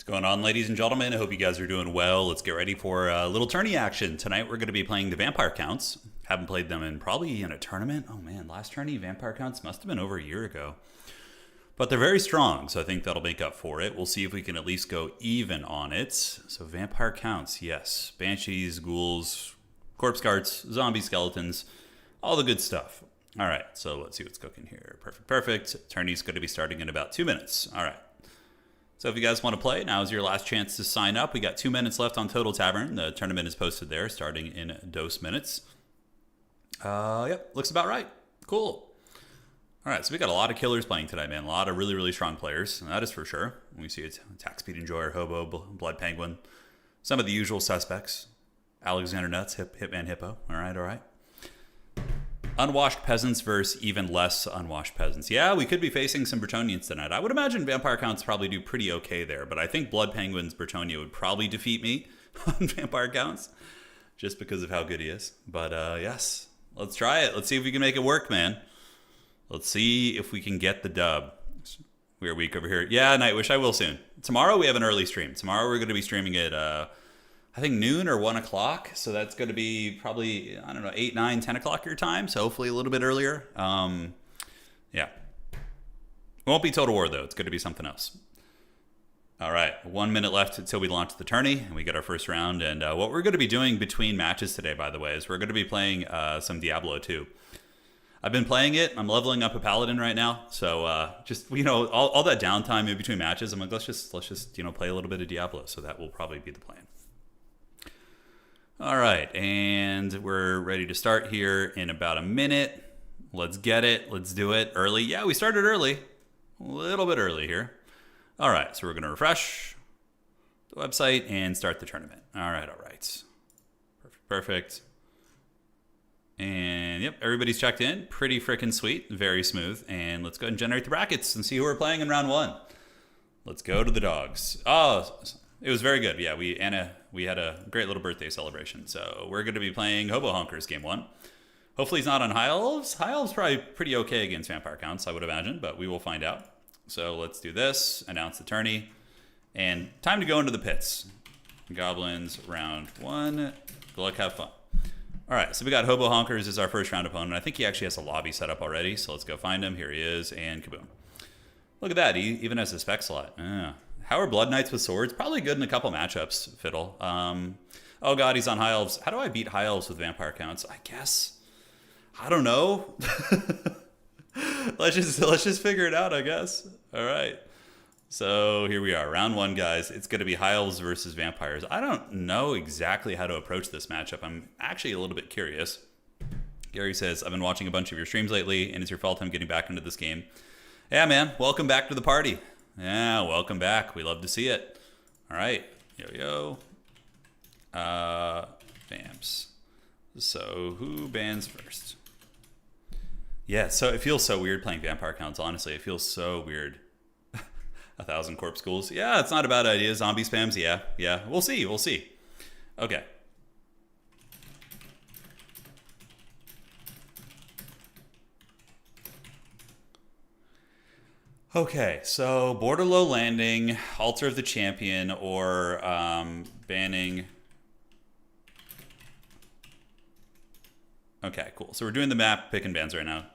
What's going on, ladies and gentlemen? I hope you guys are doing well. Let's get ready for a little tourney action. Tonight we're going to be playing the Vampire Counts. Haven't played them in probably in a tournament. Oh man, last tourney, Vampire Counts must have been over a year ago. But they're very strong, so I think that'll make up for it. We'll see if we can at least go even on it. So Vampire Counts, yes. Banshees, ghouls, corpse guards, zombie skeletons, all the good stuff. All right, so let's see what's cooking here. Perfect. Tourney's going to be starting in about 2 minutes. All right. So if you guys want to play, now is your last chance to sign up. We got 2 minutes left on Total Tavern. The tournament is posted there, starting in dose minutes. Yep, looks about right. Cool. All right, so we got a lot of killers playing tonight, man. A lot of really, really strong players. That is for sure. We see Attack Speed Enjoyer, Hobo, Blood Penguin. Some of the usual suspects. Alexander Nuts, Hitman Hippo. All right, all right. Unwashed peasants versus even less unwashed peasants. Yeah, we could be facing some Bretonians tonight. I would imagine Vampire Counts probably do pretty okay there, but I think Blood Penguin's Bretonia would probably defeat me on Vampire Counts, just because of how good he is. But yes, let's try it. Let's see if we can make it work, man. Let's see if we can get the dub. We're weak over here. Yeah, Nightwish, I will soon. Tomorrow we have an early stream. Tomorrow we're going to be streaming at I think noon or 1 o'clock. So that's going to be probably, I don't know, 8, 9, 10 o'clock your time. So hopefully a little bit earlier. Yeah. It won't be Total War, though. It's going to be something else. All right. 1 minute left until we launch the tourney. And we get our first round. And what we're going to be doing between matches today, by the way, is we're going to be playing some Diablo II. I've been playing it. I'm leveling up a paladin right now. So just, you know, all that downtime in between matches, I'm like, let's just, you know, play a little bit of Diablo. So that will probably be the plan. All right, and we're ready to start here in about a minute. Let's get it. Let's do it early. Yeah, we started early. A little bit early here. All right, so we're going to refresh the website and start the tournament. All right, all right. Perfect. And yep, everybody's checked in. Pretty freaking sweet. Very smooth. And let's go ahead and generate the brackets and see who we're playing in round one. Let's go to the dogs. Oh, it was very good. Yeah, we had a great little birthday celebration. So we're going to be playing Hobo Honkers game one. Hopefully he's not on High Elves. High Elves probably pretty okay against Vampire Counts, I would imagine, but we will find out. So let's do this. Announce the tourney. And time to go into the pits. Goblins round one. Good luck, have fun. All right, so we got Hobo Honkers as our first round opponent. I think he actually has a lobby set up already, so let's go find him. Here he is, and kaboom. Look at that. He even has a spec slot. How are Blood Knights with swords? Probably good in a couple matchups, Fiddle. Oh god, he's on High Elves. How do I beat High Elves with Vampire Counts? I guess. I don't know. let's just figure it out, I guess. All right. So here we are, round one, guys. It's going to be High Elves versus Vampires. I don't know exactly how to approach this matchup. I'm actually a little bit curious. Gary says, I've been watching a bunch of your streams lately, and it's your fault I'm getting back into this game. Yeah, man. Welcome back to the party. Yeah, welcome back. We love to see it. All right. Yo. Vamps. So who bans first? Yeah, so it feels so weird playing Vampire Counts, honestly. It feels so weird. 1,000 corpse ghouls. Yeah, it's not a bad idea. Zombie spams, yeah. We'll see. Okay. Okay, so Borderlow Landing, Altar of the Champion, or banning. Okay, cool. So we're doing the map pick and bans right now.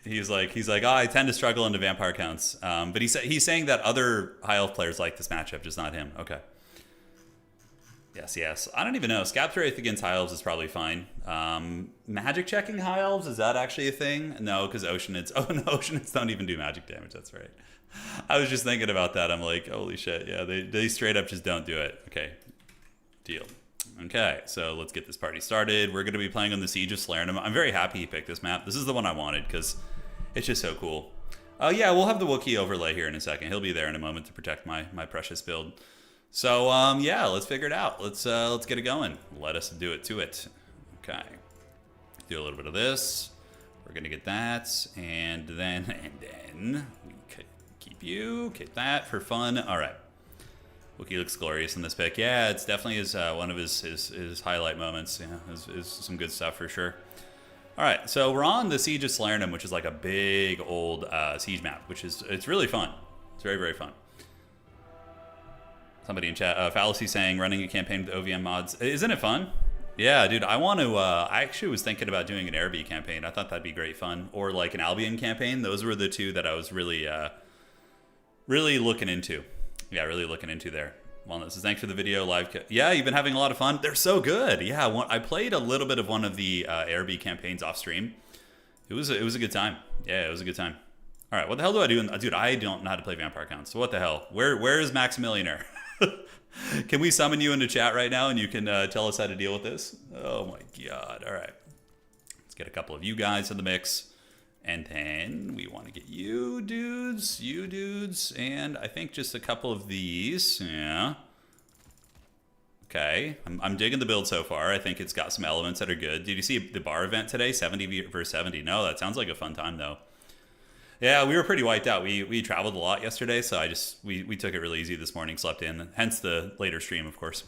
He's like, oh, I tend to struggle into Vampire Counts. But he's saying that other High Elf players like this matchup, just not him. Okay. Yes. I don't even know. Scapt Wraith against High Elves is probably fine. Magic checking High Elves, is that actually a thing? No, because Oceanids. Oh, no, Oceanids don't even do magic damage. That's right. I was just thinking about that. I'm like, holy shit. Yeah, they straight up just don't do it. Okay. Deal. Okay, so let's get this party started. We're going to be playing on the Siege of Salernum. I'm very happy he picked this map. This is the one I wanted because it's just so cool. Oh, yeah, we'll have the Wookiee overlay here in a second. He'll be there in a moment to protect my precious build. So, yeah, let's figure it out. Let's get it going. Let us do it to it. Okay. Do a little bit of this. We're going to get that. And then we could keep you. Get that for fun. All right. Wookiee looks glorious in this pick. Yeah, it's definitely one of his highlight moments. Yeah, is some good stuff for sure. All right, so we're on the Siege of Salernum, which is like a big old siege map, which is, it's really fun. It's very, very fun. Somebody in chat, Fallacy saying running a campaign with OVM mods. Isn't it fun? Yeah, dude, I want to, I actually was thinking about doing an Araby campaign. I thought that'd be great fun. Or like an Albion campaign. Those were the two that I was really, really looking into. Yeah, really looking into there. Walnut says, thanks for the video live. Yeah, you've been having a lot of fun. They're so good. Yeah, I played a little bit of one of the Araby campaigns off stream. It was a good time. Yeah, it was a good time. All right, what the hell do I do? Dude, I don't know how to play Vampire Counts. So what the hell? Where is Maximillionaire? Can we summon you into chat right now and you can tell us how to deal with this? Oh my god. All right. Let's get a couple of you guys in the mix. And then we want to get you dudes, and I think just a couple of these. Yeah. Okay. I'm digging the build so far. I think it's got some elements that are good. Did you see the bar event today? 70 versus 70. No, that sounds like a fun time though. Yeah, we were pretty wiped out. We traveled a lot yesterday, so we took it really easy this morning, slept in, hence the later stream, of course.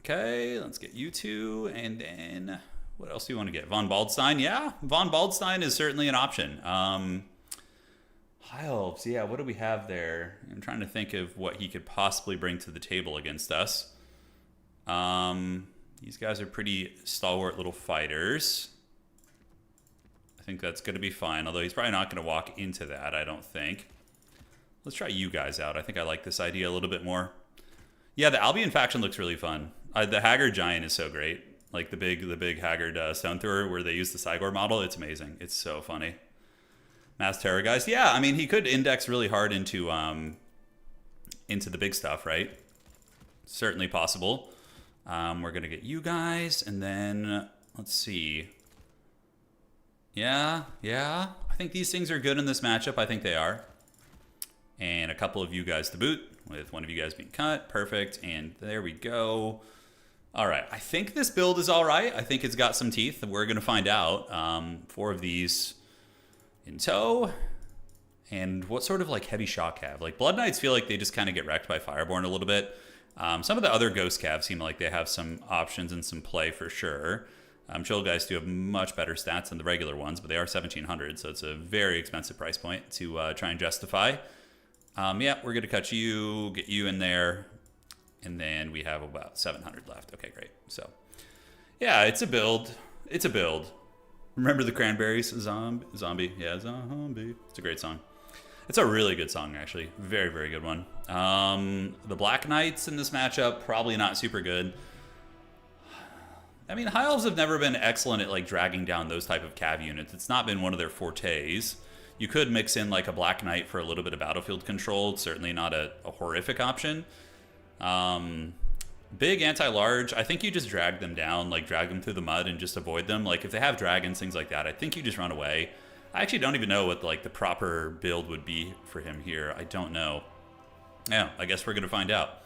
Okay, let's get you two, and then what else do you want to get? Von Baldstein, yeah, Von Baldstein is certainly an option. High Elves, yeah, what do we have there? I'm trying to think of what he could possibly bring to the table against us. These guys are pretty stalwart little fighters. I think that's going to be fine, although he's probably not going to walk into that, I don't think. Let's try you guys out. I think I like this idea a little bit more. Yeah, the Albion faction looks really fun. The Haggard Giant is so great. Like the big Haggard Stone Thrower where they use the Cygor model. It's amazing. It's so funny. Mass Terror guys. Yeah, I mean, he could index really hard into the big stuff, right? Certainly possible. We're going to get you guys, and then let's see. Yeah. I think these things are good in this matchup. I think they are. And a couple of you guys to boot, with one of you guys being cut. Perfect. And there we go. All right. I think this build is all right. I think it's got some teeth. We're going to find out. 4 of these in tow. And what sort of like heavy shock cav? Like Blood Knights feel like they just kind of get wrecked by Fireborn a little bit. Some of the other Ghost Cavs seem like they have some options and some play for sure. Chill guys do have much better stats than the regular ones, but they are 1,700, so it's a very expensive price point to try and justify. Yeah, we're going to cut you, get you in there, and then we have about 700 left. Okay, great. So, yeah, it's a build. It's a build. Remember the Cranberries? Zombie. Yeah, Zombie. It's a great song. It's a really good song, actually. Very, very good one. The Black Knights in this matchup, probably not super good. I mean, High Elves have never been excellent at like dragging down those type of cav units. It's not been one of their fortes. You could mix in like a Black Knight for a little bit of battlefield control. It's certainly not a horrific option. Big anti-large, I think you just drag them down, like drag them through the mud and just avoid them. Like if they have dragons, things like that, I think you just run away. I actually don't even know what like the proper build would be for him here. I don't know. Yeah, I guess we're going to find out.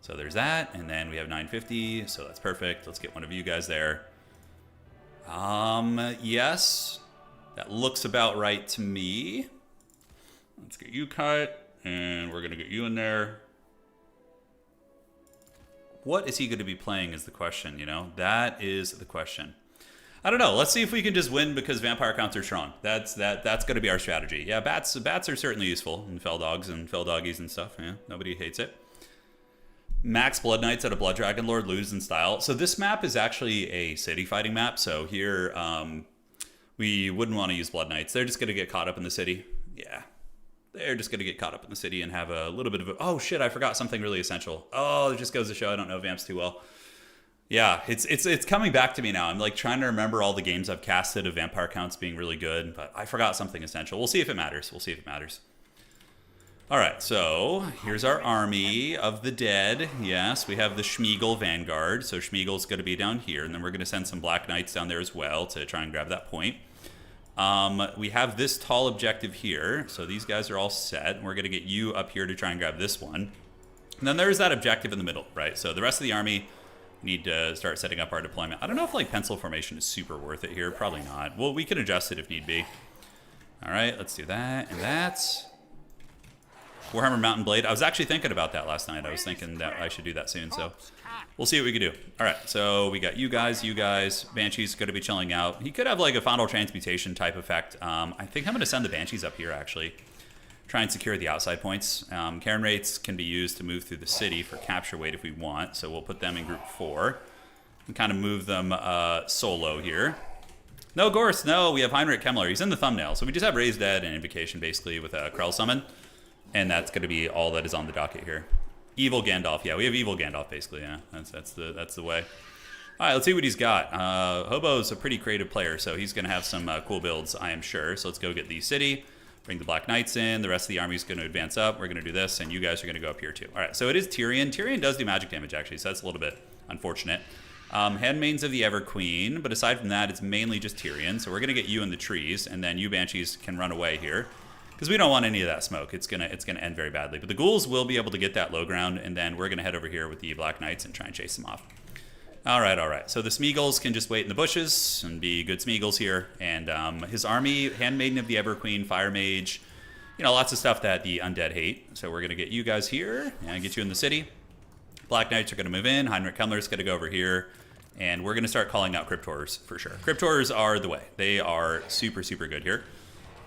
So there's that, and then we have 950, so that's perfect. Let's get one of you guys there. Yes, that looks about right to me. Let's get you cut, and we're gonna get you in there. What is he gonna be playing is the question, you know? That is the question. I don't know, let's see if we can just win because vampire counts are strong. That's gonna be our strategy. Yeah, bats are certainly useful, and fell dogs and fell doggies and stuff, yeah, nobody hates it. Max Blood Knights at a Blood Dragon Lord lose in style. So this map is actually a city fighting map. So here we wouldn't want to use Blood Knights. They're just going to get caught up in the city. Yeah. They're just going to get caught up in the city and have a little bit of a... Oh, shit, I forgot something really essential. Oh, it just goes to show I don't know Vamps too well. Yeah, it's coming back to me now. I'm like trying to remember all the games I've casted of vampire counts being really good, but I forgot something essential. We'll see if it matters. We'll see if it matters. All right, so here's our army of the dead. Yes, we have the Schmeagol Vanguard. So Schmeagol's going to be down here, and then we're going to send some Black Knights down there as well to try and grab that point. We have this tall objective here, so these guys are all set. We're going to get you up here to try and grab this one. And then there's that objective in the middle, right? So the rest of the army need to start setting up our deployment. I don't know if like pencil formation is super worth it here. Probably not. Well, we can adjust it if need be. All right, let's do that and that. Warhammer Mountain Blade. I was actually thinking about that last night. I was thinking that I should do that soon, so we'll see what we can do. All right, so we got you guys. Banshee's going to be chilling out. He could have like a final transmutation type effect. I think I'm going to send the Banshees up here, actually. Try and secure the outside points. Cairn rates can be used to move through the city for capture weight if we want, so we'll put them in group 4 and kind of move them solo here. No, Gorse, no, we have Heinrich Kemmler. He's in the thumbnail, so we just have Raised Dead and Invocation basically with a Krell summon, and that's going to be all that is on the docket here. Evil Gandalf, yeah, we have Evil Gandalf basically, yeah, that's the way. All right, let's see what he's got. Hobo's a pretty creative player, so he's going to have some cool builds, I am sure. So let's go get the city. Bring the Black Knights in. The rest of the army is going to advance up. We're going to do this, and you guys are going to go up here too. All right, so it is Tyrion. Tyrion does do magic damage, actually, so that's a little bit unfortunate. Handmaidens of the Ever Queen, but aside from that, it's mainly just Tyrion. So we're going to get you in the trees, and then you Banshees can run away here, because we don't want any of that smoke. It's gonna end very badly. But the ghouls will be able to get that low ground, and then we're going to head over here with the Black Knights and try and chase them off. All right. So the Smeagol's can just wait in the bushes and be good Smeagol's here. And his army, Handmaiden of the Ever Queen, Fire Mage, lots of stuff that the undead hate. So we're going to get you guys here and get you in the city. Black Knights are going to move in. Heinrich Kemmler's going to go over here. And we're going to start calling out Crypt Horrors for sure. Crypt Horrors are the way. They are super, super good here.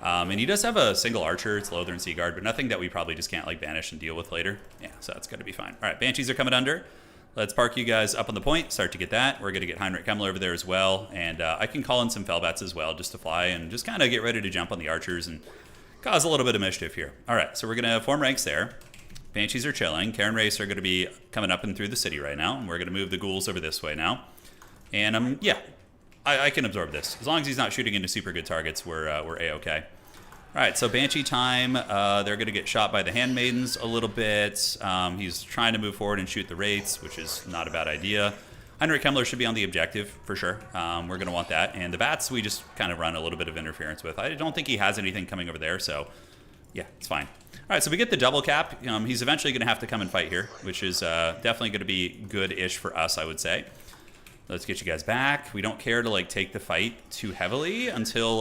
And he does have a single archer. It's Lothar Seaguard, but nothing that we probably just can't banish and deal with later. Yeah, so that's going to be fine. All right, Banshees are coming under. Let's park you guys up on the point, start to get that. We're going to get Heinrich Kemmler over there as well. And I can call in some Fellbats as well just to fly and just kind of get ready to jump on the archers and cause a little bit of mischief here. All right, so we're going to form ranks there. Banshees are chilling. Cairn Race are going to be coming up and through the city right now. And we're going to move the ghouls over this way now. And yeah, I can absorb this. As long as he's not shooting into super good targets, we're A-okay. All right, so Banshee time. They're going to get shot by the Handmaidens a little bit. He's trying to move forward and shoot the Wraiths, which is not a bad idea. Heinrich Kemmler should be on the objective for sure. We're going to want that. And the Bats, we just kind of run a little bit of interference with. I don't think he has anything coming over there, so yeah, it's fine. All right, so we get the double cap. He's eventually going to have to come and fight here, which is definitely going to be good-ish for us, I would say. Let's get you guys back. We don't care to take the fight too heavily until,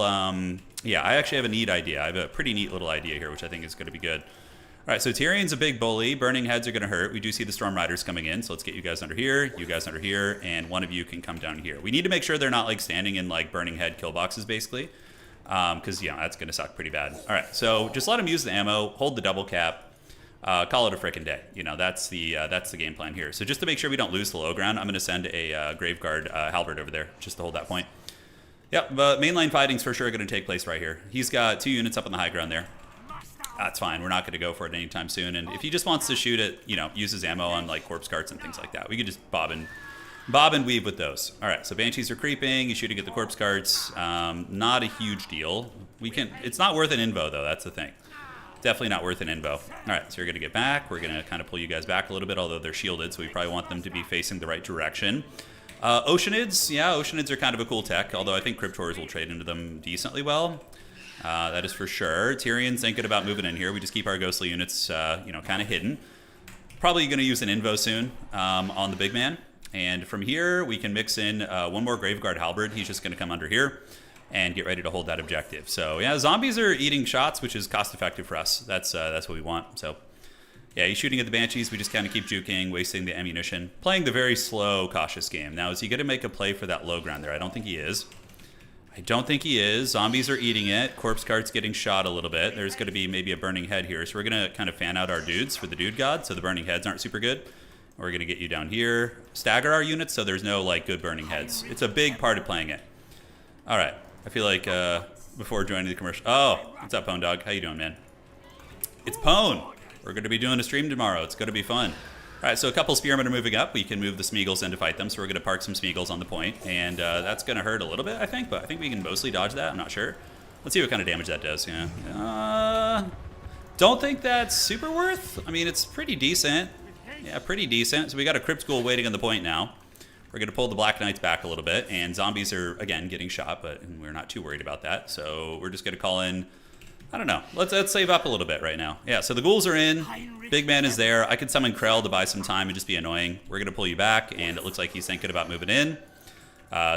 yeah, I actually have a neat idea. I have a pretty neat little idea here, which I think is going to be good. All right, so Tyrion's a big bully. Burning heads are going to hurt. We do see the Storm Riders coming in, so let's get you guys under here, and one of you can come down here. We need to make sure they're not standing in burning head kill boxes, basically, because yeah, that's going to suck pretty bad. All right, so just let them use the ammo, hold the double cap. Call it a frickin' day. That's the game plan here. So just to make sure we don't lose the low ground, I'm going to send a Graveguard Halberd over there just to hold that point. Yep, but mainline fighting's for sure going to take place right here. He's got 2 units up on the high ground there. That's fine. We're not going to go for it anytime soon. And if he just wants to shoot it, uses ammo on corpse carts and things like that, we could just bob and weave with those. All right, so Banshees are creeping. He's shooting at the corpse carts. Not a huge deal. It's not worth an invo though. That's the thing. Definitely not worth an invo. All right, so you're going to get back. We're going to kind of pull you guys back a little bit, although they're shielded, so we probably want them to be facing the right direction. Oceanids, yeah, Oceanids are kind of a cool tech, although I think Crypt Horrors will trade into them decently well. That is for sure. Tyrion's thinking about moving in here. We just keep our ghostly units, kind of hidden. Probably going to use an invo soon on the big man. And from here, we can mix in one more Graveguard Halberd. He's just going to come under here and get ready to hold that objective. So yeah, zombies are eating shots, which is cost effective for us. That's what we want. So yeah, he's shooting at the Banshees. We just kind of keep juking, wasting the ammunition, playing the very slow, cautious game. Now, is he going to make a play for that low ground there? I don't think he is. Zombies are eating it. Corpse cart's getting shot a little bit. There's going to be maybe a burning head here. So we're going to kind of fan out our dudes for the dude god, so the burning heads aren't super good. We're going to get you down here. Stagger our units so there's no good burning heads. It's a big part of playing it. All right. I feel like before joining the commercial. Oh, what's up, Pwn Dog? How you doing, man? It's Pwn. We're going to be doing a stream tomorrow. It's going to be fun. All right, so a couple Spearmen are moving up. We can move the Smeagol's in to fight them, so we're going to park some Smeagol's on the point. And that's going to hurt a little bit, I think, but I think we can mostly dodge that. I'm not sure. Let's see what kind of damage that does. Yeah. Don't think that's super worth. I mean, it's pretty decent. Yeah, pretty decent. So we got a Crypt Ghoul waiting on the point now. We're going to pull the Black Knights back a little bit, and zombies are, again, getting shot, but we're not too worried about that. So we're just going to call in, I don't know, let's save up a little bit right now. Yeah, so the ghouls are in, big man is there. I could summon Krell to buy some time and just be annoying. We're going to pull you back, and it looks like he's thinking about moving in.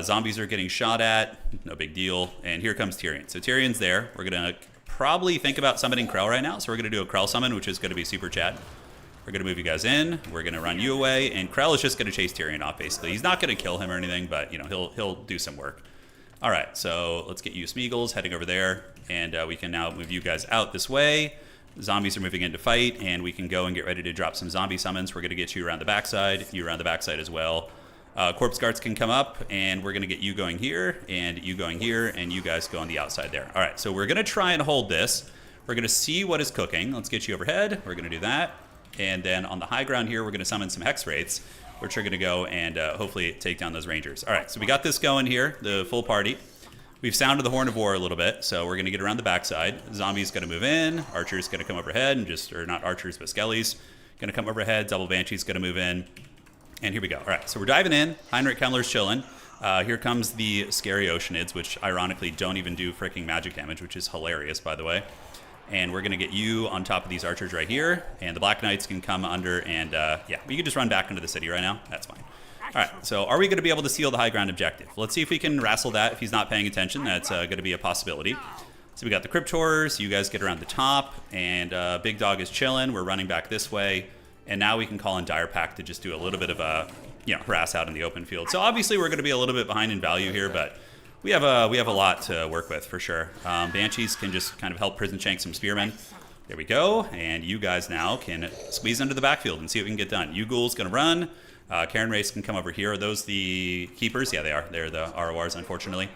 Zombies are getting shot at, no big deal, and here comes Tyrion. So Tyrion's there. We're going to probably think about summoning Krell right now. So we're going to do a Krell summon, which is going to be super Chad. We're going to move you guys in. We're going to run you away. And Krell is just going to chase Tyrion off, basically. He's not going to kill him or anything, but, you know, he'll do some work. All right, so let's get you Smeagol's heading over there. And we can now move you guys out this way. Zombies are moving in to fight, and we can go and get ready to drop some zombie summons. We're going to get you around the backside, you around the backside as well. Corpse guards can come up, and we're going to get you going here, and you going here, and you guys go on the outside there. All right, so we're going to try and hold this. We're going to see what is cooking. Let's get you overhead. We're going to do that. And then on the high ground here, we're going to summon some Hex Wraiths, which are going to go and hopefully take down those Rangers. All right, so we got this going here, the full party. We've sounded the Horn of War a little bit, so we're going to get around the backside. Zombie's going to move in. Archer's going to come overhead, and just, or not Archers, but Skellies. Going to come overhead. Double Banshee's going to move in. And here we go. All right, so we're diving in. Heinrich Kemmler's chilling. Here comes the scary Oceanids, which ironically don't even do freaking magic damage, which is hilarious, by the way. And we're going to get you on top of these Archers right here. And the Black Knights can come under, and yeah, we can just run back into the city right now. That's fine. All right, so are we going to be able to seal the high ground objective? Let's see if we can wrestle that. If he's not paying attention, that's going to be a possibility. So we got the Crypt Horrors. You guys get around the top, and Big Dog is chilling. We're running back this way, and now we can call in Dire Pack to just do a little bit of a, you know, harass out in the open field. So obviously we're going to be a little bit behind in value here, but we have a lot to work with for sure. Banshees can just kind of help prison shank some spearmen. There we go, and you guys now can squeeze into the backfield and see what we can get done. You Ghoul's going to run. Karen Race can come over here. Are those the keepers? Yeah, they are. They're the RORs, unfortunately.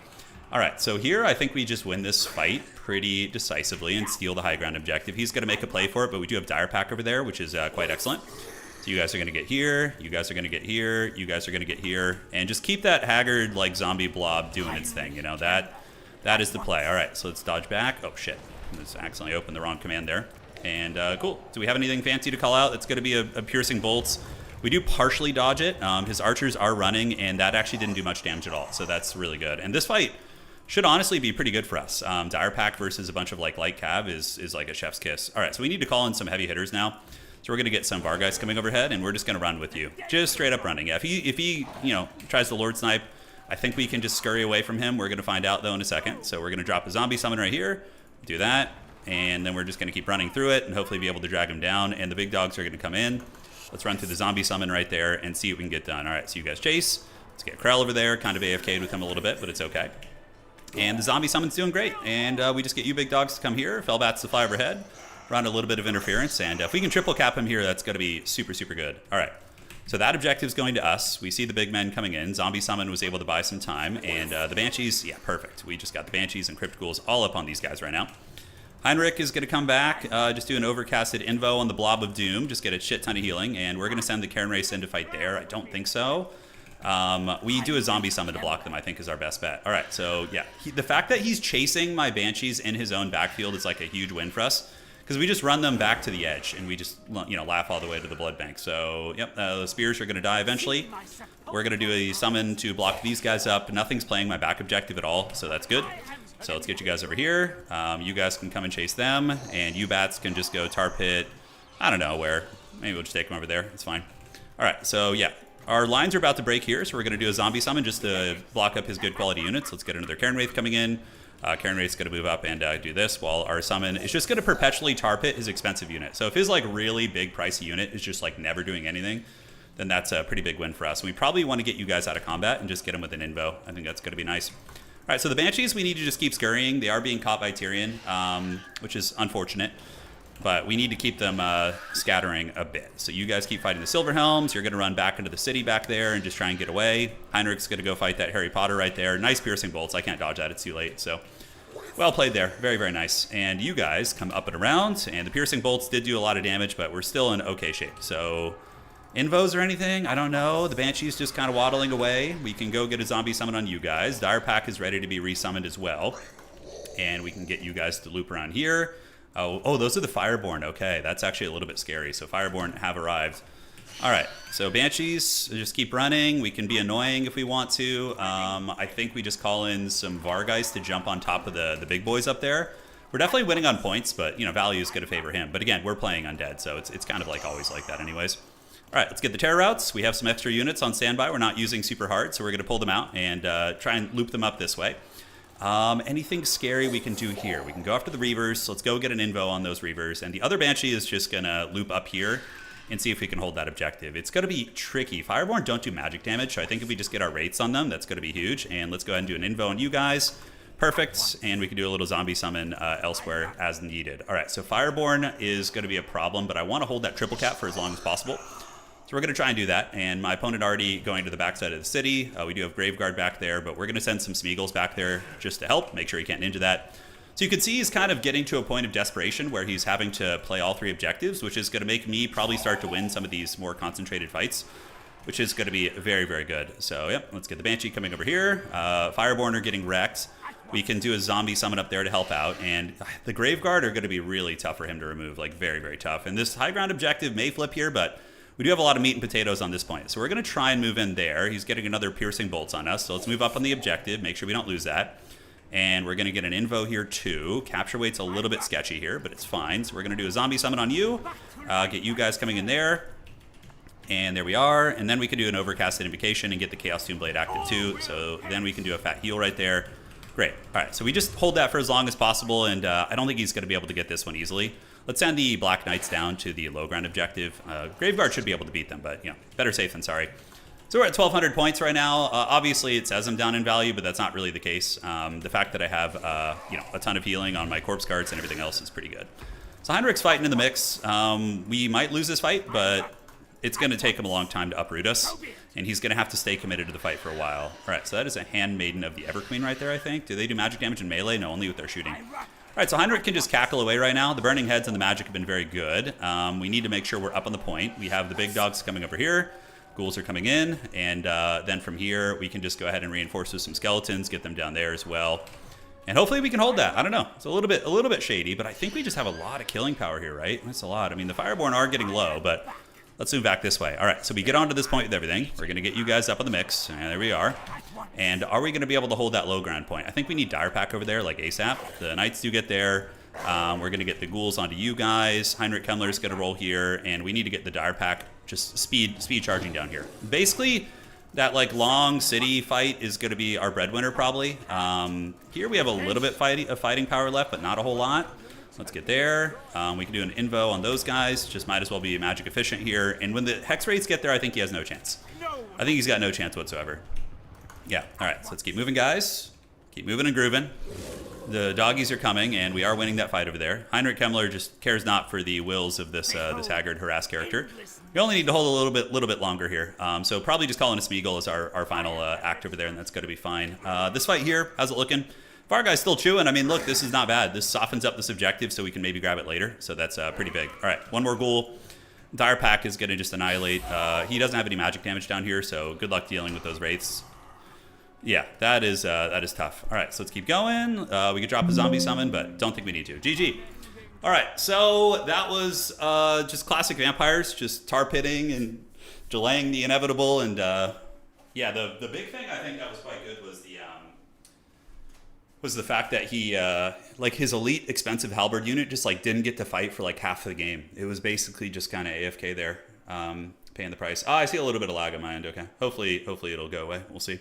All right, so here I think we just win this fight pretty decisively and steal the high ground objective. He's going to make a play for it, but we do have Dire Pack over there, which is quite excellent. So you guys are going to get here. You guys are going to get here. You guys are going to get here. And just keep that haggard, like, zombie blob doing its thing. You know, that is the play. All right, so let's dodge back. Oh, shit. I just accidentally opened the wrong command there. And cool. Do we have anything fancy to call out? It's going to be a Piercing Bolts. We do partially dodge it. His Archers are running, and that actually didn't do much damage at all, so that's really good. And this fight should honestly be pretty good for us. Dire Pack versus a bunch of like light cav is like a chef's kiss. All right, so we need to call in some heavy hitters now. So we're going to get some Vargeist coming overhead, and we're just going to run with you. Just straight up running. Yeah, if he you know, tries to Lord Snipe, I think we can just scurry away from him. We're going to find out, though, in a second. So we're going to drop a zombie summon right here, do that, and then we're just going to keep running through it and hopefully be able to drag him down. And the big dogs are going to come in. Let's run through the zombie summon right there and see what we can get done. All right, so you guys chase. Let's get Krell over there. Kind of AFK'd with him a little bit, but it's okay. And the zombie summon's doing great. And we just get you big dogs to come here. Fellbats to fly overhead. Run a little bit of interference. And if we can triple cap him here, that's going to be super, super good. All right, so that objective's going to us. We see the big men coming in. Zombie summon was able to buy some time. And the Banshees, yeah, perfect. We just got the Banshees and Crypt Ghouls all up on these guys right now. Heinrich is going to come back, just do an overcasted invo on the Blob of Doom, just get a shit ton of healing, and we're going to send the Karen Race in to fight there. I don't think so. We do a zombie summon to block them, I think, is our best bet. All right, so yeah, the fact that he's chasing my Banshees in his own backfield is like a huge win for us, because we just run them back to the edge, and we just, you know, laugh all the way to the blood bank. So, yep, the spears are going to die eventually. We're going to do a summon to block these guys up. Nothing's playing my back objective at all, so that's good. So let's get you guys over here. You guys can come and chase them, and you bats can just go tar pit. I don't know where. Maybe we'll just take them over there. It's fine. All right, so yeah, our lines are about to break here, so we're going to do a zombie summon just to block up his good quality units. Let's get another Karen Wraith coming in. Karen Wraith's going to move up and do this, while our summon is just going to perpetually tar pit his expensive unit. So if his like really big pricey unit is just like never doing anything, then that's a pretty big win for us. And we probably want to get you guys out of combat and just get him with an invo. I think that's going to be nice. All right, so the Banshees, we need to just keep scurrying. They are being caught by Tyrion, which is unfortunate. But we need to keep them scattering a bit. So you guys keep fighting the Silver Helms. You're going to run back into the city back there and just try and get away. Heinrich's going to go fight that Harry Potter right there. Nice Piercing Bolts. I can't dodge that. It's too late. So well played there. Very, very nice. And you guys come up and around. And the Piercing Bolts did do a lot of damage, but we're still in okay shape. So invos or anything? I don't know. The Banshee's just kind of waddling away. We can go get a zombie summon on you guys. Dire Pack is ready to be resummoned as well. And we can get you guys to loop around here. Oh, those are the Fireborn. Okay, that's actually a little bit scary. So Fireborn have arrived. All right, so Banshees, just keep running. We can be annoying if we want to. I think we just call in some Vargeist to jump on top of the big boys up there. We're definitely winning on points, but, you know, value is going to favor him. But again, we're playing undead, so it's kind of like always like that anyways. All right, let's get the terror routes. We have some extra units on standby. We're not using super hard, so we're going to pull them out and try and loop them up this way. Anything scary we can do here? We can go after the Reavers. So let's go get an invo on those Reavers. And the other Banshee is just going to loop up here and see if we can hold that objective. It's going to be tricky. Fireborn don't do magic damage, so I think if we just get our rates on them, that's going to be huge. And let's go ahead and do an invo on you guys. Perfect. And we can do a little zombie summon elsewhere as needed. All right, so Fireborn is going to be a problem, but I want to hold that triple cap for as long as possible. So we're going to try and do that, and my opponent already going to the backside of the city. We do have Graveguard back there, but we're going to send some Smeagol's back there just to help, make sure he can't ninja that. So you can see he's kind of getting to a point of desperation where he's having to play all three objectives, which is going to make me probably start to win some of these more concentrated fights, which is going to be very, very good. So, yep, let's get the Banshee coming over here. Fireborn are getting wrecked. We can do a zombie summon up there to help out, and the Graveguard are going to be really tough for him to remove, like very, very tough. And this high ground objective may flip here, but we do have a lot of meat and potatoes on this point. So we're going to try and move in there. He's getting another piercing bolts on us, so let's move up on the objective, make sure we don't lose that. And we're going to get an invo here too. Capture weight's a little bit sketchy here, but it's fine. So we're going to do a zombie summon on you, get you guys coming in there. And there we are. And then we can do an overcasted invocation and get the Chaos Tomb Blade active too. So then we can do a fat heal right there. Great. All right, so we just hold that for as long as possible, and I don't think he's going to be able to get this one easily. Let's send the Black Knights down to the low ground objective. Graveguard should be able to beat them, but, you know, better safe than sorry. So we're at 1,200 points right now. Obviously, it says I'm down in value, but that's not really the case. The fact that I have, you know, a ton of healing on my corpse cards and everything else is pretty good. So Heinrich's fighting in the mix. We might lose this fight, but it's going to take him a long time to uproot us, and he's going to have to stay committed to the fight for a while. All right, so that is a Handmaiden of the Everqueen right there, I think. Do they do magic damage in melee? No, only with their shooting. All right, so Heinrich can just cackle away right now. The Burning Heads and the magic have been very good. We need to make sure we're up on the point. We have the big dogs coming over here. Ghouls are coming in, and then from here, we can just go ahead and reinforce with some skeletons, get them down there as well. And hopefully we can hold that. I don't know. It's a little bit shady, but I think we just have a lot of killing power here, right? That's a lot. I mean, the Fireborn are getting low, but let's move back this way. All right, so we get onto this point with everything. We're going to get you guys up in the mix, and there we are. And are we going to be able to hold that low ground point? I think we need Dire Pack over there, like ASAP. The Knights do get there. We're going to get the Ghouls onto you guys. Heinrich Kemmler is going to roll here, and we need to get the Dire Pack just speed charging down here. Basically, that like long city fight is going to be our breadwinner probably. Here we have a little bit of fighting power left, but not a whole lot. Let's get there. We can do an invo on those guys. Just might as well be magic efficient here. And when the hex rates get there, I think he has no chance. I think he's got no chance whatsoever. Yeah, all right, so let's keep moving, guys. Keep moving and grooving. The doggies are coming, and we are winning that fight over there. Heinrich Kemmler just cares not for the wills of this this haggard, harassed character. We only need to hold a little bit longer here. So probably just calling a Smeagol as our final act over there, and that's going to be fine. This fight here, how's it looking? Far Guy's still chewing. I mean, look, this is not bad. This softens up this objective so we can maybe grab it later. So that's pretty big. All right, one more ghoul. Dire Pack is going to just annihilate. He doesn't have any magic damage down here, so good luck dealing with those wraiths. Yeah, that is tough. All right, so let's keep going. We could drop a zombie summon, but don't think we need to. GG. All right, so that was just classic vampires, just tar pitting and delaying the inevitable. And yeah, the big thing I think that was quite good was the fact that he, like his elite expensive halberd unit just like didn't get to fight for like half of the game. It was basically just kind of AFK there, paying the price. I see a little bit of lag on my end. Okay, hopefully it'll go away. We'll see.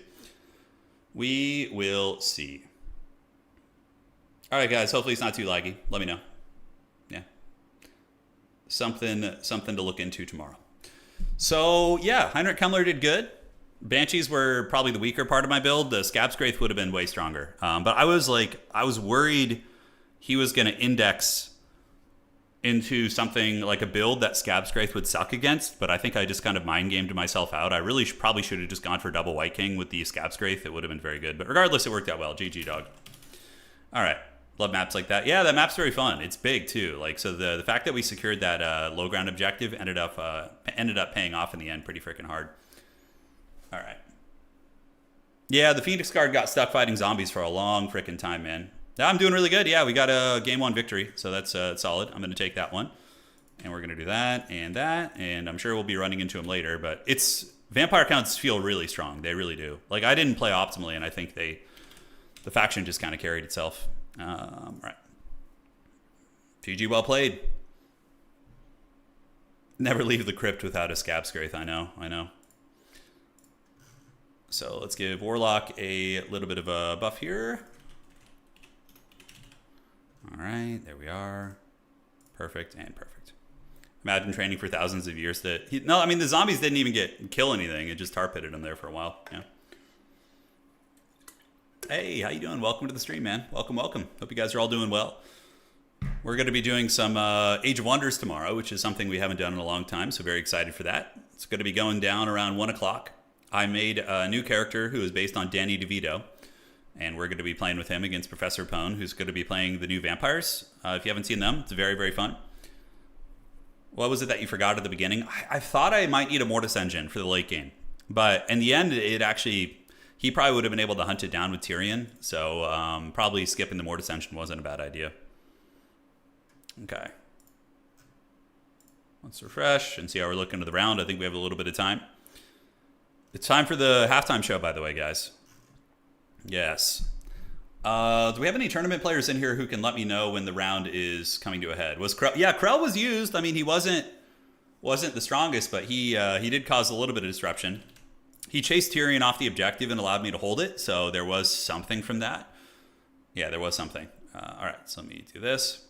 We will see. All right, guys. Hopefully it's not too laggy. Let me know. Yeah. Something to look into tomorrow. So yeah, Heinrich Kemmler did good. Banshees were probably the weaker part of my build. The Scab's Graith would have been way stronger. But I was worried he was going to index into something like a build that Scab's Graith would suck against, but I think I just kind of mind gamed myself out. I really probably should have just gone for double White King with the Scab's Graith. It would have been very good, but regardless, it worked out well. GG, dog. All right, love maps like that. Yeah, that map's very fun. It's big too. Like, so the fact that we secured that low ground objective ended up paying off in the end pretty freaking hard. All right. Yeah, the Phoenix Guard got stuck fighting zombies for a long freaking time, man. I'm doing really good. Yeah, we got a game 1 victory, so that's solid. I'm going to take that one. And we're going to do that, and I'm sure we'll be running into them later, but vampire counts feel really strong. They really do. Like, I didn't play optimally, and I think the faction just kind of carried itself. Right. PG, well played. Never leave the crypt without a Scab's Graith. I know. So let's give Warlock a little bit of a buff here. All right, there we are. Perfect and perfect. Imagine training for thousands of years no, I mean, the zombies didn't even kill anything. It just tar pitted them there for a while. Yeah. Hey, how you doing? Welcome to the stream, man. Welcome, welcome. Hope you guys are all doing well. We're going to be doing some Age of Wonders tomorrow, which is something we haven't done in a long time, so very excited for that. It's going to be going down around 1 o'clock. I made a new character who is based on Danny DeVito, and we're going to be playing with him against Professor Pone, who's going to be playing the new vampires. If you haven't seen them, it's very, very fun. What was it that you forgot at the beginning? I thought I might need a Mortis engine for the late game, but in the end, he probably would have been able to hunt it down with Tyrion, so probably skipping the Mortis engine wasn't a bad idea. Okay. Let's refresh and see how we're looking to the round. I think we have a little bit of time. It's time for the halftime show, by the way, guys. Yes. Do we have any tournament players in here who can let me know when the round is coming to a head? Yeah, Krell was used. I mean, he wasn't the strongest, but he did cause a little bit of disruption. He chased Tyrion off the objective and allowed me to hold it, so there was something from that. Yeah, there was something. All right, so let me do this.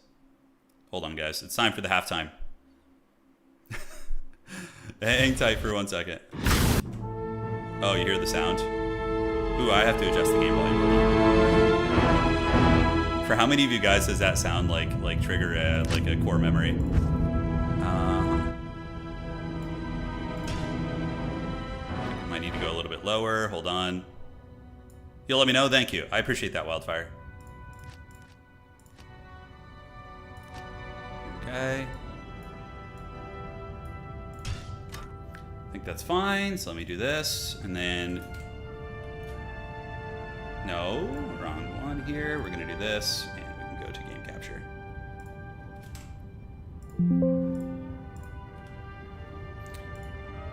Hold on, guys. It's time for the halftime. Hang tight for 1 second. Oh, you hear the sound? Ooh, I have to adjust the game volume. For how many of you guys does that sound like trigger a core memory? Might need to go a little bit lower. Hold on. You'll let me know? Thank you. I appreciate that, Wildfire. Okay. I think that's fine. So let me do this. And then... No, wrong one here. We're going to do this. And we can go to game capture.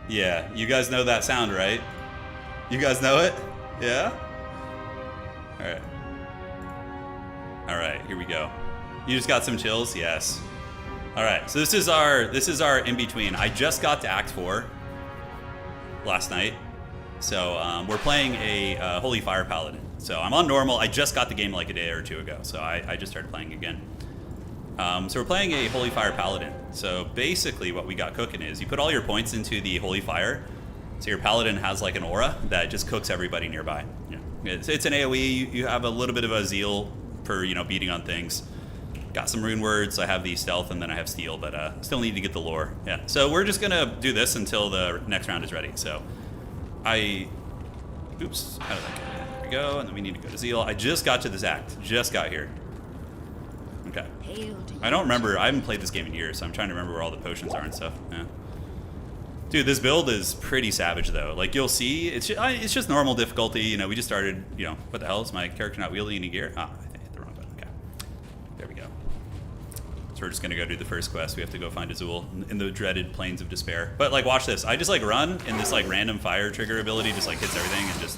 Yeah, you guys know that sound, right? You guys know it? Yeah? Alright. Alright, here we go. You just got some chills? Yes. Alright, so this is our in-between. I just got to Act 4 last night. So we're playing a Holy Fire Paladin. So I'm on normal. I just got the game like a day or two ago. So I just started playing again. So we're playing a Holy Fire Paladin. So basically what we got cooking is you put all your points into the Holy Fire. So your Paladin has like an aura that just cooks everybody nearby. Yeah. It's an AoE. You have a little bit of a zeal for, beating on things. Got some rune words. I have the stealth and then I have steel, but still need to get the lore. Yeah. So we're just going to do this until the next round is ready. So oops, how did that get in? There we go, and then we need to go to Zeal. I just got to this act, just got here. Okay. I don't remember, I haven't played this game in years, so I'm trying to remember where all the potions are and stuff. Yeah. Dude, this build is pretty savage though. Like you'll see, it's just normal difficulty. We just started, what the hell, is my character not wielding any gear? Ah, I hit the wrong button, okay. There we go. So we're just gonna go do the first quest. We have to go find Azul in the dreaded Plains of Despair. But watch this. I just run, and this random fire trigger ability just hits everything, and just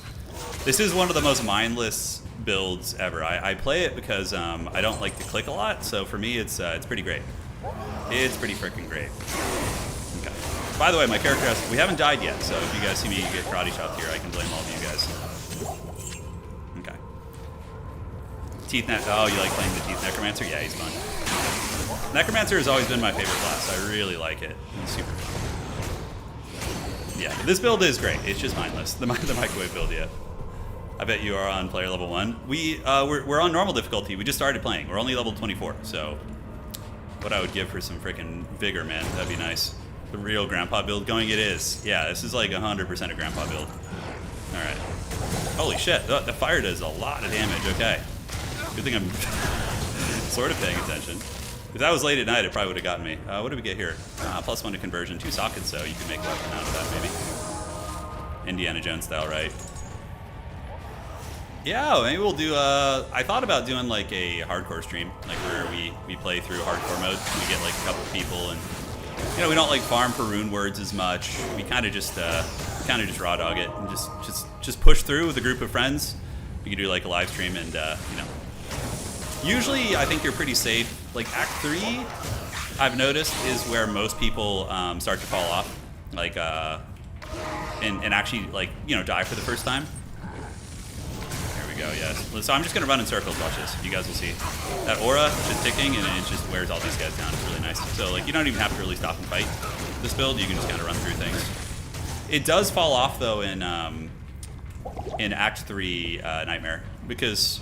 this is one of the most mindless builds ever. I play it because I don't like to click a lot, so for me it's pretty great. It's pretty freaking great. Okay. By the way, my character we haven't died yet, so if you guys see me get karate chopped here, I can blame all of you guys. Okay. Oh, you like playing the Teeth Necromancer? Yeah, he's fun. Necromancer has always been my favorite class. I really like it. It's super fun. Yeah, this build is great. It's just mindless. The microwave build, yeah. I bet you are on player level 1. We're on normal difficulty. We just started playing. We're only level 24, so what I would give for some freaking vigor, man. That'd be nice. The real grandpa build going it is. Yeah, this is 100% a grandpa build. All right. Holy shit, the fire does a lot of damage. Okay. Good thing I'm sort of paying attention. If that was late at night, it probably would have gotten me. What did we get here? +1 to conversion, 2 sockets, so you can make a weapon out of that, maybe. Indiana Jones style, right? Yeah, maybe we'll do, I thought about doing a hardcore stream, where we play through hardcore mode. We get a couple people, and, we don't farm for rune words as much. We kind of just raw dog it, and just push through with a group of friends. We could do a live stream, and, usually I think you're pretty safe. Act 3, I've noticed, is where most people start to fall off, and actually die for the first time. There we go, yes. So I'm just going to run in circles, watch this. You guys will see. That aura just ticking, and it just wears all these guys down. It's really nice. So, like, you don't even have to really stop and fight this build. You can just kind of run through things. It does fall off, though, in Act 3 Nightmare. Because,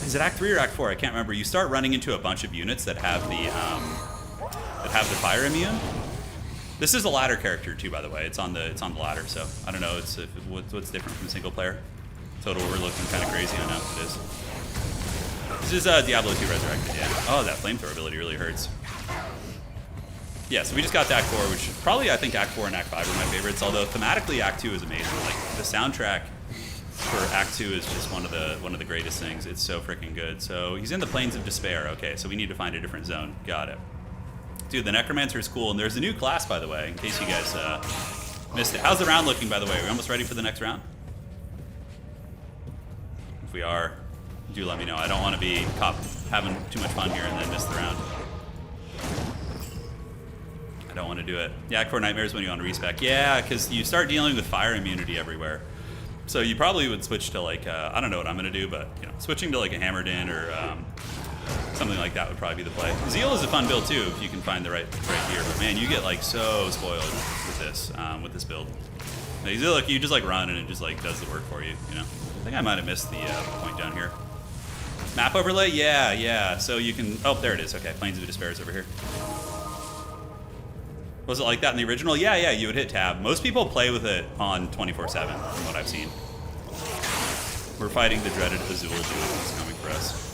is it Act 3 or Act 4? I can't remember. You start running into a bunch of units that have the fire immune. This is a ladder character, too, by the way. It's on the ladder, so I don't know what's different from single player. Total, we're looking kind of crazy. I know it is. This is Diablo II Resurrected, yeah. Oh, that flamethrower ability really hurts. Yeah, so we just got to Act 4, which probably I think Act 4 and Act 5 are my favorites. Although thematically, Act 2 is amazing. Like the soundtrack for Act 2 is just one of the greatest things. It's so freaking good. So he's in the Plains of Despair. Okay, so we need to find a different zone. Got it. Dude, the Necromancer is cool, and there's a new class, by the way, in case you guys missed it. How's the round looking, by the way? Are we almost ready for the next round? If we are, do let me know. I don't want to be caught having too much fun here and then miss the round. I don't want to do it. Yeah, Act 4 Nightmares when you want to respec. Yeah, because you start dealing with fire immunity everywhere. So you probably would switch to like, I don't know what I'm going to do, but you know, switching to like a Hammered In or something like that would probably be the play. Zeal is a fun build too if you can find the right gear. But man, you get like so spoiled with this build. Like, Zeal, like, you just like run and it just like does the work for you, you know? I think I might have missed the point down here. Map overlay? Yeah. So you can... Oh, there it is. Okay, Plains of Despair is over here. Was it like that in the original? Yeah, you would hit tab. Most people play with it on 24/7, from what I've seen. We're fighting the dreaded Azul dude who's coming for us.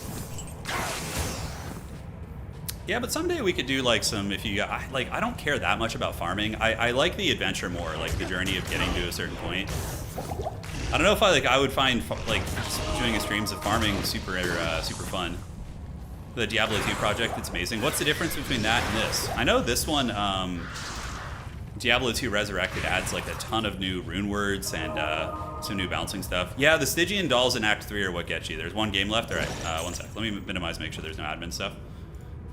Yeah, but someday we could do like some, if you got, like, I don't care that much about farming. I like the adventure more, like the journey of getting to a certain point. I don't know if I would find like doing streams of farming super fun. The Diablo II project, it's amazing. What's the difference between that and this? I know this one, Diablo II Resurrected adds like a ton of new rune words and some new balancing stuff. Yeah, the Stygian dolls in Act 3 are what get you. There's one game left. All right, one sec. Let me minimize, make sure there's no admin stuff.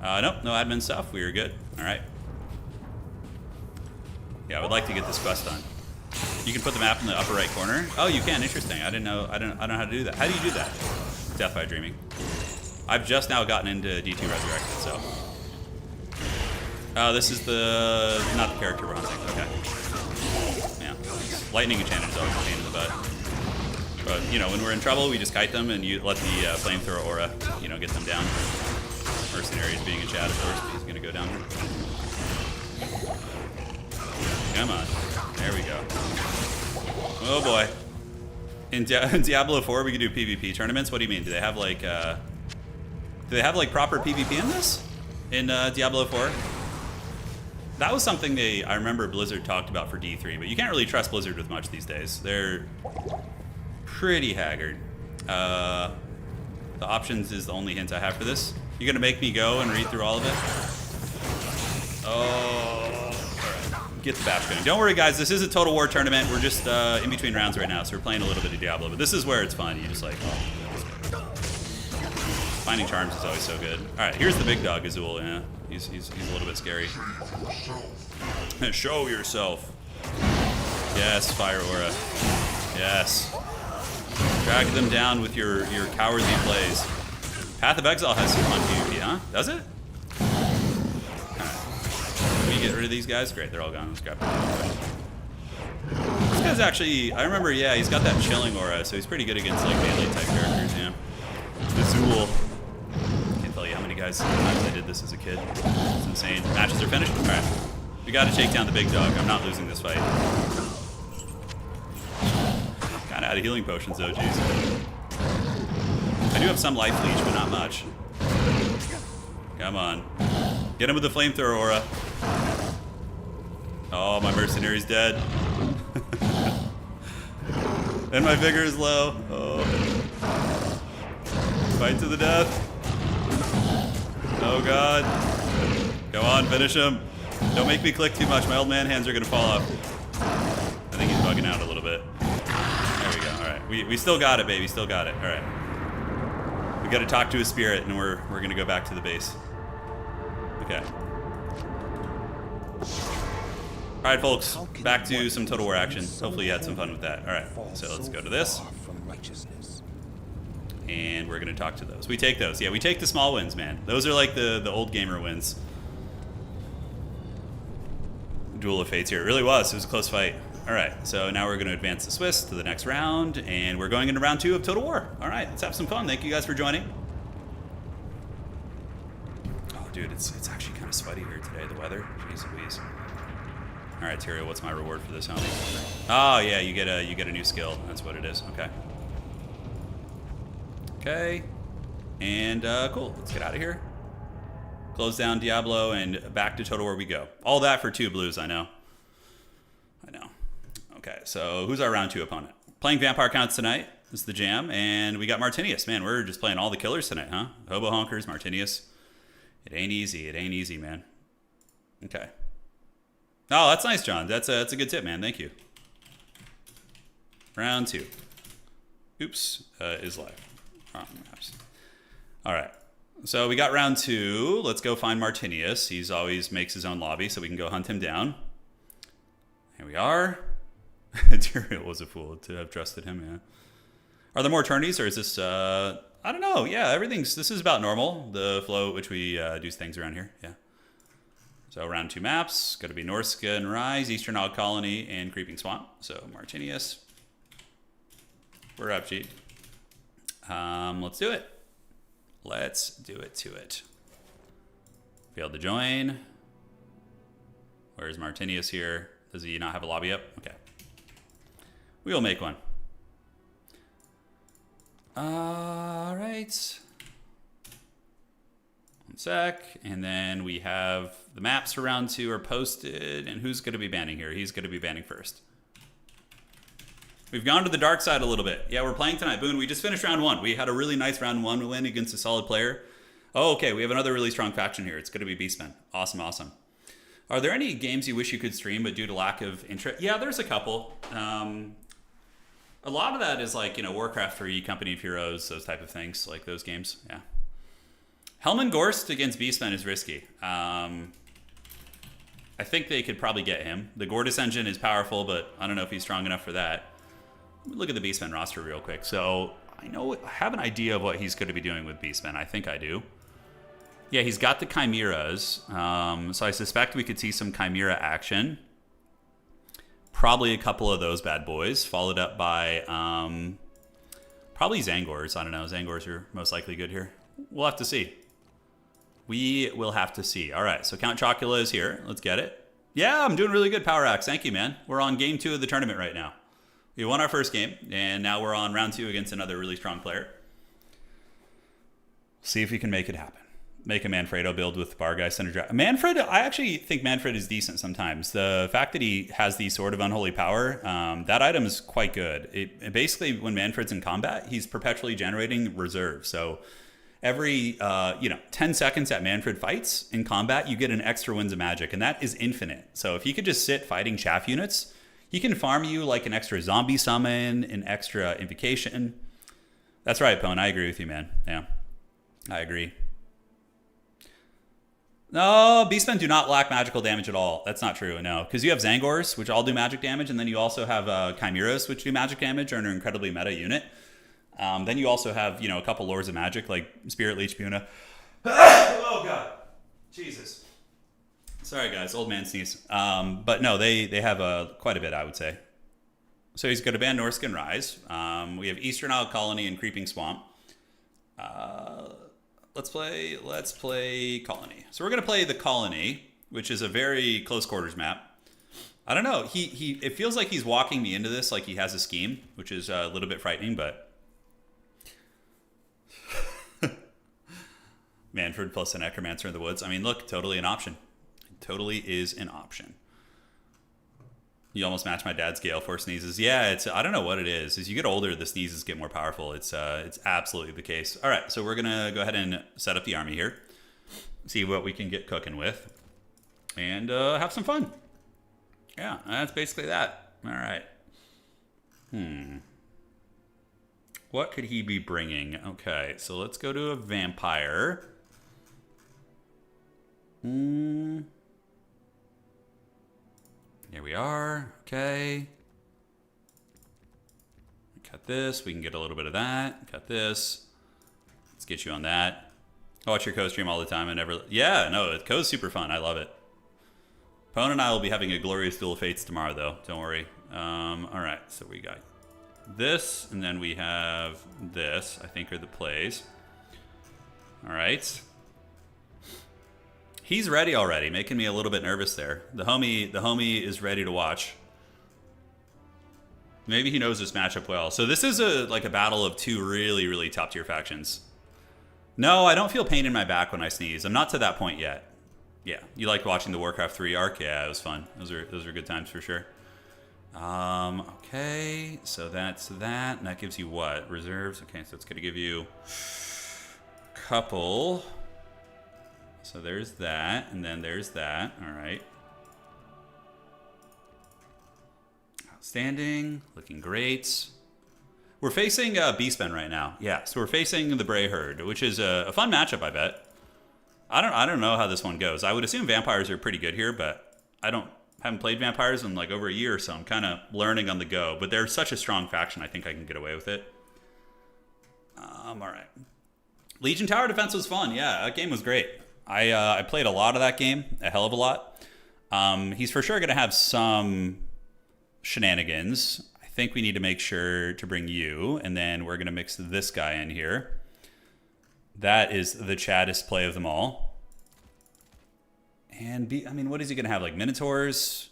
Nope, no admin stuff. We are good. All right. Yeah, I would like to get this quest done. You can put the map in the upper right corner. Oh, you can. Interesting. I didn't know. I don't know how to do that. How do you do that? Death by Dreaming. I've just now gotten into D2 Resurrected, so. This is not the character we're hunting. Okay. Yeah. Lightning enchanted is always a pain in the butt. But you know, when we're in trouble, we just kite them and you let the flamethrower aura, you know, get them down. Mercenaries being in chat, of course, but he's gonna go down here. Come on. There we go. Oh boy. In Diablo 4, we can do PvP tournaments. What do you mean? Do they have like proper PvP in this? In Diablo 4? That was something I remember Blizzard talked about for D3, but you can't really trust Blizzard with much these days. They're pretty haggard. The options is the only hint I have for this. You gonna make me go and read through all of it? Oh, alright. Get the batch going. Don't worry guys, this is a Total War tournament. We're just in between rounds right now, so we're playing a little bit of Diablo, but this is where it's fun. You just like, oh. Finding Charms is always so good. Alright, here's the big dog, Azul. Yeah, he's a little bit scary. Show yourself. Yes, Fire Aura. Yes. Drag them down with your cowardly plays. Path of Exile has some fun PvP, huh? Does it? Alright. Can we get rid of these guys? Great, they're all gone. Let's grab them. This guy's actually, I remember, yeah, he's got that chilling aura, so he's pretty good against like melee type characters, yeah. Azul. Can't tell you how many times I did this as a kid. It's insane. Matches are finished? Alright. We gotta take down the big dog. I'm not losing this fight. Kinda out of healing potions though, jeez. I do have some life leech, but not much. Come on. Get him with the flamethrower aura. Oh, my mercenary's dead. And my vigor is low. Oh. Fight to the death. Oh god. Go on, finish him. Don't make me click too much. My old man hands are gonna fall off. I think he's bugging out a little bit. There we go. Alright. We still got it, baby. Still got it. Alright. We gotta talk to his spirit and we're gonna go back to the base. Okay. Alright folks, back to some Total War action. Hopefully you had some fun with that. Alright, so let's go to this. And we're going to talk to those. We take those. Yeah, we take the small wins, man. Those are like the old gamer wins. Duel of Fates here. It really was. It was a close fight. All right, so now we're going to advance the Swiss to the next round, and we're going into round 2 of Total War. All right, let's have some fun. Thank you guys for joining. Oh, dude, it's actually kind of sweaty here today, the weather. Jeez Louise. All right, Tyrael, what's my reward for this, homie? Oh, yeah, you get a new skill. That's what it is. Okay. Okay, and cool, let's get out of here. Close down Diablo, and back to Total War we go. All that for 2 blues, I know. Okay, so who's our round 2 opponent? Playing Vampire Counts tonight. This is the jam, and we got Martinius. Man, we're just playing all the killers tonight, huh? Hobo Honkers, Martinius. It ain't easy, man. Okay. Oh, that's nice, John. That's a good tip, man. Thank you. Round 2. Oops, is live. All right, so we got round 2. Let's go find Martinius. He's always makes his own lobby, so we can go hunt him down. Here we are. Tyrael was a fool to have trusted him, yeah. Are there more tourneys, or is this, I don't know. Yeah, this is about normal, the flow at which we do things around here, yeah. So round 2 maps, got to be Norska and Rise, Eastern Odd Colony, and Creeping Swamp. So Martinius. We're up, G. Let's do it. Let's do it to it. Failed to join. Where's Martinius here? Does he not have a lobby up? Okay. We will make one. All right. One sec. And then we have the maps for round 2 are posted. And who's going to be banning here? He's going to be banning first. We've gone to the dark side a little bit. Yeah, we're playing tonight. Boone, we just finished round 1. We had a really nice round 1 win against a solid player. Oh, okay. We have another really strong faction here. It's going to be Beastmen. Awesome, awesome. Are there any games you wish you could stream, but due to lack of interest? Yeah, there's a couple. A lot of that is like, Warcraft 3, Company of Heroes, those type of things, like those games. Yeah. Helman Gorst against Beastmen is risky. I think they could probably get him. The Gordis engine is powerful, but I don't know if he's strong enough for that. Let me look at the Beastmen roster real quick. So I have an idea of what he's going to be doing with Beastmen. I think I do. Yeah, he's got the Chimeras. So I suspect we could see some Chimera action. Probably a couple of those bad boys, followed up by probably Zangors. I don't know. Zangors are most likely good here. We'll have to see. We will have to see. All right, so Count Chocula is here. Let's get it. Yeah, I'm doing really good, Power Axe. Thank you, man. We're on game 2 of the tournament right now. We won our first game, and now we're on round 2 against another really strong player. See if we can make it happen. Make a Manfredo build with Bargeist and a draft. Manfred, I actually think Manfred is decent sometimes. The fact that he has the Sword of Unholy Power, that item is quite good. It basically, when Manfred's in combat, he's perpetually generating reserve. So every 10 seconds that Manfred fights in combat, you get an extra Winds of Magic, and that is infinite. So if he could just sit fighting chaff units, he can farm you like an extra zombie summon, an extra invocation. That's right, Pone. I agree with you, man. Yeah, I agree. No, Beastmen do not lack magical damage at all. That's not true, no. Because you have Zangors, which all do magic damage, and then you also have Chimeras, which do magic damage, or an incredibly meta unit. Then you also have, a couple Lords of Magic, like Spirit Leech Buna. Oh, God. Jesus. Sorry, guys. Old man sneeze. But no, they have quite a bit, I would say. So he's going to ban Norskin Rise. We have Eastern Isle Colony and Creeping Swamp. Let's play Colony. So we're going to play the Colony, which is a very close quarters map. I don't know. It feels like he's walking me into this like he has a scheme, which is a little bit frightening, but Manfred plus a Necromancer in the woods. I mean, look, totally an option. Totally is an option. You almost match my dad's Gale Force sneezes. Yeah, I don't know what it is. As you get older, the sneezes get more powerful. It's absolutely the case. All right, so we're gonna go ahead and set up the army here, see what we can get cooking with, and have some fun. Yeah, that's basically that. All right. What could he be bringing? Okay, so let's go to a vampire. Here we are. Okay. Cut this. We can get a little bit of that. Cut this. get you on that. I watch your co-stream all the time. Yeah, no, co's super fun. I love it. Pone and I will be having a glorious duel of fates tomorrow, though. Don't worry. All right, so we got this, and then we have this, I think are the plays. All right. He's ready already, making me a little bit nervous there. The homie is ready to watch. Maybe he knows this matchup well. So this is like a battle of two really, really top tier factions. No, I don't feel pain in my back when I sneeze. I'm not to that point yet. Yeah, you liked watching the Warcraft 3 arc? Yeah, it was fun. Those are good times for sure. Okay, so that's that. And that gives you what? Reserves? Okay, so it's going to give you a couple. So there's that, and then there's that. All right. Outstanding. Looking great. We're facing Beastmen right now. Yeah, so we're facing the Bray Herd, which is a fun matchup, I bet. I don't know how this one goes. I would assume vampires are pretty good here, but I haven't played vampires in like over a year, so I'm kind of learning on the go. But they're such a strong faction, I think I can get away with it. All right. Legion Tower Defense was fun. Yeah, that game was great. I played a lot of that game, a hell of a lot. He's for sure going to have some shenanigans. I think we need to make sure to bring you, and then we're going to mix this guy in here. That is the chattest play of them all. And I mean, what is he going to have? Like Minotaurs?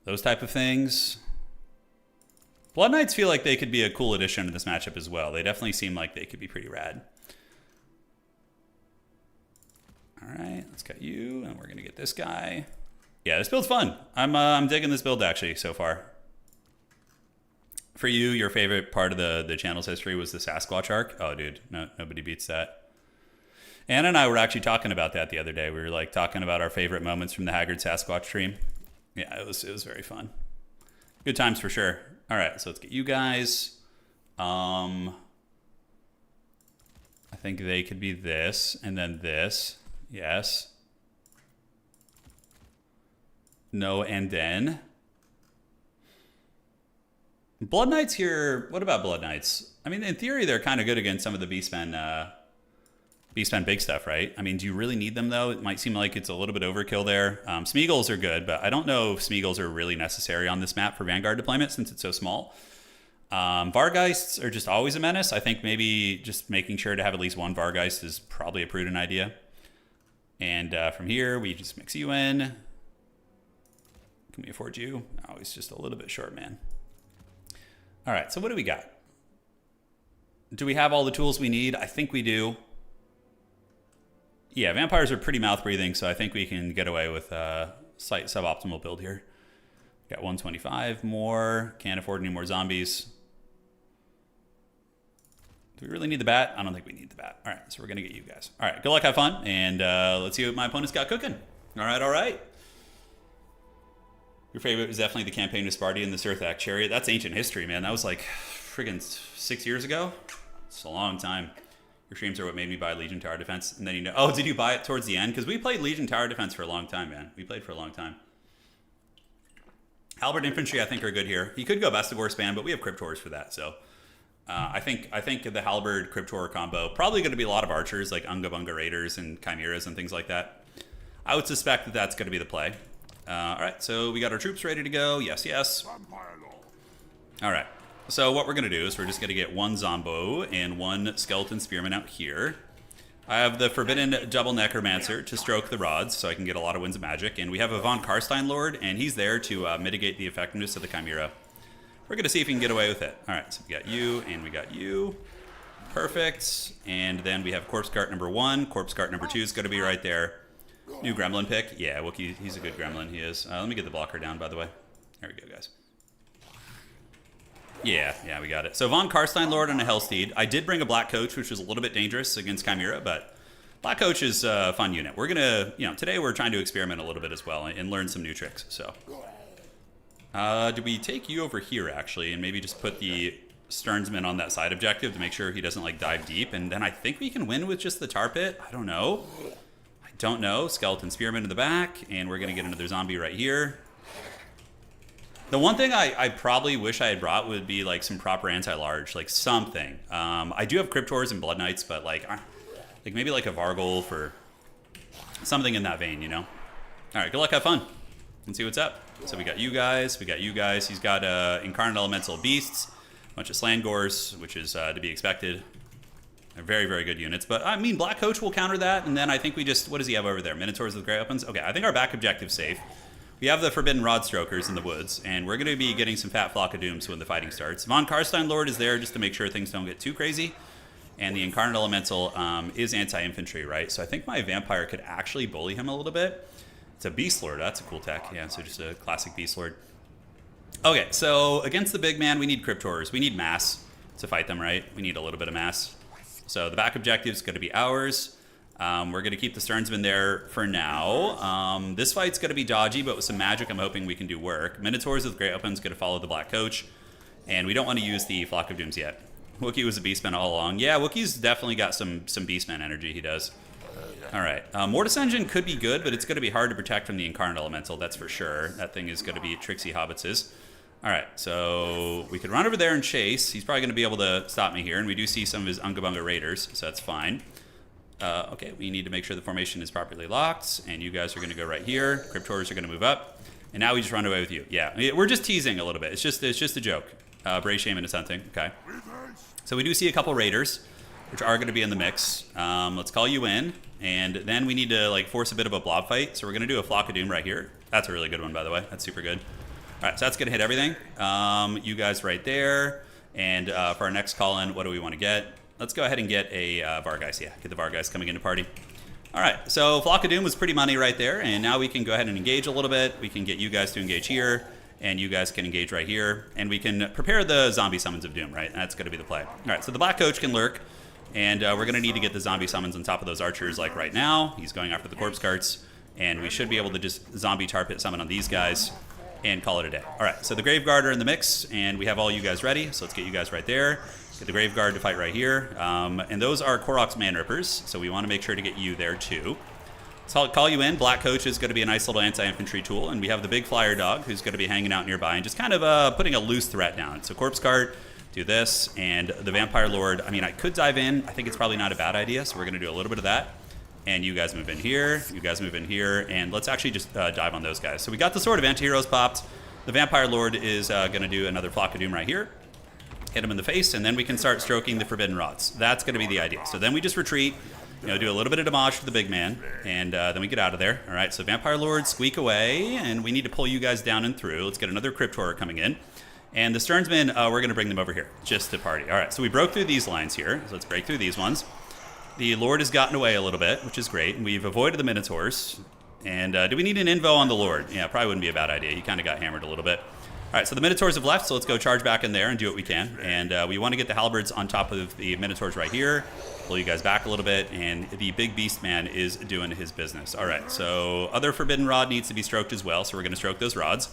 Those type of things? Blood Knights feel like they could be a cool addition to this matchup as well. They definitely seem like they could be pretty rad. All right, let's get you, and we're going to get this guy. Yeah, this build's fun. I'm digging this build, actually, so far. For you, your favorite part of the channel's history was the Sasquatch arc? Oh, dude, no, nobody beats that. Anna and I were actually talking about that the other day. We were like talking about our favorite moments from the Haggard Sasquatch stream. Yeah, it was very fun. Good times for sure. All right, so let's get you guys. I think they could be this, and then this. Yes. No, and then. Blood Knights here, what about Blood Knights? I mean, in theory, they're kind of good against some of the Beastmen big stuff, right? I mean, do you really need them, though? It might seem like it's a little bit overkill there. Smeagol's are good, but I don't know if Smeagol's are really necessary on this map for Vanguard deployment since it's so small. Vargheists are just always a menace. I think maybe just making sure to have at least one Vargheist is probably a prudent idea. And from here, we just mix you in. Can we afford you? Oh, he's just a little bit short, man. All right, so what do we got? Do we have all the tools we need? I think we do. Yeah, vampires are pretty mouth-breathing, so I think we can get away with a slight suboptimal build here. Got 125 more. Can't afford any more zombies. Do we really need the bat? I don't think we need the bat. All right, so we're going to get you guys. All right, good luck, have fun, and let's see what my opponent's got cooking. All right, all right. Your favorite was definitely the campaign with Sparty and the Surthak Chariot. That's ancient history, man. That was like friggin' 6 years ago. It's a long time. Your streams are what made me buy Legion Tower Defense. And then you know, oh, did you buy it towards the end? Because we played Legion Tower Defense for a long time, man. We played for a long time. Halberd Infantry, I think, are good here. You could go Bestigor Span, but we have Cryptors for that. So I think the Halberd Cryptor combo, probably going to be a lot of archers, like Unga Bunga Raiders and Chimeras and things like that. I would suspect that that's going to be the play. All right, so we got our troops ready to go. Yes, yes. All right, so what we're going to do is we're just going to get one Zombo and one Skeleton Spearman out here. I have the Forbidden Double Necromancer to stroke the rods so I can get a lot of Winds of Magic. And we have a Von Karstein Lord, and he's there to mitigate the effectiveness of the Chimera. We're going to see if we can get away with it. All right, so we got you and we got you. Perfect. And then we have Corpse Cart number 1. Corpse Cart number 2 is going to be right there. New Gremlin pick. Yeah, Wookie, he's a good Gremlin. He is. Let me get the blocker down, by the way. There we go, guys. Yeah, we got it. So Von Karstein Lord on a Hellsteed. I did bring a Black Coach, which was a little bit dangerous against Chimera, but Black Coach is a fun unit. We're going to, today we're trying to experiment a little bit as well and learn some new tricks. So, do we take you over here, actually, and maybe just put the Sternsman on that side objective to make sure he doesn't, like, dive deep? And then I think we can win with just the Tar Pit. I don't know. Skeleton Spearman in the back, and we're going to get another zombie right here. The one thing I probably wish I had brought would be like some proper anti-large, like something. I do have Cryptors and Blood Knights, but like maybe like a Vargolf or something in that vein, you know? All right, good luck, have fun. Let's see what's up. So we got you guys, He's got Incarnate Elemental Beasts, a bunch of Slangors, which is to be expected. They're very, very good units. But I mean, Black Coach will counter that, and then I think we just, what does he have over there? Minotaurs with Grey Weapons? Okay, I think our back objective's safe. We have the Forbidden Rod Strokers in the woods, and we're going to be getting some fat Flock of Dooms when the fighting starts. Von Karstein Lord is there just to make sure things don't get too crazy. And the Incarnate Elemental is anti-infantry, right? So I think my Vampire could actually bully him a little bit. It's a Beast Lord. That's a cool tech. Yeah, so just a classic Beast Lord. Okay, so against the big man, we need Cryptors. We need mass to fight them, right? We need a little bit of mass. So the back objective is going to be ours. We're going to keep the Sternsman there for now. This fight's going to be dodgy, but with some magic, I'm hoping we can do work. Minotaurs with Great Weapons going to follow the Black Coach. And we don't want to use the Flock of Dooms yet. Wookiee was a Beastman all along. Yeah, Wookiee's definitely got some Beastman energy, he does. All right, Mortis Engine could be good, but it's going to be hard to protect from the Incarnate Elemental, that's for sure. That thing is going to be Trixie Hobbitses. All right, so we could run over there and chase. He's probably going to be able to stop me here, and we do see some of his Unga Bunga Raiders, so that's fine. Okay, we need to make sure the formation is properly locked, and you guys are going to go right here. Cryptors are going to move up, and now we just run away with you. Yeah, we're just teasing a little bit. It's just a joke. Bray Shaman is hunting. Okay. So we do see a couple Raiders, which are going to be in the mix. Let's call you in, and then we need to like force a bit of a blob fight. So we're going to do a Flock of Doom right here. That's a really good one, by the way. That's super good. All right, so that's going to hit everything. You guys right there. And for our next call-in, what do we want to get? Let's go ahead and get a Vargeist. Yeah, get the Vargeist coming into party. All right, so Flock of Doom was pretty money right there. And now we can go ahead and engage a little bit. We can get you guys to engage here. And you guys can engage right here. And we can prepare the zombie summons of Doom, right? That's going to be the play. All right, so the Black Coach can lurk. And we're going to need to get the zombie summons on top of those archers like right now. He's going after the corpse carts. And we should be able to just zombie tar pit summon on these guys and call it a day. All right, so the Graveguard are in the mix, and we have all you guys ready. So let's get you guys right there. Get the Graveguard to fight right here. And those are Korok's Man Rippers, so we want to make sure to get you there too. So I'll call you in. Black Coach is going to be a nice little anti-infantry tool, and we have the big Flyer Dog who's going to be hanging out nearby and just kind of putting a loose threat down. So Corpse Cart, do this, and the Vampire Lord, I mean, I could dive in. I think it's probably not a bad idea, so we're going to do a little bit of that. And you guys move in here, you guys move in here, and let's actually just dive on those guys. So we got the Sword of Antiheroes popped. The Vampire Lord is going to do another Flock of Doom right here. Hit him in the face, and then we can start stroking the Forbidden Rods. That's going to be the idea. So then we just retreat, you know, do a little bit of damage to the big man, and then we get out of there. All right, so Vampire Lord, squeak away, and we need to pull you guys down and through. Let's get another Cryptor coming in. And the Sternsmen, we're going to bring them over here, just to party. All right, so we broke through these lines here, so let's break through these ones. The Lord has gotten away a little bit, which is great, and we've avoided the Minotaurs. And do we need an invo on the Lord? Yeah, probably wouldn't be a bad idea. He kind of got hammered a little bit. All right, so the Minotaurs have left, so let's go charge back in there and do what we can. And we want to get the Halberds on top of the Minotaurs right here. Pull you guys back a little bit, and the big beast man is doing his business. All right, so other Forbidden Rod needs to be stroked as well, so we're going to stroke those rods.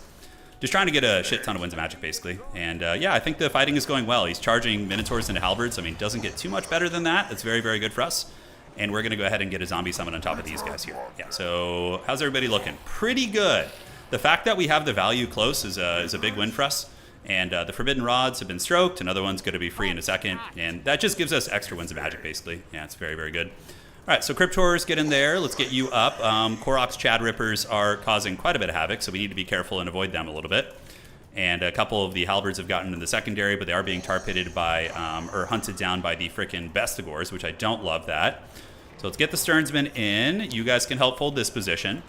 Just trying to get a shit ton of Winds of Magic, basically. And yeah, I think the fighting is going well. He's charging Minotaurs into Halberds. I mean, doesn't get too much better than that. That's very, very good for us. And we're going to go ahead and get a zombie summon on top of these guys here. Yeah, so how's everybody looking? Pretty good. The fact that we have the value close is a big win for us. And the Forbidden Rods have been stroked. Another one's going to be free in a second. And that just gives us extra Winds of Magic, basically. Yeah, it's very, very good. All right, so Cryptors, get in there. Let's get you up. Korok's Chad Rippers are causing quite a bit of havoc, so we need to be careful and avoid them a little bit. And a couple of the Halberds have gotten in the secondary, but they are being tar-pitted by, or hunted down by the frickin' Bestigors, which I don't love that. So let's get the Sternsmen in. You guys can help hold this position.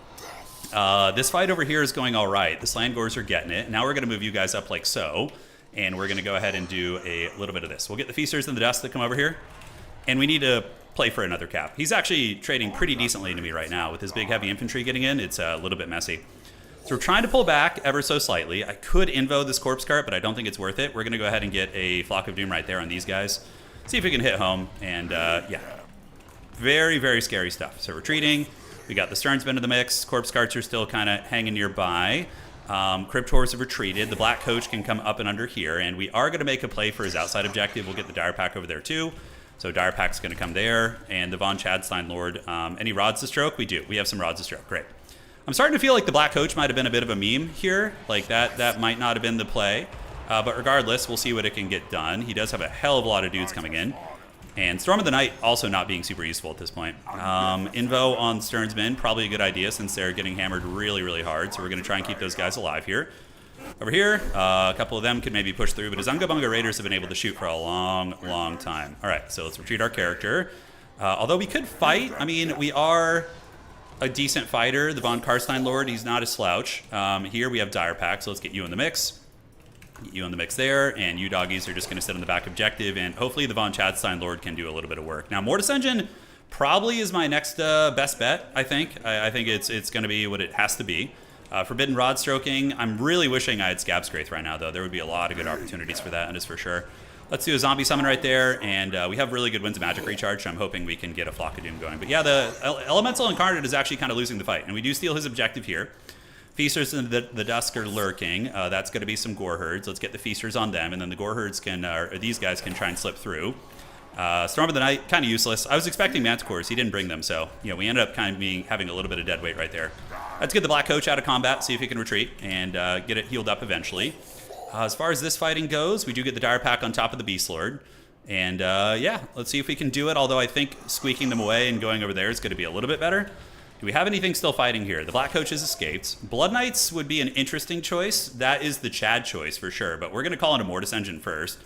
This fight over here is going all right. The Slangors are getting it. Now we're going to move you guys up like so, and we're going to go ahead and do a little bit of this. We'll get the Feasters in the Dust that come over here, and we need to play for another cap. He's actually trading pretty decently to me right now. With his big heavy infantry getting in, it's a little bit messy. So we're trying to pull back ever so slightly. I could invo this Corpse Cart, but I don't think it's worth it. We're going to go ahead and get a Flock of Doom right there on these guys. See if we can hit home, and yeah. Very, very scary stuff. So retreating. We got the Sternsmen in the mix. Corpse Carts are still kind of hanging nearby. Cryptors have retreated. The Black Coach can come up and under here, and we are going to make a play for his outside objective. We'll get the Dire Pack over there too. So Dire Pack's going to come there, and the Von Chadstein Lord. Any rods to stroke? We do. We have some rods to stroke. Great. I'm starting to feel like the Black Coach might have been a bit of a meme here. Like that might not have been the play. But regardless, we'll see what it can get done. He does have a hell of a lot of dudes coming in. And Storm of the Night also not being super useful at this point. Invo on Stern's men, probably a good idea since they're getting hammered really, really hard. So we're going to try and keep those guys alive here. Over here, a couple of them could maybe push through, but his Unga Bunga Raiders have been able to shoot for a long, long time. All right, so let's retreat our character. Although we could fight, I mean, we are a decent fighter. The Von Karstein Lord, he's not a slouch. Here we have Dire Pack, so let's get you in the mix. Get you in the mix there, and you doggies are just going to sit on the back objective, and hopefully the Von Chadstein Lord can do a little bit of work. Now, Mortis Engine probably is my next best bet, I think. I think it's going to be what it has to be. Forbidden Rod Stroking, I'm really wishing I had Scab Scraith right now, though. There would be a lot of good opportunities for that, and is for sure. Let's do a Zombie Summon right there, and we have really good Winds of Magic recharge, so I'm hoping we can get a Flock of Doom going. But yeah, the Elemental Incarnate is actually kind of losing the fight, and we do steal his objective here. Feasters in the Dusk are lurking. That's going to be some Gore Herds. Let's get the Feasters on them, and then the Gore Herds can, or these guys can try and slip through. Storm of the Night, kind of useless. I was expecting Manticores. He didn't bring them, so we ended up kind of having a little bit of dead weight right there. Let's get the Black Coach out of combat, see if he can retreat, and get it healed up eventually. As far as this fighting goes, we do get the Dire Pack on top of the Beast Lord. And yeah, let's see if we can do it, although I think squeaking them away and going over there is going to be a little bit better. Do we have anything still fighting here? The Black Coach has escaped. Blood Knights would be an interesting choice. That is the Chad choice for sure, but we're going to call in a Mortis Engine first.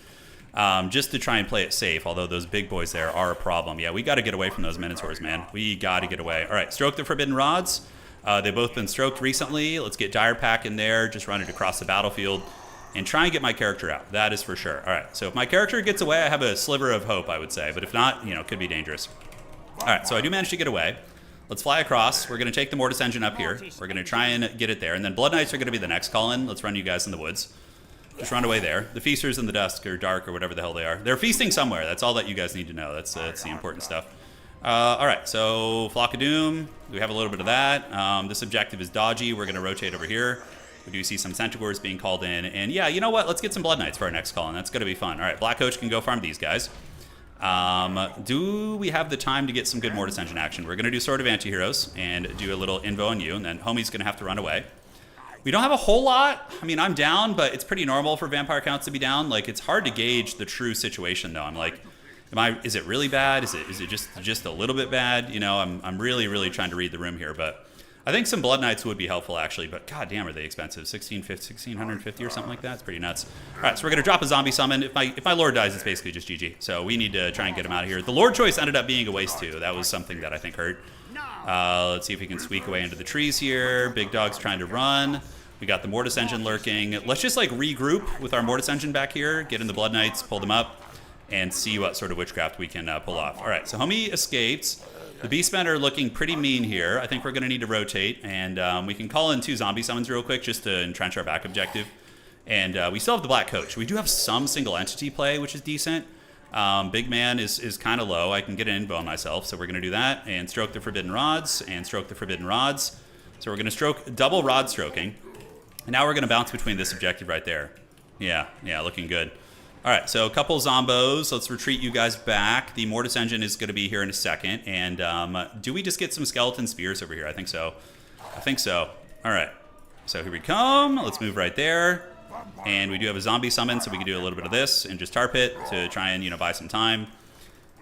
Just to try and play it safe, although those big boys there are a problem. Yeah, we got to get away from those Minotaurs, man. We got to get away. All right, stroke the Forbidden Rods. They've both been stroked recently. Let's get Dire Pack in there, just run it across the battlefield, and try and get my character out. That is for sure. All right, so if my character gets away, I have a sliver of hope, I would say. But if not, it could be dangerous. All right, so I do manage to get away. Let's fly across. We're going to take the Mortis Engine up here. We're going to try and get it there. And then Blood Knights are going to be the next call-in. Let's run you guys in the woods. Just run away there. The Feasters in the Dusk or Dark or whatever the hell they are. They're feasting somewhere. That's all that you guys need to know. That's the important stuff. All right, so Flock of Doom. We have a little bit of that. This objective is dodgy. We're going to rotate over here. We do see some Centaurs being called in. And yeah, you know what? Let's get some Blood Knights for our next call-in. That's going to be fun. All right, Black Coach can go farm these guys. Do we have the time to get some good Mortis Engine action? We're going to do Sword of Antiheroes and do a little invo on you, and then Homie's going to have to run away. We don't have a whole lot. I mean, I'm down, but it's pretty normal for vampire counts to be down. Like, it's hard to gauge the true situation, though. I'm like, is it really bad? Is it just a little bit bad? I'm really trying to read the room here, but I think some Blood Knights would be helpful, actually, but goddamn, are they expensive? 1,650 or something like that? It's pretty nuts. All right, so we're going to drop a Zombie Summon. If my Lord dies, it's basically just GG. So we need to try and get him out of here. The Lord choice ended up being a waste, too. That was something that I think hurt. Let's see if we can squeak away into the trees here. Big Dog's trying to run. We got the Mortis Engine lurking. Let's just, regroup with our Mortis Engine back here, get in the Blood Knights, pull them up, and see what sort of witchcraft we can pull off. All right, so Homie escaped. The Beastmen are looking pretty mean here. I think we're going to need to rotate, and we can call in 2 Zombie Summons real quick just to entrench our back objective. And we still have the Black Coach. We do have some single entity play, which is decent. Big Man is kind of low. I can get an invo on myself, so we're going to do that, and stroke the Forbidden Rods, and stroke the Forbidden Rods. So we're going to stroke double Rod Stroking. And now we're going to bounce between this objective right there. Yeah, looking good. All right, so a couple Zombos. Let's retreat you guys back. The Mortis Engine is going to be here in a second. And do we just get some Skeleton Spears over here? I think so. All right, so here we come. Let's move right there. And we do have a Zombie Summon, so we can do a little bit of this and just tarp it to try and, buy some time.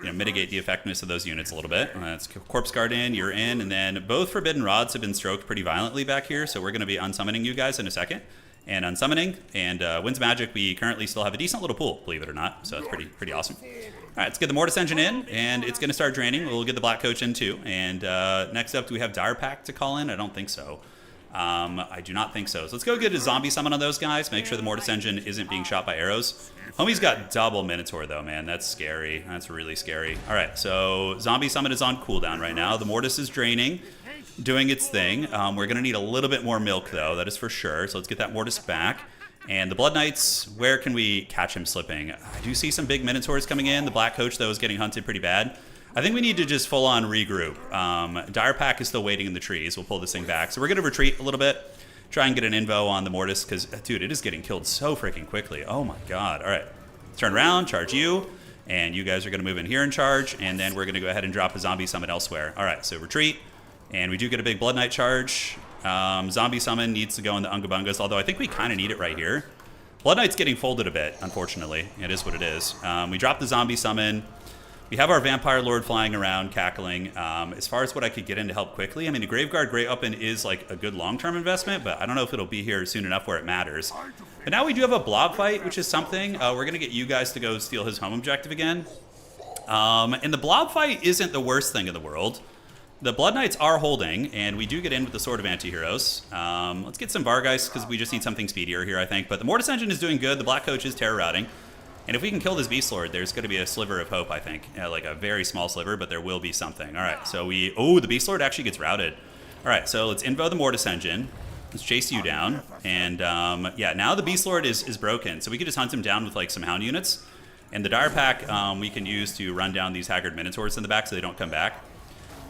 Mitigate the effectiveness of those units a little bit. That's Corpse Guard in, you're in, and then both Forbidden Rods have been stroked pretty violently back here, so we're going to be unsummoning you guys in a second. And unsummoning, and Winds of Magic, we currently still have a decent little pool, believe it or not, so it's pretty awesome. All right, let's get the Mortis Engine in, and it's going to start draining. We'll get the Black Coach in too, and next up, do we have Dire Pack to call in? I don't think so. I do not think so. So let's go get a Zombie Summon on those guys, make sure the Mortis Engine isn't being shot by arrows. Homie's got double Minotaur though, man. That's scary. That's really scary. All right, so Zombie Summon is on cooldown right now. The Mortis is draining, doing its thing. We're going to need a little bit more milk though, that is for sure. So let's get that Mortis back. And the Blood Knights, where can we catch him slipping? I do see some big Minotaurs coming in. The Black Coach though is getting hunted pretty bad. I think we need to just full on regroup. Dire Pack is still waiting in the trees. We'll pull this thing back. So we're going to retreat a little bit. Try and get an invo on the Mortis, because, dude, it is getting killed so freaking quickly. Oh, my God. All right. Turn around, charge you, and you guys are going to move in here and charge, and then we're going to go ahead and drop a Zombie Summon elsewhere. All right, so retreat, and we do get a big Blood Knight charge. Zombie Summon needs to go in the Unga Bungas, although I think we kind of need it right here. Blood Knight's getting folded a bit, unfortunately. It is what it is. We drop the Zombie Summon. We have our Vampire Lord flying around, cackling. As far as what I could get in to help quickly, I mean, a Graveguard Great Weapon is like a good long-term investment, but I don't know if it'll be here soon enough where it matters. But now we do have a blob fight, which is something. We're going to get you guys to go steal his home objective again. And the blob fight isn't the worst thing in the world. The Blood Knights are holding, and we do get in with the Sword of Antiheroes. Let's get some Vargeist, because we just need something speedier here, I think. But the Mortis Engine is doing good. The Black Coach is terror routing. And if we can kill this Beast Lord, there's going to be a sliver of hope, I think. Like a very small sliver, but there will be something. All right, so we... Oh, the Beast Lord actually gets routed. All right, so let's invo the Mortis Engine. Let's chase you down. And, yeah, now the Beast Lord is broken. So we could just hunt him down with, like, some Hound units. And the Dire Pack we can use to run down these Haggard Minotaurs in the back so they don't come back.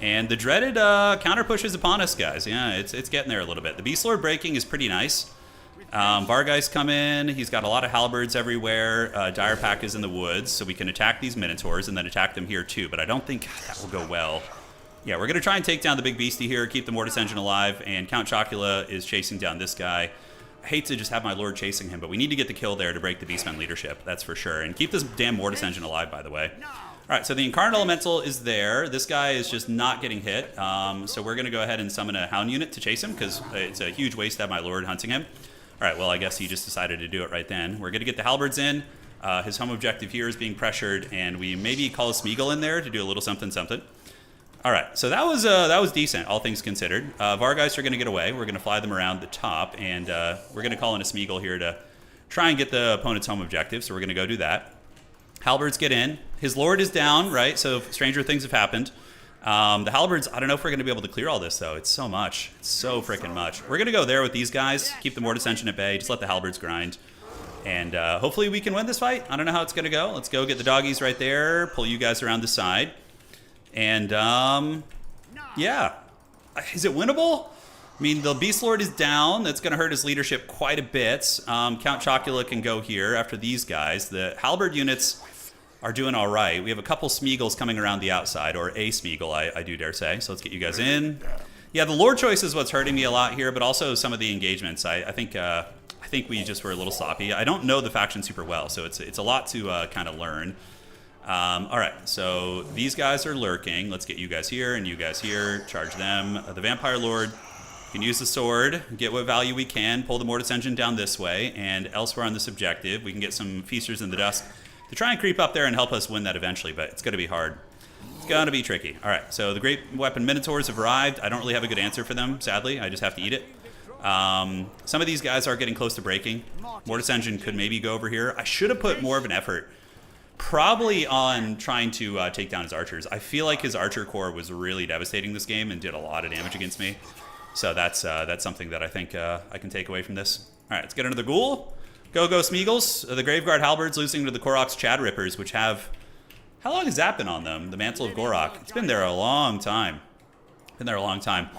And the dreaded counter push is upon us, guys. Yeah, it's getting there a little bit. The Beast Lord breaking is pretty nice. Vargeist come in. He's got a lot of halberds everywhere. Dire Pack is in the woods, so we can attack these Minotaurs and then attack them here too. But I don't think that will go well. Yeah, we're going to try and take down the big beastie here, keep the Mortis Engine alive, and Count Chocula is chasing down this guy. I hate to just have my Lord chasing him, but we need to get the kill there to break the Beastmen leadership, that's for sure. And keep this damn Mortis Engine alive, by the way. All right, so the Incarnate Elemental is there. This guy is just not getting hit. So we're going to go ahead and summon a Hound unit to chase him, because it's a huge waste to have my Lord hunting him. All right, well, I guess he just decided to do it right then. We're going to get the Halberds in. His home objective here is being pressured, and we maybe call a Smeagol in there to do a little something-something. All right, so that was decent, all things considered. Vargeist are going to get away. We're going to fly them around the top, and we're going to call in a Smeagol here to try and get the opponent's home objective, so we're going to go do that. Halberds get in. His Lord is down, right? So stranger things have happened. The Halberds, I don't know if we're going to be able to clear all this, though. It's so much. It's so freaking much. We're going to go there with these guys, keep the Mortis Engine at bay, just let the Halberds grind. And hopefully we can win this fight. I don't know how it's going to go. Let's go get the doggies right there, pull you guys around the side. And, yeah. Is it winnable? I mean, the Beast Lord is down. That's going to hurt his leadership quite a bit. Count Chocula can go here after these guys. The Halberd units are doing all right. We have a couple Smeagols coming around the outside, or a Smeagol, I do dare say. So let's get you guys in. Yeah, the Lord choice is what's hurting me a lot here, but also some of the engagements. I think we just were a little sloppy. I don't know the faction super well, so it's a lot to kind of learn. All right, so these guys are lurking. Let's get you guys here and you guys here. Charge them. The Vampire Lord can use the sword, get what value we can, pull the Mortis Engine down this way, and elsewhere on this objective, we can get some Feasters in the Dusk to try and creep up there and help us win that eventually, but it's going to be hard. It's going to be tricky. All right, so the Great Weapon Minotaurs have arrived. I don't really have a good answer for them, sadly. I just have to eat it. Some of these guys are getting close to breaking. Mortis Engine could maybe go over here. I should have put more of an effort probably on trying to take down his archers. I feel like his archer corps was really devastating this game and did a lot of damage against me. So that's something that I think I can take away from this. All right, let's get into the Ghoul. Go Smeagol's. The Graveguard Halberds losing to the Korok's Chad Rippers, which have... How long has that been on them? The Mantle of Gorok. It's been there a long time. Been there a long time.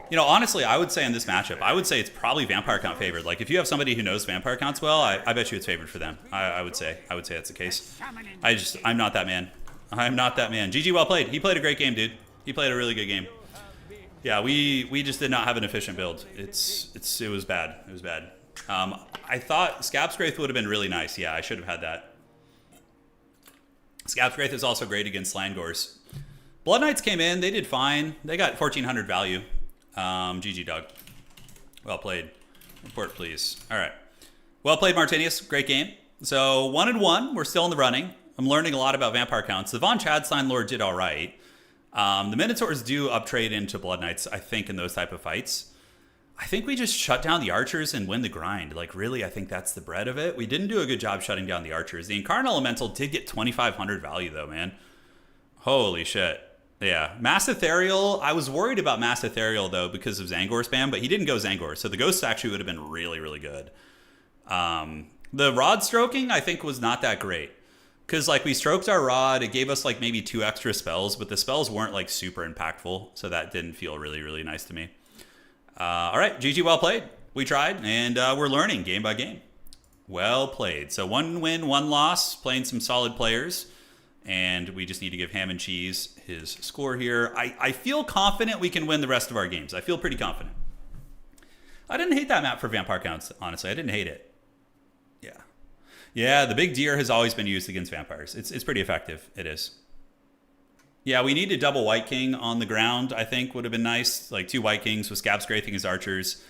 You know, honestly, I would say in this matchup, I would say it's probably Vampire Count favored. Like, if you have somebody who knows Vampire Counts well, I bet you it's favored for them. I would say that's the case. I'm not that man. I'm not that man. GG, well played. He played a great game, dude. He played a really good game. Yeah, we just did not have an efficient build. It was bad. It was bad. I thought Scab's Wraith would have been really nice. Yeah, I should have had that. Scab's Wraith is also great against Slangors. Blood Knights came in. They did fine. They got 1,400 value. GG, dog. Well played. Report, please. All right. Well played, Martinius. Great game. So 1-1. We're still in the running. I'm learning a lot about Vampire Counts. The Von Chadstein Lord did all right. The Minotaurs do uptrade into Blood Knights, I think, in those type of fights. I think we just shut down the archers and win the grind. Like, really, I think that's the bread of it. We didn't do a good job shutting down the archers. The Incarnate Elemental did get 2,500 value, though, man. Holy shit. Yeah. Mass Ethereal, I was worried about Mass Ethereal, though, because of Zangor spam, but he didn't go Zangor, so the Ghost actually would have been really, really good. The Rod stroking, I think, was not that great. Because, like, we stroked our Rod, it gave us, like, maybe 2 extra spells, but the spells weren't, like, super impactful, so that didn't feel really, really nice to me. All right, GG, well played. We tried, and we're learning game by game. Well played. So 1 win, 1 loss, playing some solid players, and we just need to give Ham and Cheese his score here. I feel confident we can win the rest of our games. I feel pretty confident. I didn't hate that map for vampire counts, honestly. I didn't hate it. Yeah. Yeah, the big deer has always been used against vampires. It's pretty effective. It is. Yeah, we need a double White King on the ground, I think, would have been nice. Like 2 White Kings with Scab Scraping as archers.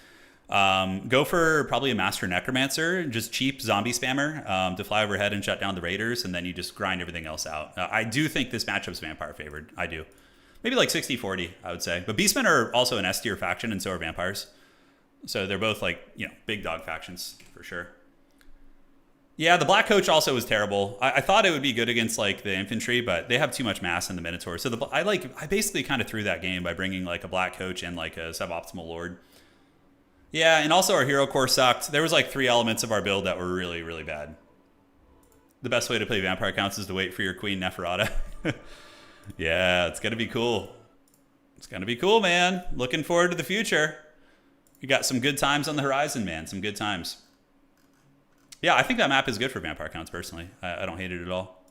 Go for probably a Master Necromancer, just cheap zombie spammer to fly overhead and shut down the raiders, and then you just grind everything else out. I do think this matchup's vampire favored. I do. Maybe like 60-40, I would say. But Beastmen are also an S tier faction, and so are vampires. So they're both like, you know, big dog factions for sure. Yeah, the Black Coach also was terrible. I thought it would be good against like the infantry, but they have too much mass in the Minotaur. So I basically kind of threw that game by bringing like a Black Coach and like a suboptimal Lord. Yeah, and also our hero core sucked. There was like 3 elements of our build that were really, really bad. The best way to play vampire counts is to wait for your Queen Neferata. Yeah, it's gonna be cool. It's gonna be cool, man. Looking forward to the future. We got some good times on the horizon, man. Some good times. Yeah, I think that map is good for vampire counts, personally. I don't hate it at all.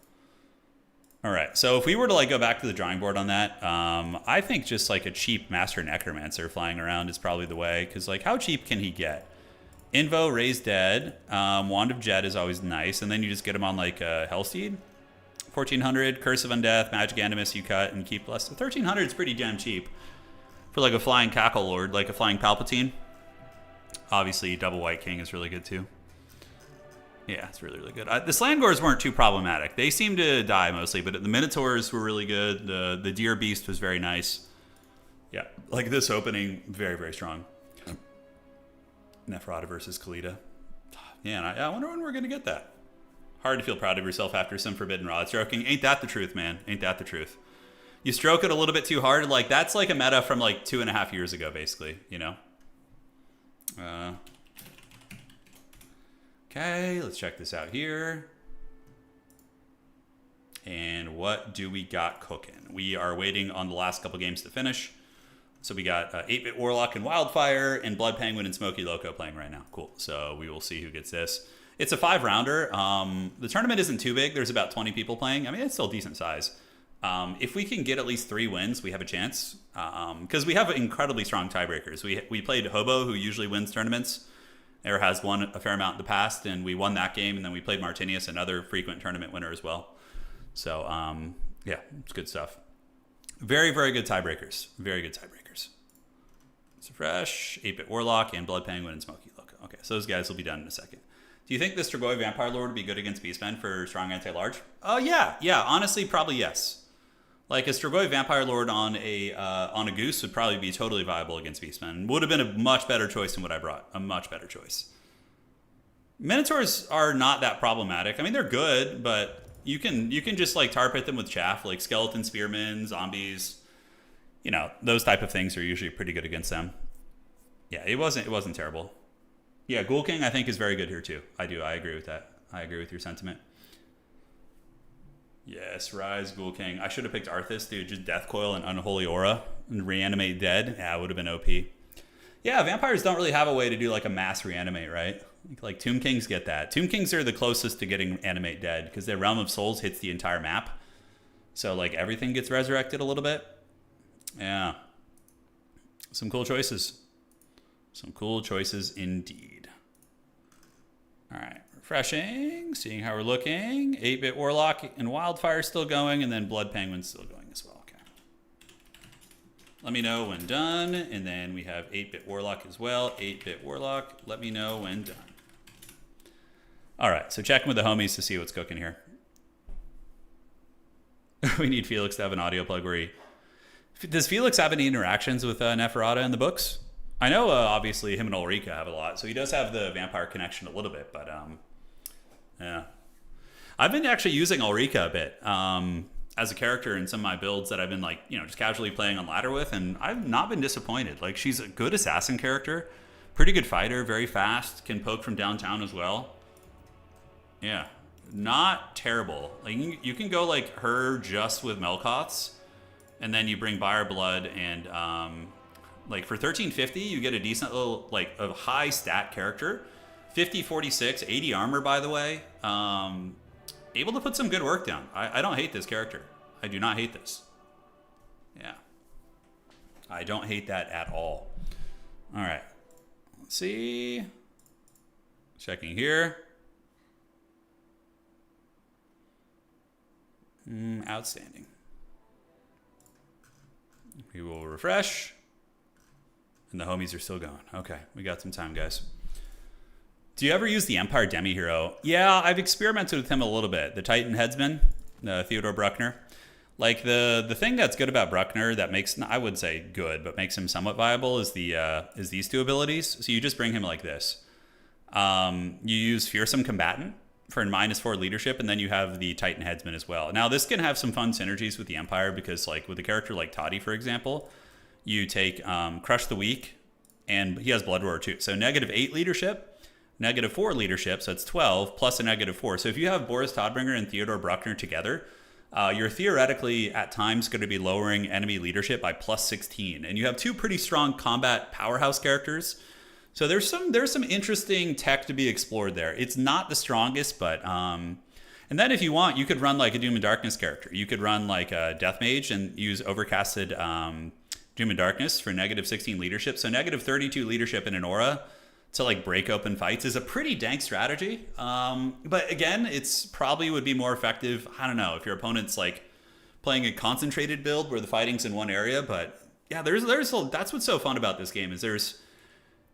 All right, so if we were to like go back to the drawing board on that, I think just like a cheap Master Necromancer flying around is probably the way, because like how cheap can he get? Invo, Raise Dead, Wand of Jet is always nice, and then you just get him on like Hellsteed. 1400, Curse of Undeath, Magic Animus you cut and keep less. 1300 is pretty damn cheap for like a flying Cackle Lord, like a flying Palpatine. Obviously, double White King is really good too. Yeah, it's really, really good. The Slangors weren't too problematic. They seemed to die mostly, but the Minotaurs were really good. The Deer Beast was very nice. Yeah, like this opening, very, very strong. Neferata versus Khalida. Man, I wonder when we're going to get that. Hard to feel proud of yourself after some forbidden rod stroking. Ain't that the truth, man? Ain't that the truth? You stroke it a little bit too hard. Like, that's like a meta from like 2.5 years ago, basically, you know? Okay, let's check this out here. And what do we got cooking? We are waiting on the last couple games to finish. So we got 8-Bit Warlock and Wildfire and Blood Penguin and Smoky Loco playing right now. Cool. So we will see who gets this. It's a 5-rounder. The tournament isn't too big. There's about 20 people playing. I mean, it's still decent size. If we can get at least 3 wins, we have a chance. Because we have incredibly strong tiebreakers. We played Hobo, who usually wins tournaments. Or has won a fair amount in the past, and we won that game. And then we played Martinius, another frequent tournament winner as well. So, yeah, it's good stuff. Very, very good tiebreakers. Very good tiebreakers. So fresh, 8-Bit Warlock, and Blood Penguin and Smoky Loco. Okay, so those guys will be done in a second. Do you think the Strigoi Vampire Lord would be good against Beastmen for strong anti-large? Oh, yeah. Yeah, honestly, probably yes. Like a Strigoi Vampire Lord on a Goose would probably be totally viable against Beastmen. Would have been a much better choice than what I brought. A much better choice. Minotaurs are not that problematic. I mean, they're good, but you can just like tar pit them with chaff, like skeleton spearmen, zombies. You know, those type of things are usually pretty good against them. Yeah, it wasn't terrible. Yeah, Ghoul King I think is very good here too. I agree with that. I agree with your sentiment. Yes, Rise, Ghoul King. I should have picked Arthas, dude. Just Death Coil and Unholy Aura and reanimate dead. Yeah, it would have been OP. Yeah, vampires don't really have a way to do like a mass reanimate, right? Like Tomb Kings get that. Tomb Kings are the closest to getting animate dead because their Realm of Souls hits the entire map. So like everything gets resurrected a little bit. Yeah. Some cool choices. Some cool choices indeed. All right. Refreshing, seeing how we're looking. 8-Bit Warlock and Wildfire still going, and then Blood Penguin still going as well. Okay. Let me know when done, and then we have 8-Bit Warlock as well. 8-Bit Warlock, let me know when done. All right, so checking with the homies to see what's cooking here. We need Felix to have an audio plug where he... Does Felix have any interactions with Neferata in the books? I know, obviously, him and Ulrika have a lot, so he does have the vampire connection a little bit, but... yeah. I've been actually using Ulrika a bit as a character in some of my builds that I've been like, you know, just casually playing on ladder with, and I've not been disappointed. Like, she's a good assassin character, pretty good fighter, very fast, can poke from downtown as well. Yeah, not terrible. Like, you can go like her just with Melkoths, and then you bring Buyer Blood, and like for 1350, you get a decent little, like a high stat character. 50, 46, 80 armor, by the way. Able to put some good work down. I don't hate this character. I do not hate this. Yeah. I don't hate that at all. All right. Let's see. Checking here. Outstanding. We will refresh. And the homies are still going. Okay, we got some time, guys. Do you ever use the Empire Demi-Hero? Yeah, I've experimented with him a little bit. The Titan Headsman, Theodore Bruckner. Like the thing that's good about Bruckner that makes, I wouldn't say good, but makes him somewhat viable is these two abilities. So you just bring him like this. You use Fearsome Combatant for -4 leadership, and then you have the Titan Headsman as well. Now this can have some fun synergies with the Empire because like with a character like Toddy, for example, you take Crush the Weak, and he has Blood Roar too. So -8 leadership, -4 leadership, so it's 12 plus a -4. So if you have Boris Todbringer and Theodore Bruckner together, you're theoretically at times going to be lowering enemy leadership by +16, and you have two pretty strong combat powerhouse characters. So there's some interesting tech to be explored there. It's not the strongest, but and then if you want, you could run like a Doom and Darkness character. You could run like a Death Mage and use Overcasted Doom and Darkness for -16 leadership. So -32 leadership in an aura to like break open fights is a pretty dank strategy. But again, it's probably would be more effective, I don't know, if your opponent's like playing a concentrated build where the fighting's in one area. But yeah, that's what's so fun about this game is there's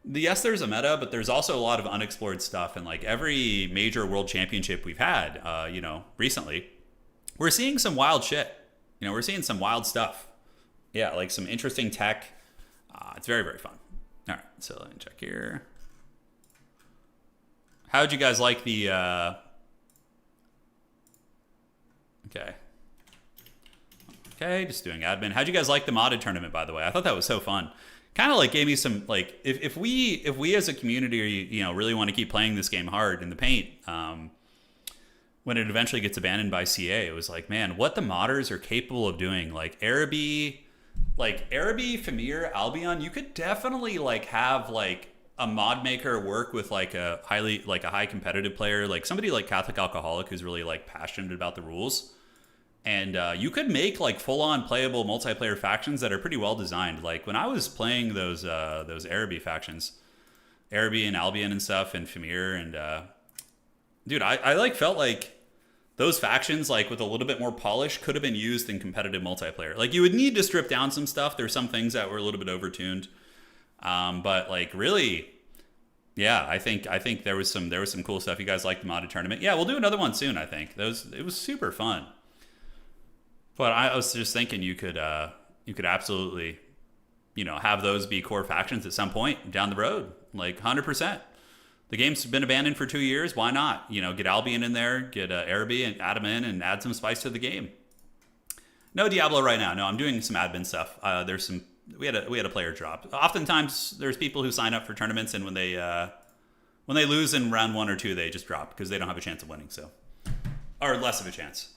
a meta, but there's also a lot of unexplored stuff. And like every major world championship we've had, recently, we're seeing some wild shit. We're seeing some wild stuff. Yeah, like some interesting tech. It's very, very fun. All right, so let me check here. How'd you guys like the... Okay, just doing admin. How'd you guys like the modded tournament, by the way? I thought that was so fun. Kind of like gave me some, like, if we as a community, really want to keep playing this game hard in the paint, when it eventually gets abandoned by CA, it was like, man, what the modders are capable of doing. Like Araby, Famir, Albion, you could definitely like have like a mod maker work with like a high competitive player, like somebody like Catholic Alcoholic who's really like passionate about the rules. And you could make like full-on playable multiplayer factions that are pretty well designed. Like when I was playing those Araby factions, Araby and Albion and stuff, and Famir, and dude, I like felt like those factions, like with a little bit more polish, could have been used in competitive multiplayer. Like you would need to strip down some stuff. There's some things that were a little bit overtuned, but like really, yeah, I think there was some cool stuff. You guys like the modded tournament? Yeah, we'll do another one soon. I think it was super fun. But I was just thinking you could absolutely, have those be core factions at some point down the road, like 100%. The game's been abandoned for 2 years. Why not? Get Albion in there, get Araby and add them in, and add some spice to the game. No Diablo right now. No, I'm doing some admin stuff. We had a player drop. Oftentimes there's people who sign up for tournaments, and when they lose in round 1 or 2, they just drop because they don't have a chance of winning. Or less of a chance.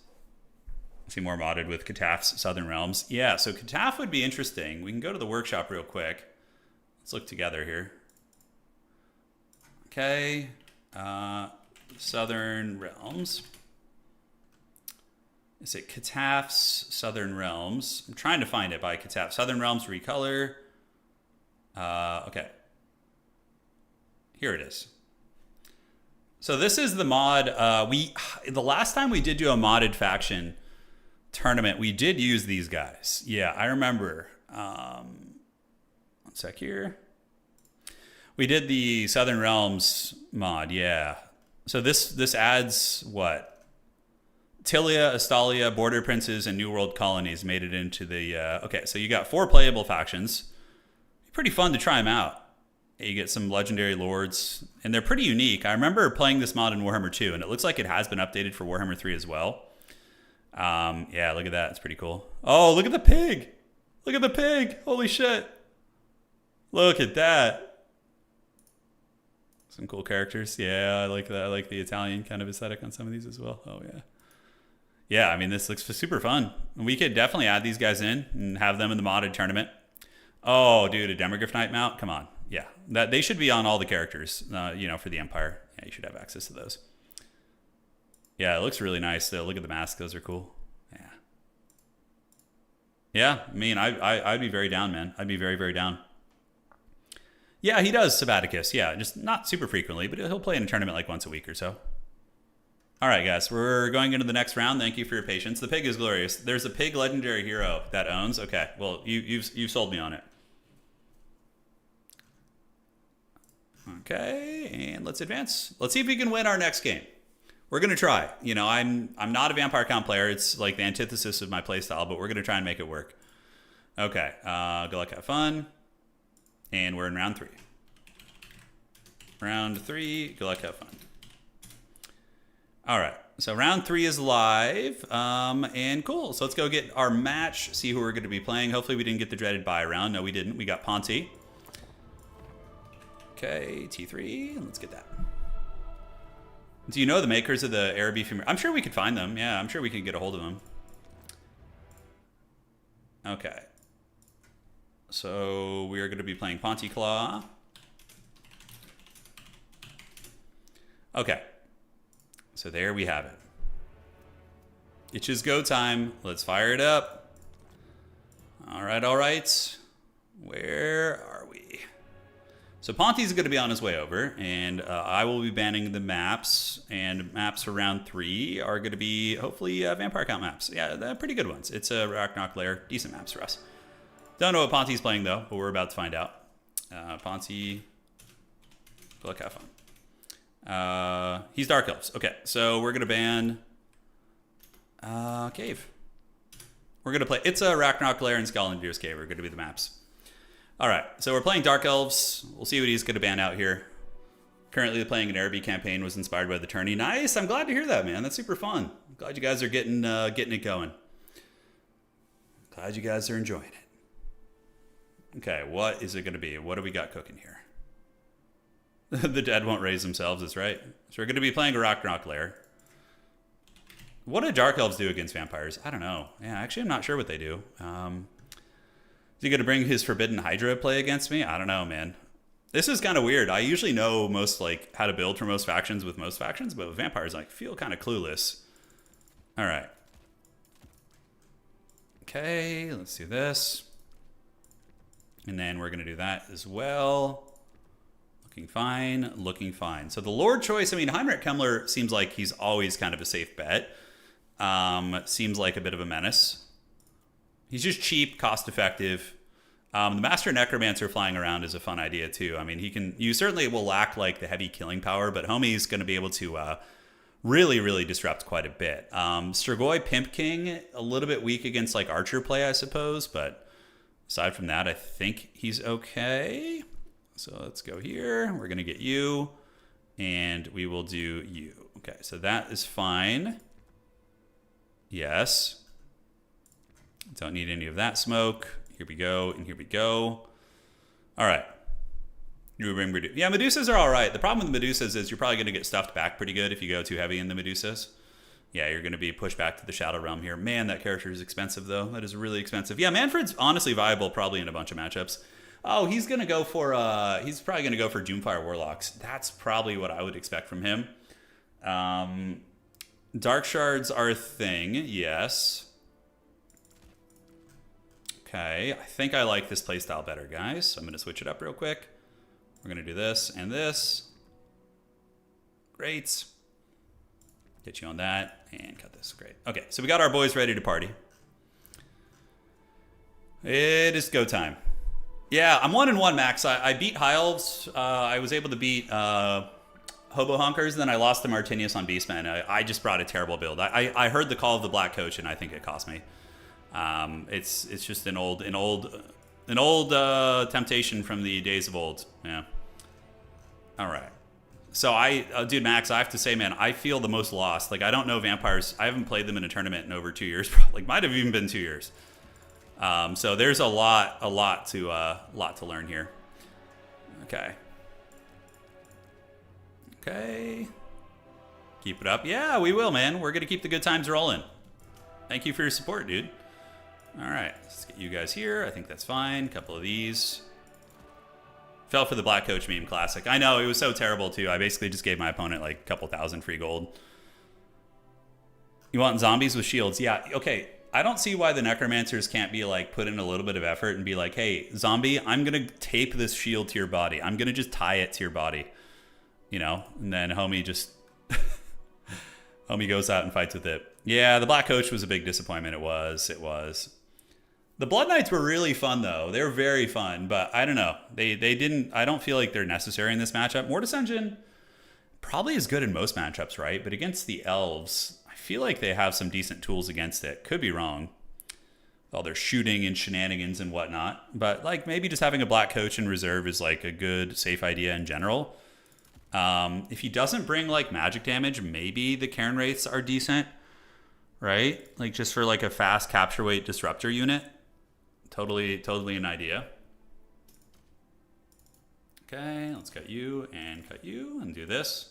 See more modded with Kataf's Southern Realms. Yeah, so Kataf would be interesting. We can go to the workshop real quick. Let's look together here. Okay. Southern Realms. Is it Kataf's Southern Realms? I'm trying to find it by Kataf. Southern Realms Recolor. Okay. Here it is. So this is the mod. The last time we did do a modded faction tournament, we did use these guys. Yeah, I remember. One sec here. We did the Southern Realms mod, yeah. So this adds what? Tilia, Astalia, Border Princes, and New World Colonies made it into the... okay, so you got 4 playable factions. Pretty fun to try them out. You get some legendary lords, and they're pretty unique. I remember playing this mod in Warhammer 2, and it looks like it has been updated for Warhammer 3 as well. Yeah, look at that. It's pretty cool. Oh, look at the pig. Look at the pig. Holy shit. Look at that. Some cool characters. Yeah, I like that. I like the Italian kind of aesthetic on some of these as well. Oh, yeah. Yeah, I mean, this looks super fun. We could definitely add these guys in and have them in the modded tournament. Oh, dude, a Demogryph Knight mount? Come on. Yeah, they should be on all the characters, for the Empire. Yeah, you should have access to those. Yeah, it looks really nice. Though. Look at the masks; those are cool. Yeah, yeah. I mean, I'd be very down, man. I'd be very, very down. Yeah, he does Sabbaticus. Yeah, just not super frequently, but he'll play in a tournament like once a week or so. All right, guys, we're going into the next round. Thank you for your patience. The pig is glorious. There's a pig legendary hero that owns. Okay, well, you've sold me on it. Okay, and let's advance. Let's see if we can win our next game. We're gonna try. You know, I'm not a Vampire Count player. It's like the antithesis of my playstyle, but we're gonna try and make it work. Okay, good luck, have fun. And we're in round 3. Round 3, good luck, have fun. All right, so round 3 is live, and cool. So let's go get our match, see who we're going to be playing. Hopefully we didn't get the dreaded bye round. No, we didn't. We got Ponty. Okay, T3, let's get that. Do you know the makers of the Araby Femur? I'm sure we could find them. Yeah, I'm sure we could get a hold of them. Okay. So we are going to be playing Pontyclaw. Okay. So there we have it. It's just go time. Let's fire it up. All right, all right. Where are we? So Ponty's going to be on his way over, and I will be banning the maps, and maps for round 3 are going to be, hopefully, Vampire Count maps. Yeah, they're pretty good ones. It's a Ragnarok lair. Decent maps for us. Don't know what Ponty's playing, though, but we're about to find out. Ponty, good luck, have fun. He's Dark Elves. Okay, so we're gonna ban Cave. We're gonna play. It's a Ragnarok Lair and Scalendir's Cave are gonna be the maps. All right, so we're playing Dark Elves. We'll see what he's gonna ban out here. Currently playing an Araby campaign, was inspired by the tourney. Nice. I'm glad to hear that, man. That's super fun. Glad you guys are getting it going. Glad you guys are enjoying it. Okay, what is it gonna be? What do we got cooking here? The dead won't raise themselves, that's right. So we're going to be playing a Ragnarok Lair. What do Dark Elves do against vampires? I don't know. Yeah, actually, I'm not sure what they do. Is he going to bring his Forbidden Hydra play against me? I don't know, man. This is kind of weird. I usually know most, like, how to build for most factions with most factions, but with vampires, I feel kind of clueless. All right. Okay, let's do this. And then we're going to do that as well. Looking fine, looking fine. So the Lord choice, I mean, Heinrich Kemmler seems like he's always kind of a safe bet. Seems like a bit of a menace. He's just cheap, cost effective. The Master Necromancer flying around is a fun idea too. I mean, you certainly will lack like the heavy killing power, but Homie's going to be able to really, really disrupt quite a bit. Strigoi Pimp King, a little bit weak against like archer play, I suppose, but aside from that, I think he's okay. So let's go here. We're going to get you, and we will do you. Okay, so that is fine. Yes. Don't need any of that smoke. Here we go, and here we go. All right. You bring Medusa. Yeah, Medusas are all right. The problem with the Medusas is you're probably going to get stuffed back pretty good if you go too heavy in the Medusas. Yeah, you're going to be pushed back to the Shadow Realm here. Man, that character is expensive, though. That is really expensive. Yeah, Manfred's honestly viable probably in a bunch of matchups. Oh, he's gonna go for he's probably gonna go for Doomfire Warlocks. That's probably what I would expect from him. Dark Shards are a thing, yes. Okay, I think I like this playstyle better, guys. So I'm gonna switch it up real quick. We're gonna do this and this. Great. Get you on that and cut this. Great. Okay, so we got our boys ready to party. It is go time. Yeah, I'm 1-1 max. I beat High Elves. I was able to beat Hobo Honkers, and then I lost to Martinius on Beastman. I just brought a terrible build. I heard the call of the Black Coach, and I think it cost me. It's just an old temptation from the days of old. Yeah. All right. So dude, Max, I have to say, man, I feel the most lost. Like I don't know vampires. I haven't played them in a tournament in over 2 years. Like might have even been 2 years. So there's a lot to learn here. Okay. Okay. Keep it up. Yeah, we will, man. We're gonna keep the good times rolling. Thank you for your support, dude. All right, let's get you guys here. I think that's fine. A couple of these. Fell for the Black Coach meme classic. I know, it was so terrible too. I basically just gave my opponent like a couple thousand free gold. You want zombies with shields? Yeah, okay. I don't see why the necromancers can't be like put in a little bit of effort and be like, hey, zombie, I'm gonna tape this shield to your body. I'm gonna just tie it to your body, you know. And then homie just homie goes out and fights with it. Yeah, the Black Coach was a big disappointment. It was. The Blood Knights were really fun though. They were very fun, but I don't know. They didn't. I don't feel like they're necessary in this matchup. Mortis Engine probably is good in most matchups, right? But against the elves, I feel like they have some decent tools against it. Could be wrong. All their shooting and shenanigans and whatnot. But like maybe just having a Black Coach in reserve is like a good, safe idea in general. If he doesn't bring like magic damage, maybe the Cairn Wraiths are decent, right? Like just for like a fast capture weight disruptor unit. Totally an idea. Okay, let's cut you and do this.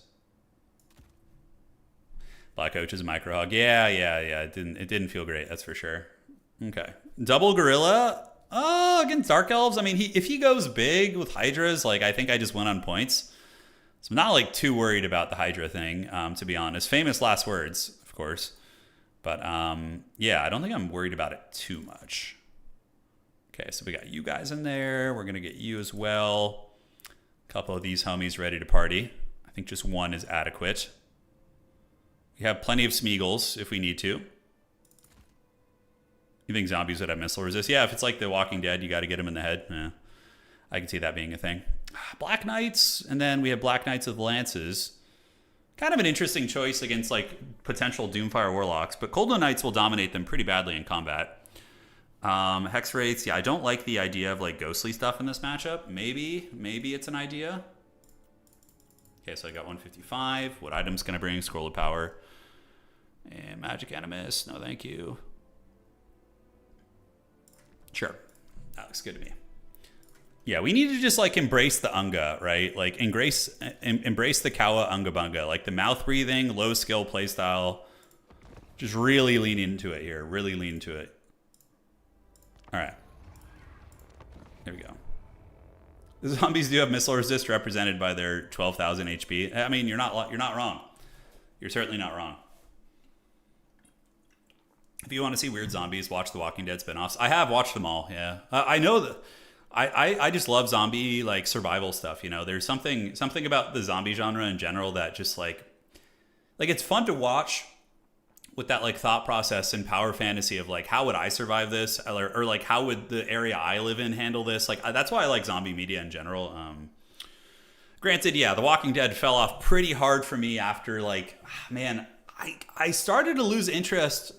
Black Coach is a micro hog. Yeah. It didn't feel great, that's for sure. Okay. Double Gorilla. Oh, against Dark Elves. I mean, if he goes big with Hydras, like I think I just went on points. So I'm not like too worried about the Hydra thing, to be honest. Famous last words, of course. But yeah, I don't think I'm worried about it too much. Okay, so we got you guys in there. We're going to get you as well. A couple of these homies ready to party. I think just one is adequate. We have plenty of Smeagol's if we need to. You think zombies would have missile resist? Yeah, if it's like The Walking Dead, you got to get them in the head. Yeah, I can see that being a thing. Black Knights, and then we have Black Knights with Lances. Kind of an interesting choice against like potential Doomfire Warlocks, but Cold Knights will dominate them pretty badly in combat. Hex Wraiths, yeah, I don't like the idea of like ghostly stuff in this matchup. Maybe it's an idea. Okay, so I got 155. What item's gonna bring? Scroll of Power. And Magic Animus, no thank you. Sure, that looks good to me. Yeah, we need to just like embrace the Unga, right? Like embrace the Kawa Unga Bunga, like the mouth breathing, low skill playstyle. Just really lean into it here, really lean into it. All right, there we go. The zombies do have missile resist represented by their 12,000 HP. I mean, you're not wrong. You're certainly not wrong. If you want to see weird zombies, watch the Walking Dead spinoffs. I have watched them all. Yeah, I know that. I just love zombie like survival stuff. You know, there's something about the zombie genre in general that just like it's fun to watch. With that like thought process and power fantasy of like how would I survive this, or like how would the area I live in handle this? Like that's why I like zombie media in general. Granted, yeah, The Walking Dead fell off pretty hard for me after like, man, I started to lose interest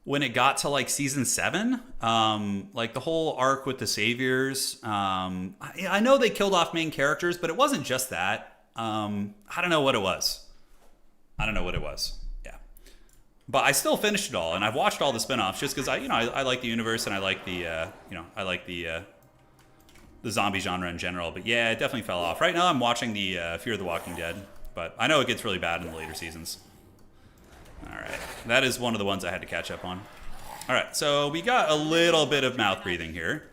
when it got to like season 7. Like the whole arc with the saviors. I know they killed off main characters, but it wasn't just that. I don't know what it was. But I still finished it all, and I've watched all the spinoffs just because I like the universe and I like the the zombie genre in general. But yeah, it definitely fell off. Right now, I'm watching the Fear the Walking Dead, but I know it gets really bad in the later seasons. All right, that is one of the ones I had to catch up on. All right, so we got a little bit of mouth breathing here.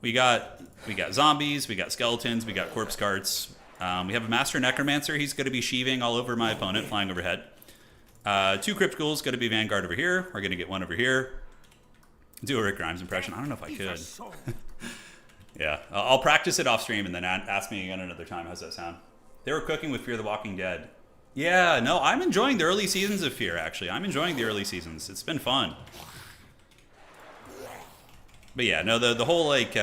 We got zombies, we got skeletons, we got corpse carts. We have a Master Necromancer. He's going to be sheaving all over my opponent, flying overhead. 2 Crypt Ghouls, going to be Vanguard over here. We're going to get one over here. Do a Rick Grimes impression. I don't know if I could. Yeah, I'll practice it off stream and then ask me again another time. How's that sound? They were cooking with Fear the Walking Dead. Yeah, no, I'm enjoying the early seasons of Fear, actually. I'm enjoying the early seasons. It's been fun. But yeah, no, the whole like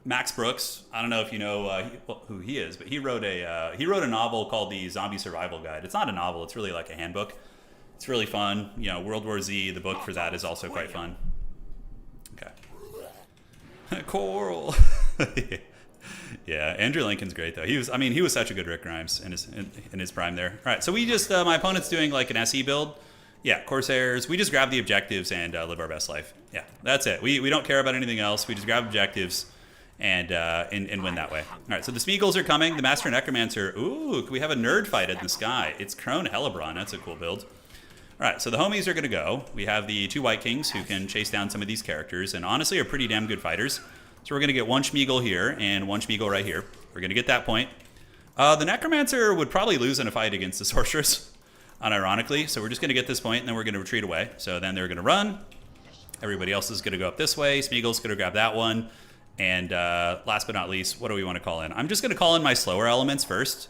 Max Brooks. I don't know if you know who he is, but he wrote a novel called The Zombie Survival Guide. It's not a novel; it's really like a handbook. It's really fun. You know, World War Z. The book for that is also quite fun. Okay. Coral. Yeah, Andrew Lincoln's great though. He was such a good Rick Grimes in his prime there. All right, so we just my opponent's doing like an SE build. Yeah, Corsairs. We just grab the objectives and live our best life. Yeah, that's it. We don't care about anything else. We just grab objectives and win that way. All right, so the Smeagol's are coming. The Master Necromancer. Ooh, we have a nerd fight in the sky. It's Crone Hellebron. That's a cool build. All right, so the homies are going to go. We have the 2 White Kings who can chase down some of these characters and honestly are pretty damn good fighters. So we're going to get 1 Smeagol here and 1 Smeagol right here. We're going to get that point. The Necromancer would probably lose in a fight against the Sorceress. unironically. So we're just going to get this point, and then we're going to retreat away. So then they're going to run. Everybody else is going to go up this way. Smeagol's going to grab that one. And last but not least, what do we want to call in? I'm just going to call in my slower elements first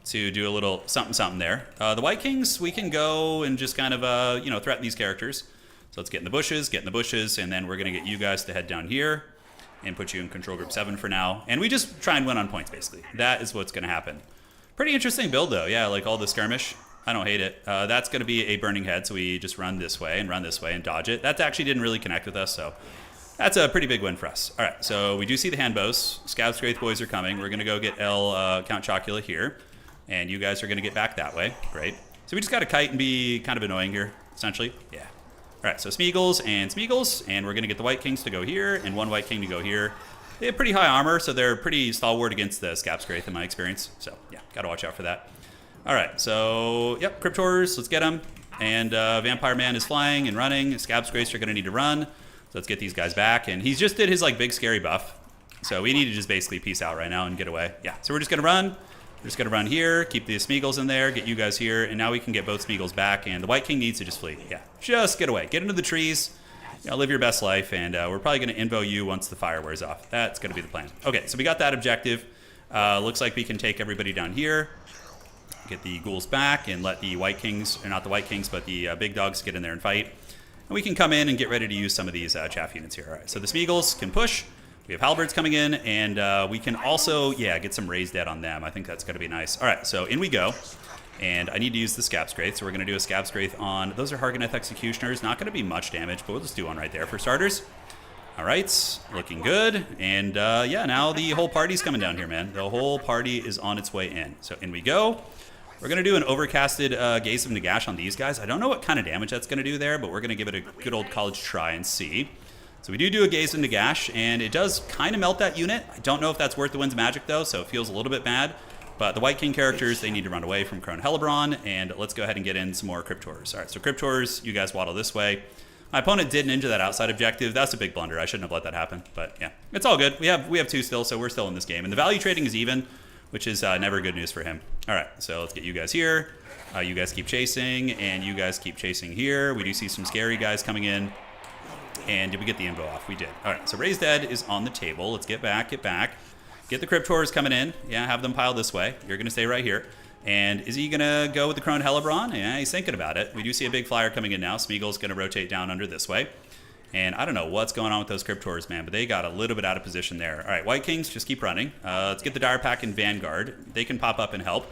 to do a little something there. The White Kings, we can go and just kind of, you know, threaten these characters. So let's get in the bushes, and then we're going to get you guys to head down here and put you in control group 7 for now. And we just try and win on points, basically. That is what's going to happen. Pretty interesting build, though. Yeah, like all the skirmish. I don't hate it. That's going to be a burning head, so we just run this way and dodge it. That actually didn't really connect with us, so that's a pretty big win for us. All right, so we do see the hand bows. Scouts, Wraith boys are coming. We're going to go get Count Chocula here, and you guys are going to get back that way. Great. So we just got to kite and be kind of annoying here, essentially. Yeah. All right, so Smeagol's, and we're going to get the White Kings to go here, and one White King to go here. They have pretty high armor, so they're pretty stalwart against the Scaps Wraith in my experience. So, yeah, got to watch out for that. All right, so, yep, Cryptors, let's get them. And Vampire Man is flying and running. Scaps Wraiths are going to need to run. So let's get these guys back. And he just did his, like, big scary buff. So we need to just basically peace out right now and get away. Yeah, so we're just going to run. We're just going to run here, keep the Smeagol's in there, get you guys here, and now we can get both Smeagol's back, and the White King needs to just flee. Yeah, just get away. Get into the trees, you know, live your best life, and we're probably going to invo you once the fire wears off. That's going to be the plan. Okay, so we got that objective. Looks like we can take everybody down here, get the ghouls back, and let the White Kings, or not the White Kings, but the big dogs get in there and fight. And we can come in and get ready to use some of these chaff units here. All right, so the Smeagol's can push. We have halberds coming in, and we can also, yeah, get some raised dead on them. I think that's going to be nice. All right, so in we go. And I need to use the Scaps Wraith, so we're going to do a Scaps Wraith on... Those are Harganeth Executioners. Not going to be much damage, but we'll just do one right there for starters. All right, looking good. And, yeah, now the whole party's coming down here, man. The whole party is on its way in. So in we go. We're going to do an overcasted Gaze of Nagash on these guys. I don't know what kind of damage that's going to do there, but we're going to give it a good old college try and see. So we do a Gaze of Nagash, and it does kind of melt that unit. I don't know if that's worth the Wind's Magic, though, so it feels a little bit bad. But the White King characters, they need to run away from Crone Hellebron, and let's go ahead and get in some more Cryptors. All right, so Cryptors, you guys waddle this way. My opponent did ninja that outside objective. That's a big blunder. I shouldn't have let that happen, but yeah, it's all good. We have 2 still, so we're still in this game. And the value trading is even, which is never good news for him. All right, so let's get you guys here. You guys keep chasing, and you guys keep chasing here. We do see some scary guys coming in. And did we get the invo off? We did. All right, so Raised Dead is on the table. Let's get back, get back. Get the Cryptors coming in. Yeah, have them pile this way. You're going to stay right here. And is he going to go with the Crone Hellebron? Yeah, he's thinking about it. We do see a big flyer coming in now. Smeagol's going to rotate down under this way. And I don't know what's going on with those Cryptors, man, but they got a little bit out of position there. All right, White Kings, just keep running. Let's get the Dire Pack and Vanguard. They can pop up and help.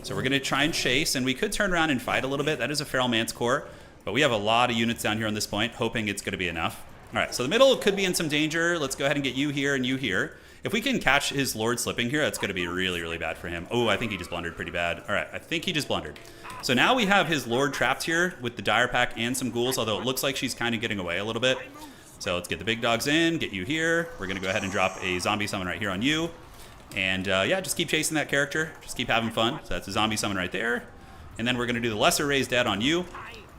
So we're going to try and chase, and we could turn around and fight a little bit. That is a Feral Manticore. But we have a lot of units down here on this point, hoping it's going to be enough. All right, so the middle could be in some danger. Let's go ahead and get you here and you here. If we can catch his Lord slipping here, that's going to be really, really bad for him. Oh, I think he just blundered pretty bad. All right, I think he just blundered. So now we have his Lord trapped here with the Dire Pack and some ghouls, although it looks like she's kind of getting away a little bit. So let's get the big dogs in, get you here. We're going to go ahead and drop a zombie summon right here on you. And yeah, just keep chasing that character. Just keep having fun. So that's a zombie summon right there. And then we're going to do the Lesser Raised Dead on you.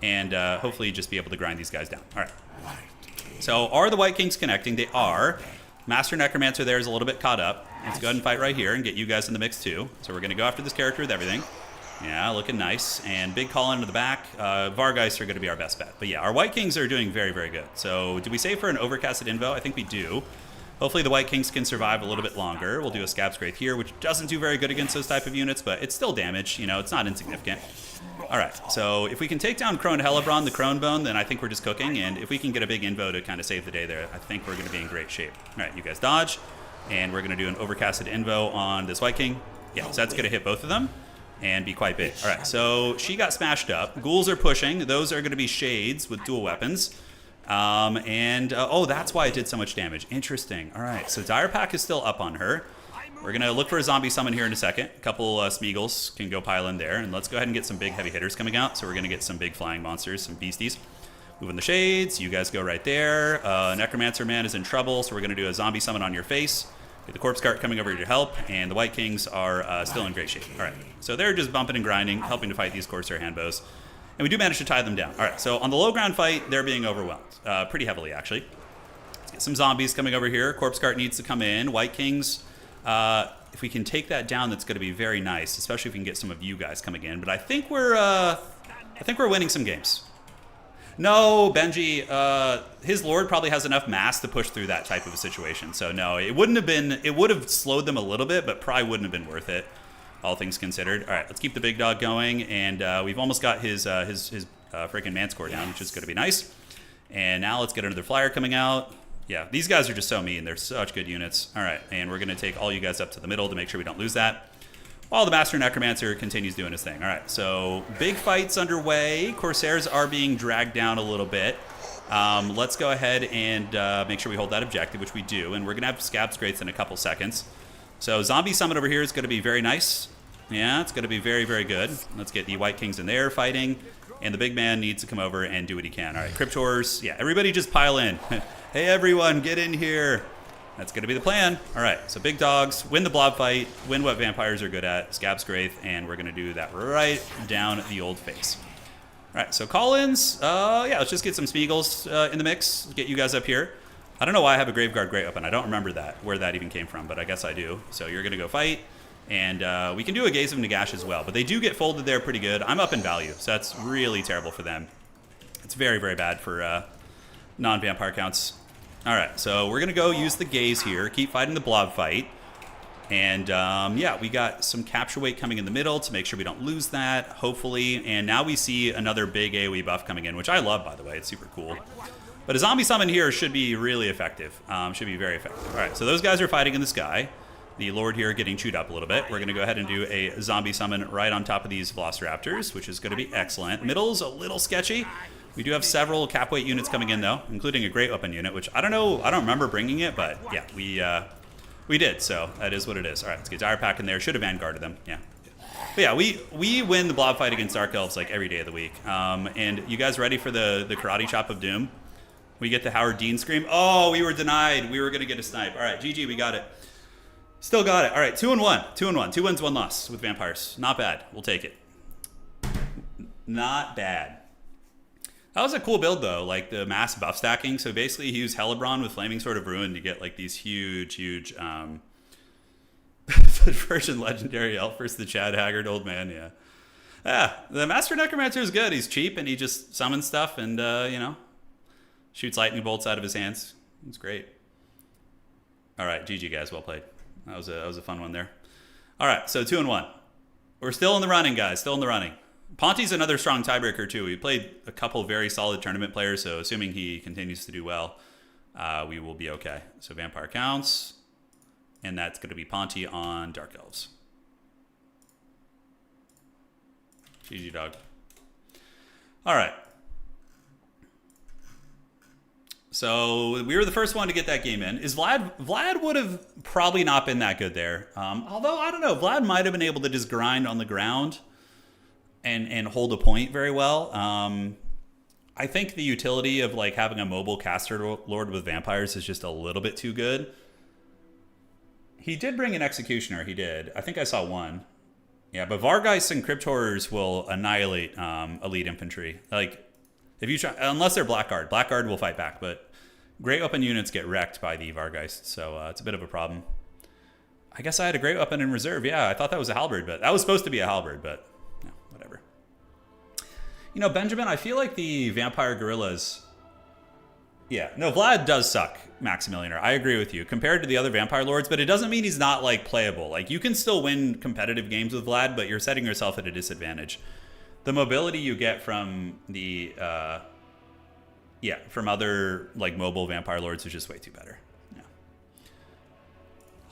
And hopefully just be able to grind these guys down. All right. So are the White Kings connecting? They are. Master Necromancer there is a little bit caught up. Let's go ahead and fight right here and get you guys in the mix too. So we're going to go after this character with everything. Yeah, looking nice. And big call into the back. Vargeist are going to be our best bet. But yeah, our White Kings are doing very, very good. So do we save for an overcasted invo? I think we do. Hopefully the White Kings can survive a little bit longer. We'll do a Scaps Wraith here, which doesn't do very good against those type of units, but it's still damage. You know, it's not insignificant. All right, so if we can take down Crone Hellebron, the Crone Bone, then I think we're just cooking. And if we can get a big invo to kind of save the day there, I think we're going to be in great shape. All right, you guys dodge. And we're going to do an overcasted invo on this White King. Yeah, so that's going to hit both of them and be quite big. All right, so she got smashed up. Ghouls are pushing. Those are going to be Shades with dual weapons. Oh, that's why it did so much damage. Interesting. All right, so Dire Pack is still up on her. We're going to look for a zombie summon here in a second. A couple Smeagol's can go pile in there. And let's go ahead and get some big heavy hitters coming out. So we're going to get some big flying monsters, some beasties. Moving the Shades. You guys go right there. Necromancer Man is in trouble. So we're going to do a zombie summon on your face. Get the Corpse Cart coming over to help. And the White Kings are still in great shape. All right. So they're just bumping and grinding, helping to fight these Corsair Handbows. And we do manage to tie them down. All right. So on the low ground fight, they're being overwhelmed. Pretty heavily, actually. Let's get some zombies coming over here. Corpse Cart needs to come in. White Kings... if we can take that down, that's going to be very nice, especially if we can get some of you guys coming in. But I think we're I think we're winning some games. No, Benji, his Lord probably has enough mass to push through that type of a situation. So no, it wouldn't have been, it would have slowed them a little bit, but probably wouldn't have been worth it, all things considered. All right, let's keep the big dog going. And we've almost got his freaking man score down, which is going to be nice. And now let's get another flyer coming out. Yeah, these guys are just so mean. They're such good units. All right, and we're going to take all you guys up to the middle to make sure we don't lose that, while the Master Necromancer continues doing his thing. All right, so big fights underway. Corsairs are being dragged down a little bit. Let's go ahead and make sure we hold that objective, which we do. And we're going to have Scab Scrates in a couple seconds. So Zombie Summon over here is going to be very nice. Yeah, it's going to be very, very good. Let's get the White Kings in there fighting. And the big man needs to come over and do what he can. All right, Cryptors. Yeah, everybody just pile in. Hey, everyone, get in here. That's going to be the plan. All right, so big dogs, win the blob fight, win what vampires are good at, Scab Scraith, and we're going to do that right down the old face. All right, so call-ins. Yeah, let's just get some Smeagol's in the mix, get you guys up here. I don't know why I have a Graveguard Great Weapon. I don't remember that, where that even came from, but I guess I do. So you're going to go fight, and we can do a Gaze of Nagash as well, but they do get folded there pretty good. I'm up in value, so that's really terrible for them. It's very, very bad for non-vampire counts. All right, so we're going to go use the Gaze here, keep fighting the blob fight. And yeah, we got some capture weight coming in the middle to make sure we don't lose that, hopefully. And now we see another big AoE buff coming in, which I love, by the way. It's super cool. But a zombie summon here should be really effective. Should be very effective. All right, so those guys are fighting in the sky. The Lord here getting chewed up a little bit. We're going to go ahead and do a zombie summon right on top of these Velociraptors, which is going to be excellent. Middle's a little sketchy. We do have several cap weight units coming in, though, including a Great Weapon unit, which I don't know. I don't remember bringing it, but yeah, we did, so that is what it is. All right, let's get Dire Pack in there. Should have Vanguarded them, yeah. But yeah, we win the blob fight against Dark Elves like every day of the week. And you guys ready for the Karate Chop of Doom? We get the Howard Dean Scream. Oh, we were denied. We were going to get a snipe. All right, GG, we got it. Still got it. All right, 2-1. 2-1. 2 wins, 1 loss with Vampires. Not bad. We'll take it. Not bad. That was a cool build, though, like the mass buff stacking. So basically, he used Hellebron with Flaming Sword of Ruin to get like these huge version legendary elf versus the Chad Haggard old man. Yeah, yeah. The Master Necromancer is good. He's cheap and he just summons stuff and you know, shoots lightning bolts out of his hands. It's great. All right, GG guys, well played. That was a fun one there. All right, so 2-1. We're still in the running, guys. Still in the running. Ponty's another strong tiebreaker, too. We played a couple very solid tournament players, so assuming he continues to do well, we will be okay. So Vampire counts, and that's going to be Ponty on Dark Elves. GG, dog. All right. So we were the first one to get that game in. Vlad would have probably not been that good there. Although, I don't know, Vlad might have been able to just grind on the ground and hold a point very well. I think the utility of like having a mobile caster lord with vampires is just a little bit too good. He did bring an executioner. He did. I think I saw one. Yeah, but Vargeists and Crypt Horrors will annihilate elite infantry. Like if you try, unless they're Blackguard. Blackguard will fight back, but Great Weapon units get wrecked by the Vargeists, so it's a bit of a problem. I guess I had a Great Weapon in reserve. Yeah, I thought that was a halberd, but that was supposed to be a halberd, but. Whatever. You know, Benjamin, I feel like the Vampire Guerrillas... Yeah, no, Vlad does suck, Maximilianer. I agree with you, compared to the other Vampire Lords, but it doesn't mean he's not, like, playable. Like, you can still win competitive games with Vlad, but you're setting yourself at a disadvantage. The mobility you get from the... from other, like, mobile Vampire Lords is just way too better.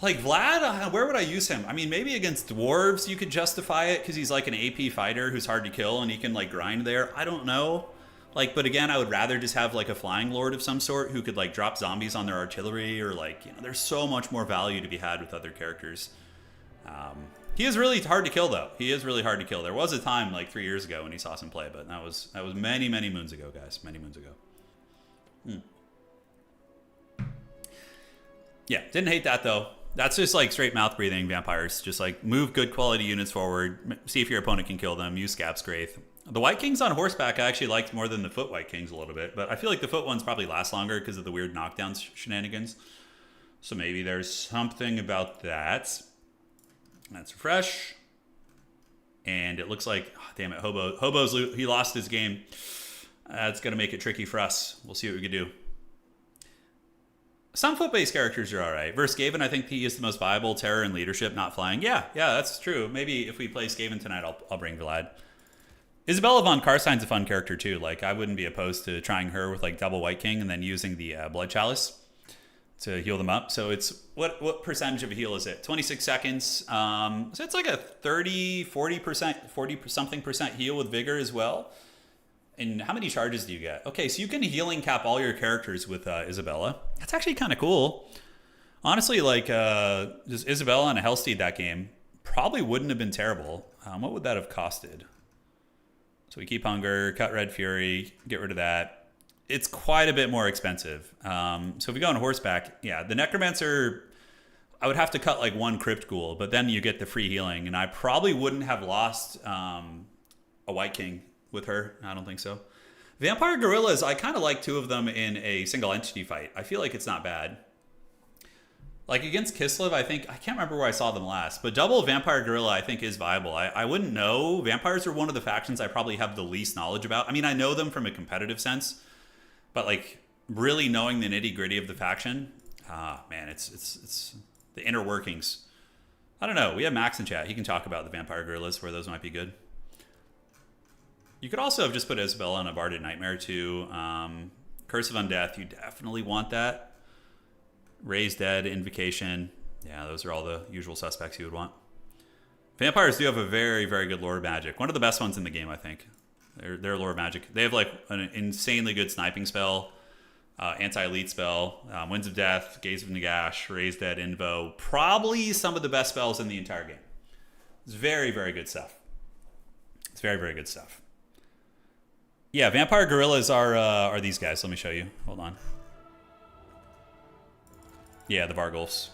Like, Vlad, where would I use him? I mean, maybe against dwarves you could justify it because he's like an AP fighter who's hard to kill and he can, like, grind there. I don't know. Like, but again, I would rather just have, like, a flying lord of some sort who could, like, drop zombies on their artillery or, like, you know, there's so much more value to be had with other characters. He is really hard to kill, though. He is really hard to kill. There was a time, like, 3 years ago when he saw some play, but that was many, many moons ago, guys. Many moons ago. Yeah, didn't hate that, though. That's just like straight mouth breathing vampires. Just like move good quality units forward, see if your opponent can kill them, use Scab Scraith. The White Kings on horseback I actually liked more than the Foot White Kings a little bit, but I feel like the Foot ones probably last longer because of the weird knockdown shenanigans. So maybe there's something about that. Let's refresh. And it looks like, oh, damn it, he lost his game. That's going to make it tricky for us. We'll see what we can do. Some foot-based characters are all right. Versus Skaven, I think he is the most viable. Terror and leadership, not flying. Yeah, that's true. Maybe if we play Skaven tonight, I'll bring Vlad. Isabella von Karstein's a fun character too. Like, I wouldn't be opposed to trying her with like double White King and then using the Blood Chalice to heal them up. So it's, what percentage of a heal is it? 26 seconds. So it's like a 30, 40%, 40 something percent heal with Vigor as well. And how many charges do you get? Okay, so you can healing cap all your characters with Isabella. That's actually kind of cool. Honestly, like just Isabella and a Hellsteed that game probably wouldn't have been terrible. What would that have costed? So we keep Hunger, cut Red Fury, get rid of that. It's quite a bit more expensive. So if we go on horseback, yeah, the Necromancer, I would have to cut like one Crypt Ghoul, but then you get the free healing. And I probably wouldn't have lost a White King with her. I don't think so. Vampire Gorillas, I kind of like two of them in a single entity fight. I feel like it's not bad. Like against Kislev, I can't remember where I saw them last, but double Vampire Gorilla I think is viable. I wouldn't know. Vampires are one of the factions I probably have the least knowledge about. I mean, I know them from a competitive sense, but like really knowing the nitty gritty of the faction, man, it's the inner workings. I don't know. We have Max in chat. He can talk about the Vampire Gorillas, where those might be good. You could also have just put Isabella on a Barded Nightmare too. Curse of Undeath, you definitely want that. Raise Dead, Invocation. Yeah, those are all the usual suspects you would want. Vampires do have a very, very good lore magic. One of the best ones in the game, I think. Their lore magic. They have like an insanely good sniping spell, anti-elite spell, Winds of Death, Gaze of Nagash, Raise Dead, Invo. Probably some of the best spells in the entire game. It's very, very good stuff. It's very, very good stuff. Yeah, Vampire Gorillas are these guys. Let me show you. Hold on. Yeah, the Vargulfs.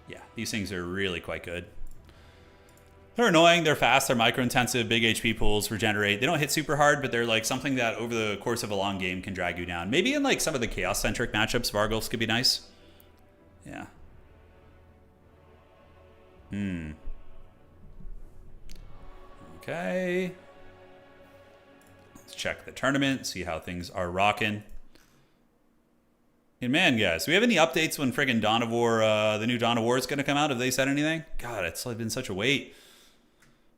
Yeah, these things are really quite good. They're annoying, they're fast, they're micro-intensive, big HP pools, regenerate. They don't hit super hard, but they're like something that over the course of a long game can drag you down. Maybe in like some of the Chaos-centric matchups, Vargulfs could be nice. Yeah. Okay. Let's check the tournament, see how things are rocking. And man, guys, do we have any updates when friggin' Dawn of War, the new Dawn of War is going to come out? Have they said anything? God, it's been such a wait.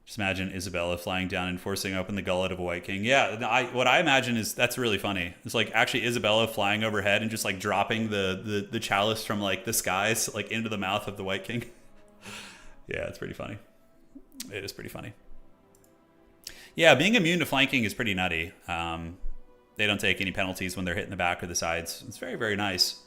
Just imagine Isabella flying down and forcing open the gullet of a White King. Yeah, what I imagine is that's really funny. It's like actually Isabella flying overhead and just like dropping the chalice from like the skies like into the mouth of the White King. Yeah, it's pretty funny. It is pretty funny. Yeah, being immune to flanking is pretty nutty. They don't take any penalties when they're hitting the back or the sides. It's very, very nice.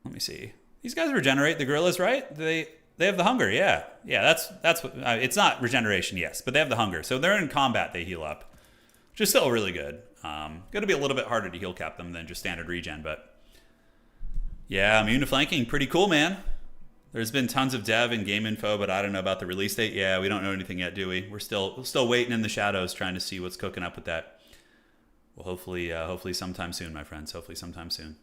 Let me see. These guys regenerate, the gorillas, right? They have the hunger, yeah. Yeah, that's what, it's not regeneration, yes, but they have the hunger. So they're in combat, they heal up, which is still really good. Going to be a little bit harder to heal cap them than just standard regen, but yeah, immune to flanking, pretty cool, man. There's been tons of dev and game info, but I don't know about the release date. Yeah, we don't know anything yet, do we? We're still waiting in the shadows, trying to see what's cooking up with that. Well, hopefully sometime soon, my friends. Hopefully sometime soon.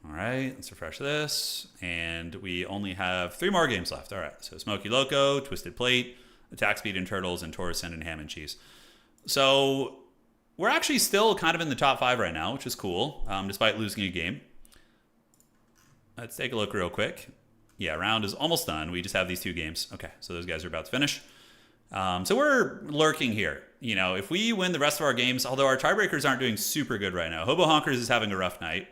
All right, let's refresh this. And we only have 3 more games left. All right, so Smoky Loco, Twisted Plate, Attack Speed and Turtles, and Torreson and Ham and Cheese. So we're actually still kind of in the top 5 right now, which is cool, despite losing a game. Let's take a look real quick. Yeah, round is almost done. We just have these 2 games. Okay, so those guys are about to finish. So we're lurking here. You know, if we win the rest of our games, although our tiebreakers aren't doing super good right now. Hobo Honkers is having a rough night.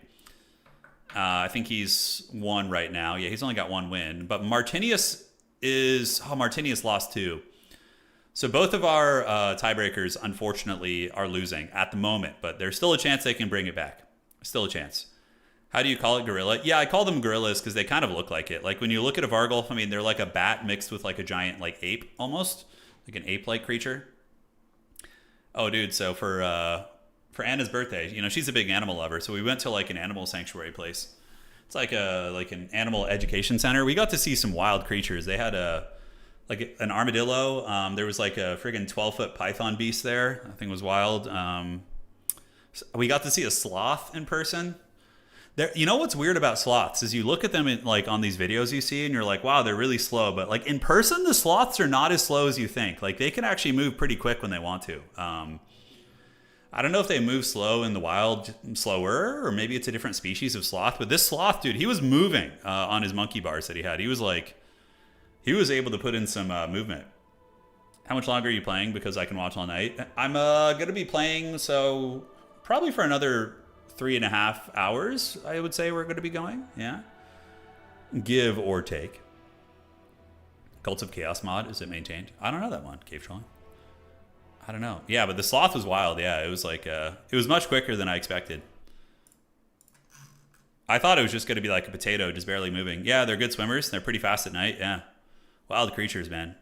I think he's 1 right now. Yeah, he's only got 1 win. But Martinius Martinius lost 2. So both of our tiebreakers, unfortunately, are losing at the moment. But there's still a chance they can bring it back. Still a chance. How do you call it, gorilla? Yeah, I call them gorillas because they kind of look like it. Like when you look at a Vargulf, I mean, they're like a bat mixed with like a giant like ape almost. Like an ape-like creature. Oh, dude, so for Anna's birthday, you know, she's a big animal lover. So we went to like an animal sanctuary place. It's like an animal education center. We got to see some wild creatures. They had an armadillo. There was like a friggin' 12-foot python beast there. I think it was wild. We got to see a sloth in person. You know what's weird about sloths is you look at them in, like on these videos you see, and you're like, wow, they're really slow. But like in person, the sloths are not as slow as you think. Like they can actually move pretty quick when they want to. I don't know if they move slow in the wild, slower, or maybe it's a different species of sloth. But this sloth, dude, he was moving on his monkey bars that he had. He was able to put in some movement. How much longer are you playing? Because I can watch all night. I'm going to be playing, so probably for another 3.5 hours, I would say we're going to be going. Yeah. Give or take. Cults of Chaos mod, is it maintained? I don't know that one. Cave trolling. I don't know. Yeah, but the sloth was wild. Yeah, it was like, it was much quicker than I expected. I thought it was just going to be like a potato, just barely moving. Yeah, they're good swimmers. They're pretty fast at night. Yeah. Wild creatures, man.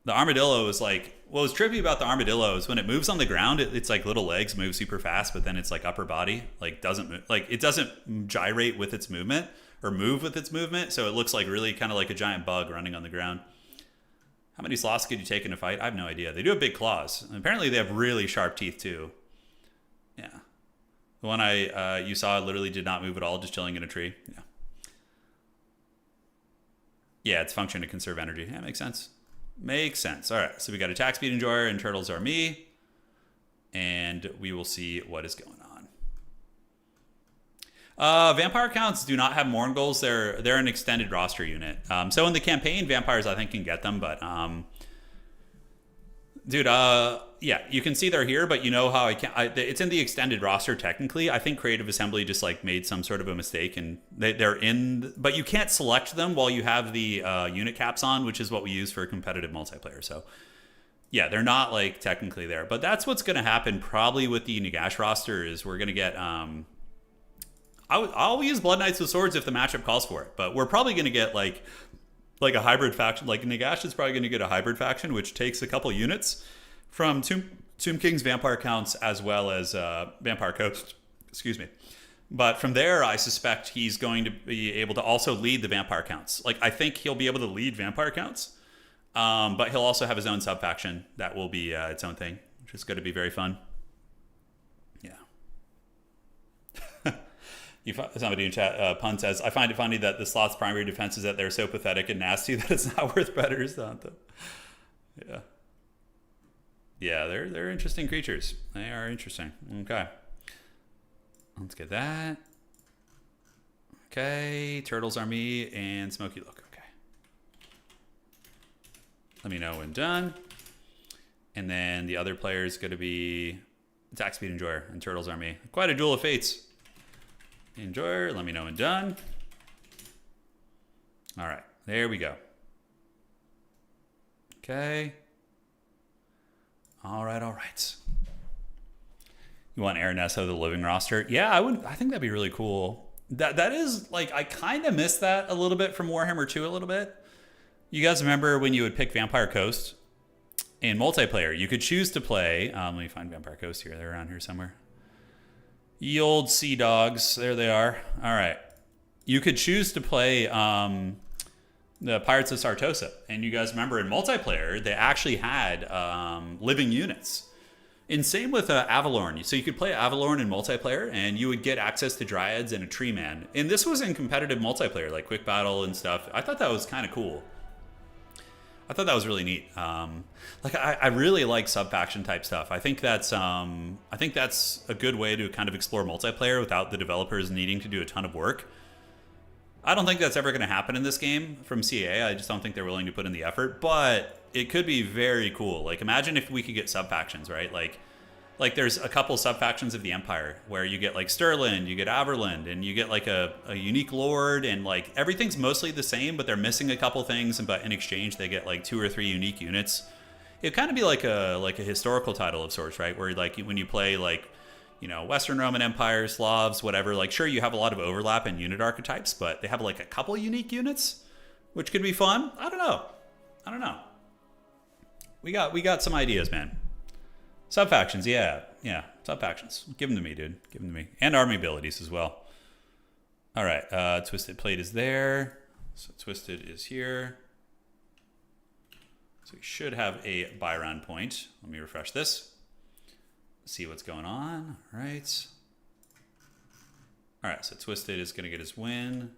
The armadillo is like, what was trippy about the armadillo is when it moves on the ground, it's like little legs move super fast, but then it's like upper body, like doesn't move, like it doesn't gyrate with its movement or move with its movement. So it looks like really kind of like a giant bug running on the ground. How many sloths could you take in a fight? I have no idea. They do have big claws. And apparently they have really sharp teeth too. Yeah. The one you saw literally did not move at all, just chilling in a tree. Yeah. Yeah, it's function to conserve energy. Yeah, makes sense. Makes sense. All right, so we got attack speed enjoyer and turtles are me. And we will see what is going on. Vampire counts do not have Mourngulls. They're an extended roster unit. So in the campaign, vampires I think can get them, but dude, yeah, you can see they're here, but you know how it's in the extended roster technically. I think Creative Assembly just like made some sort of a mistake, and they're in, but you can't select them while you have the unit caps on, which is what we use for competitive multiplayer. So yeah, they're not like technically there, but that's what's going to happen probably with the Nagash roster is we're going to get I'll use Blood Knights with swords if the matchup calls for it, but we're probably going to get like a hybrid faction. Like Nagash is probably going to get a hybrid faction, which takes a couple units from Tomb King's vampire counts as well as Vampire Coast. Excuse me. But from there, I suspect he's going to be able to also lead the vampire counts. Like I think he'll be able to lead vampire counts, but he'll also have his own sub faction that will be its own thing, which is going to be very fun. Somebody in chat, Pun says, I find it funny that the sloth's primary defense is that they're so pathetic and nasty that it's not worth betters to hunt them. Yeah. Yeah, they're interesting creatures. They are interesting. Okay. Let's get that. Okay. Turtles are me and Smoky Look. Okay. Let me know when done. And then the other player is going to be Attack Speed Enjoyer and Turtles are me. Quite a duel of fates. Enjoyer, let me know when done. All right, there we go. Okay. All right. You want Aranesso, the living roster? Yeah, I think that'd be really cool. That is like, I kind of miss that a little bit from Warhammer 2 a little bit. You guys remember when you would pick Vampire Coast in multiplayer? You could choose to play. Let me find Vampire Coast here. They're around here somewhere. Ye old sea dogs. There they are. All right. You could choose to play the Pirates of Sartosa. And you guys remember in multiplayer, they actually had living units. And same with Avalorn. So you could play Avalorn in multiplayer, and you would get access to Dryads and a Tree Man. And this was in competitive multiplayer, like Quick Battle and stuff. I thought that was kind of cool. I thought that was really neat. I really like sub-faction type stuff. I think that's a good way to kind of explore multiplayer without the developers needing to do a ton of work. I don't think that's ever going to happen in this game from CA. I just don't think they're willing to put in the effort, but it could be very cool. Like imagine if we could get sub-factions, right? Like there's a couple sub-factions of the Empire where you get like Stirland, you get Averland, and you get like a unique lord, and like everything's mostly the same, but they're missing a couple things, but in exchange they get like 2 or 3 unique units. It'd kind of be like a historical title of sorts, right? Where like when you play like, you know, Western Roman Empire, Slavs, whatever, like sure you have a lot of overlap in unit archetypes, but they have like a couple unique units, which could be fun. I don't know. We got some ideas, man. Sub-factions, yeah. Sub-factions. Give them to me, dude. Give them to me. And army abilities as well. All right. Twisted Plate is there. So Twisted is here. So we should have a buy-round point. Let me refresh this. See what's going on. All right. All right, so Twisted is going to get his win.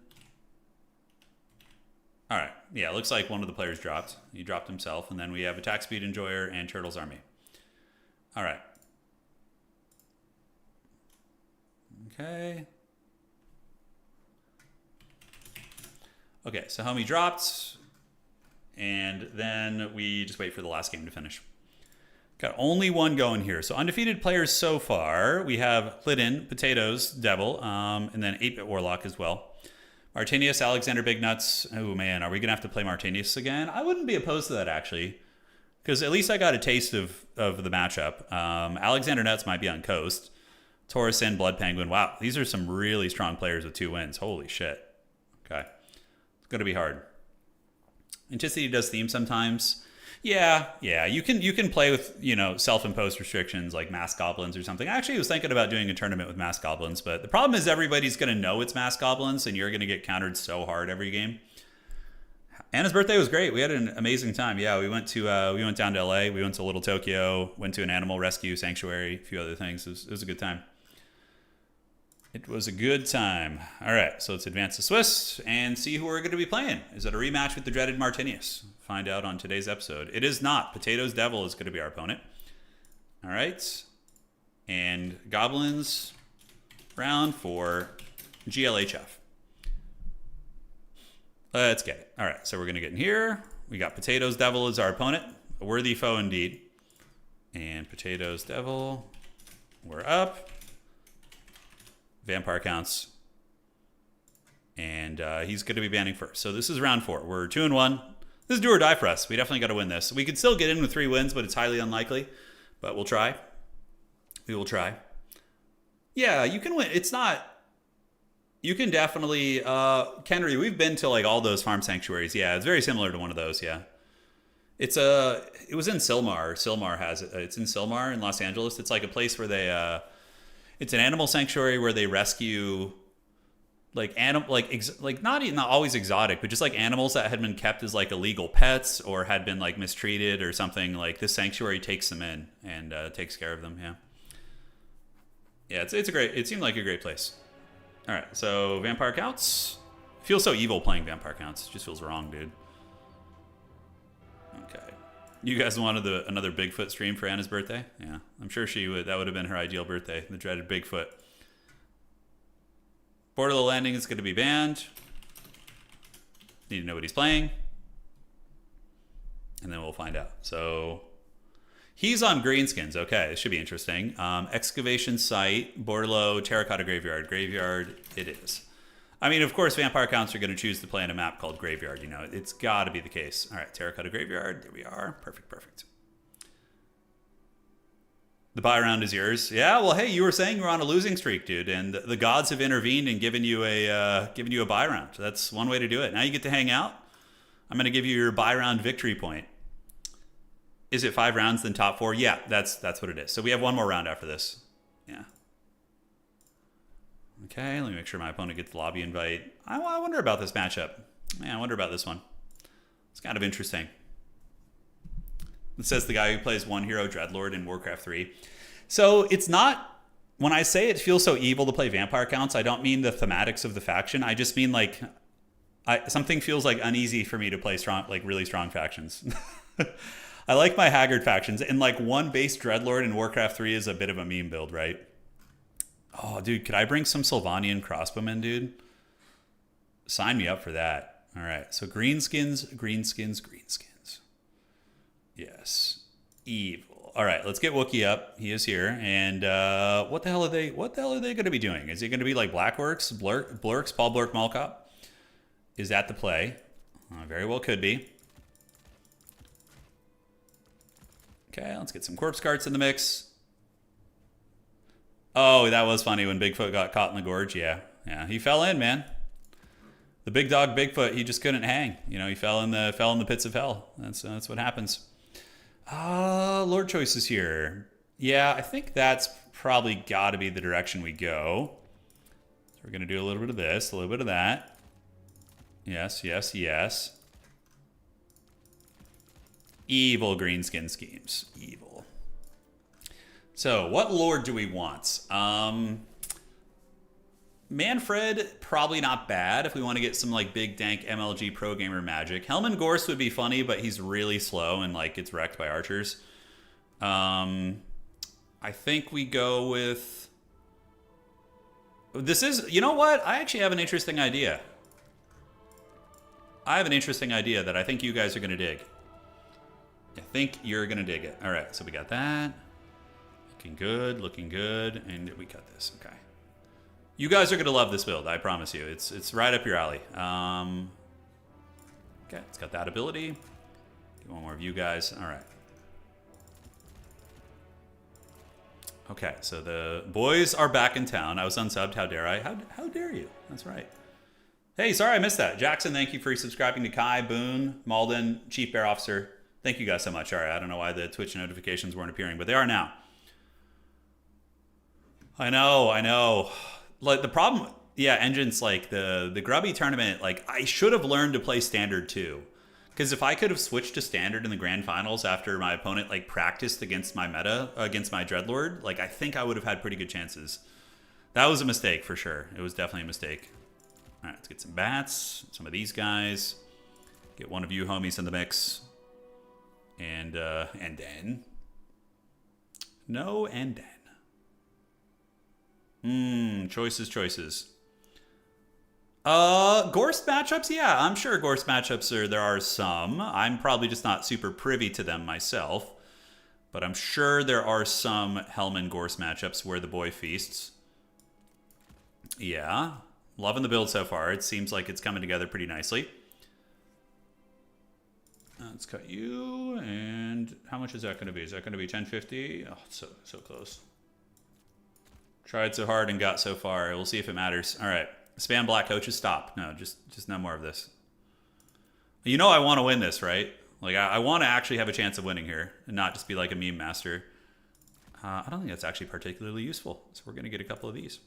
All right, yeah, it looks like one of the players dropped. He dropped himself, and then we have Attack Speed Enjoyer and Turtle's Army. All right. Okay. Okay, so Homie dropped, and then we just wait for the last game to finish. Got only one going here. So undefeated players so far. We have Lydon, Potatoes, Devil, and then 8-Bit Warlock as well. Martinius, Alexander Big Nuts. Oh man, are we gonna have to play Martinius again? I wouldn't be opposed to that actually, because at least I got a taste of the matchup. Alexander Nuts might be on coast. Taurus and Blood Penguin. Wow, these are some really strong players with 2 wins. Holy shit. Okay, it's gonna be hard. Anticity does theme sometimes. Yeah, you can play with, you know, self-imposed restrictions like Mass Goblins or something. Actually, I was thinking about doing a tournament with Mass Goblins, but the problem is everybody's going to know it's Mass Goblins, and you're going to get countered so hard every game. Anna's birthday was great. We had an amazing time. Yeah, we went down to LA. We went to Little Tokyo. Went to an animal rescue sanctuary. A few other things. It was a good time. It was a good time. All right, so let's advance to Swiss and see who we're going to be playing. Is it a rematch with the dreaded Martinius? Find out on today's episode. It is not. Potatoes Devil is going to be our opponent. All right. And Goblins, round 4, GLHF. Let's get it. All right, so we're going to get in here. We got Potatoes Devil as our opponent. A worthy foe indeed. And Potatoes Devil, we're up. Vampire counts. And he's going to be banning first. So this is round 4. We're 2-1. This is do or die for us. We definitely got to win this. We could still get in with 3 wins, but it's highly unlikely. But we'll try. We will try. Yeah, you can win. It's not... You can definitely... Kenry, we've been to like all those farm sanctuaries. Yeah, it's very similar to one of those, yeah. It was in Silmar. Silmar has it. It's in Silmar in Los Angeles. It's like a place where they... It's an animal sanctuary where they rescue like not always exotic, but just like animals that had been kept as like illegal pets or had been like mistreated or something. Like this sanctuary takes them in and takes care of them. Yeah, it's a great. It seemed like a great place. All right, so vampire counts. Feels so evil playing vampire counts. It just feels wrong, dude. Okay. You guys wanted another Bigfoot stream for Anna's birthday? Yeah, I'm sure she would. That would have been her ideal birthday, the dreaded Bigfoot. Borderlo Landing is going to be banned. Need to know what he's playing. And then we'll find out. So he's on Greenskins. Okay, this should be interesting. Excavation Site, Borderlo, Terracotta Graveyard. Graveyard it is. I mean, of course, vampire counts are going to choose to play on a map called Graveyard. You know, it's got to be the case. All right, Terracotta Graveyard. There we are. Perfect. The buy round is yours. Yeah. Well, hey, you were saying you were on a losing streak, dude, and the gods have intervened and given you a buy round. That's one way to do it. Now you get to hang out. I'm going to give you your buy round victory point. Is it 5 rounds then top 4? Yeah, that's what it is. So we have one more round after this. Yeah. Okay, let me make sure my opponent gets the lobby invite. I wonder about this matchup. Man, I wonder about this one. It's kind of interesting. It says the guy who plays one hero Dreadlord in Warcraft 3. So it's not, when I say it feels so evil to play vampire counts, I don't mean the thematics of the faction. I just mean like, something feels like uneasy for me to play strong, like really strong factions. I like my Haggard factions, and like one base Dreadlord in Warcraft 3 is a bit of a meme build, right? Oh, dude, could I bring some Sylvanian crossbowmen, dude? Sign me up for that. All right, so greenskins. Yes, evil. All right, let's get Wookiee up. He is here, and what the hell are they going to be doing? Is it going to be like Blackworks, Blurks, Paul Blurk, Malkop? Is that the play? Very well could be. Okay, let's get some corpse carts in the mix. Oh, that was funny when Bigfoot got caught in the gorge. Yeah, he fell in, man. The big dog Bigfoot, he just couldn't hang. You know, he fell in the pits of hell. That's what happens. Lord Choice is here. Yeah, I think that's probably got to be the direction we go. So we're gonna do a little bit of this, a little bit of that. Yes. Evil greenskin schemes. Evil. So, what lord do we want? Manfred, probably not bad if we want to get some like big dank MLG pro gamer magic. Helman Gorst would be funny, but he's really slow and like gets wrecked by archers. I think we go with... This is... You know what? I actually have an interesting idea. I have an interesting idea that I think you guys are going to dig. I think you're going to dig it. All right, so we got that. Looking good, looking good. And we got this. Okay. You guys are going to love this build, I promise you. It's right up your alley. Okay, it's got that ability. Get one more of you guys. All right. Okay, so the boys are back in town. I was unsubbed. How dare I? How dare you? That's right. Hey, sorry I missed that. Jackson, thank you for subscribing to Kai, Boone, Malden, Chief Bear Officer. Thank you guys so much. All right, I don't know why the Twitch notifications weren't appearing, but they are now. I know. Like the problem, yeah, Engine's like the grubby tournament, like I should have learned to play standard too. Because if I could have switched to standard in the grand finals after my opponent like practiced against my meta, against my Dreadlord, like I think I would have had pretty good chances. That was a mistake for sure. It was definitely a mistake. All right, let's get some bats, some of these guys. Get one of you homies in the mix. And then. No, and then. Choices. Gorst matchups? Yeah, I'm sure Gorst matchups there are some. I'm probably just not super privy to them myself. But I'm sure there are some Helman Gorst matchups where the boy feasts. Yeah. Loving the build so far. It seems like it's coming together pretty nicely. Let's cut you. And how much is that going to be? Is that going to be 1050? Oh, it's so close. Tried so hard and got so far. We'll see if it matters. All right. Spam black coaches. Stop. No, just no more of this. You know I want to win this, right? Like, I want to actually have a chance of winning here and not just be like a meme master. I don't think that's actually particularly useful. So we're going to get a couple of these.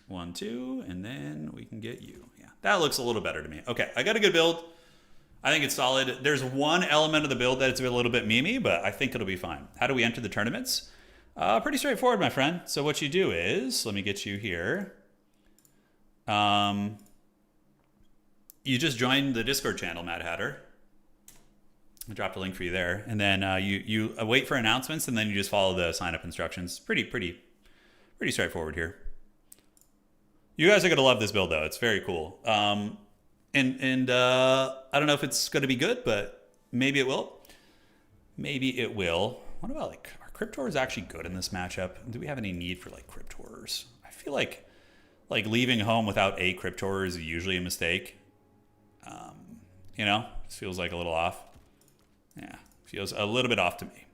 1, 2, and then we can get you. Yeah, that looks a little better to me. Okay, I got a good build. I think it's solid. There's one element of the build that's a little bit memey, but I think it'll be fine. How do we enter the tournaments? Pretty straightforward, my friend. So what you do is, let me get you here. You just join the Discord channel, Mad Hatter. I dropped a link for you there. And then you wait for announcements, and then you just follow the sign-up instructions. Pretty straightforward here. You guys are going to love this build, though. It's very cool. I don't know if it's going to be good, but maybe it will. Maybe it will. What about, like, are Cryptors actually good in this matchup? Do we have any need for, like, Cryptors? I feel like leaving home without a Cryptor is usually a mistake. You know, this feels like a little off. Yeah, feels a little bit off to me.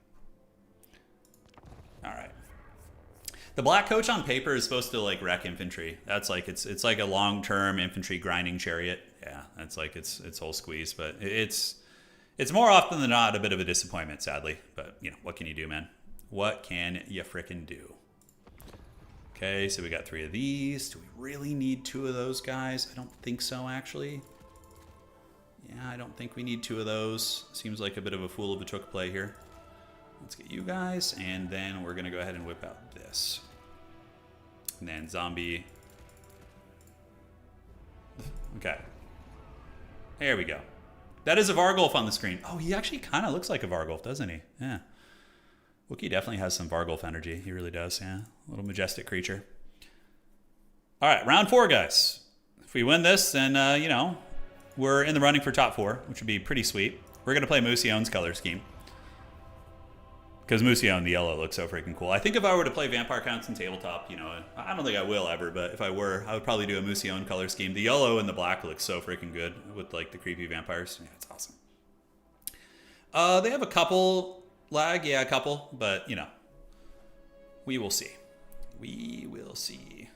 All right. The black coach on paper is supposed to like wreck infantry. That's like it's like a long-term infantry grinding chariot. Yeah, that's like its whole squeeze. But it's more often than not a bit of a disappointment, sadly. But you know, what can you do, man? What can you frickin' do? Okay, so we got 3 of these. Do we really need 2 of those guys? I don't think so, actually. Yeah, I don't think we need 2 of those. Seems like a bit of a fool of a took play here. Let's get you guys, and then we're going to go ahead and whip out this. And then zombie. Okay. There we go. That is a Vargulf on the screen. Oh, he actually kind of looks like a Vargulf, doesn't he? Yeah. Wookiee definitely has some Vargulf energy. He really does, yeah. A little majestic creature. All right, round 4, guys. If we win this, then, you know, we're in the running for top 4, which would be pretty sweet. We're going to play Musion's color scheme. Because Musion, the yellow, looks so freaking cool. I think if I were to play Vampire Counts in tabletop, you know, I don't think I will ever, but if I were, I would probably do a Musion color scheme. The yellow and the black looks so freaking good with, like, the creepy vampires. Yeah, it's awesome. They have a couple lag, yeah, a couple, but, you know, we will see. We will see.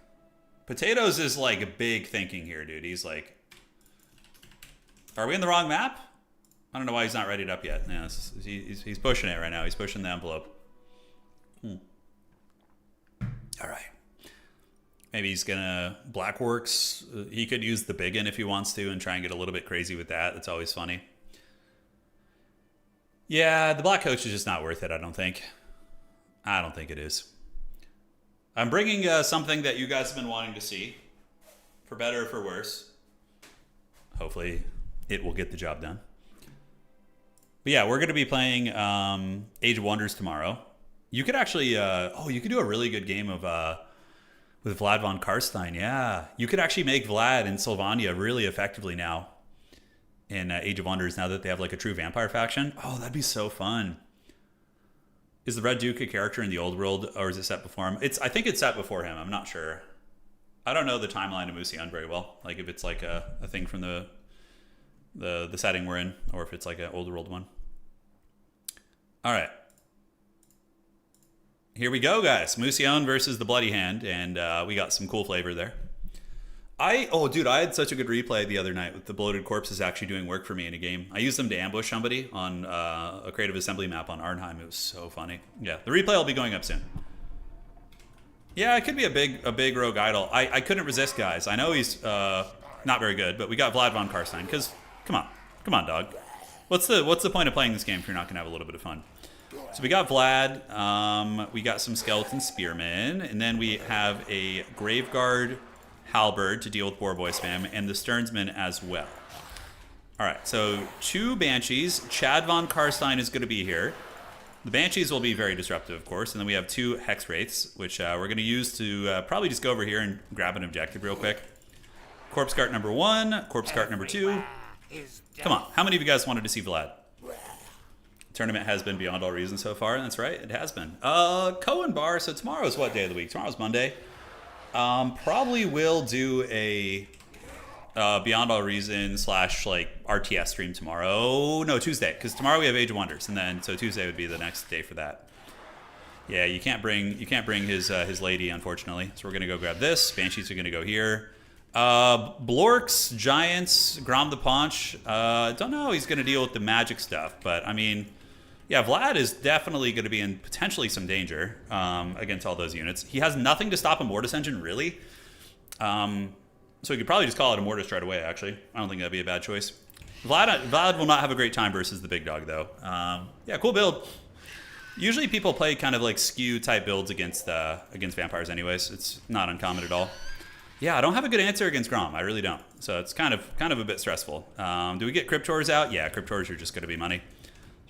Potatoes is, like, big thinking here, dude. He's like, are we in the wrong map? I don't know why he's not readied up yet. Yeah, he's pushing it right now. He's pushing the envelope. All right. Maybe he's going to Blackworks. He could use the big one if he wants to and try and get a little bit crazy with that. That's always funny. Yeah, the black coach is just not worth it, I don't think. I don't think it is. I'm bringing something that you guys have been wanting to see, for better or for worse. Hopefully, it will get the job done. But yeah, we're going to be playing Age of Wonders tomorrow. You could actually, you could do a really good game of with Vlad von Karstein. Yeah, you could actually make Vlad and Sylvania really effectively now in Age of Wonders. Now that they have like a true vampire faction. Oh, that'd be so fun. Is the Red Duke a character in the old world, or is it set before him? I think it's set before him. I'm not sure. I don't know the timeline of Musion very well. Like if it's like a thing from the setting we're in, or if it's like an old world one. All right. Here we go, guys. Musion versus the Bloody Hand, and we got some cool flavor there. I had such a good replay the other night with the bloated corpses actually doing work for me in a game. I used them to ambush somebody on a creative assembly map on Arnheim. It was so funny. Yeah, the replay will be going up soon. Yeah, it could be a big rogue idol. I couldn't resist, guys. I know he's not very good, but we got Vlad von Karstein. Because come on, dog. What's the point of playing this game if you're not gonna have a little bit of fun? So we got Vlad. We got some skeleton spearmen, and then we have a Graveguard Halberd to deal with War Boy spam, and the Stearnsman as well. All right, so 2 Banshees. Chad von Karstein is going to be here. The Banshees will be very disruptive, of course, and then we have 2 Hex Wraiths, which we're going to use to probably just go over here and grab an objective real quick. Corpse Cart number 1, Corpse Cart number 2. Come on, how many of you guys wanted to see Vlad? Tournament has been beyond all reason so far. That's right, it has been. Cohen Bar, so tomorrow's what day of the week? Tomorrow's Monday. Probably will do a Beyond All Reason / like RTS stream tomorrow. No, Tuesday, because tomorrow we have Age of Wonders, and then so Tuesday would be the next day for that. Yeah, you can't bring his lady, unfortunately. So we're gonna go grab this. Banshees are gonna go here. Blorks, Giants, Grom the Paunch. Don't know how he's gonna deal with the magic stuff, but I mean, yeah, Vlad is definitely going to be in potentially some danger against all those units. He has nothing to stop a Mortis Engine, really. So he could probably just call it a Mortis right away, actually. I don't think that'd be a bad choice. Vlad will not have a great time versus the big dog, though. Yeah, cool build. Usually people play kind of like skew-type builds against vampires anyways. It's not uncommon at all. Yeah, I don't have a good answer against Grom. I really don't. So it's kind of a bit stressful. Do we get Cryptors out? Yeah, Cryptors are just going to be money.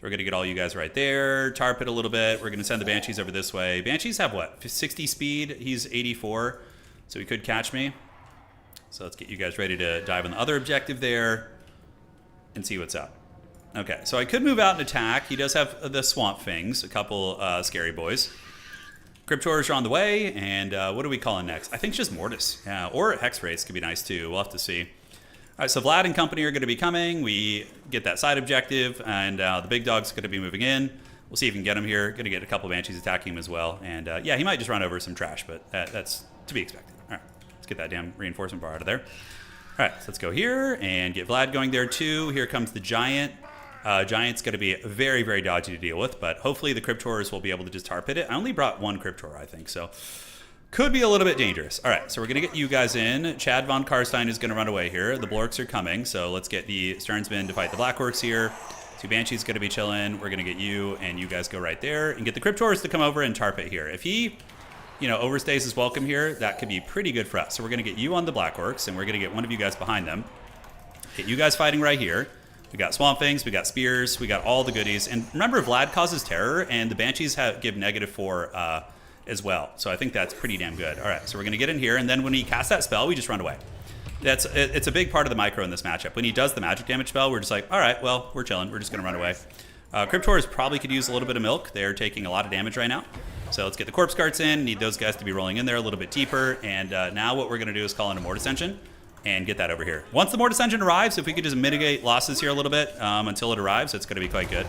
We're going to get all you guys right there. Tar Pit a little bit. We're going to send the Banshees over this way. Banshees have what? 60 speed. He's 84. So he could catch me. So let's get you guys ready to dive on the other objective there and see what's up. Okay, so I could move out and attack. He does have the Swamp Things, a couple scary boys. Cryptors are on the way. And what are we calling next? I think just Mortis. Yeah, or Hex Wraiths could be nice too. We'll have to see. All right, so Vlad and company are going to be coming. We get that side objective, and the big dog's going to be moving in. We'll see if we can get him here. Going to get a couple Banshees attacking him as well. And yeah, he might just run over some trash, but that's to be expected. All right, let's get that damn reinforcement bar out of there. All right, so let's go here and get Vlad going there too. Here comes the Giant. Giant's going to be very, very dodgy to deal with, but hopefully the Cryptors will be able to just tar pit it. I only brought 1 Cryptor, I think, so could be a little bit dangerous. All right, so we're going to get you guys in. Chad von Karstein is going to run away here. The Blorks are coming, so let's get the Stearnsmen to fight the Black Orcs here. 2 Banshees going to be chilling. We're going to get you, and you guys go right there. And get the Cryptors to come over and tar pit here. If he, overstays his welcome here, that could be pretty good for us. So we're going to get you on the Black Orcs, and we're going to get one of you guys behind them. Get you guys fighting right here. We got Swamp Things, we got Spears, we got all the goodies. And remember, Vlad causes terror, and the Banshees give -4 as well. So I think that's pretty damn good. All right, so we're going to get in here, and then when he casts that spell, we just run away. It's a big part of the micro in this matchup. When he does the magic damage spell, we're just like, all right, well, we're chilling. We're just going to run away. Cryptors probably could use a little bit of milk. They're taking a lot of damage right now. So let's get the Corpse Carts in. Need those guys to be rolling in there a little bit deeper. And now what we're going to do is call in a Mortis Engine and get that over here. Once the Mortis Engine arrives, if we could just mitigate losses here a little bit until it arrives, it's going to be quite good.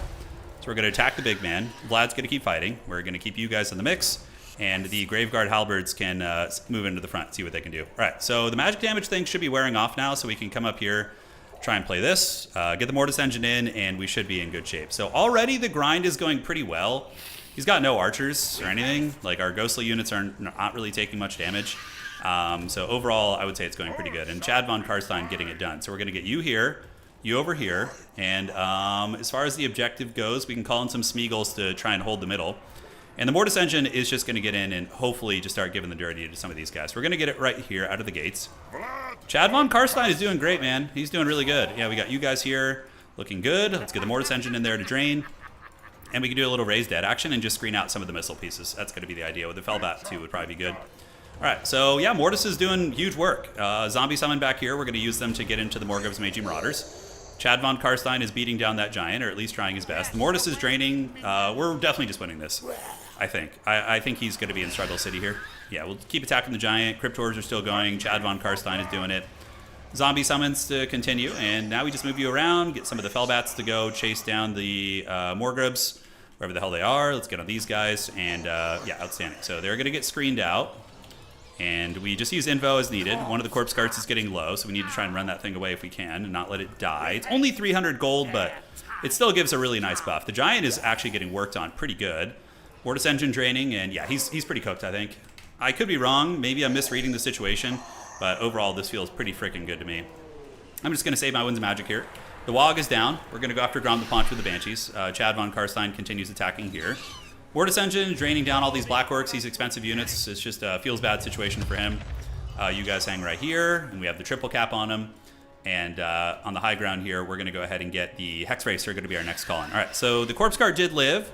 So we're going to attack the big man. Vlad's going to keep fighting. We're going to keep you guys in the mix. And the Graveguard Halberds can move into the front, see what they can do. All right, so the magic damage thing should be wearing off now, so we can come up here, try and play this, get the Mortis Engine in, and we should be in good shape. So already the grind is going pretty well. He's got no archers or anything. Like, our ghostly units are not really taking much damage. So overall, I would say it's going pretty good. And Chad von Karstein getting it done. So we're going to get you here, you over here. And as far as the objective goes, we can call in some Smeagol's to try and hold the middle. And the Mortis Engine is just going to get in and hopefully just start giving the dirty to some of these guys. We're going to get it right here out of the gates. Chad von Karstein is doing great, man. He's doing really good. Yeah, we got you guys here looking good. Let's get the Mortis Engine in there to drain. And we can do a little raise dead action and just screen out some of the missile pieces. That's going to be the idea. With the Fellbat, too, would probably be good. All right, so yeah, Mortis is doing huge work. Zombie summon back here. We're going to use them to get into the Morgov's Magi Marauders. Chad von Karstein is beating down that giant, or at least trying his best. The Mortis is draining. We're definitely just winning this, I think. I think he's going to be in Struggle City here. Yeah, we'll keep attacking the giant. Cryptors are still going. Chad von Karstein is doing it. Zombie summons to continue, and now we just move you around, get some of the Fellbats to go chase down the Morgrubs, wherever the hell they are. Let's get on these guys, and yeah, outstanding. So they're going to get screened out. And we just use info as needed. One of the corpse carts is getting low, so we need to try and run that thing away if we can and not let it die. It's only 300 gold, but it still gives a really nice buff. The giant is actually getting worked on pretty good. Mortis Engine draining, and yeah, he's pretty cooked, I think. I could be wrong. Maybe I'm misreading the situation, but overall, this feels pretty freaking good to me. I'm just going to save my Winds of Magic here. The Wog is down. We're going to go after Grom the Paunch with the Banshees. Chad von Karstein continues attacking here. Mortis Engine draining down all these Black Orcs, these expensive units. It's just a feels bad situation for him. You guys hang right here, and we have the triple cap on him. And on the high ground here, we're going to go ahead and get the Hex Racer, going to be our next call-in. All right, so the Corpse Guard did live.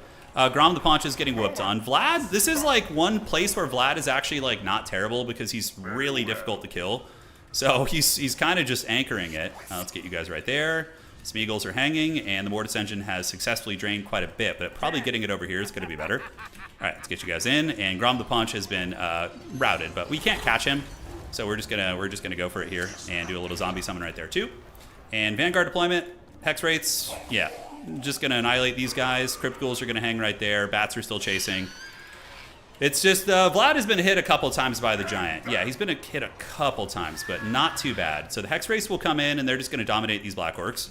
Grom the Paunch is getting whooped on. Vlad, this is like one place where Vlad is actually like not terrible because he's really difficult to kill. So he's kind of just anchoring it. Let's get you guys right there. Smeagol's are hanging, and the Mortis Engine has successfully drained quite a bit, but probably getting it over here is going to be better. All right, let's get you guys in, and Grom the Paunch has been routed, but we can't catch him, so we're just gonna go for it here and do a little zombie summon right there too. And Vanguard deployment, Hex rates, yeah, just gonna annihilate these guys. Crypt Ghouls are gonna hang right there. Bats are still chasing. It's just Vlad has been hit a couple times by the giant. Yeah, he's been hit a couple times, but not too bad. So the Hex race will come in, and they're just gonna dominate these Black Orcs.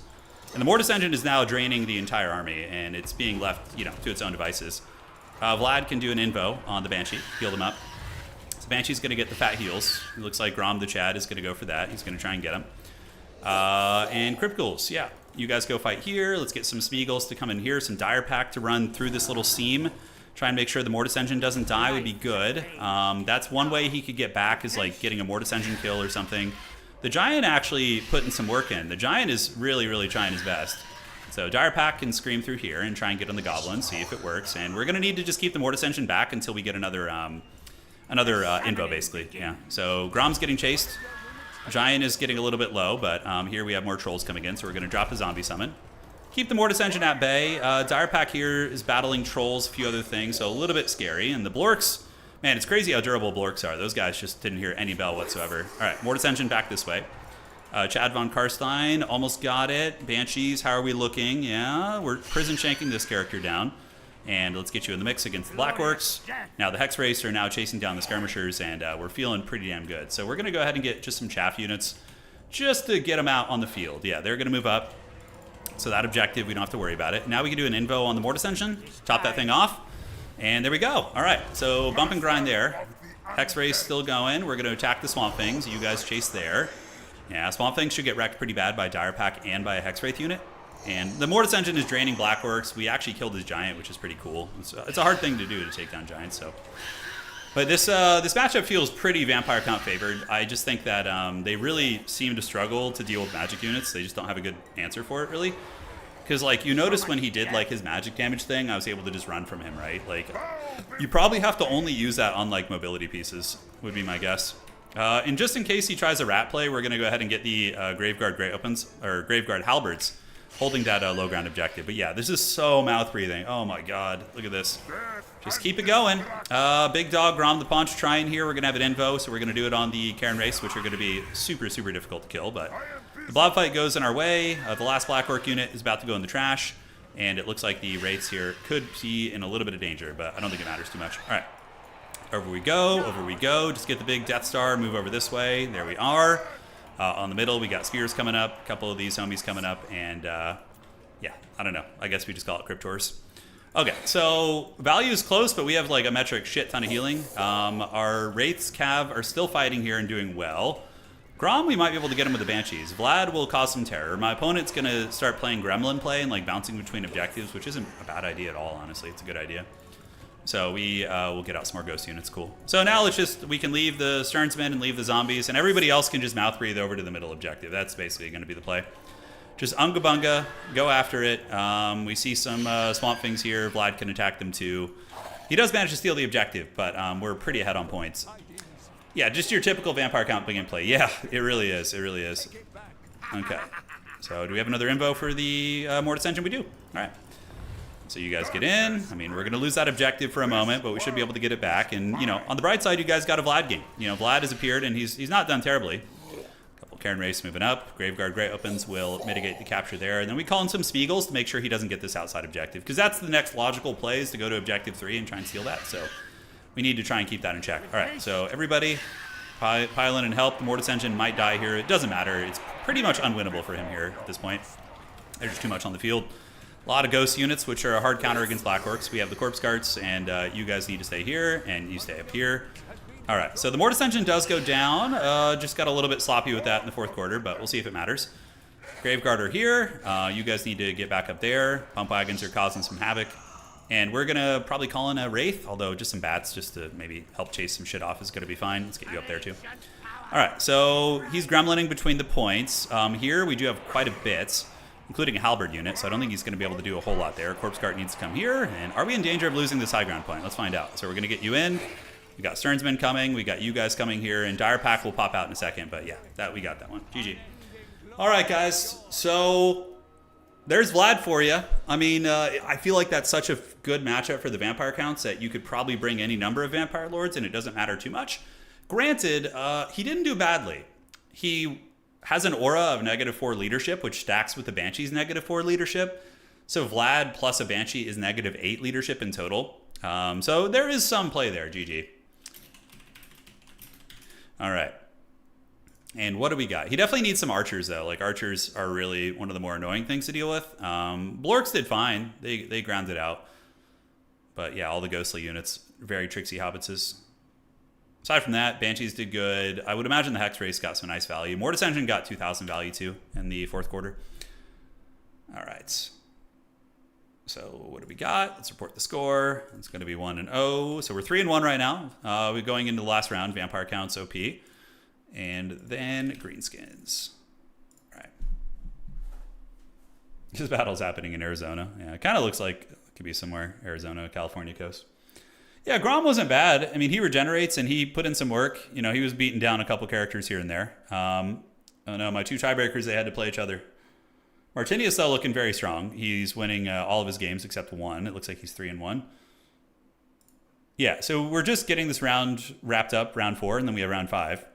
And the Mortis Engine is now draining the entire army, and it's being left, you know, to its own devices. Vlad can do an invo on the Banshee, heal them up. So Banshee's going to get the fat heals. It looks like Grom the Chad is going to go for that. He's going to try and get him. And Crypt Ghouls, yeah. You guys go fight here. Let's get some Smeagol's to come in here, some Dire Pack to run through this little seam. Try and make sure the Mortis Engine doesn't die would be good. That's one way he could get back, is like getting a Mortis Engine kill or something. The Giant actually putting some work in. The Giant is really, really trying his best. So Dire Pack can scream through here and try and get on the Goblin, see if it works. And we're going to need to just keep the Mortis Engine back until we get another info, basically. Yeah. So Grom's getting chased. Giant is getting a little bit low, but here we have more Trolls coming in, so we're going to drop the Zombie Summon. Keep the Mortis Engine at bay. Dire Pack here is battling Trolls, a few other things, so a little bit scary. And the Blorks... Man, it's crazy how durable Blorks are. Those guys just didn't hear any bell whatsoever. All right, Mortis Engine back this way. Chad von Karstein almost got it. Banshees, how are we looking? Yeah, we're prison shanking this character down. And let's get you in the mix against the Black Orcs. Now the Hex Race are now chasing down the Skirmishers, and we're feeling pretty damn good. So we're going to go ahead and get just some chaff units just to get them out on the field. Yeah, they're going to move up. So that objective, we don't have to worry about it. Now we can do an invo on the Mortis Engine, top that thing off. And there we go. All right, so bump and grind there. Hex Race still going. We're going to attack the Swamp Things. You guys chase there. Yeah, Swamp Things should get wrecked pretty bad by Dire Pack and by a Hex Wraith unit. And the Mortis Engine is draining Black Orcs. We actually killed his Giant, which is pretty cool. It's a hard thing to do to take down Giants. So, but this matchup feels pretty Vampire Count favored. I just think that they really seem to struggle to deal with magic units. They just don't have a good answer for it, really. Because, like, you notice when he did, like, his magic damage thing, I was able to just run from him, right? Like, you probably have to only use that on, like, mobility pieces, would be my guess. And just in case he tries a rat play, we're going to go ahead and get the Graveguard Grey Opens, or Graveguard Halberds, holding that low ground objective. But yeah, this is so mouth-breathing. Oh my god, look at this. Just keep it going. Big Dog, Grom the Paunch trying here. We're going to have an invo, so we're going to do it on the Karen Race, which are going to be super, super difficult to kill, but... The blob fight goes in our way. The last Black Orc unit is about to go in the trash, and it looks like the Wraiths here could be in a little bit of danger, but I don't think it matters too much. All right, over we go, over we go. Just get the big Death Star, move over this way. There we are. On the middle, we got Spears coming up, a couple of these homies coming up, and yeah, I don't know. I guess we just call it Cryptors. Okay, so value is close, but we have like a metric shit ton of healing. Our Wraiths, Cav, are still fighting here and doing well. Grom, we might be able to get him with the Banshees. Vlad will cause some terror. My opponent's going to start playing Gremlin play and like bouncing between objectives, which isn't a bad idea at all, honestly. It's a good idea. So we will get out some more ghost units. Cool. So now we can leave the Stearnsmen and leave the zombies, and everybody else can just mouth breathe over to the middle objective. That's basically going to be the play. Just unga bunga, go after it. We see some swamp things here. Vlad can attack them too. He does manage to steal the objective, but we're pretty ahead on points. Yeah, just your typical vampire count begin play. Yeah, it really is. It really is. Okay. So do we have another invo for the Mortis Engine? We do. All right. So you guys get in. I mean, we're going to lose that objective for a moment, but we should be able to get it back. And, you know, on the bright side, you guys got a Vlad game. You know, Vlad has appeared, and he's not done terribly. A couple Karen Race moving up. Graveguard Grey opens will mitigate the capture there. And then we call in some Spiegels to make sure he doesn't get this outside objective, because that's the next logical play is to go to objective 3 and try and steal that. So we need to try and keep that in check. All right, so everybody pile in and help. The Mortis Engine might die here. It doesn't matter. It's pretty much unwinnable for him here at this point. There's too much on the field. A lot of ghost units, which are a hard counter against Black Orcs. We have the Corpse Carts, and you guys need to stay here, and you stay up here. All right, so the Mortis Engine does go down. Just got a little bit sloppy with that in the fourth quarter, but we'll see if it matters. Graveguard are here. You guys need to get back up there. Pump Wagons are causing some havoc. And we're going to probably call in a Wraith, although just some bats just to maybe help chase some shit off is going to be fine. Let's get you up there, too. All right, so he's gremlining between the points. Here we do have quite a bit, including a halberd unit, so I don't think he's going to be able to do a whole lot there. Corpse Cart needs to come here, and are we in danger of losing this high ground point? Let's find out. So we're going to get you in. We got Stearnsmen coming. We got you guys coming here, and Dire Pack will pop out in a second, but yeah, we got that one. GG. All right, guys, so there's Vlad for you. I mean, I feel like that's such a good matchup for the vampire counts that you could probably bring any number of vampire lords, and it doesn't matter too much. Granted, he didn't do badly. He has an aura of -4 leadership, which stacks with the Banshee's -4 leadership. So Vlad plus a Banshee is -8 leadership in total. So there is some play there, GG. All right. And what do we got? He definitely needs some archers, though. Like, archers are really one of the more annoying things to deal with. Blorks did fine. They grounded out. But yeah, all the ghostly units, very tricksy hobbitses. Aside from that, Banshees did good. I would imagine the Hex Race got some nice value. Mortis Engine got 2,000 value, too, in the fourth quarter. All right. So what do we got? Let's report the score. It's going to be 1-0. So we're 3-1 right now. We're going into the last round. Vampire counts OP. And then Greenskins. All right. This battle's happening in Arizona. Yeah, it kind of looks like it could be somewhere. Arizona, California coast. Yeah, Grom wasn't bad. I mean, he regenerates and he put in some work. You know, he was beating down a couple characters here and there. Oh no, my two tiebreakers, they had to play each other. Martinius, though, looking very strong. He's winning all of his games except one. It looks like he's 3-1. Yeah, so we're just getting this round wrapped up, round 4, and then we have round 5.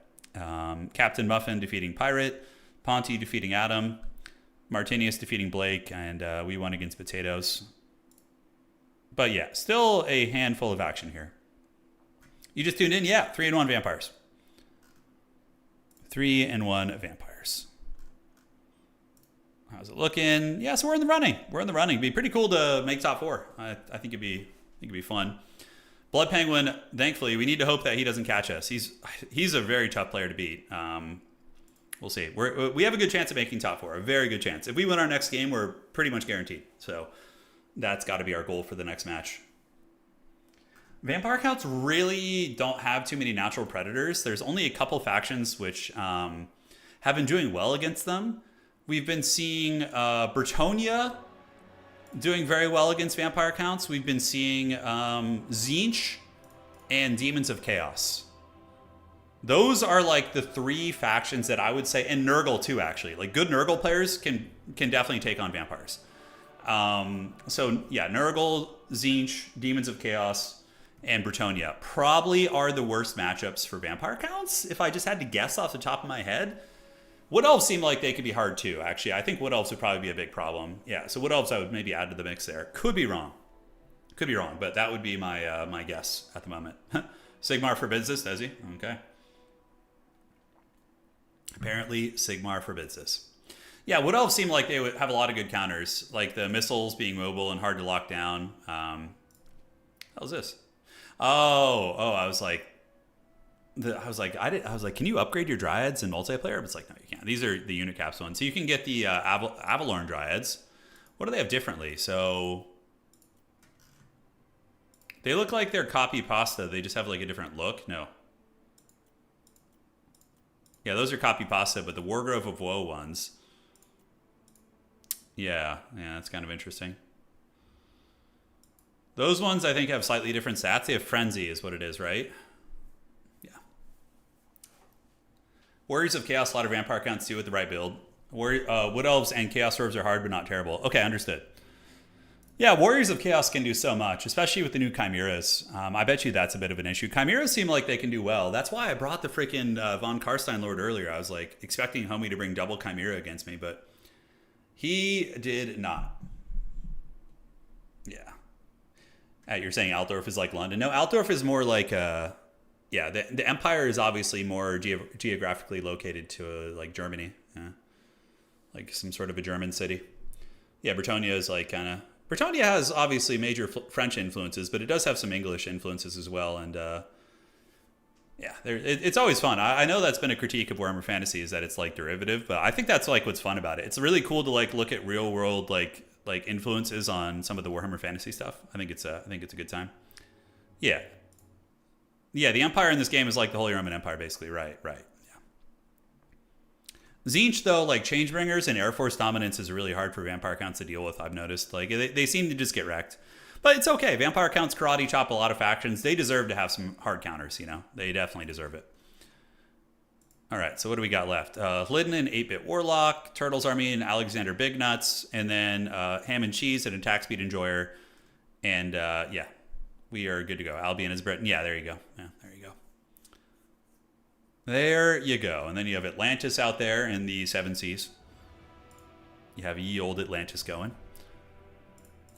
Captain Muffin defeating Pirate, Ponty defeating Adam, Martinius defeating Blake, and we won against Potatoes. But yeah, still a handful of action here. You just tuned in? Yeah, 3-1 vampires. 3-1 vampires. How's it looking? Yeah, so we're in the running. We're in the running. It'd be pretty cool to make top 4. I think it'd be fun. Blood Penguin, thankfully, we need to hope that he doesn't catch us. He's a very tough player to beat. We'll see. We have a good chance of making top 4, a very good chance. If we win our next game, we're pretty much guaranteed. So that's got to be our goal for the next match. Vampire counts really don't have too many natural predators. There's only a couple factions which have been doing well against them. We've been seeing Bretonnia doing very well against vampire counts. We've been seeing Tzeentch and Demons of Chaos. Those are like the 3 factions that I would say, and Nurgle too, actually. Like, good Nurgle players can definitely take on vampires. So yeah, Nurgle, Tzeentch, Demons of Chaos, and Bretonnia probably are the worst matchups for vampire counts. If I just had to guess off the top of my head, Wood Elves seem like they could be hard too, actually. I think Wood Elves would probably be a big problem. Yeah, so Wood Elves I would maybe add to the mix there. Could be wrong. Could be wrong, but that would be my my guess at the moment. Sigmar forbids this, does he? Okay. Apparently, Sigmar forbids this. Yeah, Wood Elves seem like they would have a lot of good counters, like the missiles being mobile and hard to lock down. How's this? I was like, can you upgrade your Dryads in multiplayer? But it's like, no, you can't. These are the unit caps ones. So you can get the Avalorn Dryads. What do they have differently? So They look like they're copy pasta. They just have like a different look. No. Yeah, those are copy pasta, but the Wargrove of Woe ones. Yeah, that's kind of interesting. Those ones I think have slightly different stats. They have Frenzy is what it is, right? Yeah. Warriors of Chaos, a lot of vampire counts too with the right build. Wood Elves and Chaos Dwarves are hard but not terrible. Okay, understood. Yeah, Warriors of Chaos can do so much, especially with the new Chimeras. I bet you that's a bit of an issue. Chimeras seem like they can do well. That's why I brought the freaking Von Karstein Lord earlier. I was like expecting Homie to bring double Chimera against me, but he did not. Yeah. You're saying Altdorf is like London. No, Altdorf is more like the Empire is obviously more geographically located to like Germany. Yeah. Like some sort of a German city. Yeah, Bretonnia is like kind of... Bretonnia has obviously major French influences, but it does have some English influences as well. And it's always fun. I know that's been a critique of Warhammer Fantasy is that it's like derivative, but I think that's like what's fun about it. It's really cool to like look at real world like influences on some of the Warhammer Fantasy stuff. I think it's a good time. Yeah. Yeah, the Empire in this game is like the Holy Roman Empire, basically. Right. Yeah. Tzeentch, though, like Changebringers and Air Force Dominance is really hard for vampire counts to deal with, I've noticed. Like, they seem to just get wrecked. But it's okay. Vampire counts karate chop a lot of factions. They deserve to have some hard counters, you know? They definitely deserve it. All right, so what do we got left? Lydnan, 8-Bit Warlock, Turtles Army, and Alexander Bignuts, and then Ham and Cheese, an attack speed enjoyer. And, we are good to go. Albion is Britain. Yeah, there you go. Yeah, there you go. There you go. And then you have Atlantis out there in the Seven Seas. You have ye old Atlantis going.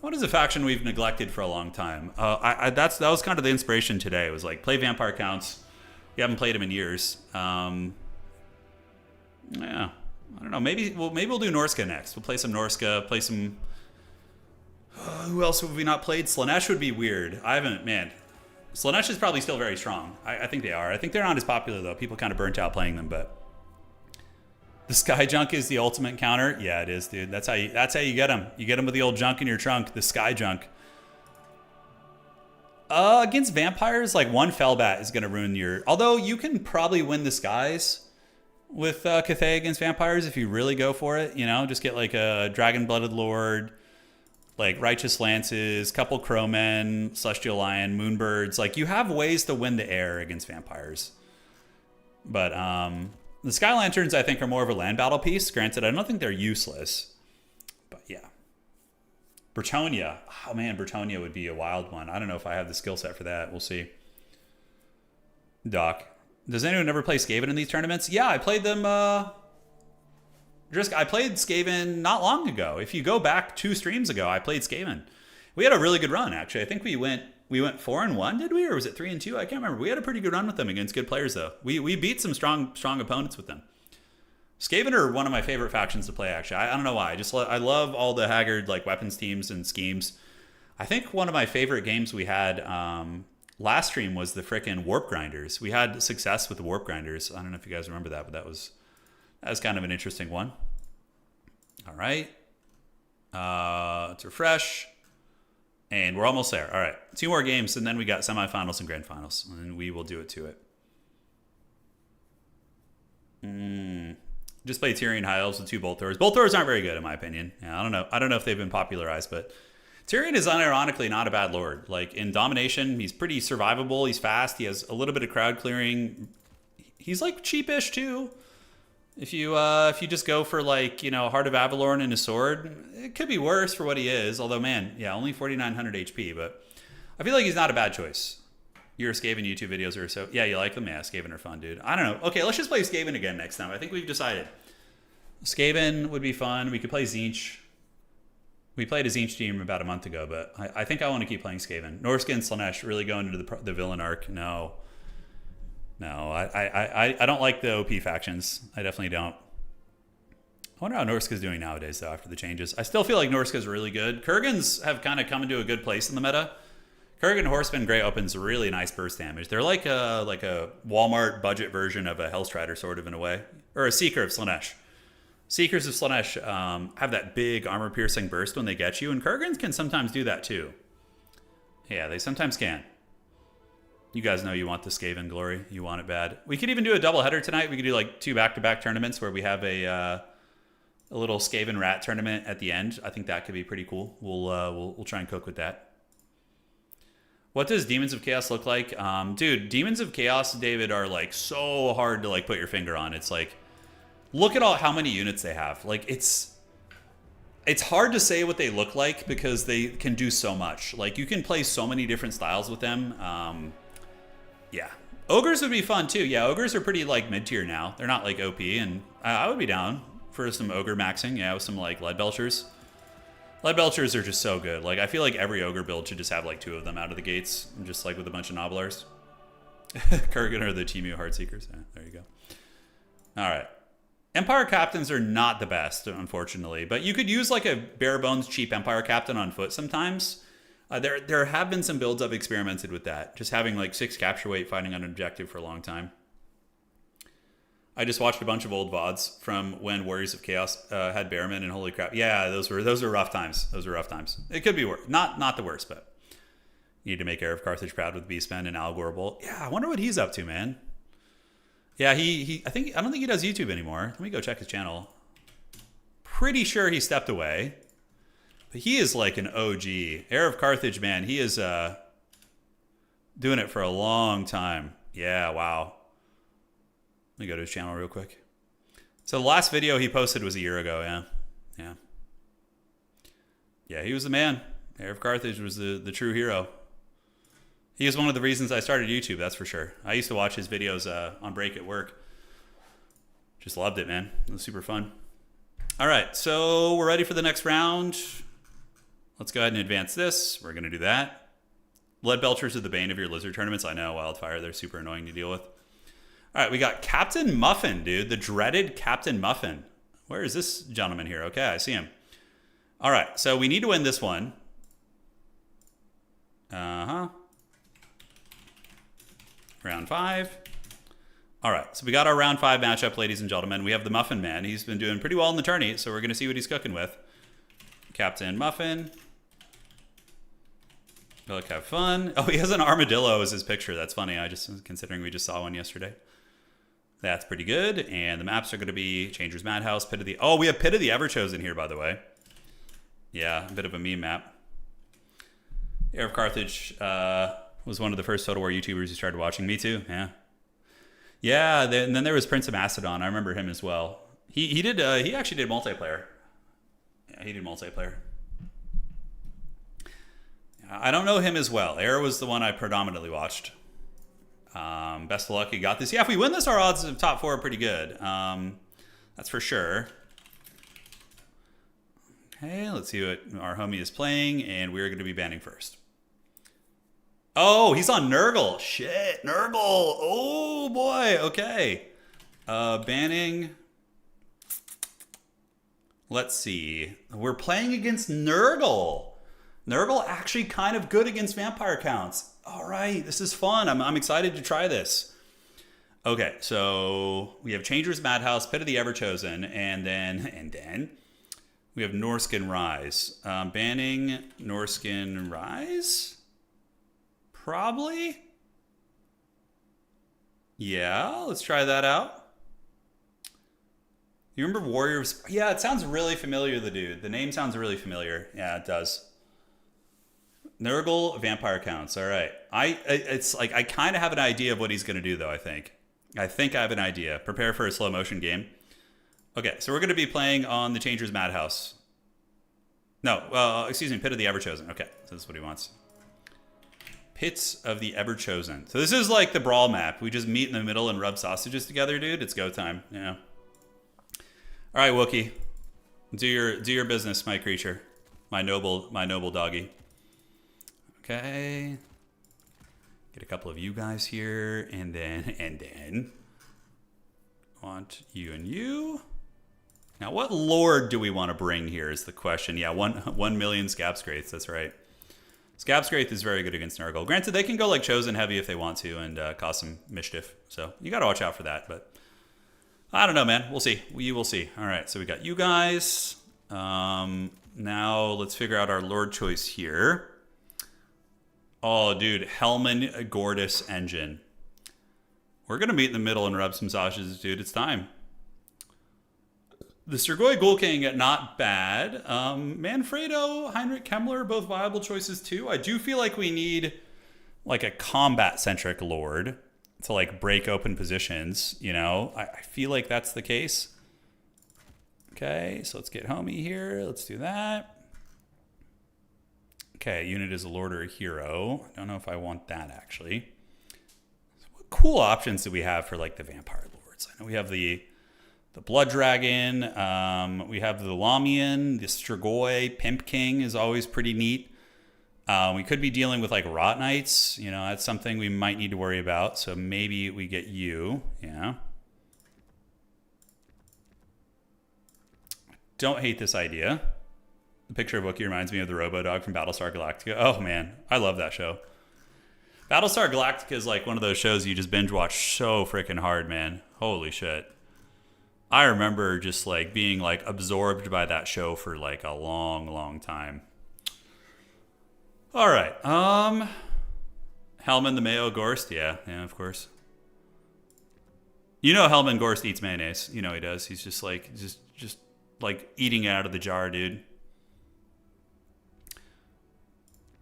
What is a faction we've neglected for a long time? That was kind of the inspiration today. It was like, play vampire counts. We haven't played them in years. Yeah, I don't know. Maybe we'll do Norska next. We'll play some Norska. Play some. Who else have we not played? Slaanesh would be weird. I haven't. Man, Slaanesh is probably still very strong. I think they are. I think they're not as popular though. People kind of burnt out playing them. But the Sky Junk is the ultimate counter. Yeah, it is, dude. That's how you get them. You get them with the old junk in your trunk. The Sky Junk. Against vampires, like one Fellbat is going to ruin your... Although you can probably win the skies with Cathay against vampires if you really go for it. You know, just get like a Dragon-Blooded Lord, like Righteous Lances, couple Crowmen, Celestial Lion, Moonbirds. Like you have ways to win the air against vampires. But the Sky Lanterns, I think, are more of a land battle piece. Granted, I don't think they're useless. But yeah. Bretonnia. Oh man, Bretonnia would be a wild one. I don't know if I have the skill set for that. We'll see. Doc. Does anyone ever play Skaven in these tournaments? Yeah, I played them. I played Skaven not long ago. If you go back 2 streams ago, I played Skaven. We had a really good run, actually. I think we went 4-1, did we? Or was it 3-2? I can't remember. We had a pretty good run with them against good players, though. We beat some strong opponents with them. Skaven are one of my favorite factions to play, actually. I don't know why. I love all the Haggard like weapons teams and schemes. I think one of my favorite games we had last stream was the frickin' Warp Grinders. We had success with the Warp Grinders. I don't know if you guys remember that, but that was kind of an interesting one. All right. Let's refresh. And we're almost there. All right. 2 more games, and then we got semifinals and grand finals. And we will do it to it. Just play Tyrion High Elves with 2 Bolt Throwers. Bolt Throwers aren't very good, in my opinion. Yeah, I don't know. I don't know if they've been popularized, but Tyrion is unironically not a bad lord. Like in domination, he's pretty survivable. He's fast. He has a little bit of crowd clearing. He's like cheapish too. If you just go for like, you know, Heart of Avalorn and a sword, it could be worse for what he is. Although, man, yeah, only 4,900 HP, but I feel like he's not a bad choice. Your Skaven YouTube videos are so... Yeah, you like them? Yeah, Skaven are fun, dude. I don't know. Okay, let's just play Skaven again next time. I think we've decided. Skaven would be fun. We could play Tzeentch. We played a Tzeentch team about a month ago, but I think I want to keep playing Skaven. Norska and Slaanesh really going into the villain arc. No, I don't like the OP factions. I definitely don't. I wonder how Norska's doing nowadays, though, after the changes. I still feel like Norska's really good. Kurgans have kind of come into a good place in the meta. Kurgan Horseman Grey opens really nice burst damage. They're like a Walmart budget version of a Hellstrider, sort of, in a way. Or a Seeker of Slaanesh. Seekers of Slaanesh have that big armor-piercing burst when they get you, and Kurgans can sometimes do that too. Yeah, they sometimes can. You guys know you want the Skaven glory. You want it bad. We could even do a doubleheader tonight. We could do like 2 back-to-back tournaments where we have a little Skaven rat tournament at the end. I think that could be pretty cool. We'll try and cook with that. What does Demons of Chaos look like? Dude, Demons of Chaos, David, are like so hard to like put your finger on. It's like, look at how many units they have. Like it's hard to say what they look like because they can do so much. Like you can play so many different styles with them. Yeah. Ogres would be fun too. Yeah, ogres are pretty like mid-tier now. They're not like OP, and I would be down for some ogre maxing. Yeah, with some like lead belchers. Lead belchers are just so good. Like I feel like every ogre build should just have like 2 of them out of the gates, just like with a bunch of nobblers. Kurgan are the Timu Heartseekers. Yeah, there you go. All right. Empire captains are not the best, unfortunately, but you could use like a bare bones cheap Empire captain on foot sometimes. There have been some builds I've experimented with that. Just having like 6 capture weight fighting on an objective for a long time. I just watched a bunch of old VODs from when Warriors of Chaos had Bearmen, and holy crap. Yeah, those were rough times. Those were rough times. It could be worse. Not the worst, but you need to make Heir of Carthage proud with Beastmen and Al Gorbel. Yeah, I wonder what he's up to, man. Yeah, I don't think he does YouTube anymore. Let me go check his channel. Pretty sure he stepped away. But he is like an OG. Heir of Carthage, man. He is doing it for a long time. Yeah, wow. Let me go to his channel real quick. So the last video he posted was a year ago, yeah. Yeah, he was the man. Heir of Carthage was the true hero. He is one of the reasons I started YouTube, that's for sure. I used to watch his videos on break at work. Just loved it, man. It was super fun. All right, so we're ready for the next round. Let's go ahead and advance this. We're going to do that. Lead Belchers are the bane of your lizard tournaments. I know, Wildfire, they're super annoying to deal with. All right, we got Captain Muffin, dude. The dreaded Captain Muffin. Where is this gentleman here? Okay, I see him. All right, so we need to win this one. Round 5. All right, so we got our round 5 matchup, ladies and gentlemen. We have the Muffin Man. He's been doing pretty well in the tourney, so we're going to see what he's cooking with. Captain Muffin. Look, have fun. Oh, he has an armadillo as his picture. That's funny. Considering we just saw one yesterday. That's pretty good. And the maps are going to be Changer's Madhouse, Pit of the... Oh, we have Pit of the Everchosen here, by the way. Yeah, a bit of a meme map. Heir of Carthage was one of the first Total War YouTubers who started watching. Me too, yeah. Yeah, and then there was Prince of Macedon. I remember him as well. He actually did multiplayer. Yeah, he did multiplayer. I don't know him as well. Heir was the one I predominantly watched. Best of luck, you got this. Yeah, if we win this, our odds of top 4 are pretty good. That's for sure. Okay, let's see what our homie is playing, and we're going to be banning first. Oh, he's on Nurgle. Shit, Nurgle. Oh, boy. Okay. Banning. Let's see. We're playing against Nurgle. Nurgle actually kind of good against vampire counts. All right, this is fun. I'm excited to try this. Okay, so we have Changer's Madhouse, Pit of the Everchosen, and then we have Norskin Rise. Banning Norskin Rise? Probably. Yeah, let's try that out. You remember Warriors? Yeah, it sounds really familiar, the dude. The name sounds really familiar. Yeah, it does. Nurgle vampire counts. All right. It's like I kind of have an idea of what he's going to do, though, I think. I have an idea. Prepare for a slow motion game. Okay, so we're going to be playing on the Changer's Madhouse. No, excuse me, Pit of the Everchosen. Okay, so this is what he wants. Pits of the Everchosen. So this is like the brawl map. We just meet in the middle and rub sausages together, dude. It's go time. Yeah. All right, Wookie. Do your business, my creature. My noble doggy. Okay. Get a couple of you guys here, and then want you and you. Now, what lord do we want to bring here is the question. Yeah, 1 million Scabscrates. That's right. Scabscraith is very good against Nurgle. Granted, they can go like Chosen heavy if they want to and cause some mischief. So you got to watch out for that. But I don't know, man. We'll see. We will see. All right, so we got you guys. Now let's figure out our lord choice here. Oh, dude, Hellman Gordis engine. We're going to meet in the middle and rub some sausages, dude. It's time. The Strigoi Ghoul King, not bad. Manfredo, Heinrich Kemmler, both viable choices too. I do feel like we need like a combat-centric lord to like break open positions, you know? I feel like that's the case. Okay, so let's get homie here. Let's do that. Okay, unit is a lord or a hero. I don't know if I want that, actually. So what cool options do we have for like the vampire lords? I know we have the Blood Dragon, we have the Lamian, the Strigoi, Pimp King is always pretty neat. We could be dealing with like Rot Knights, you know, that's something we might need to worry about. So maybe we get you, yeah. Don't hate this idea. The picture of Wookiee reminds me of the Robo-Dog from Battlestar Galactica. Oh man, I love that show. Battlestar Galactica is like one of those shows you just binge watch so freaking hard, man. Holy shit. I remember just like being like absorbed by that show for like a long, long time. All right. Hellman the Mayo Gorst. Yeah, of course. You know Hellman Gorst eats mayonnaise. You know he does. He's just like just like eating it out of the jar, dude.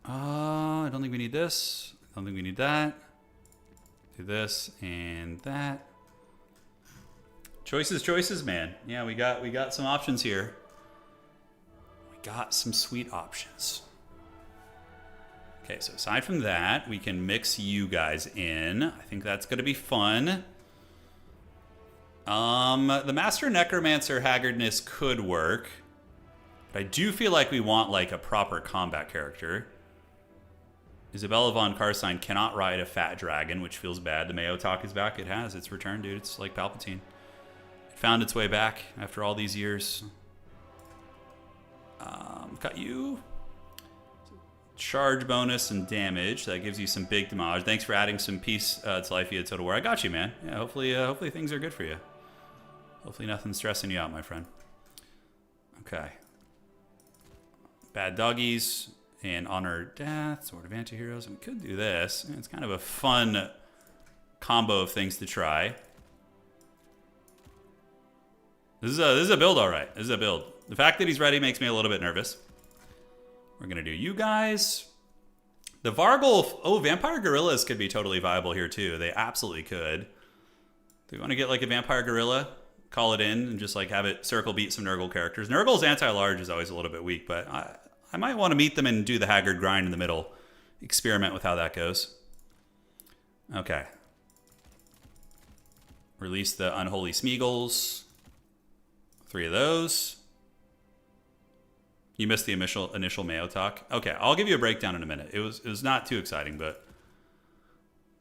I don't think we need this. I don't think we need that. Do this and that. Choices, man. Yeah, we got some options here. We got some sweet options. Okay, so aside from that, we can mix you guys in. I think that's going to be fun. The Master Necromancer Haggardness could work. But I do feel like we want like a proper combat character. Isabella von Carstein cannot ride a fat dragon, which feels bad. The Mayo Talk is back. It has. It's returned, dude. It's like Palpatine. It found its way back after all these years. Got you. Charge bonus and damage. That gives you some big damage. Thanks for adding some peace to life via Total War. I got you, man. Yeah, hopefully things are good for you. Hopefully nothing's stressing you out, my friend. Okay. Bad doggies and honor death. Sword of antiheroes. We could do this. It's kind of a fun combo of things to try. This is a build, all right. This is a build. The fact that he's ready makes me a little bit nervous. We're going to do you guys. The Vargul... Oh, Vampire Gorillas could be totally viable here, too. They absolutely could. Do we want to get, like, a Vampire Gorilla? Call it in and just, like, have it circle beat some Nurgle characters. Nurgle's anti-large is always a little bit weak, but I might want to meet them and do the Haggard grind in the middle. Experiment with how that goes. Okay. Release the Unholy Smeagol's. 3 of those. You missed the initial Mayo Talk. Okay, I'll give you a breakdown in a minute. It was not too exciting, but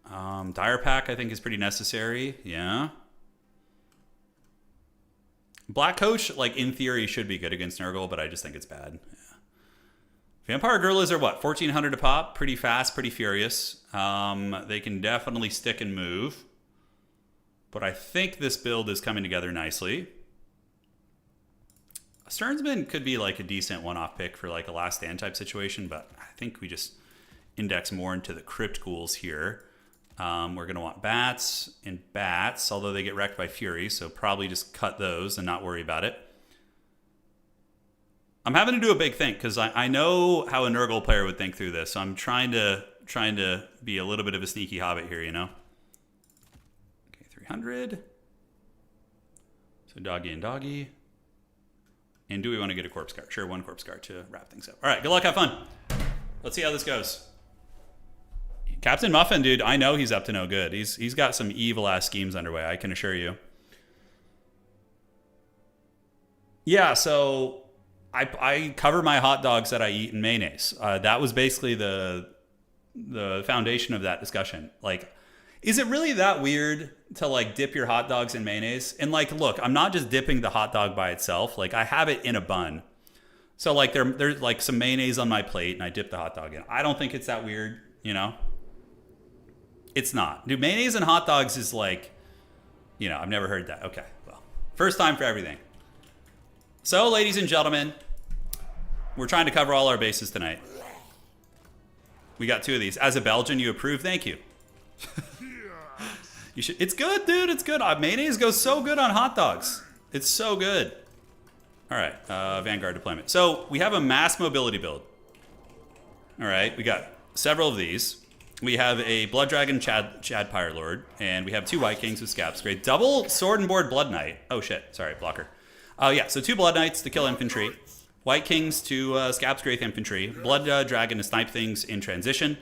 Dire Pack I think is pretty necessary. Yeah. Black Coach, like in theory, should be good against Nurgle, but I just think it's bad. Yeah. Vampire Gorillas are what? 1,400 a pop. Pretty fast, pretty furious. They can definitely stick and move. But I think this build is coming together nicely. Stearnsman could be like a decent one-off pick for like a last stand type situation, but I think we just index more into the crypt ghouls here. We're going to want bats and bats, although they get wrecked by fury, so probably just cut those and not worry about it. I'm having to do a big think because I know how a Nurgle player would think through this, so I'm trying to be a little bit of a sneaky hobbit here, you know? Okay, 300. So doggy and doggy. And do we want to get a corpse card? Sure, 1 corpse card to wrap things up. All right, good luck, have fun. Let's see how this goes. Captain Muffin, dude, I know he's up to no good. He's got some evil-ass schemes underway, I can assure you. Yeah, so I cover my hot dogs that I eat in mayonnaise. That was basically the foundation of that discussion. Like, is it really that weird to like dip your hot dogs in mayonnaise? And like, look, I'm not just dipping the hot dog by itself. Like I have it in a bun. So like there's like some mayonnaise on my plate and I dip the hot dog in. I don't think it's that weird, you know? It's not. Dude, mayonnaise and hot dogs is like, you know, I've never heard that. Okay, well, first time for everything. So ladies and gentlemen, we're trying to cover all our bases tonight. We got 2 of these. As a Belgian, you approve? Thank you. You should. It's good, dude. It's good. Mayonnaise goes so good on hot dogs. It's so good. All right, Vanguard deployment. So we have a mass mobility build. All right, we got several of these. We have a Blood Dragon Chad Pyre Lord, and we have 2 White Kings with Scaps. Great. Double Sword and Board Blood Knight. Oh, shit. Sorry, blocker. Yeah, so 2 Blood Knights to kill infantry. White Kings to Scaps Wraith infantry. Blood Dragon to snipe things in transition.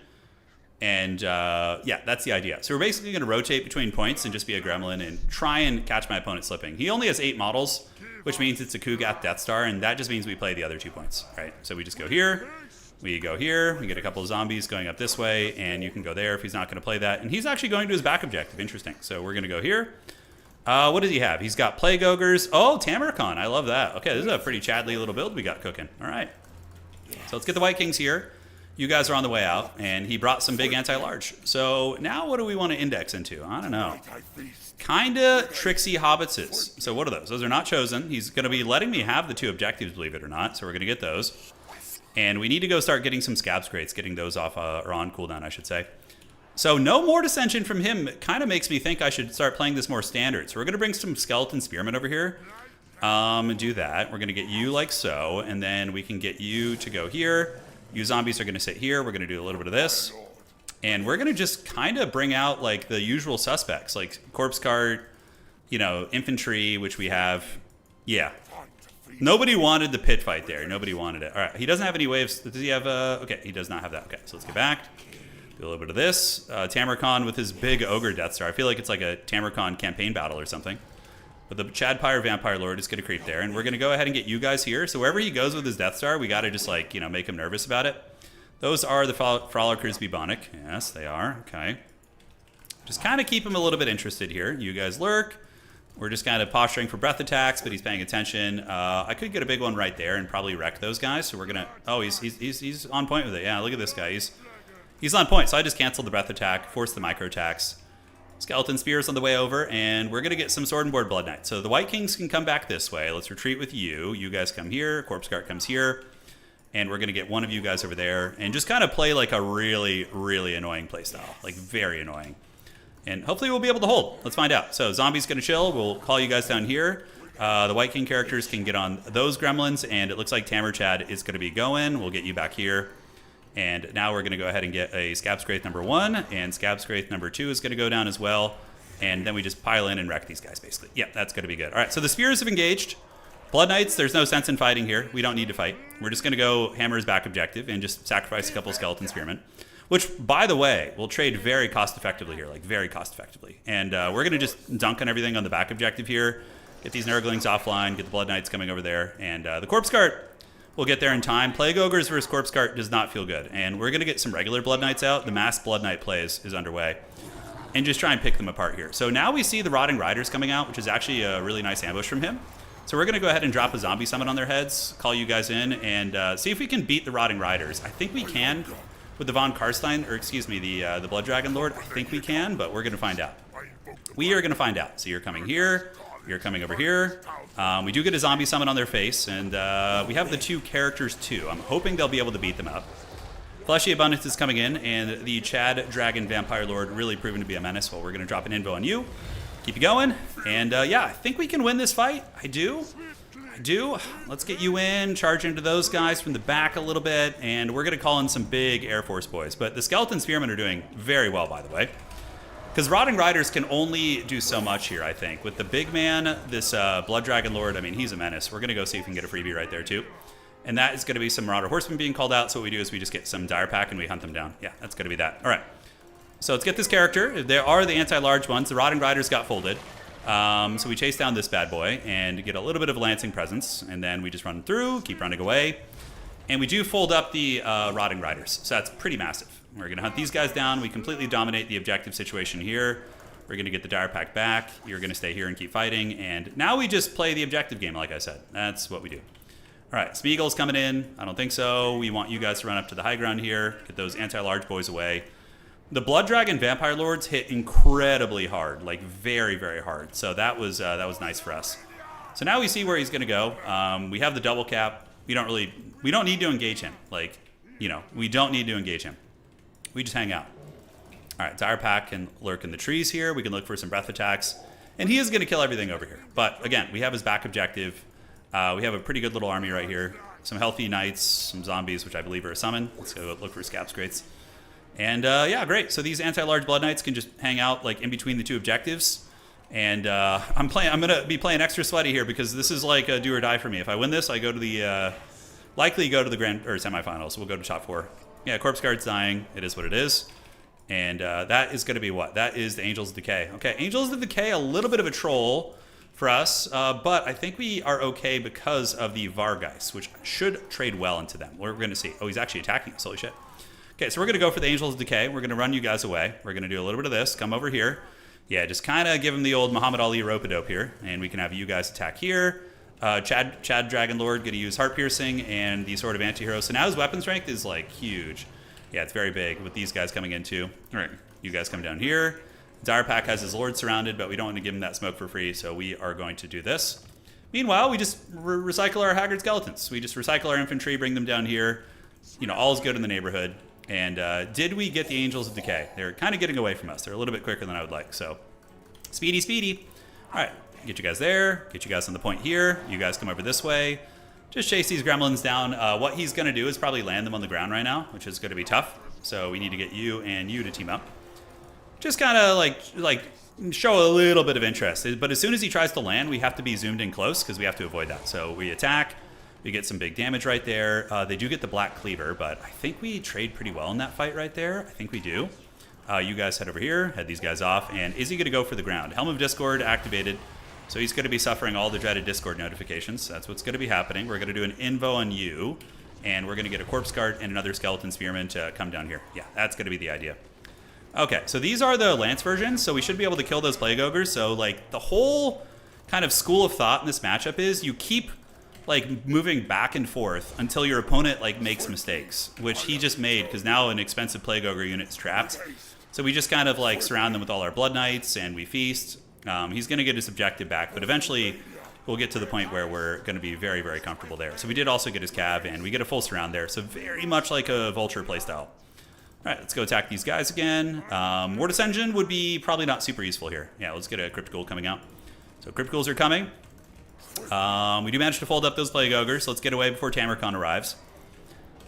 And yeah, that's the idea. So we're basically going to rotate between points and just be a gremlin and try and catch my opponent slipping. He only has 8 models, which means it's a Kugath Death Star, and that just means we play the other 2 points. Right? So we just go here. We go here, we get a couple of zombies going up this way, and you can go there if he's not going to play that. And he's actually going to his back objective. Interesting. So we're going to go here. What does he have? He's got Plague Ogres. Oh, Tamaracon. I love that. Okay, this is a pretty Chadly little build we got cooking. All right. So let's get the White Kings here. You guys are on the way out, and he brought some big anti-large. So now what do we want to index into? I don't know. Kinda tricksy hobbitses. So what are those? Those are not chosen. He's going to be letting me have the 2 objectives, believe it or not. So we're going to get those. And we need to go start getting some Scabs Crates, getting those off, or on cooldown, I should say. So no more dissension from him. It kind of makes me think I should start playing this more standard. So we're going to bring some Skeleton Spearmen over here. Do that. We're going to get you like so, and then we can get you to go here. You zombies are going to sit here. We're going to do a little bit of this. And we're going to just kind of bring out like the usual suspects, like Corpse Cart, you know, infantry, which we have. Yeah. Nobody wanted the pit fight there. Nobody wanted it. All right. He doesn't have any waves. Does he have okay, he does not have that. Okay, so let's get back. Do a little bit of this. Tamaracon with his big Ogre Death Star. I feel like it's like a Tamaracon campaign battle or something. But the Chad Pyre Vampire Lord is going to creep there. And we're going to go ahead and get you guys here. So wherever he goes with his Death Star, we got to just like, you know, make him nervous about it. Those are the Frolickers Bubonic. Yes, they are. Okay. Just kind of keep him a little bit interested here. You guys lurk. We're just kind of posturing for breath attacks, but he's paying attention. I could get a big one right there and probably wreck those guys. So we're gonna. Oh, he's on point with it. Yeah, look at this guy. He's on point. So I just canceled the breath attack, forced the micro attacks. Skeleton Spears on the way over, and we're gonna get some Sword and Board Blood Knight. So the White Kings can come back this way. Let's retreat with you. You guys come here. Corpse Cart comes here, and we're gonna get one of you guys over there, and just kind of play like a really, really annoying playstyle, like very annoying. And hopefully we'll be able to hold. Let's find out. So Zombie's going to chill. We'll call you guys down here. The White King characters can get on those gremlins. And it looks like Tamer Chad is going to be going. We'll get you back here. And now we're going to go ahead and get a Scabs Wraith number 1. And Scabs Wraith number 2 is going to go down as well. And then we just pile in and wreck these guys, basically. Yeah, that's going to be good. All right, so the Spears have engaged. Blood Knights, there's no sense in fighting here. We don't need to fight. We're just going to go hammer his back objective and just sacrifice a couple Skeleton Spearmen. Which, by the way, will trade very cost-effectively here, like very cost-effectively. And we're going to just dunk on everything on the back objective here, get these Nurglings offline, get the Blood Knights coming over there, and the Corpse Cart will get there in time. Plague Ogres versus Corpse Cart does not feel good. And we're going to get some regular Blood Knights out. The mass Blood Knight play is underway. And just try and pick them apart here. So now we see the Rotting Riders coming out, which is actually a really nice ambush from him. So we're going to go ahead and drop a Zombie Summon on their heads, call you guys in, and see if we can beat the Rotting Riders. I think we can. With the Von Karstein, or excuse me, the Blood Dragon Lord, I think we can, but we're going to find out. We are going to find out. So you're coming here, you're coming over here. We do get a Zombie Summon on their face, and we have the 2 characters too. I'm hoping they'll be able to beat them up. Fleshy Abundance is coming in, and the Chad Dragon Vampire Lord really proven to be a menace. Well, we're going to drop an invo on you, keep you going, and yeah, I think we can win this fight. I do. Let's get you in, charge into those guys from the back a little bit, and we're going to call in some big Air Force boys. But the Skeleton Spearmen are doing very well, by the way. Because Rotting Riders can only do so much here, I think. With the big man, this Blood Dragon Lord, I mean, he's a menace. We're going to go see if we can get a freebie right there, too. And that is going to be some Marauder Horsemen being called out. So what we do is we just get some Dire Pack and we hunt them down. Yeah, that's going to be that. All right. So let's get this character. There are the anti-large ones. The Rotting Riders got folded. So we chase down this bad boy and get a little bit of lancing presence, and then we just run through, keep running away, and we do fold up the Rotting Riders, so that's pretty massive. We're going to hunt these guys down. We completely dominate the objective situation here. We're going to get the Dire Pack back. You're going to stay here and keep fighting, and now we just play the objective game, like I said. That's what we do. All right, Smeagol's coming in. I don't think so. We want you guys to run up to the high ground here, get those anti-large boys away. The Blood Dragon Vampire Lords hit incredibly hard, like very, very hard. So that was nice for us. So now we see where he's going to go. We have the double cap. We don't need to engage him. Like, you know, we don't need to engage him. we just hang out. All right, Dire Pack can lurk in the trees here. We can look for some breath attacks. And he is going to kill everything over here. But again, we have his back objective. We have a pretty good little army right here. Some healthy knights, some zombies, which I believe are a summon. Let's go look for Scaps Crates. And yeah, great. So these anti-large Blood Knights can just hang out like in between the two objectives. And I'm going to be playing extra sweaty here because this is like a do or die for me. If I win this, I go to the likely go to the grand or semifinals. We'll go to top 4. Yeah, Corpse Guard's dying. It is what it is. And that is going to be what? That is the Angels of Decay. Okay, Angels of Decay, a little bit of a troll for us, but I think we are okay because of the Vargeist, which should trade well into them. We're going to see. Oh, he's actually attacking us. Holy shit. Okay, so we're going to go for the Angels of Decay. We're going to run you guys away. We're going to do a little bit of this. Come over here. Yeah, just kind of give him the old Muhammad Ali rope-a-dope here, and we can have you guys attack here. Chad Dragonlord going to use Heart Piercing and the Sword of Antihero. So now his weapon strength is like huge. Yeah, it's very big with these guys coming in too. All right, you guys come down here. Dire Pack has his Lord surrounded, but we don't want to give him that smoke for free, so we are going to do this. Meanwhile, we just recycle our Haggard Skeletons. We just recycle our infantry, bring them down here. You know, all's good in the neighborhood. And did we get the Angels of Decay? They're kind of getting away from us. They're a little bit quicker than I would like, so speedy, speedy. All right, get you guys there. Get you guys on the point here. You guys come over this way. Just chase these gremlins down. What he's going to do is probably land them on the ground right now, which is going to be tough. So we need to get you and you to team up. Just kind of like show a little bit of interest. But as soon as he tries to land, we have to be zoomed in close because we have to avoid that. So we attack. We get some big damage right there. They do get the Black Cleaver, but I think we trade pretty well in that fight right there. I think we do. You guys head over here. Head these guys off. And is he going to go for the ground? Helm of Discord activated. So he's going to be suffering all the dreaded Discord notifications. That's what's going to be happening. We're going to do an invo on you, and we're going to get a Corpse Guard and another Skeleton Spearman to come down here. Yeah, that's going to be the idea. Okay, so these are the Lance versions, so we should be able to kill those Plague Ogres. So, like, the whole kind of school of thought in this matchup is you keep, like, moving back and forth until your opponent, like, makes mistakes, which he just made because now an expensive Plague Ogre unit is trapped. So we just kind of, like, surround them with all our Blood Knights, and we feast. He's going to get his objective back, but eventually we'll get to the point where we're going to be very, very comfortable there. So we did also get his Cav, and we get a full surround there. So very much like a Vulture playstyle. All right, let's go attack these guys again. Mortis Engine would be probably not super useful here. Yeah, let's get a Crypt Ghoul coming out. So Crypt Ghouls are coming. We do manage to fold up those Plague Ogres. So let's get away before Tamarcon arrives.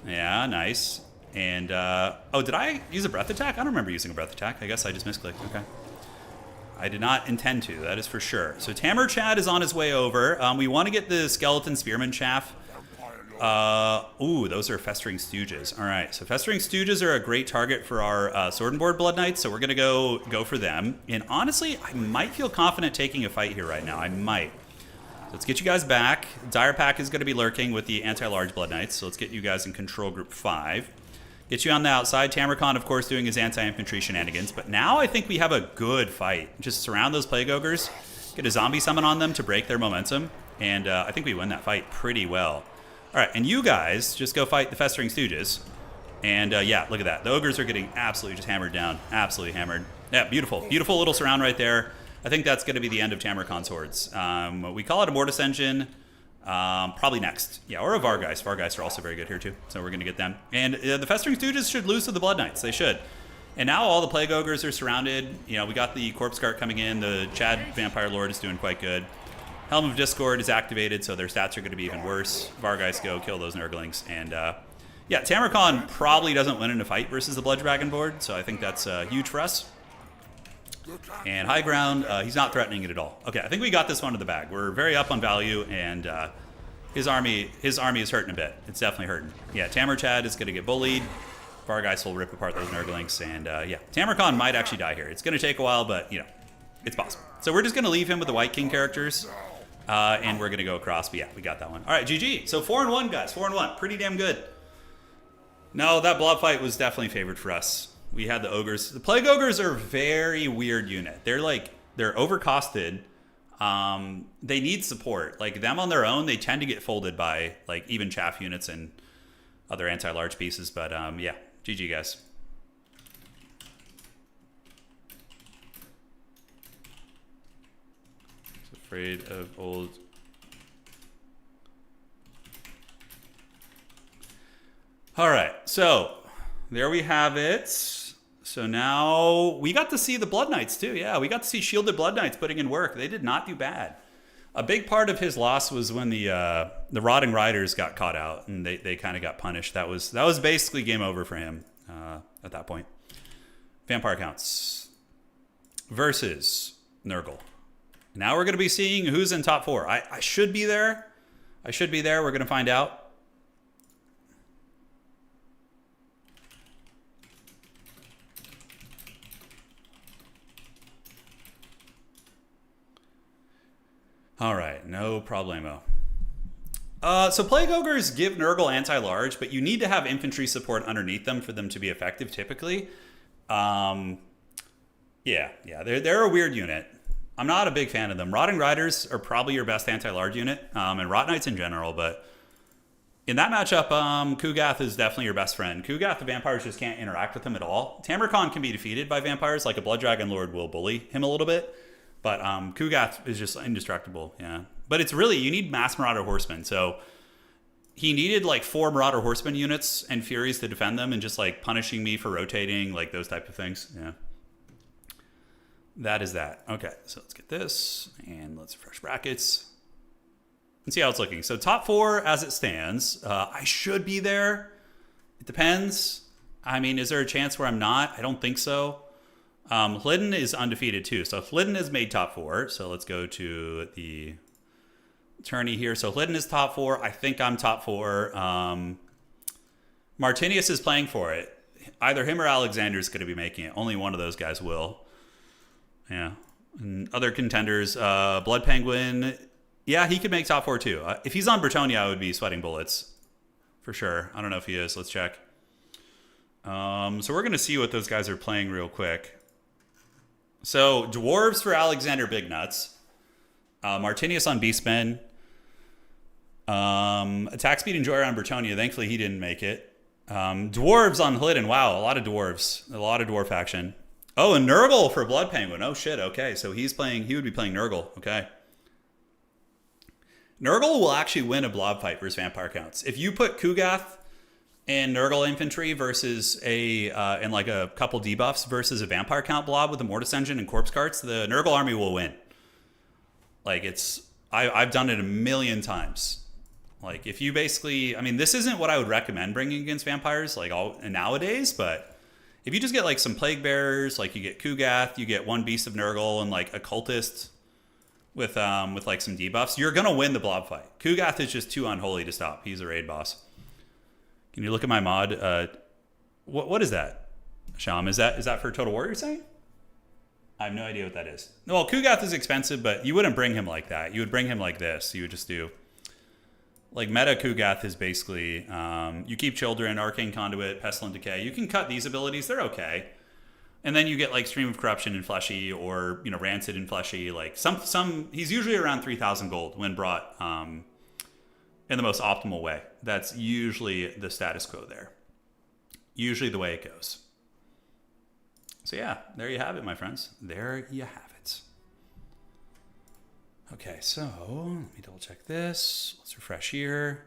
Yeah, nice. And, oh, did I use a breath attack? I don't remember using a breath attack. I guess I just misclicked. Okay. I did not intend to, that is for sure. So Tamer Chad is on his way over. We want to get the Skeleton Spearman Chaff. Ooh, those are Festering Stooges. All right, so Festering Stooges are a great target for our Sword and Board Blood Knights, so we're going to go for them. And honestly, I might feel confident taking a fight here right now. I might. Let's get you guys back. Dire Pack is going to be lurking with the anti-large Blood Knights, so let's get you guys in control group 5. Get you on the outside. Tamarcon, of course, doing his anti-infantry shenanigans. But now I think we have a good fight. Just surround those Plague Ogres. Get a zombie summon on them to break their momentum. And I think we win that fight pretty well. All right, and you guys just go fight the Festering Stooges. And yeah, look at that. The Ogres are getting absolutely just hammered down. Absolutely hammered. Yeah, beautiful. Beautiful little surround right there. I think that's going to be the end of Tamarcon's hordes. We call it a Mortis Engine. Probably next. Yeah, or a Vargeist. Vargeist are also very good here too, so we're going to get them. And the Festering Stooges should lose to the Blood Knights. They should. And now all the Plague Ogres are surrounded. You know, we got the Corpse Guard coming in. The Chad Vampire Lord is doing quite good. Helm of Discord is activated, so their stats are going to be even worse. Vargeist go kill those Nurglings. And yeah, Tamarcon probably doesn't win in a fight versus the Blood Dragon board, so I think that's huge for us. And high ground, he's not threatening it at all. Okay, I think we got this one to the bag. We're very up on value, and his army is hurting a bit. It's definitely hurting. Yeah, Tamer Chad is going to get bullied. Vargeist will rip apart those Nurglings, and yeah, Tamarcon might actually die here. It's going to take a while, but, you know, it's possible. So we're just going to leave him with the White King characters, and we're going to go across, but yeah, we got that one. All right, GG. So 4-1, guys, 4-1. Pretty damn good. No, that blob fight was definitely favored for us. We had the Ogres. The Plague Ogres are a very weird unit. They're overcosted. They need support. Like, them on their own, they tend to get folded by, like, even chaff units and other anti-large pieces. But, yeah, GG, guys. Afraid of old... All right, so... there we have it. So now we got to see the Blood Knights too. Yeah, we got to see Shielded Blood Knights putting in work. They did not do bad. A big part of his loss was when the Rotting Riders got caught out and they kind of got punished. That was basically game over for him at that point. Vampire Counts versus Nurgle. Now we're going to be seeing who's in top 4. I should be there. I should be there. We're going to find out. All right, no problemo. So Plague Ogres give Nurgle anti-large, but you need to have infantry support underneath them for them to be effective typically. Yeah, they're a weird unit. I'm not a big fan of them. Rotting Riders are probably your best anti-large unit, and Rot Knights in general, but in that matchup, Kugath is definitely your best friend. Kugath, the vampires just can't interact with him at all. Tamarkon can be defeated by vampires, like a Blood Dragon Lord will bully him a little bit. But Kugath is just indestructible, yeah. But it's really, you need mass Marauder Horsemen. So he needed like 4 Marauder Horsemen units and Furies to defend them and just like punishing me for rotating, like those type of things, yeah. That is that. Okay, so let's get this and let's refresh brackets and see how it's looking. So top 4 as it stands, I should be there. It depends. I mean, is there a chance where I'm not? I don't think so. Hlidden is undefeated too. So Hlidden has made top 4. So let's go to the tourney here. So Hlidden is top 4. I think I'm top 4. Martinius is playing for it. Either him or Alexander is going to be making it. Only one of those guys will. Yeah. And other contenders, Blood Penguin. Yeah, he could make top 4 too. If he's on Bretonnia, I would be sweating bullets. For sure. I don't know if he is. Let's check. So we're going to see what those guys are playing real quick. So Dwarves for Alexander Big Nuts. Martinius on Beastmen. Attack Speed and Joy on Bretonnia. Thankfully he didn't make it. Dwarves on Hlidden. Wow, a lot of dwarves. A lot of dwarf action. Oh, and Nurgle for Blood Penguin. Oh shit, okay. So he would be playing Nurgle. Okay. Nurgle will actually win a blob fight versus Vampire Counts. If you put Kugath and Nurgle infantry versus and like a couple debuffs versus a Vampire Count blob with a Mortis Engine and Corpse Carts, the Nurgle army will win. Like I've done it a million times. Like if you basically, I mean, this isn't what I would recommend bringing against vampires like nowadays, but if you just get like some Plague Bearers, like you get Kugath, you get 1 Beast of Nurgle and like a Cultist with like some debuffs, you're gonna win the blob fight. Kugath is just too unholy to stop. He's a raid boss. Can you look at my mod? What is that? Sham, is that for Total War you're saying? I have no idea what that is. Well, Kugath is expensive, but you wouldn't bring him like that. You would bring him like this. You would just do... Like, meta Kugath is basically... you keep Children, Arcane Conduit, Pestilent Decay. You can cut these abilities. They're okay. And then you get, like, Stream of Corruption and Fleshy, or, you know, Rancid and Fleshy. Like, some... He's usually around 3,000 gold when brought... in the most optimal way. That's usually the status quo there. Usually the way it goes. So yeah, there you have it, my friends. There you have it. Okay, so let me double check this. Let's refresh here.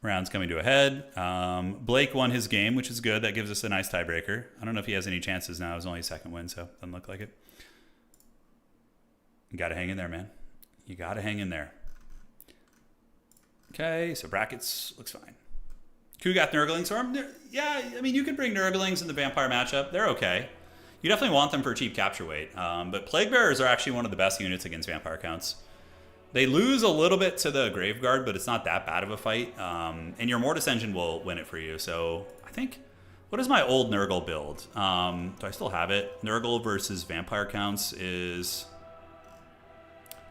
Round's coming to a head. Blake won his game, which is good. That gives us a nice tiebreaker. I don't know if he has any chances now. It was only his 2nd win, so doesn't look like it. You got to hang in there, man. You got to hang in there. Okay, so brackets looks fine. Kugath Nurglings, yeah, I mean, you could bring Nurglings in the vampire matchup. They're okay. You definitely want them for cheap capture weight. But Plague Bearers are actually one of the best units against vampire counts. They lose a little bit to the Graveguard, but it's not that bad of a fight. And your Mortis Engine will win it for you. So I think, what is my old Nurgle build? Do I still have it? Nurgle versus vampire counts is...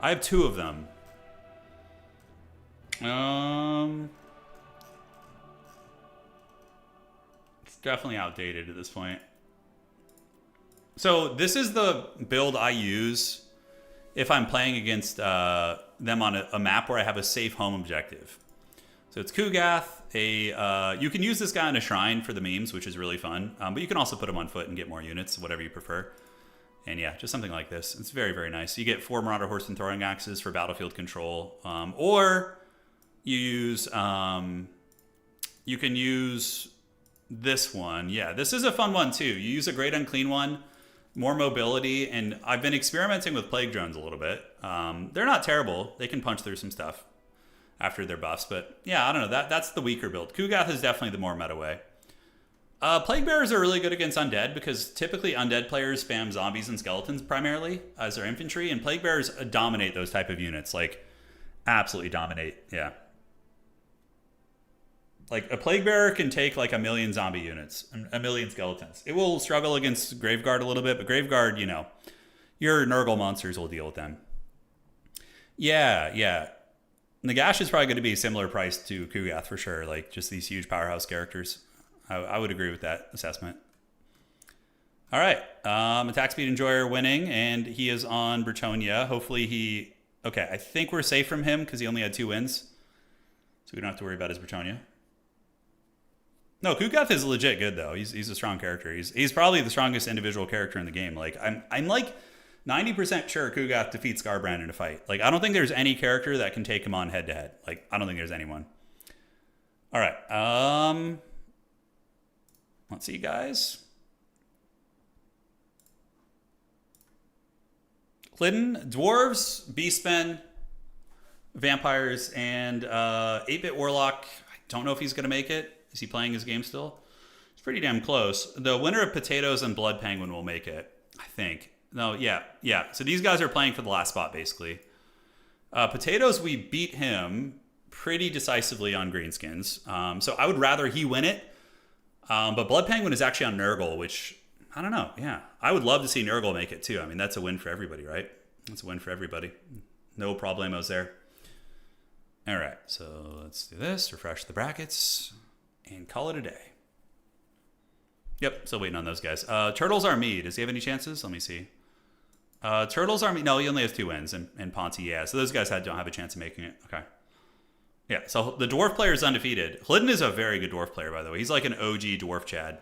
I have 2 of them. It's definitely outdated at this point. So this is the build I use if I'm playing against them on a map where I have a safe home objective. So it's Kugath. You can use this guy on a shrine for the memes, which is really fun. But you can also put him on foot and get more units, whatever you prefer. And yeah, just something like this. It's very, very nice. You get 4 Marauder Horse and Throwing Axes for battlefield control. Or you use... you can use this one. Yeah, this is a fun one too. You use a great unclean one, more mobility, and I've been experimenting with plague drones a little bit. They're not terrible. They can punch through some stuff after their buffs, but yeah, I don't know. That's the weaker build. Kugath is definitely the more meta way. Plague Bearers are really good against undead because typically undead players spam zombies and skeletons primarily as their infantry, and Plague Bearers dominate those type of units, like absolutely dominate. Yeah. Like a Plague Bearer can take like 1 million zombie units, 1 million skeletons. It will struggle against Graveguard a little bit, but Graveguard, you know, your Nurgle monsters will deal with them. Yeah, yeah. Nagash is probably going to be a similar price to Kugath for sure, like just these huge powerhouse characters. I would agree with that assessment. All right. Attack Speed Enjoyer winning, and he is on Bretonia. Hopefully he... Okay, I think we're safe from him because he only had 2 wins. So we don't have to worry about his Bretonia. No, Kugath is legit good, though. He's a strong character. He's probably the strongest individual character in the game. Like, I'm like 90% sure Kugath defeats Skarbrand in a fight. Like, I don't think there's any character that can take him on head-to-head. Like, I don't think there's anyone. All right. Let's see, guys. Glidden, Dwarves, Beastmen, Vampires, and 8-Bit Warlock. I don't know if he's going to make it. Is he playing his game still? It's pretty damn close. The winner of Potatoes and Blood Penguin will make it, I think. No, yeah. So these guys are playing for the last spot, basically. Potatoes, we beat him pretty decisively on Greenskins. So I would rather he win it. But Blood Penguin is actually on Nurgle, which, I don't know. Yeah, I would love to see Nurgle make it too. I mean, that's a win for everybody, right? That's a win for everybody. No problemos there. All right, so let's do this. Refresh the brackets and call it a day. Yep, still waiting on those guys. Turtles are me. Does he have any chances? Let me see. Turtles are me. No, he only has 2 wins. And Ponty, yeah. So those guys don't have a chance of making it. Okay. Yeah, so the dwarf player is undefeated. Glidden is a very good dwarf player, by the way. He's like an OG dwarf Chad.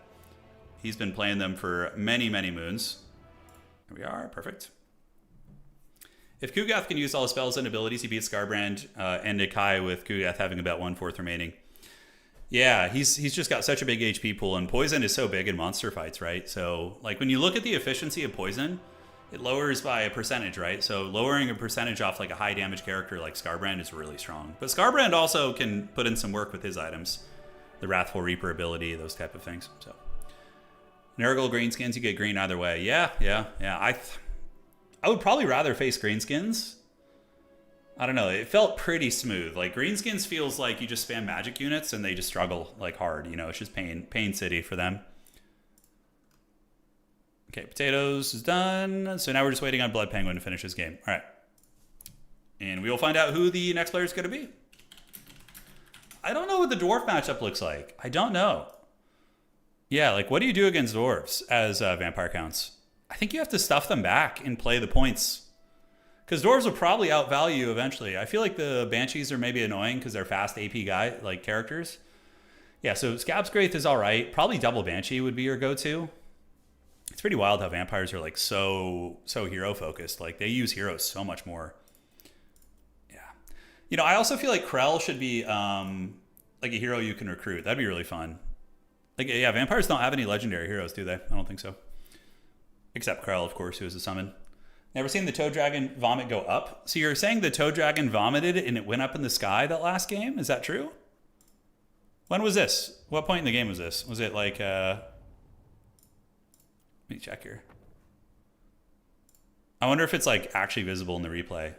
He's been playing them for many, many moons. Here we are. Perfect. If Kugath can use all his spells and abilities, he beats Skarbrand and Nikai with Kugath having about 1/4 remaining. Yeah, he's just got such a big HP pool, and Poison is so big in monster fights, right? So, like, when you look at the efficiency of Poison, it lowers by a percentage, right? So lowering a percentage off like a high damage character like Skarbrand is really strong. But Skarbrand also can put in some work with his items. The Wrathful Reaper ability, those type of things. So Nurgle, Greenskins, you get green either way. Yeah. I would probably rather face Greenskins. I don't know. It felt pretty smooth. Like Greenskins feels like you just spam magic units and they just struggle like hard. You know, it's just pain city for them. Okay, Potatoes is done. So now we're just waiting on Blood Penguin to finish his game. All right. And we will find out who the next player is going to be. I don't know what the dwarf matchup looks like. I don't know. Yeah, like what do you do against dwarves as vampire counts? I think you have to stuff them back and play the points. Because dwarves will probably outvalue you eventually. I feel like the Banshees are maybe annoying because they're fast AP guy like characters. Yeah, so Scab's Wraith is all right. Probably double Banshee would be your go-to. It's pretty wild how vampires are like so hero focused. Like they use heroes so much more. Yeah. You know, I also feel like Krell should be like a hero you can recruit. That'd be really fun. Like, yeah, vampires don't have any legendary heroes, do they? I don't think so. Except Krell, of course, who is a summon. Never seen the Toad Dragon vomit go up? So you're saying the Toad Dragon vomited and it went up in the sky that last game? Is that true? When was this? What point in the game was this? Was it like... Let me check here. I wonder if it's like actually visible in the replay.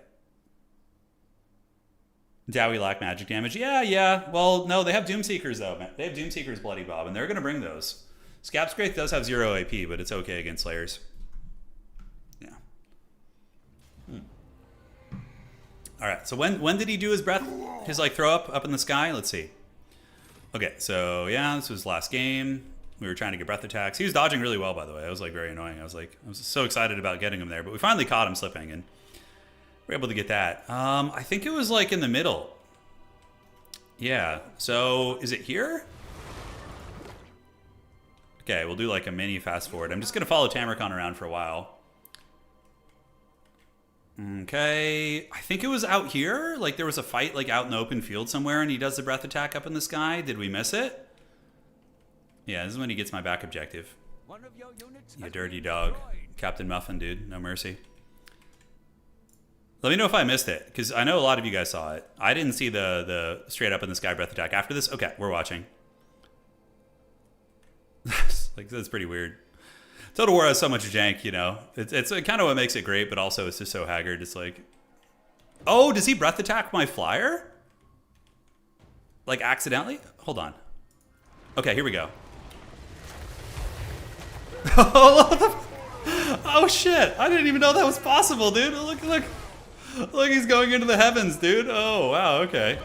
Dowie lack magic damage. Yeah. Well, no, they have Doomseekers though. They have Doomseekers, Bloody Bob, and they're going to bring those. Scab's Wraith does have 0 AP, but it's okay against Slayers. Yeah. All right. So when did he do his breath? His like throw up in the sky? Let's see. Okay. So yeah, this was last game. We were trying to get breath attacks. He was dodging really well, by the way. It was like very annoying. I was so excited about getting him there, but we finally caught him slipping and we were able to get that. I think it was like in the middle. Yeah. So is it here? Okay, we'll do like a mini fast forward. I'm just going to follow Tamarcon around for a while. Okay. I think it was out here. Like there was a fight like out in the open field somewhere and he does the breath attack up in the sky. Did we miss it? Yeah, this is when he gets my back objective. One of your units You has dirty been dog. destroyed. Captain Muffin, dude. No mercy. Let me know if I missed it, because I know a lot of you guys saw it. I didn't see the straight up in the sky breath attack. After this, okay, we're watching. Like, that's pretty weird. Total War has so much jank, you know. It's kind of what makes it great, but also it's just so haggard. It's like, oh, does he breath attack my flyer? Like, accidentally? Hold on. Okay, here we go. Oh, shit. I didn't even know that was possible, dude. Look. Look, he's going into the heavens, dude. Oh, wow, okay.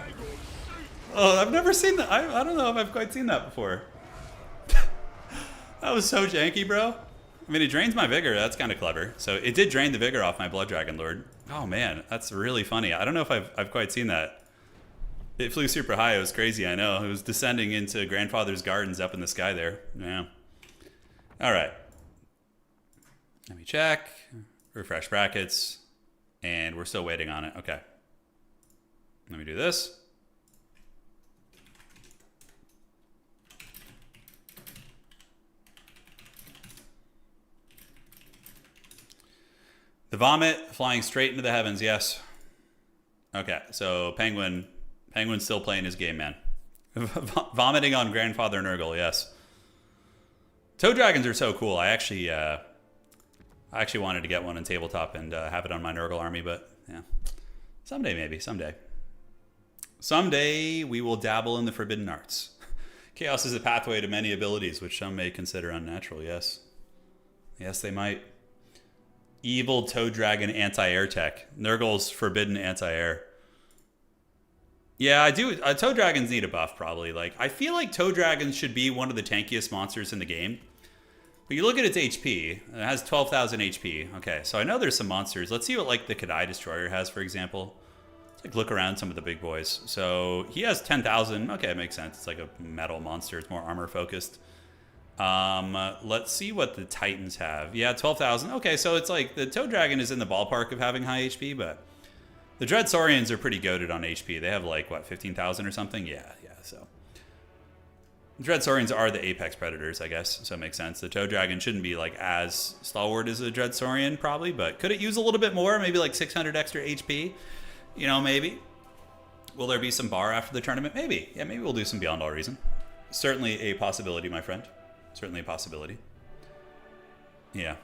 Oh, I've never seen that. I don't know if I've quite seen that before. That was so janky, bro. I mean, it drains my vigor. That's kind of clever. So it did drain the vigor off my Blood Dragon Lord. Oh, man, that's really funny. I don't know if I've quite seen that. It flew super high. It was crazy, I know. It was descending into Grandfather's Gardens up in the sky there. Yeah. All right. Let me check. Refresh brackets. And we're still waiting on it. Okay. Let me do this. The vomit flying straight into the heavens. Yes. Okay. So Penguin's still playing his game, man. Vomiting on Grandfather Nurgle. Yes. Toe dragons are so cool. I actually wanted to get one in tabletop and have it on my Nurgle army, but yeah, someday maybe. Someday we will dabble in the forbidden arts. Chaos is a pathway to many abilities, which some may consider unnatural. Yes, they might. Evil Toe Dragon anti-air tech. Nurgle's forbidden anti-air. Yeah, I do. Toe dragons need a buff probably. Like, I feel like Toe dragons should be one of the tankiest monsters in the game. But you look at its HP, it has 12,000 HP. Okay, so I know there's some monsters. Let's see what, like, the Kadai Destroyer has, for example. Let's, like, look around some of the big boys. So he has 10,000. Okay, it makes sense. It's like a metal monster. It's more armor-focused. Let's see what the Titans have. Yeah, 12,000. Okay, so it's like the Toe Dragon is in the ballpark of having high HP, but the Dread Saurians are pretty goated on HP. They have, like, what, 15,000 or something? Yeah, so... Dread Saurians are the apex predators, I guess, so it makes sense. The Toe Dragon shouldn't be like as stalwart as a Dread Saurian, probably, but could it use a little bit more? Maybe like 600 extra HP? You know, maybe. Will there be some bar after the tournament? Maybe. Yeah, maybe we'll do some Beyond All Reason. Certainly a possibility, my friend. Certainly a possibility. Yeah.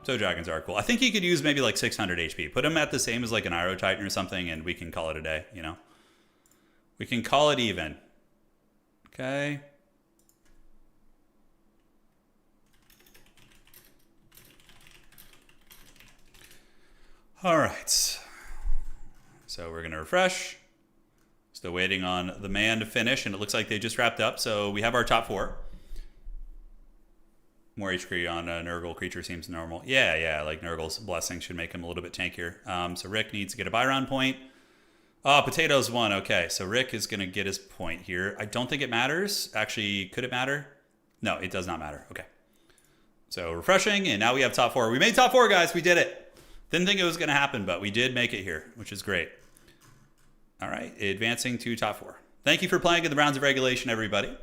Toe Dragons are cool. I think he could use maybe like 600 HP. Put him at the same as like an Iroh Titan or something, and we can call it a day, you know? We can call it even. Okay. All right. So we're going to refresh. Still waiting on the man to finish, and it looks like they just wrapped up. So we have our top four. More HP on a Nurgle creature seems normal. Yeah, like Nurgle's Blessing should make him a little bit tankier. So Rick needs to get a Byron point. Oh, Potatoes won. Okay, so Rick is going to get his point here. I don't think it matters. Actually, could it matter? No, it does not matter. Okay. So refreshing, and now we have top four. We made top four, guys. We did it. Didn't think it was going to happen, but we did make it here, which is great. All right, advancing to top four. Thank you for playing in the rounds of regulation, everybody.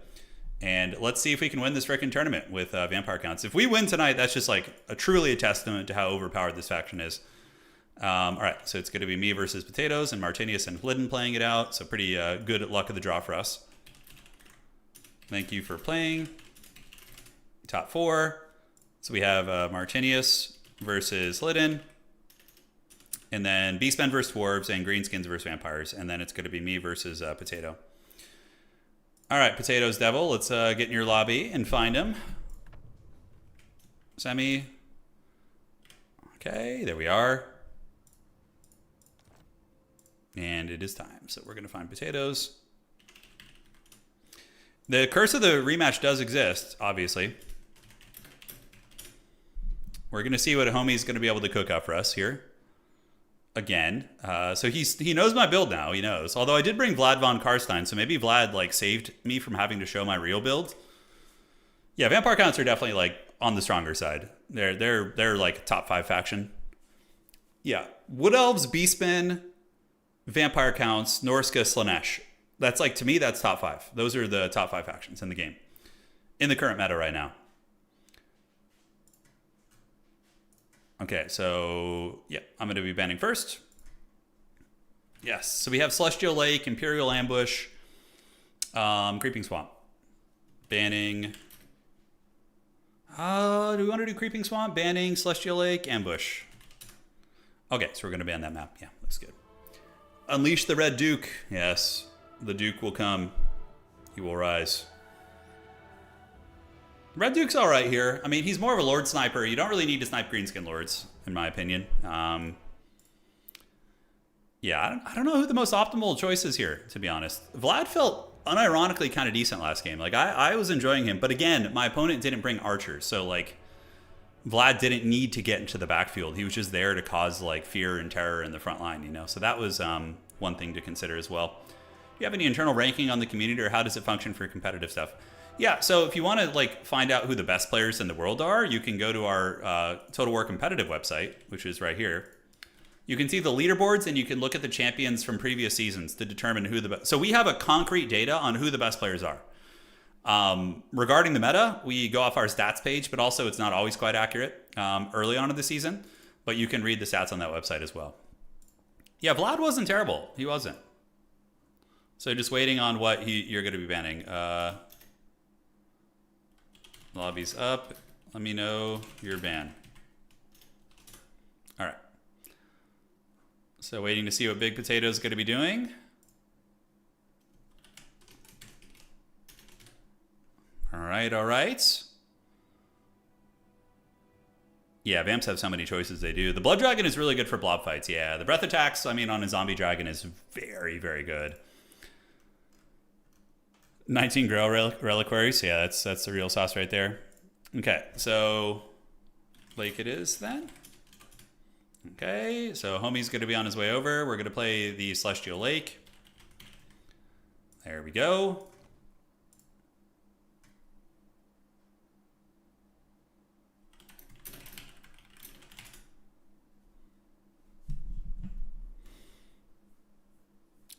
And let's see if we can win this frickin' tournament with Vampire Counts. If we win tonight, that's just like truly a testament to how overpowered this faction is. All right, so it's going to be me versus Potatoes and Martinius and Flidden playing it out. So pretty good luck of the draw for us. Thank you for playing. Top four. So we have Martinius versus Flidden. And then Beastmen versus Dwarves and Greenskins versus Vampires. And then it's going to be me versus Potato. All right, Potatoes Devil, let's get in your lobby and find him. Semi. Okay, there we are. And it is time. So we're going to find Potatoes. The curse of the rematch does exist, obviously. We're going to see what homie's going to be able to cook up for us here. Again. So he knows my build now. He knows. Although I did bring Vlad von Karstein, so maybe Vlad like saved me from having to show my real build. Yeah, Vampire Counts are definitely like on the stronger side. They're like top 5 faction. Yeah. Wood Elves, Beastmen, Vampire Counts, Norska, Slanesh. That's like, to me, that's top 5. Those are the top 5 factions in the game. in the current meta right now. Okay, so yeah, I'm going to be banning first. Yes, so we have Celestial Lake, Imperial Ambush, Creeping Swamp. Banning. Do we want to do Creeping Swamp? Banning, Celestial Lake, Ambush. Okay, so we're going to ban that map. Yeah, looks good. Unleash the Red Duke. Yes, the Duke will come. He will rise. Red Duke's all right here. I mean, he's more of a Lord Sniper. You don't really need to snipe Greenskin Lords, in my opinion. Yeah, I don't know who the most optimal choice is here, to be honest. Vlad felt unironically kind of decent last game. Like, I was enjoying him. But again, my opponent didn't bring archers. So, like, Vlad didn't need to get into the backfield. He was just there to cause, like, fear and terror in the front line, you know? So that was one thing to consider as well. Do you have any internal ranking on the community, or how does it function for competitive stuff? Yeah, so if you want to like find out who the best players in the world are, you can go to our Total War Competitive website, which is right here. You can see the leaderboards, and you can look at the champions from previous seasons to determine who the best. So we have a concrete data on who the best players are. Regarding the meta, we go off our stats page, but also it's not always quite accurate early on in the season. But you can read the stats on that website as well. Yeah, Vlad wasn't terrible. He wasn't. So just waiting on what you're going to be banning. Lobby's up. Let me know your ban. All right. So waiting to see what Big Potato is going to be doing. All right, all right. Yeah, Vamps have so many choices they do. The Blood Dragon is really good for blob fights. Yeah, the Breath Attacks, I mean, on a Zombie Dragon is very, very good. 19 Grail Reliquaries. Yeah, that's the real sauce right there. Okay, so Lake it is then. Okay, so homie's going to be on his way over. We're going to play the Celestial Lake. There we go.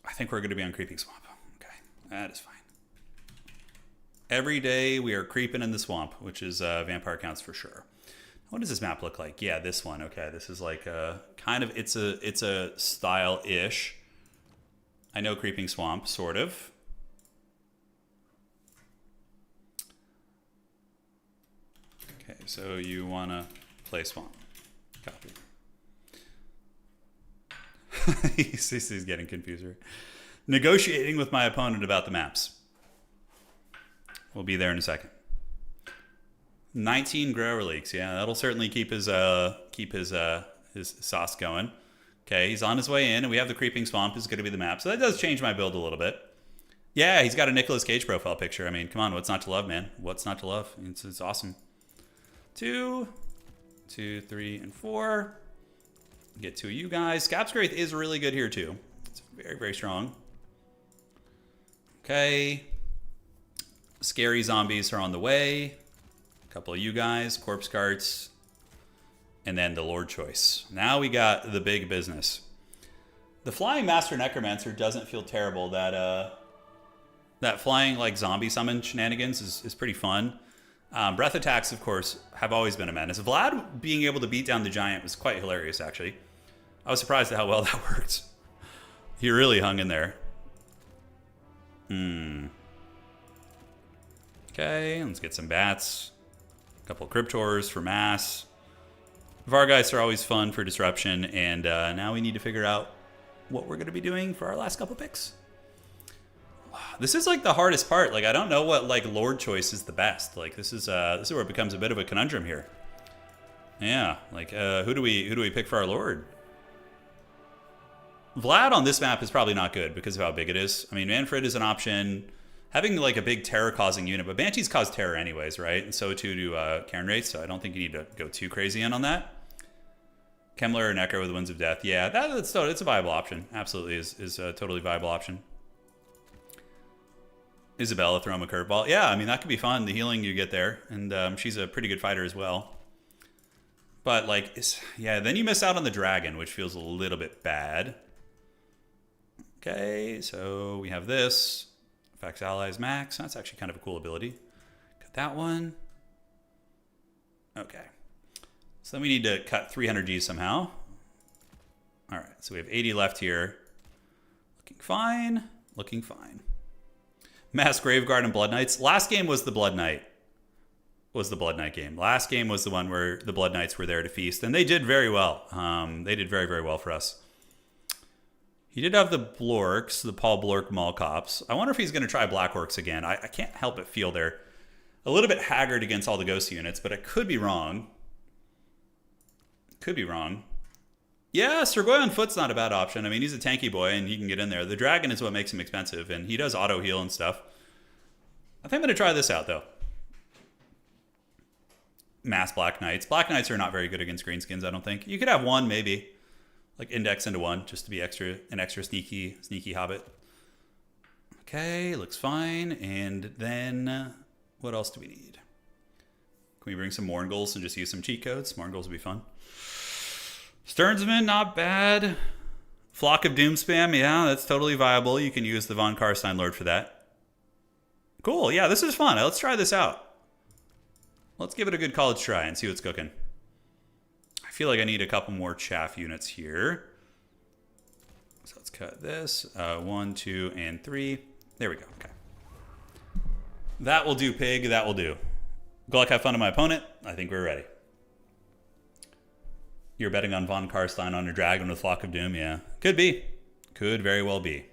I think we're going to be on Creeping Swamp. Okay, that is fine. Every day we are creeping in the swamp, which is vampire counts for sure. What does this map look like? Yeah, this one. Okay, this is like a kind of, it's a style-ish. I know Creeping Swamp, sort of. Okay, so you want to play Swamp. Copy. He's getting confused. Negotiating with my opponent about the maps. We'll be there in a second. 19 Grower Leaks. Yeah, that'll certainly keep his sauce going. Okay, he's on his way in, and we have the Creeping Swamp is going to be the map. So that does change my build a little bit. Yeah, he's got a Nicolas Cage profile picture. I mean, come on, what's not to love, man? What's not to love? It's awesome. 2, 3, and 4. Get 2 of you guys. Scap's Wraith is really good here, too. It's very, very strong. Okay. Scary zombies are on the way. A couple of you guys, corpse carts, and then the Lord Choice. Now we got the big business. The Flying Master Necromancer doesn't feel terrible. That flying like zombie summon shenanigans is pretty fun. Breath attacks, of course, have always been a menace. Vlad being able to beat down the giant was quite hilarious, actually. I was surprised at how well that worked. He really hung in there. Okay, let's get some bats. A couple of Cryptors for mass. Vargeists are always fun for disruption, and now we need to figure out what we're going to be doing for our last couple picks. This is like the hardest part. Like, I don't know what like Lord choice is the best. Like, this is where it becomes a bit of a conundrum here. Yeah, like who do we pick for our Lord? Vlad on this map is probably not good because of how big it is. I mean, Manfred is an option. Having like a big terror-causing unit, but Banshees cause terror anyways, right? And so too do Cairn Wraiths, so I don't think you need to go too crazy in on that. Kemler and Echo with the Winds of Death. Yeah, it's a viable option. Absolutely is a totally viable option. Isabella, throw him a curveball. Yeah, I mean, that could be fun, the healing you get there. And she's a pretty good fighter as well. But, like, yeah, then you miss out on the dragon, which feels a little bit bad. Okay, so we have this. Affects allies max. That's actually kind of a cool ability. Got that one. Okay. So then we need to cut 300 Gs somehow. All right, so we have 80 left here. Looking fine. Looking fine. Mass Graveguard and Blood Knights. Last game was the Blood Knight. Was the Blood Knight game. Last game was the one where the Blood Knights were there to feast, and they did very well. They did very, very well for us. He did have the Blorks, the Paul Blork Malkops. I wonder if he's going to try Black Orcs again. I can't help but feel they're a little bit haggard against all the ghost units, but I could be wrong. Could be wrong. Yeah, Sergoy on foot's not a bad option. I mean, he's a tanky boy, and he can get in there. The dragon is what makes him expensive, and he does auto-heal and stuff. I think I'm going to try this out, though. Mass Black Knights. Black Knights are not very good against greenskins, I don't think. You could have one, maybe. Like, index into one, just to be an extra sneaky hobbit. Okay, looks fine. And then, what else do we need? Can we bring some Mourngulls and just use some cheat codes? Mourngulls would be fun. Stearnsman, not bad. Flock of Doom Spam, yeah, that's totally viable. You can use the Von Karstein Lord for that. Cool, yeah, this is fun. Let's try this out. Let's give it a good college try and see what's cooking. I feel like I need a couple more chaff units here. So let's cut this. 1, 2, and 3. There we go, okay. That will do, pig, that will do. Good luck, have fun to my opponent. I think we're ready. You're betting on Von Karstein on your dragon with Flock of Doom? Yeah. Could be. Could very well be.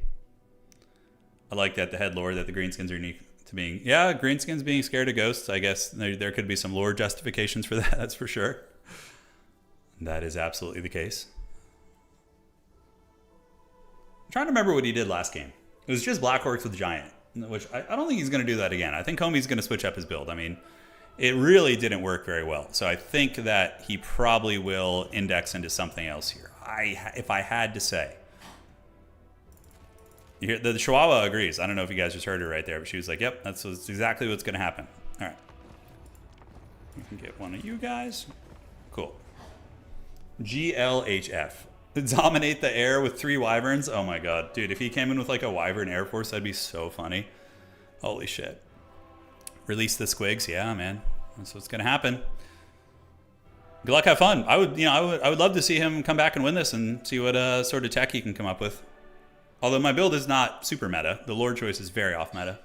I like that the head lore that the greenskins are unique to being... Yeah, greenskins being scared of ghosts. I guess there could be some lore justifications for that. That's for sure. That is absolutely the case. I'm trying to remember what he did last game. It was just Black Orcs with Giant, which I don't think he's going to do that again. I think Homie's going to switch up his build. I mean... It really didn't work very well. So I think that he probably will index into something else here. If I had to say. You hear, the Chihuahua agrees. I don't know if you guys just heard her right there, but she was like, yep, that's exactly what's going to happen. All right. We can get one of you guys. Cool. GLHF. Dominate the air with 3 wyverns. Oh my god. Dude, if he came in with like a wyvern air force, that'd be so funny. Holy shit. Release the squigs, yeah, man. That's what's gonna happen. Good luck, have fun. I would love to see him come back and win this and see what sort of tech he can come up with. Although my build is not super meta. The Lord choice is very off meta.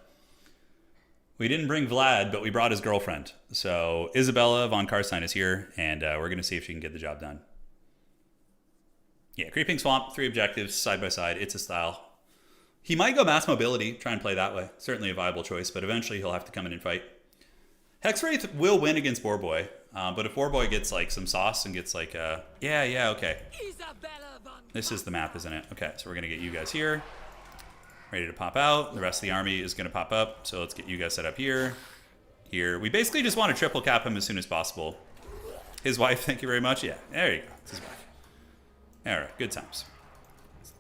We didn't bring Vlad, but we brought his girlfriend. So Isabella Von Karstein is here, and we're gonna see if she can get the job done. Yeah, Creeping Swamp, 3 objectives, side by side. It's a style. He might go mass mobility, try and play that way. Certainly a viable choice, but eventually he'll have to come in and fight. Hexwraith will win against Boarboy, but if Boarboy gets like some sauce and gets like yeah, okay. This is the map, isn't it? Okay, so we're gonna get you guys here, ready to pop out. The rest of the army is gonna pop up, so let's get you guys set up here. Here, we basically just want to triple cap him as soon as possible. His wife, thank you very much. Yeah, there you go, it's his wife. All right, good times.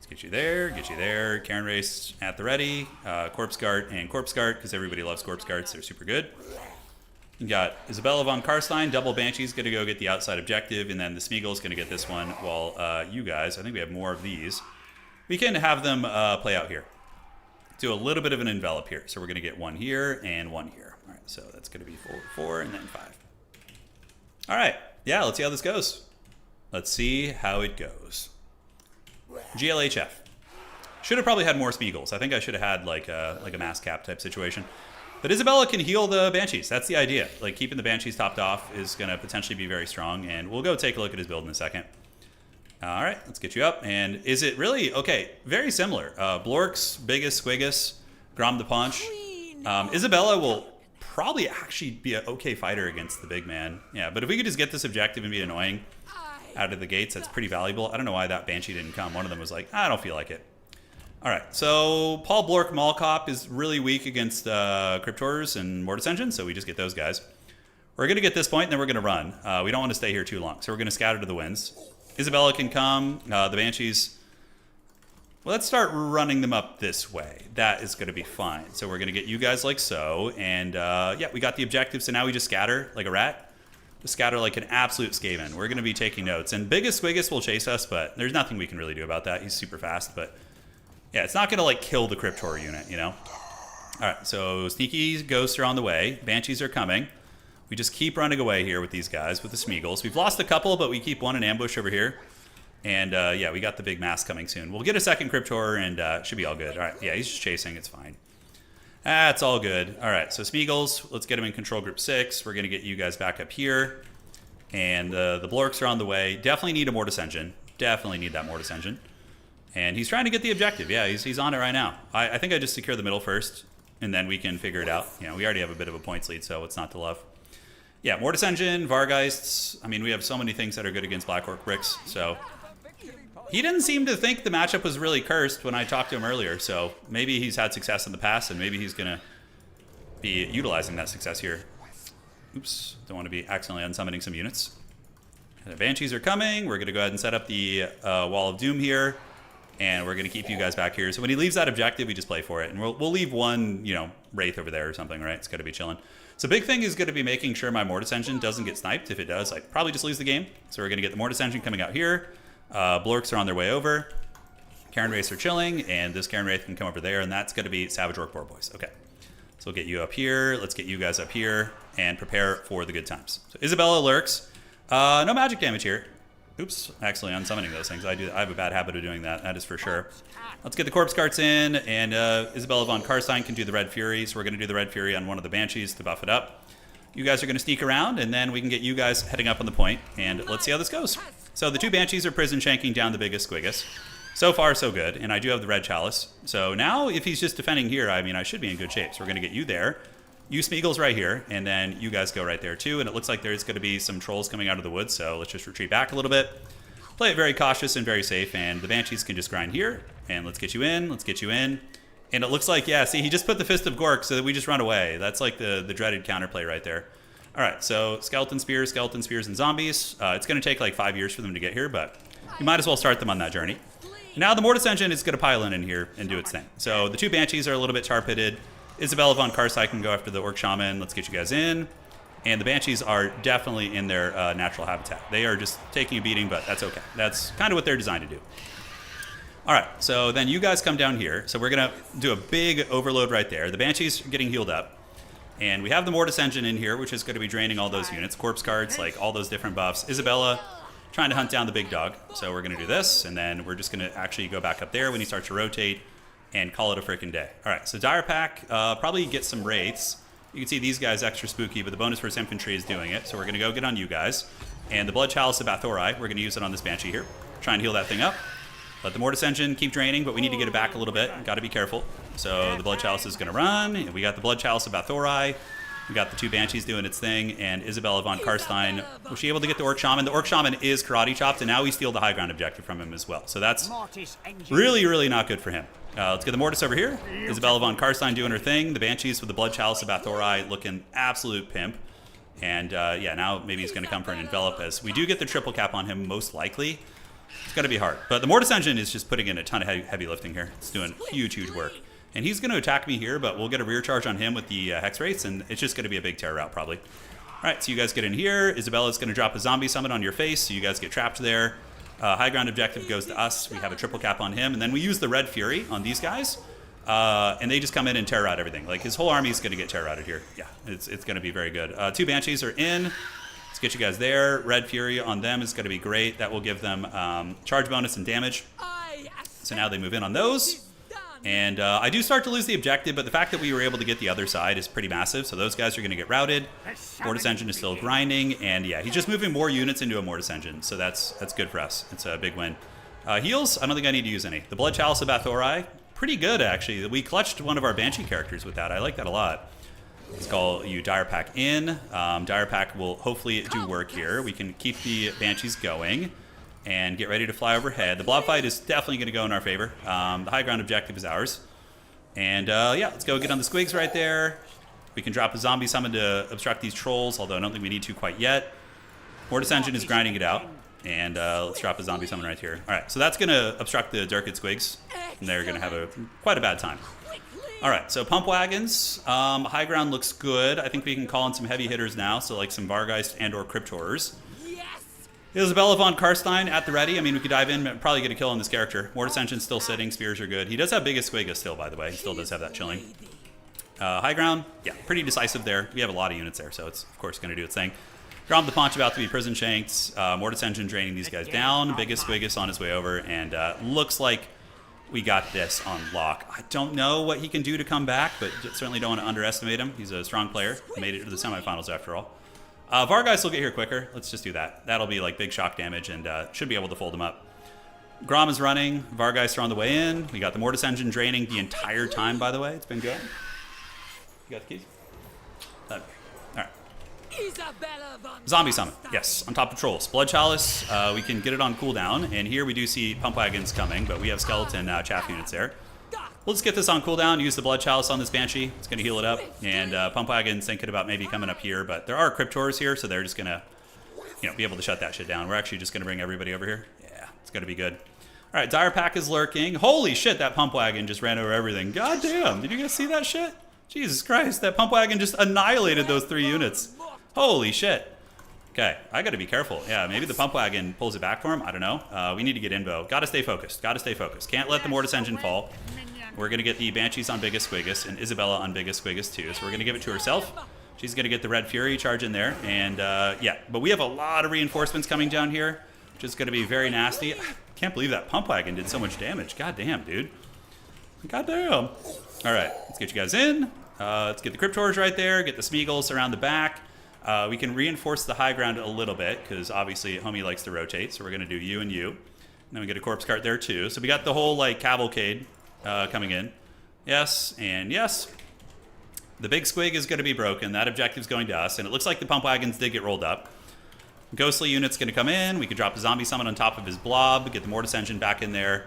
Get you there, Karen Race at the ready, Corpse Guard and Corpse Guard, because everybody loves Corpse Guards, they're super good. You got Isabella Von Karstein, double Banshee's gonna go get the outside objective, and then the Smeagol's gonna get this one, while you guys, I think we have more of these, we can have them play out here. Do a little bit of an envelop here, so we're gonna get 1 here and 1 here. All right, so that's gonna be 4, and then 5. All right, yeah, let's see how this goes. Let's see how it goes. GLHF. Should have probably had more Smeagol's. I think I should have had like a mass cap type situation. But Isabella can heal the Banshees. That's the idea. Like keeping the Banshees topped off is going to potentially be very strong. And we'll go take a look at his build in a second. All right, let's get you up. And is it really? Okay, very similar. Blorks, Biggest, Squiggus, Grom the Punch. Isabella will probably actually be an okay fighter against the big man. Yeah, but if we could just get this objective and be annoying out of the gates, that's pretty valuable. I don't know why that Banshee didn't come. One of them was like, I don't feel like it. All right, so Paul Blork Malkop is really weak against Cryptors and Mortis Engine, so we just get those guys. We're going to get this point, and then we're going to run. We don't want to stay here too long, so we're going to scatter to the winds. Isabella can come. The Banshees... Well, let's start running them up this way. That is going to be fine. So we're going to get you guys like so, and yeah, we got the objective, so now we just scatter like a rat. Just scatter like an absolute Skaven. We're going to be taking notes. And Biggest Squiggus will chase us, but there's nothing we can really do about that. He's super fast, but yeah, it's not going to like kill the Cryptor unit, you know? All right, so sneaky ghosts are on the way. Banshees are coming. We just keep running away here with these guys, with the Smeagol's. We've lost a couple, but we keep one in ambush over here. And yeah, we got the big mass coming soon. We'll get a second Crypt Horror and should be all good. All right, yeah, he's just chasing. It's fine. That's all good. All right, so Smeagol's, let's get him in control group 6. We're going to get you guys back up here. And the Blorks are on the way. Definitely need a Mortis Engine. Definitely need that Mortis Engine. And he's trying to get the objective. Yeah, he's on it right now. I think I just secure the middle first, and then we can figure it out. You know, we already have a bit of a points lead, so it's not to love. Yeah, Mortis Engine, Vargeists. I mean, we have so many things that are good against Black Orc bricks, so... He didn't seem to think the matchup was really cursed when I talked to him earlier, so maybe he's had success in the past, and maybe he's going to be utilizing that success here. Oops, don't want to be accidentally unsummoning some units. The Banshees are coming. We're going to go ahead and set up the Wall of Doom here, and we're going to keep you guys back here. So when he leaves that objective, we just play for it, and we'll leave one, you know, Wraith over there or something, right? It's got to be chilling. So big thing is going to be making sure my Mortis Engine doesn't get sniped. If it does, I'd probably just lose the game. So we're going to get the Mortis Engine coming out here. Blorks are on their way over. Karen Wraiths are chilling, and this Karen Wraith can come over there, and that's going to be Savage Orc Boar Boys. Okay. So we'll get you up here. Let's get you guys up here and prepare for the good times. So Isabella lurks. No magic damage here. Oops, actually unsummoning those things. I have a bad habit of doing that. That is for sure. Let's get the corpse carts in, and Isabella von Karstein can do the Red Fury. So we're going to do the Red Fury on one of the Banshees to buff it up. You guys are going to sneak around, and then we can get you guys heading up on the point, and let's see how this goes. So the two Banshees are prison shanking down the biggest squiggus. So far, so good, and I do have the Red Chalice. So now, if he's just defending here, I mean, I should be in good shape. So we're going to get you there. You Smeagol's right here, and then you guys go right there too, and it looks like there's going to be some trolls coming out of the woods, so let's just retreat back a little bit. Play it very cautious and very safe, and the Banshees can just grind here, and let's get you in, let's get you in. And it looks like, yeah, see, he just put the Fist of Gork so that we just run away. That's like the dreaded counterplay right there. All right, so Skeleton Spears, and Zombies. It's going to take like 5 years for them to get here, but you might as well start them on that journey. Now the Mortis Engine is going to pile in here and do its thing. So the two Banshees are a little bit tar-pitted. Isabella von Karstein can go after the Orc Shaman. Let's get you guys in. And the Banshees are definitely in their natural habitat. They are just taking a beating, but that's okay. That's kind of what they're designed to do. All right, so then you guys come down here. So we're going to do a big overload right there. The Banshees are getting healed up. And we have the Mortis Engine in here, which is going to be draining all those units. Corpse cards, like all those different buffs. Isabella trying to hunt down the big dog. So we're going to do this, and then we're just going to actually go back up there when he starts to rotate and call it a freaking day. All right, so Dire Pack, probably get some Wraiths. You can see these guys extra spooky, but the bonus versus infantry is doing it. So we're going to go get on you guys. And the Blood Chalice of Bathorai, we're going to use it on this Banshee here. Try and heal that thing up. Let the Mortis Engine keep draining, but we need to get it back a little bit. Got to be careful. So the Blood Chalice is going to run. And we got the Blood Chalice of Bathorai. We got the two Banshees doing its thing, and Isabella von Karstein. Was she able to get the Orc Shaman? The Orc Shaman is karate chopped, and now we steal the high ground objective from him as well. So that's really, really not good for him. Let's get the Mortis over here. Isabella von Karstein doing her thing. The Banshees with the Blood Chalice of Bathorai looking absolute pimp. And yeah, now maybe he's going to come for an envelop, as we do get the triple cap on him most likely. It's going to be hard. But the Mortis Engine is just putting in a ton of heavy lifting here. It's doing huge, huge work. And he's going to attack me here, but we'll get a rear charge on him with the Hex Wraiths, and it's just going to be a big terror route, probably. All right, so you guys get in here. Isabella's going to drop a Zombie Summon on your face, so you guys get trapped there. High ground objective goes to us. We have a triple cap on him, and then we use the Red Fury on these guys, and they just come in and terror out everything. Like, his whole army is going to get terror routed here. Yeah, it's going to be very good. Two Banshees are in. Let's get you guys there. Red Fury on them is going to be great. That will give them charge bonus and damage. So now they move in on those. And I do start to lose the objective, but the fact that we were able to get the other side is pretty massive. So those guys are going to get routed. Mortis Engine is still grinding, and yeah, he's just moving more units into a Mortis Engine, so that's good for us. It's a big win. Heals, I don't think I need to use any. The Blood Chalice of Bathorai, pretty good actually. We clutched one of our Banshee characters with that. I like that a lot. Let's call you Dire Pack in. Dire Pack will hopefully do work here. We can keep the Banshees going and get ready to fly overhead. The blob fight is definitely going to go in our favor. The high ground objective is ours. And yeah, let's go get on the squigs right there. We can drop a Zombie Summon to obstruct these trolls, although I don't think we need to quite yet. Mortis Engine is grinding it out. And let's drop a Zombie Summon right here. All right, so that's going to obstruct the Dirked Squigs, and they're going to have quite a bad time. All right, so Pump Wagons. High ground looks good. I think we can call in some heavy hitters now, so like some Vargeist and or Crypt Horrors. Isabella von Karstein at the ready. I mean, we could dive in and probably get a kill on this character. Mortis Engine's still sitting. Spears are good. He does have biggest Squigga still, by the way. He still does have that chilling. High ground, yeah, pretty decisive there. We have a lot of units there, so it's, of course, going to do its thing. Grom the Paunch about to be Prison Shanks. Mortis Engine draining these guys down. Biggest Squiggus on his way over, and looks like we got this on lock. I don't know what he can do to come back, but certainly don't want to underestimate him. He's a strong player. Made it to the semifinals after all. Vargeist will get here quicker. Let's just do that. That'll be like big shock damage, and should be able to fold him up. Grom is running. Vargeist are on the way in. We got the Mortis Engine draining the entire time, by the way. It's been good. You got the keys? All right. Zombie Summon. Yes, on top of Trolls. Blood Chalice, we can get it on cooldown. And here we do see Pump Wagons coming, but we have Skeleton Chaff units there. We'll just get this on cooldown, use the Blood Chalice on this Banshee. It's going to heal it up. And Pump Wagons thinking about maybe coming up here, but there are Cryptors here, so they're just going to, be able to shut that shit down. We're actually just going to bring everybody over here. Yeah, it's going to be good. All right, Dire Pack is lurking. Holy shit, that Pump Wagon just ran over everything. God damn, did you guys see that shit? Jesus Christ, that Pump Wagon just annihilated those 3 units. Holy shit. Okay, I gotta be careful. Yeah, maybe the Pump Wagon pulls it back for him. I don't know. We need to get Invo. Gotta stay focused. Gotta stay focused. Can't let the Mortis Engine fall. We're gonna get the Banshees on Biggest Squiggus and Isabella on Biggest Squiggus too. So we're gonna give it to herself. She's gonna get the Red Fury charge in there. And yeah, but we have a lot of reinforcements coming down here, which is gonna be very nasty. Can't believe that Pump Wagon did so much damage. God damn, dude. God damn. All right, let's get you guys in. Let's get the Cryptors right there, get the Smeagol's around the back. We can reinforce the high ground a little bit, because obviously Homie likes to rotate, so we're going to do you and you. And then we get a Corpse Cart there too. So we got the whole like cavalcade coming in. Yes, and yes. The big squig is going to be broken. That objective's going to us, and it looks like the Pump Wagons did get rolled up. Ghostly unit's going to come in. We could drop a Zombie Summon on top of his blob, get the Mortis Engine back in there,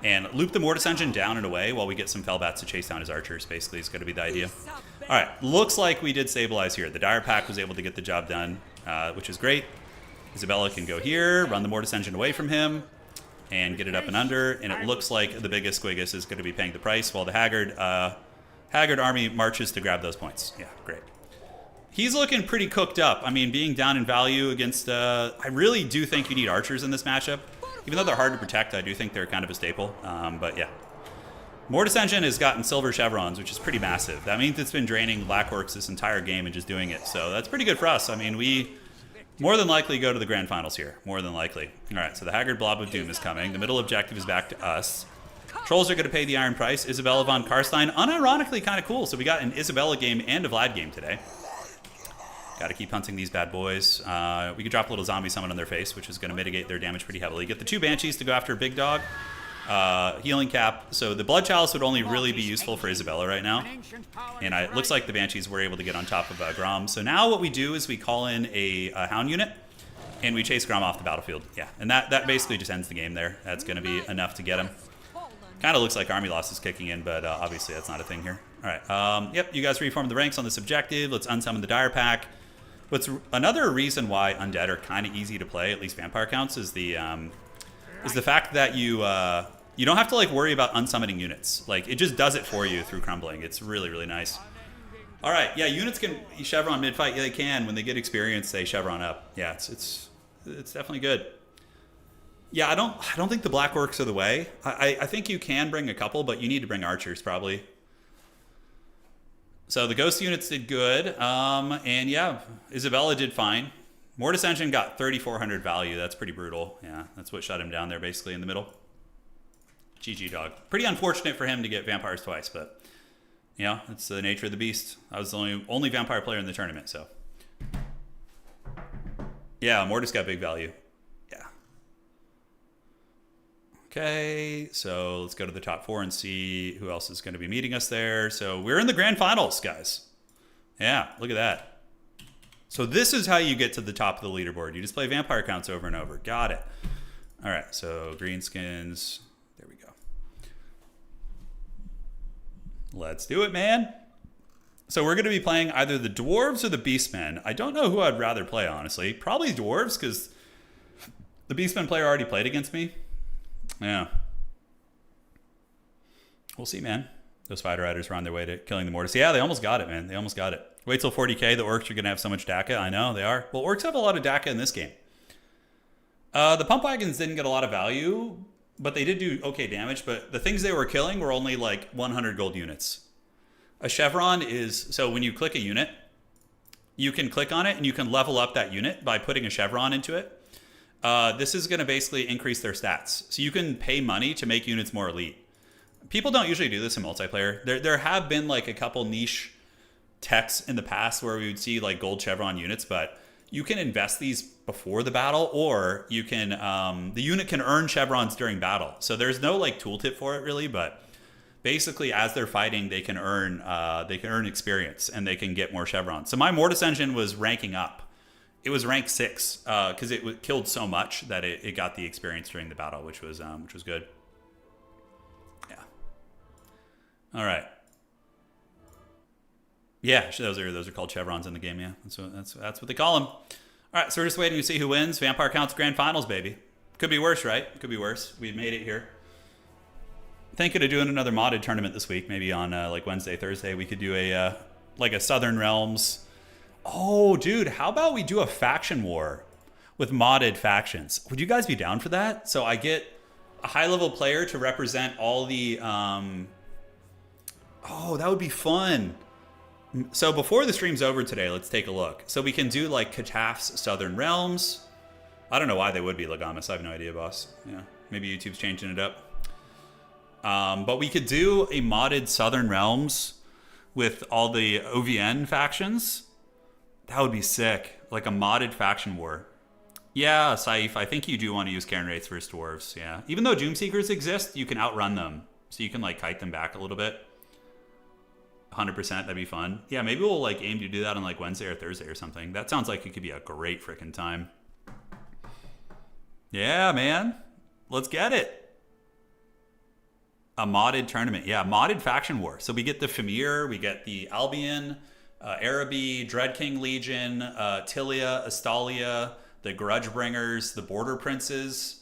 and loop the Mortis Engine down and away while we get some Fellbats to chase down his archers, basically, is going to be the idea. All right, looks like we did stabilize here. The Dire Pack was able to get the job done, which is great. Isabella can go here, run the Mortis Engine away from him, and get it up and under, and it looks like the biggest Squiggus is going to be paying the price while the Haggard army marches to grab those points. Yeah, great. He's looking pretty cooked up. I mean, being down in value against... I really do think you need archers in this matchup. Even though they're hard to protect, I do think they're kind of a staple. But yeah. Mortis Engine has gotten silver chevrons, which is pretty massive. That means it's been draining Black Orcs this entire game and just doing it. So that's pretty good for us. I mean, we more than likely go to the grand finals here. More than likely. All right, so the Haggard Blob of Doom is coming. The middle objective is back to us. Trolls are going to pay the iron price. Isabella von Karstein, unironically kind of cool. So we got an Isabella game and a Vlad game today. Got to keep hunting these bad boys. We could drop a little Zombie Summon on their face, which is going to mitigate their damage pretty heavily. Get the 2 Banshees to go after Big Dog. Healing Cap. So the Blood Chalice would only really be useful for Isabella right now. And it looks like the Banshees were able to get on top of Grom. So now what we do is we call in a Hound unit, and we chase Grom off the battlefield. Yeah, and that basically just ends the game there. That's going to be enough to get him. Kind of looks like Army Loss is kicking in, but obviously that's not a thing here. All right. Yep, you guys reform the ranks on this objective. Let's unsummon the Dire Pack. What's another reason why Undead are kind of easy to play, at least Vampire counts, is the fact that you don't have to like worry about unsummoning units. Like it just does it for you through crumbling. It's really, really nice. All right, yeah, units can chevron mid fight. Yeah, they can. When they get experience, they chevron up. Yeah, it's definitely good. Yeah, I don't think the Black Orcs are the way. I think you can bring a couple, but you need to bring archers probably. So the Ghost units did good, and yeah, Isabella did fine. Mortis Engine got 3,400 value. That's pretty brutal. Yeah, that's what shut him down there, basically in the middle. GG dog. Pretty unfortunate for him to get vampires twice, but you know, it's the nature of the beast. I was the only vampire player in the tournament, so yeah, Mortis got big value. Yeah. Okay, so let's go to the top 4 and see who else is going to be meeting us there. So we're in the grand finals, guys. Yeah, look at that. So this is how you get to the top of the leaderboard. You just play vampire counts over and over. Got it. All right, so greenskins. There we go. Let's do it, man. So we're going to be playing either the Dwarves or the Beastmen. I don't know who I'd rather play, honestly. Probably Dwarves, because the Beastmen player already played against me. Yeah. We'll see, man. Those Fighter Riders were on their way to killing the Mortis. Yeah, they almost got it, man. They almost got it. Wait till 40k. The Orcs are going to have so much DACA. I know, they are. Well, Orcs have a lot of DACA in this game. The Pump Wagons didn't get a lot of value, but they did do okay damage. But the things they were killing were only like 100 gold units. A chevron is, so when you click a unit, you can click on it and you can level up that unit by putting a chevron into it. This is going to basically increase their stats. So you can pay money to make units more elite. People don't usually do this in multiplayer. There have been like a couple niche techs in the past where we would see like gold chevron units, but you can invest these before the battle, or you can, the unit can earn chevrons during battle. So there's no like tooltip for it really, but basically as they're fighting, they can earn experience and they can get more chevrons. So my Mortis engine was ranking up. It was rank 6 because it killed so much that it got the experience during the battle, which was good. Yeah. All right. Yeah, those are called chevrons in the game. Yeah, that's what they call them. All right, so we're just waiting to see who wins. Vampire Counts Grand Finals, baby. Could be worse, right? Could be worse. We've made it here. Thinking of doing another modded tournament this week, maybe on like Wednesday, Thursday. We could do a like a Southern Realms. Oh, dude, how about we do a faction war with modded factions? Would you guys be down for that? So I get a high-level player to represent all the... Oh, that would be fun. So before the stream's over today, let's take a look. So we can do like Kataf's Southern Realms. I don't know why they would be Legamus. I have no idea, boss. Yeah, maybe YouTube's changing it up. But we could do a modded Southern Realms with all the OVN factions. That would be sick. Like a modded faction war. Yeah, Saif, I think you do want to use Cairn Wraiths versus Dwarves. Yeah. Even though Doomseekers exist, you can outrun them. So you can like kite them back a little bit. 100%, that'd be fun. Yeah, maybe we'll like aim to do that on like Wednesday or Thursday or something. That sounds like it could be a great freaking time. Yeah, man. Let's get it. A modded tournament. Yeah, modded faction war. So we get the Famir, we get the Albion, Araby, Dread King Legion, Tilia, Astalia, the Grudgebringers, the Border Princes.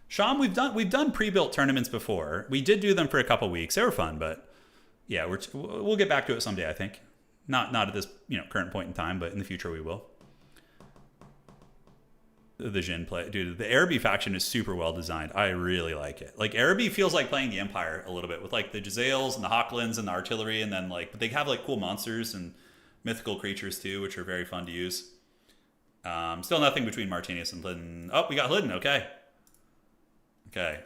Sham, we've done pre-built tournaments before. We did do them for a couple weeks. They were fun, but yeah, we'll get back to it someday. I think not at this current point in time, but in the future we will. The Jin play, dude. The Araby faction is super well designed. I really like it. Like Araby feels like playing the Empire a little bit with like the Jezzails and the Hawklins and the artillery, and then like, but they have like cool monsters and mythical creatures too, which are very fun to use. Still nothing between Martinius and Lydon. Oh, we got Lydon. Okay. Okay.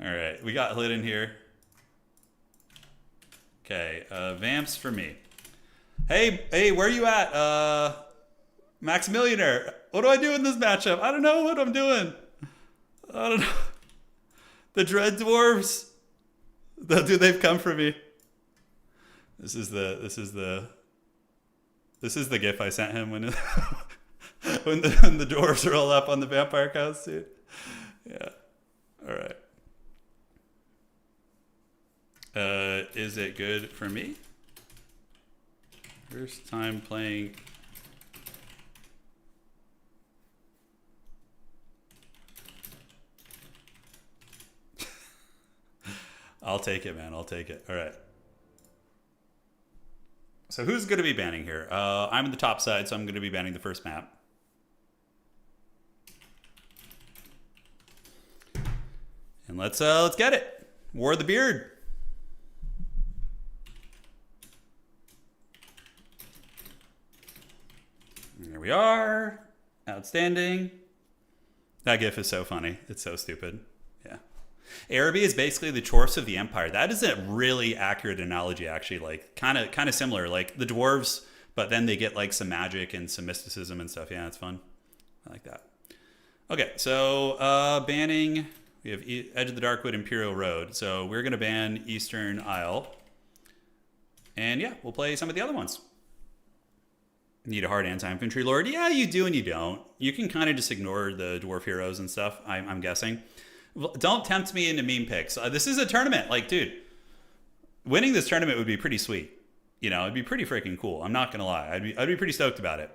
All right, we got Lydon here. Okay, Vamps for me. Hey, where you at, Maximilianaire? What do I do in this matchup? I don't know what I'm doing. I don't know. The Dread Dwarves. Dude, they've come for me. This is the gif I sent him when when the dwarves roll up on the vampire cows, dude. Yeah. All right. Is it good for me? First time playing. I'll take it, man. I'll take it. All right. So who's going to be banning here? I'm in the top side, so I'm going to be banning the first map. And let's get it. War of the Beard. There we are. Outstanding. That gif is so funny. It's so stupid. Yeah. Araby is basically the dwarfs of the Empire. That is a really accurate analogy, actually. Like kind of similar. Like the dwarves, but then they get like some magic and some mysticism and stuff. Yeah, it's fun. I like that. Okay, so banning. We have Edge of the Darkwood, Imperial Road. So we're gonna ban Eastern Isle. And yeah, we'll play some of the other ones. Need a hard anti-infantry lord? Yeah, you do and you don't. You can kind of just ignore the dwarf heroes and stuff, I'm guessing. Don't tempt me into meme picks. This is a tournament. Like, dude, winning this tournament would be pretty sweet. It'd be pretty freaking cool. I'm not going to lie. I'd be pretty stoked about it.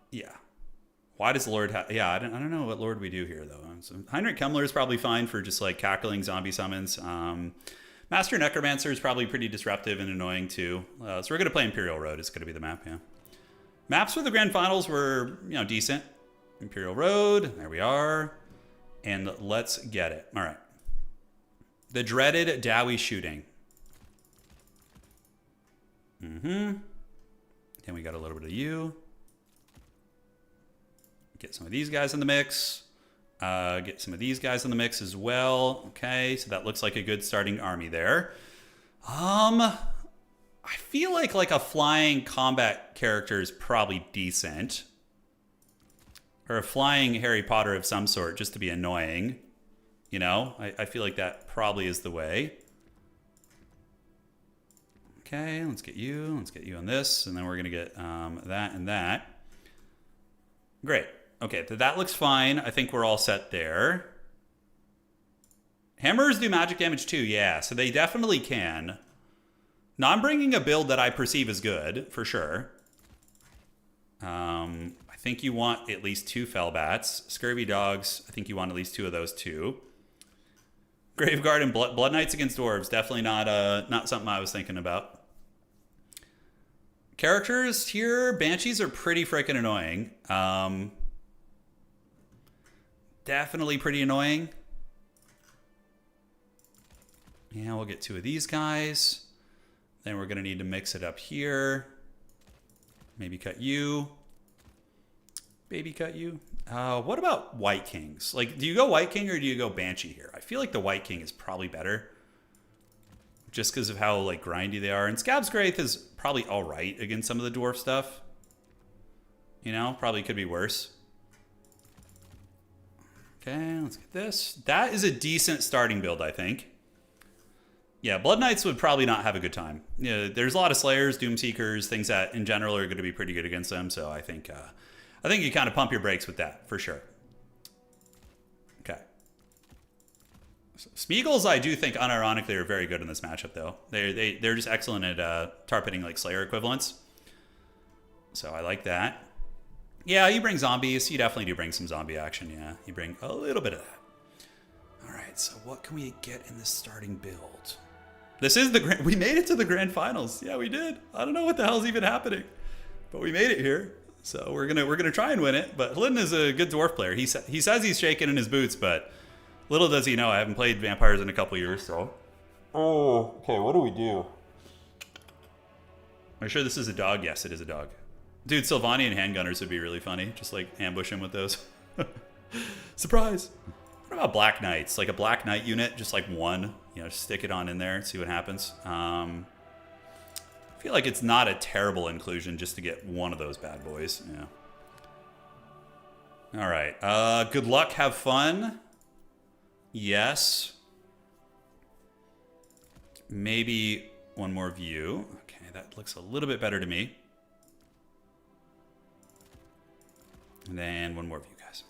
Yeah. Why does Lord have... Yeah, I don't know what Lord we do here, though. So Heinrich Kemmler is probably fine for just, like, cackling zombie summons. Master Necromancer is probably pretty disruptive and annoying too. So we're going to play Imperial Road. It's going to be the map, yeah. Maps for the grand finals were, decent. Imperial Road, there we are. And let's get it. All right. The dreaded Dowie shooting. Then we got a little bit of you. Get some of these guys in the mix. Get some of these guys in the mix as well. Okay, so that looks like a good starting army there. I feel like a flying combat character is probably decent. Or a flying Harry Potter of some sort, just to be annoying. I feel like that probably is the way. Okay, let's get you. Let's get you on this. And then we're going to get that and that. Great. Okay, that looks fine. I think we're all set there. Hammers do magic damage too, yeah. So they definitely can. Now I'm bringing a build that I perceive as good, for sure. I think you want at least 2 Fellbats. Scurvy Dogs, I think you want at least 2 of those too. Graveguard and Blood Knights against Dwarves, definitely not something I was thinking about. Characters here, Banshees are pretty freaking annoying. Definitely pretty annoying. Yeah, we'll get 2 of these guys. Then we're going to need to mix it up here. Maybe cut you. Baby cut you. What about White Kings? Like, do you go White King or do you go Banshee here? I feel like the White King is probably better. Just because of how, like, grindy they are. And Scab's Graith is probably all right against some of the dwarf stuff. Probably could be worse. Okay, let's get this. That is a decent starting build, I think. Yeah, Blood Knights would probably not have a good time. There's a lot of Slayers, Doomseekers, things that in general are going to be pretty good against them. So I think you kind of pump your brakes with that for sure. Okay. So Smeagol's, I do think unironically are very good in this matchup though. They're just excellent at tar pitting like Slayer equivalents. So I like that. Yeah, you bring zombies. You definitely do bring some zombie action. Yeah, you bring a little bit of that. All right, so what can we get in this starting build? This is we made it to the grand finals. Yeah, we did. I don't know what the hell's even happening, but we made it here. So we're gonna try and win it. But Hlyn is a good dwarf player. He says he's shaking in his boots, but little does he know I haven't played vampires in a couple years. So, okay, what do we do? Are you sure this is a dog? Yes, it is a dog. Dude, Sylvanian handgunners would be really funny. Just like ambush him with those. Surprise! What about Black Knights? Like a Black Knight unit, just like one. Just stick it on in there and see what happens. I feel like it's not a terrible inclusion just to get one of those bad boys. Yeah. All right. Good luck. Have fun. Yes. Maybe one more view. Okay, that looks a little bit better to me. And then one more view, guys.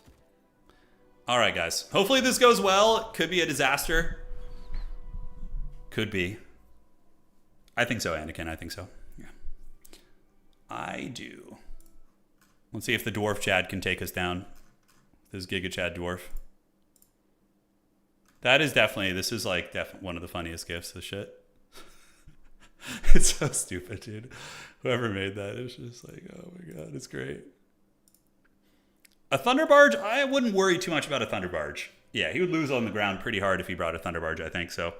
All right, guys. Hopefully this goes well. It could be a disaster. Could be. I think so, Anakin. I think so. Yeah. I do. Let's see if the Dwarf Chad can take us down. This Giga Chad Dwarf. That is definitely, this is like one of the funniest gifts of shit. It's so stupid, dude. Whoever made that is just like, oh my God, it's great. A Thunder Barge, I wouldn't worry too much about a Thunder Barge. Yeah, he would lose on the ground pretty hard if he brought a Thunder Barge, I think. So,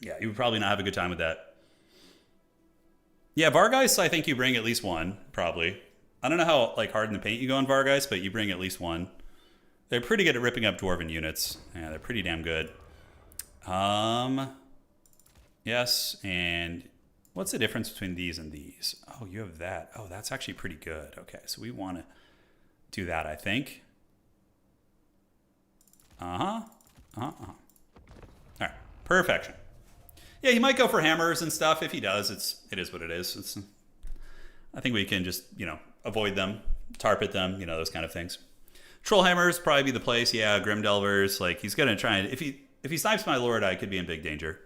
yeah, he would probably not have a good time with that. Yeah, Vargeist, I think you bring at least one, probably. I don't know how like hard in the paint you go on Vargeist, but you bring at least one. They're pretty good at ripping up Dwarven units. Yeah, they're pretty damn good. Yes, and what's the difference between these and these? Oh, you have that. Oh, that's actually pretty good. Okay, so we want to do that, I think. All right, perfection. Yeah, he might go for hammers and stuff. If he does, it is what it is. I think we can just, avoid them, tar pit them, those kind of things. Troll hammers probably be the place. Yeah, Grim Delvers. Like he's gonna try and if he snipes my Lord, I could be in big danger.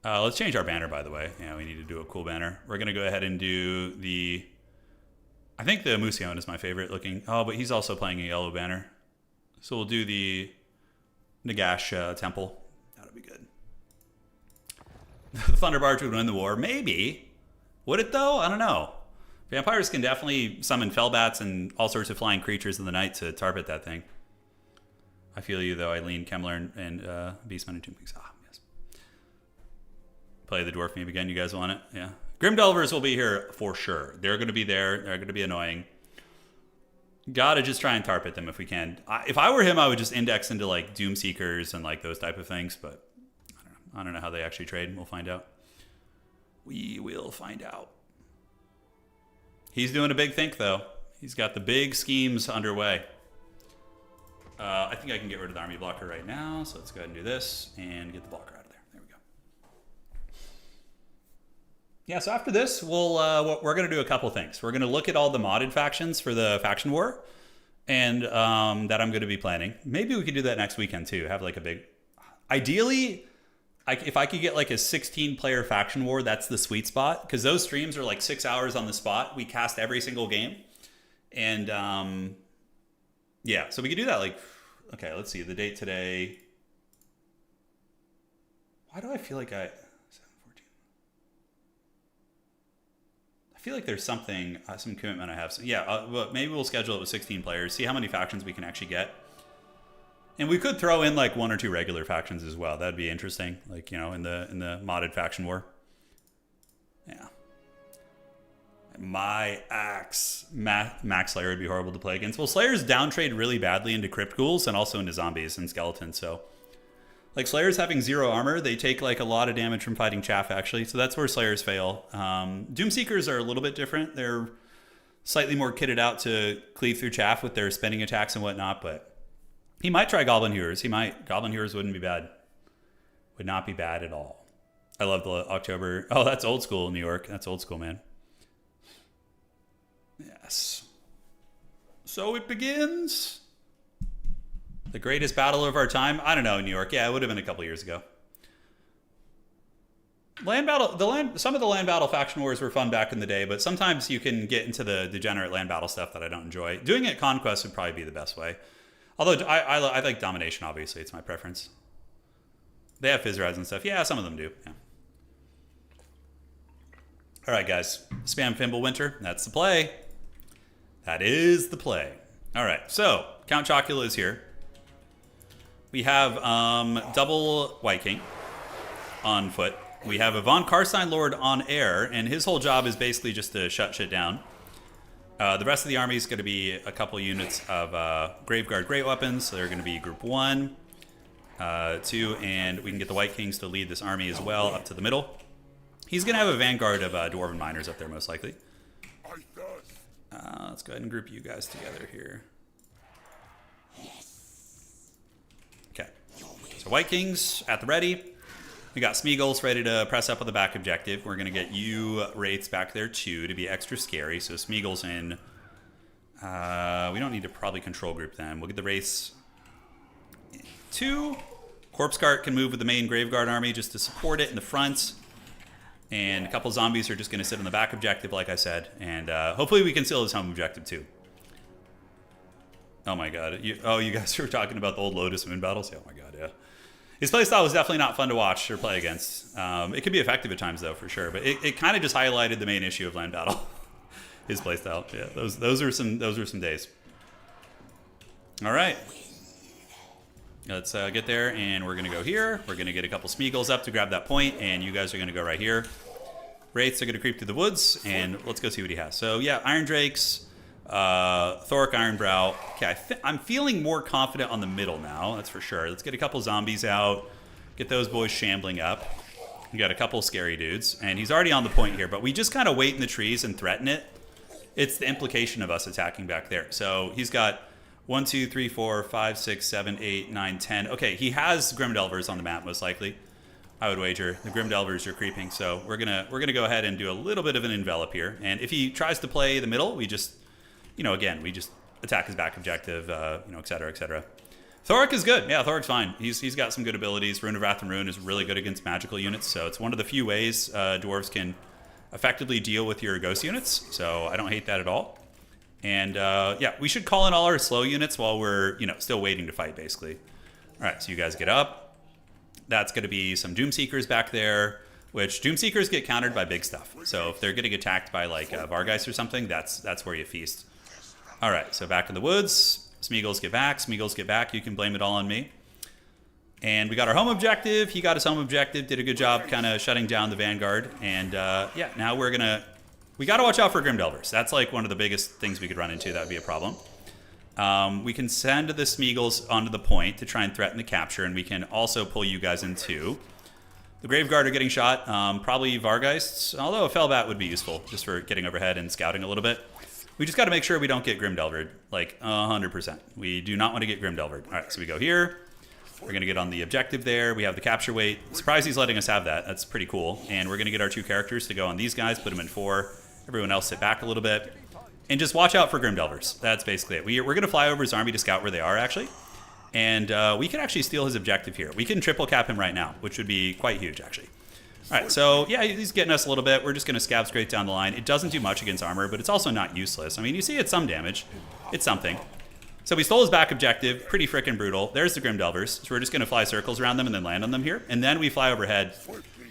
Let's change our banner, by the way. Yeah, we need to do a cool banner. We're gonna go ahead and do the. I think the Musion is my favorite looking. Oh, but he's also playing a yellow banner. So we'll do the Nagash Temple. That'll be good. The Thunderbarge would win the war. Maybe. Would it though? I don't know. Vampires can definitely summon fellbats and all sorts of flying creatures in the night to target that thing. I feel you though, Eileen, Kemler, and Beastman and Tombkings. Ah, yes. Play the dwarf meme again. You guys want it? Yeah. Grim Delvers will be here for sure. They're going to be there. They're going to be annoying. Gotta just try and target them if we can. If I were him, I would just index into like Doom Seekers and like those type of things. But I don't know how they actually trade. We'll find out. We will find out. He's doing a big think though. He's got the big schemes underway. I think I can get rid of the army blocker right now. So let's go ahead and do this and get the blocker out of there. There we go. Yeah, so after this, we're going to do a couple things. We're going to look at all the modded factions for the faction war, and that I'm going to be planning. Maybe we could do that next weekend too. Have like a big, ideally, if I could get like a 16-player faction war, that's the sweet spot, because those streams are like 6 hours on the spot. We cast every single game, and yeah, so we could do that. Like, okay, let's see the date today. Why do I feel like I feel like there's something, some commitment I have. So yeah, well, maybe we'll schedule it with 16 players, see how many factions we can actually get. And we could throw in like 1 or 2 regular factions as well. That'd be interesting, like, you know, in the modded faction war. Yeah. My axe. Max Slayer would be horrible to play against. Well, Slayers downtrade really badly into Crypt Ghouls and also into zombies and skeletons, so... Like, Slayers having 0 armor, they take, like, a lot of damage from fighting chaff, actually. So that's where Slayers fail. Doomseekers are a little bit different. They're slightly more kitted out to cleave through chaff with their spinning attacks and whatnot, but he might try Goblin Hewers. He might. Goblin Hewers wouldn't be bad. Would not be bad at all. I love the October... Oh, that's old school, New York. That's old school, man. Yes. So it begins... The greatest battle of our time? I don't know, New York. Yeah, it would have been a couple years ago. Land battle, some of the land battle faction wars were fun back in the day, but sometimes you can get into the degenerate land battle stuff that I don't enjoy. Doing it Conquest would probably be the best way. Although I like Domination, obviously. It's my preference. They have Fizzrats and stuff. Yeah, some of them do. Yeah. All right, guys. Spam Fimbulwinter. That's the play. That is the play. All right, so Count Chocula is here. We have double White King on foot. We have a Von Karstein Lord on air, and his whole job is basically just to shut shit down. The rest of the army is going to be a couple units of Graveguard Great Weapons. So they're going to be Group 1, 2, and we can get the White Kings to lead this army as well up to the middle. He's going to have a vanguard of Dwarven Miners up there, most likely. Let's go ahead and group you guys together here. Okay. So White Kings at the ready. We got Smeagol's ready to press up on the back objective. We're going to get you Wraiths back there too to be extra scary. So Smeagol's in. We don't need to probably control group them. We'll get the Wraiths in 2. Corpse Cart can move with the main Graveguard army just to support it in the front. And a couple zombies are just going to sit on the back objective, like I said. And hopefully we can seal his home objective too. Oh my god. You guys were talking about the old Lotus Moon battles? Yeah, oh my god, yeah. His playstyle was definitely not fun to watch or play against. It could be effective at times, though, for sure. But it kind of just highlighted the main issue of land battle. His playstyle. Yeah, those are some days. All right. Let's get there, and we're going to go here. We're going to get a couple Smeagol's up to grab that point, and you guys are going to go right here. Wraiths are going to creep through the woods, and let's go see what he has. So, yeah, Iron Drakes, Thoric Ironbrow. Okay, I'm feeling more confident on the middle now, that's for sure. Let's get a couple zombies out, get those boys shambling up. We got a couple scary dudes, and he's already on the point here, but we just kind of wait in the trees and threaten it. It's the implication of us attacking back there. So he's got 1, 2, 3, 4, 5, 6, 7, 8, 9, 10. Okay, he has Grimdelvers on the map, most likely. I would wager the Grimdelvers are creeping, so we're gonna go ahead and do a little bit of an envelop here. And if he tries to play the middle, we just, again, we just attack his back objective, et cetera, et cetera. Thoric is good. Yeah, Thoric's fine. He's got some good abilities. Rune of Wrath and Ruin is really good against magical units, so it's one of the few ways dwarves can effectively deal with your ghost units. So I don't hate that at all. And yeah, we should call in all our slow units while we're still waiting to fight, basically. All right, so you guys get up. That's going to be some Doomseekers back there. which Doomseekers get countered by big stuff. So if they're getting attacked by like Vargeist or something, that's where you feast. All right, so back in the woods. Smeagol's get back. Smeagol's get back. You can blame it all on me. And we got our home objective. He got his home objective. Did a good job kind of shutting down the Vanguard. And yeah, now we're going to... We got to watch out for Grimdelvers. That's like one of the biggest things we could run into. That would be a problem. We can send the Smeagol's onto the point to try and threaten the capture. And we can also pull you guys in too. The Graveguard are getting shot. Probably Vargeists. Although a Fellbat would be useful just for getting overhead and scouting a little bit. We just got to make sure we don't get Grimdelvered. Like 100%. We do not want to get Grimdelvered. All right, so we go here. We're going to get on the objective there. We have the capture weight. Surprised he's letting us have that. That's pretty cool. And we're going to get our 2 characters to go on these guys, put them in 4. Everyone else sit back a little bit. And just watch out for Grimdelvers. That's basically it. We're going to fly over his army to scout where they are, actually. And we can actually steal his objective here. We can triple cap him right now, which would be quite huge, actually. All right, so yeah, he's getting us a little bit. We're just going to scab straight down the line. It doesn't do much against armor, but it's also not useless. I mean, you see it's some damage. It's something. So we stole his back objective. Pretty freaking brutal. There's the Grimdelvers. So we're just going to fly circles around them and then land on them here. And then we fly overhead.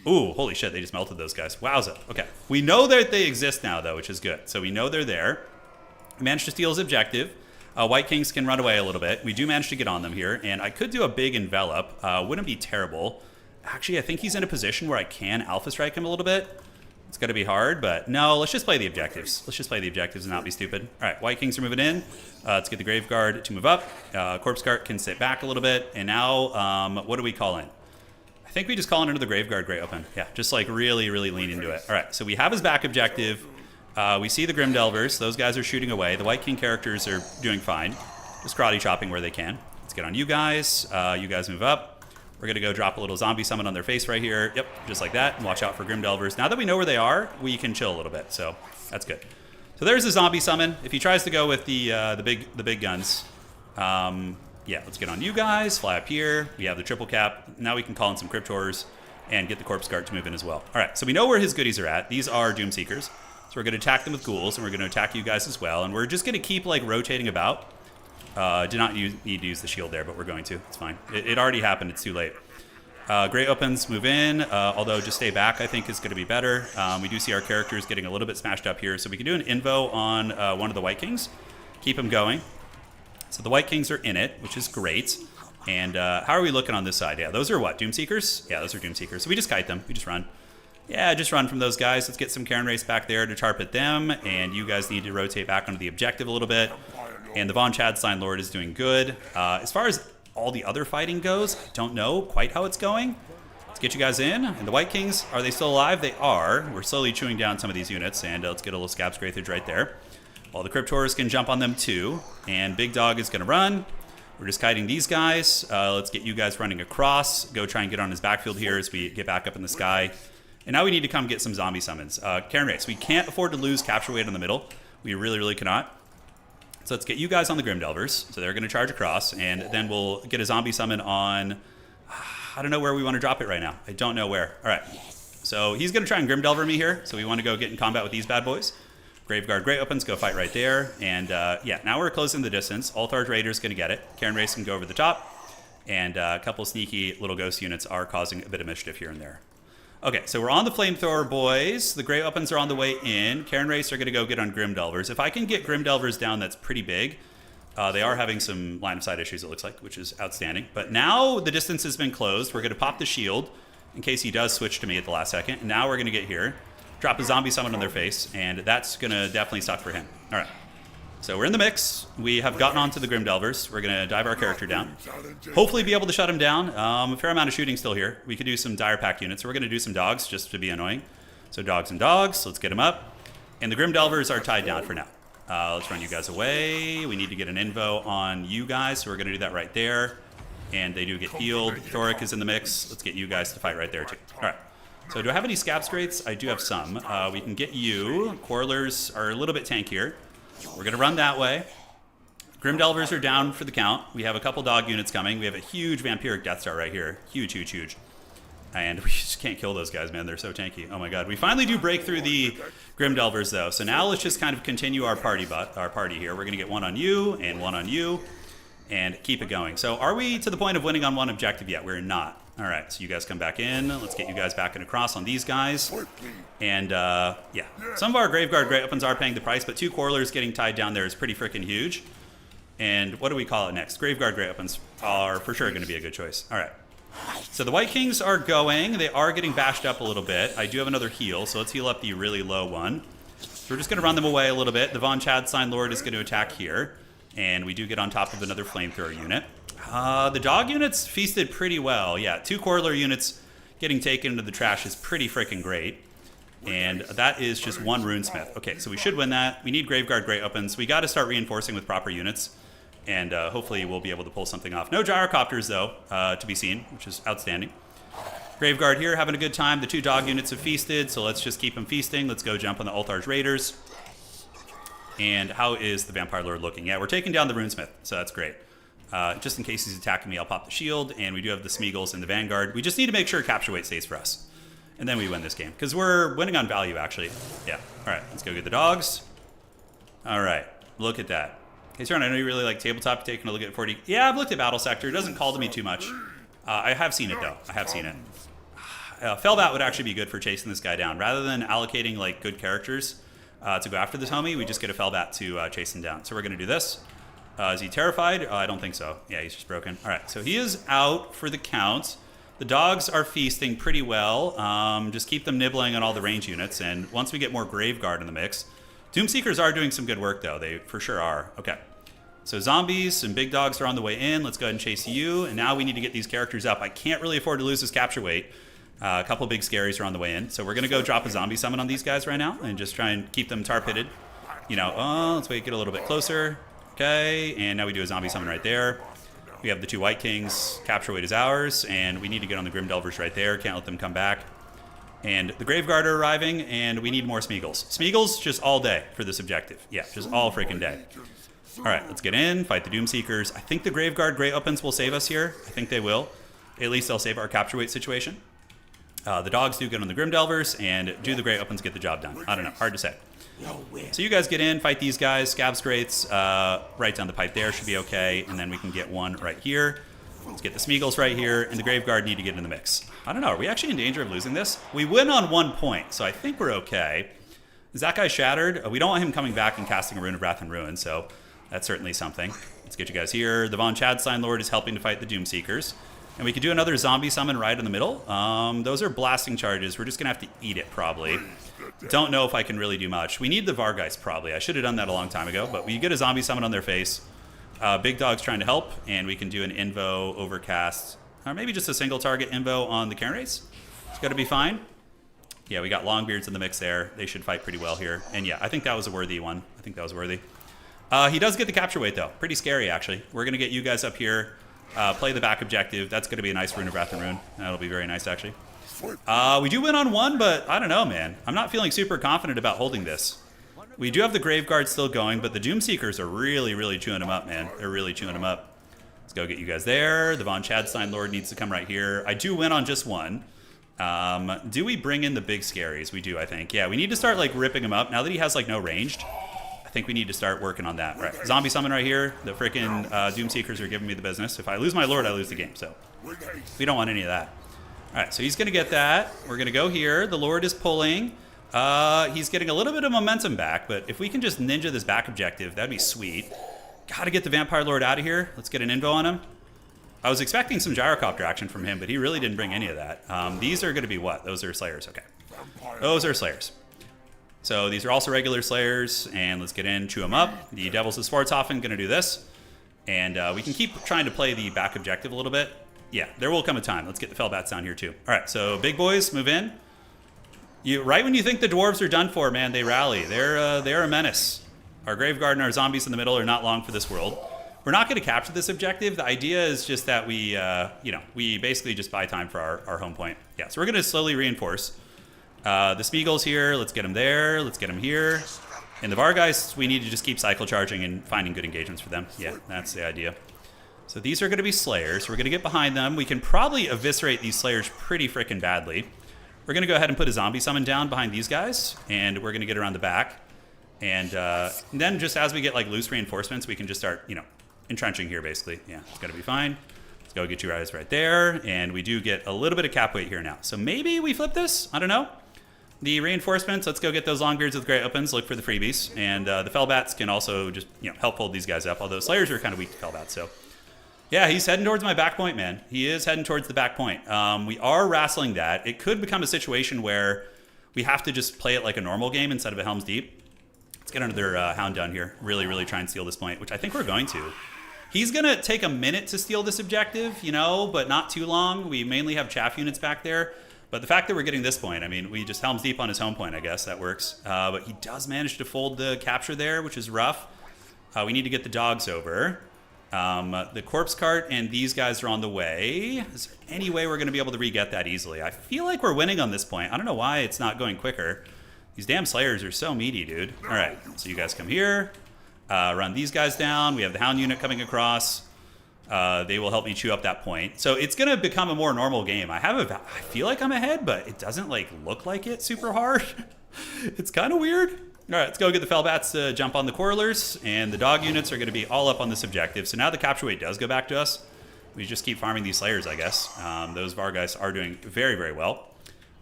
Ooh, holy shit, they just melted those guys. Wowza. Okay. We know that they exist now, though, which is good. So we know they're there. We managed to steal his objective. White Kings can run away a little bit. We do manage to get on them here. And I could do a big envelop. Wouldn't be terrible. Actually, I think he's in a position where I can Alpha Strike him a little bit. It's going to be hard, but no, let's just play the objectives. Let's just play the objectives and not be stupid. All right, White Kings are moving in. Let's get the Graveguard to move up. Corpse Cart can sit back a little bit. And now, what do we call in? I think we just call in into the Graveguard Great Open. Yeah, just like really, really lean into it. All right, so we have his back objective. We see the Grimdelvers. Those guys are shooting away. The White King characters are doing fine. Just karate chopping where they can. Let's get on you guys. You guys move up. We're going to go drop a little zombie summon on their face right here. Yep, just like that. And watch out for Grimdelvers. Now that we know where they are, we can chill a little bit. So that's good. So there's the zombie summon. If he tries to go with the big guns, yeah, let's get on you guys. Fly up here. We have the triple cap. Now we can call in some Crypt Horrors and get the Corpse Guard to move in as well. All right, so we know where his goodies are at. These are Doomseekers. So we're going to attack them with ghouls, and we're going to attack you guys as well. And we're just going to keep like rotating about. Did not need to use the shield there, but we're going to. It's fine. It already happened. It's too late. Great Opens move in, although just stay back I think is going to be better. We do see our characters getting a little bit smashed up here, so we can do an invo on one of the White Kings. Keep them going. So the White Kings are in it, which is great. And how are we looking on this side? Yeah, those are what? Doomseekers? Yeah, those are Doomseekers. So we just kite them. We just run. Yeah, just run from those guys. Let's get some Karen Race back there to tarp at them. And you guys need to rotate back onto the objective a little bit. And the Von Chadstein Lord is doing good. As far as all the other fighting goes, I don't know quite how it's going. Let's get you guys in. And the White Kings, are they still alive? They are. We're slowly chewing down some of these units. And let's get a little Scab Scrathage right there. Well, the Crypt Horrors can jump on them too. And Big Dog is going to run. We're just kiting these guys. Let's get you guys running across. Go try and get on his backfield here as we get back up in the sky. And now we need to come get some zombie summons. Karen Race, we can't afford to lose capture weight in the middle. We really, really cannot. So let's get you guys on the Grimdelvers. So they're going to charge across, and then we'll get a zombie summon on... I don't know where we want to drop it right now. I don't know where. All right. So he's going to try and Grimdelver me here. So we want to go get in combat with these bad boys. Graveguard Great Opens, go fight right there. And yeah, now we're closing the distance. Altharge Raider's going to get it. Karen Race can go over the top. And a couple sneaky little ghost units are causing a bit of mischief here and there. Okay, so we're on the Flamethrower boys. The Great Weapons are on the way in. Karen Race are going to go get on Grimdelvers. If I can get Grimdelvers down, that's pretty big. They are having some line of sight issues, it looks like, which is outstanding. But now the distance has been closed. We're going to pop the shield in case he does switch to me at the last second. And now we're going to get here, drop a zombie summon on their face, and that's going to definitely suck for him. All right. So we're in the mix. We have gotten onto the Grimdelvers. We're going to dive our character down. Hopefully be able to shut him down. A fair amount of shooting still here. We could do some Dire Pack units. So we're going to do some dogs just to be annoying. So dogs and dogs. Let's get them up. And the Grimdelvers are tied down for now. Let's run you guys away. We need to get an invo on you guys. So we're going to do that right there. And they do get healed. Thoric is in the mix. Let's get you guys to fight right there too. All right. So do I have any Scab Scrates? I do have some. We can get you. Quarrelers are a little bit tankier. We're going to run that way. Grimdelvers are down for the count. We have a couple dog units coming. We have a huge Vampiric Death Star right here. Huge, huge, huge. And we just can't kill those guys, man. They're so tanky. Oh my god. We finally do break through the Grimdelvers, though. So now let's just kind of continue our party here. We're going to get one on you and one on you and keep it going. So are we to the point of winning on one objective yet? We're not. All right, so you guys come back in. Let's get you guys back and across on these guys. And yeah, some of our Graveguard Great Weapons are paying the price, but 2 Quarrelers getting tied down there is pretty freaking huge. And what do we call it next? Graveguard Great Weapons are for sure going to be a good choice. All right. So the White Kings are going. They are getting bashed up a little bit. I do have another heal, so let's heal up the really low one. So we're just going to run them away a little bit. The Von Chadstein Lord is going to attack here. And we do get on top of another flamethrower unit. The dog units feasted pretty well. Yeah, 2 Quarreler units getting taken into the trash is pretty freaking great. And that is just 1 Runesmith. Okay, so we should win that. We need Graveguard Great Weapons. We got to start reinforcing with proper units. And hopefully we'll be able to pull something off. No gyrocopters, though, to be seen, which is outstanding. Graveguard here having a good time. The 2 dog units have feasted, so let's just keep them feasting. Let's go jump on the Althar's Raiders. And how is the Vampire Lord looking? Yeah, we're taking down the Runesmith, so that's great. Just in case he's attacking me, I'll pop the shield, and we do have the Smeagol's in the Vanguard. We just need to make sure capture weight stays for us. And then we win this game, because we're winning on value, actually. Yeah, all right, let's go get the dogs. All right, look at that. Hey, Sharon, I know you really like tabletop. Taking a look at 40. Yeah, I've looked at Battle Sector. It doesn't call to me too much. I have seen it, though. I have seen it. Fellbat would actually be good for chasing this guy down. Rather than allocating like good characters to go after this homie, we just get a Fellbat to chase him down. So we're going to do this. Is he terrified? I don't think so. Yeah, he's just broken. All right, so he is out for the count. The dogs are feasting pretty well. Just keep them nibbling on all the range units. And once we get more Graveguard in the mix, Doomseekers are doing some good work, though. They for sure are. Okay. So zombies and big dogs are on the way in. Let's go ahead and chase you. And now we need to get these characters up. I can't really afford to lose this capture weight. A couple big scaries are on the way in. So we're going to go drop a zombie summon on these guys right now and just try and keep them tar-pitted. You know, let's wait, get a little bit closer. Okay, and now we do a zombie summon right there. We have the 2 White Kings. Capture weight is ours, and we need to get on the Grim Delvers right there. Can't let them come back. And the Graveguard are arriving, and we need more Smeagol's. Smeagol's just all day for this objective. Yeah, just all freaking day. All right, let's get in, fight the Doomseekers. I think the Graveguard Great Weapons will save us here. I think they will. At least they'll save our capture weight situation. The dogs do get on the Grim Delvers, and do the Great Weapons get the job done? I don't know, hard to say. So you guys get in, fight these guys. Scabs Greats right down the pipe there should be okay, and then we can get one right here. Let's get the Smeagol's right here, and the Graveguard need to get in the mix. I don't know, are we actually in danger of losing this? We win on 1 point, so I think we're okay. Is that guy shattered? We don't want him coming back and casting a Rune of Wrath and Ruin, so that's certainly something. Let's get you guys here. The Von Chadstein Lord is helping to fight the Doomseekers. And we could do another zombie summon right in the middle. Those are blasting charges. We're just going to have to eat it, probably. Don't know if I can really do much. We need the Vargeist, probably. I should have done that a long time ago, but we get a zombie summon on their face. Big Dog's trying to help, and we can do an Invo overcast, or maybe just a single target Invo on the Cairn Race. It's got to be fine. Yeah, we got Longbeards in the mix there. They should fight pretty well here. And yeah, I think that was a worthy one. I think that was worthy. He does get the capture weight, though. Pretty scary, actually. We're going to get you guys up here. Play the back objective. That's going to be a nice Rune of Wrath and Ruin. That'll be very nice, actually. We do win on 1, but I don't know, man. I'm not feeling super confident about holding this. We do have the Graveguard still going, but the Doomseekers are really, really chewing them up, man. They're really chewing them up. Let's go get you guys there. The Von Chadstein Lord needs to come right here. I do win on just 1. Do we bring in the big scaries? We do, I think. Yeah, we need to start, like, ripping him up. Now that he has, like, no ranged, I think we need to start working on that. All right, zombie summon right here. The frickin' Doomseekers are giving me the business. If I lose my Lord, I lose the game, so we don't want any of that. All right, so he's going to get that. We're going to go here. The Lord is pulling. He's getting a little bit of momentum back, but if we can just ninja this back objective, that'd be sweet. Got to get the Vampire Lord out of here. Let's get an Invo on him. I was expecting some gyrocopter action from him, but he really didn't bring any of that. These are going to be what? Those are Slayers. Okay. Those are Slayers. So these are also regular Slayers, and let's get in, chew them up. The Devils of Swartzhofen going to do this. And we can keep trying to play the back objective a little bit. Yeah, there will come a time. Let's get the Fellbats down here, too. All right, so big boys, move in. Right when you think the dwarves are done for, man, they rally. They're a menace. Our Graveguard and our zombies in the middle are not long for this world. We're not going to capture this objective. The idea is just that we, we basically just buy time for our home point. Yeah, so we're going to slowly reinforce. The Smeagol's here. Let's get them there. Let's get them here. And the Vargeists, we need to just keep cycle charging and finding good engagements for them. Yeah, that's the idea. So these are going to be Slayers. We're going to get behind them. We can probably eviscerate these Slayers pretty freaking badly. We're going to go ahead and put a zombie summon down behind these guys, and we're going to get around the back. And then just as we get like loose reinforcements, we can just start, entrenching here basically. Yeah, it's going to be fine. Go get you guys right there, and we do get a little bit of cap weight here now. So maybe we flip this? I don't know. The reinforcements, let's go get those Longbeards with great opens, look for the freebies. And the Fellbats can also just, help hold these guys up, although Slayers are kind of weak to Fellbats, so. Yeah, he's heading towards my back point, man. He is heading towards the back point. We are wrestling that. It could become a situation where we have to just play it like a normal game instead of a Helm's Deep. Let's get another Hound down here. Really, really try and steal this point, which I think we're going to. He's going to take a minute to steal this objective, but not too long. We mainly have chaff units back there. But the fact that we're getting this point, I mean, we just Helm's Deep on his home point, I guess. That works. But he does manage to fold the capture there, which is rough. We need to get the dogs over. The corpse cart and these guys are on the way. Is there any way we're going to be able to re-get that easily? I feel like we're winning on this point. I don't know why it's not going quicker. These damn Slayers are so meaty, dude. All right, so you guys come here. Run these guys down. We have the Hound unit coming across. They will help me chew up that point. So it's going to become a more normal game. I feel like I'm ahead, but it doesn't look like it super hard. It's kind of weird. All right, let's go get the Fellbats to jump on the Quarrelers, and the dog units are going to be all up on this objective. So now the capture weight does go back to us. We just keep farming these Slayers, I guess. Those Vargas are doing very, very well.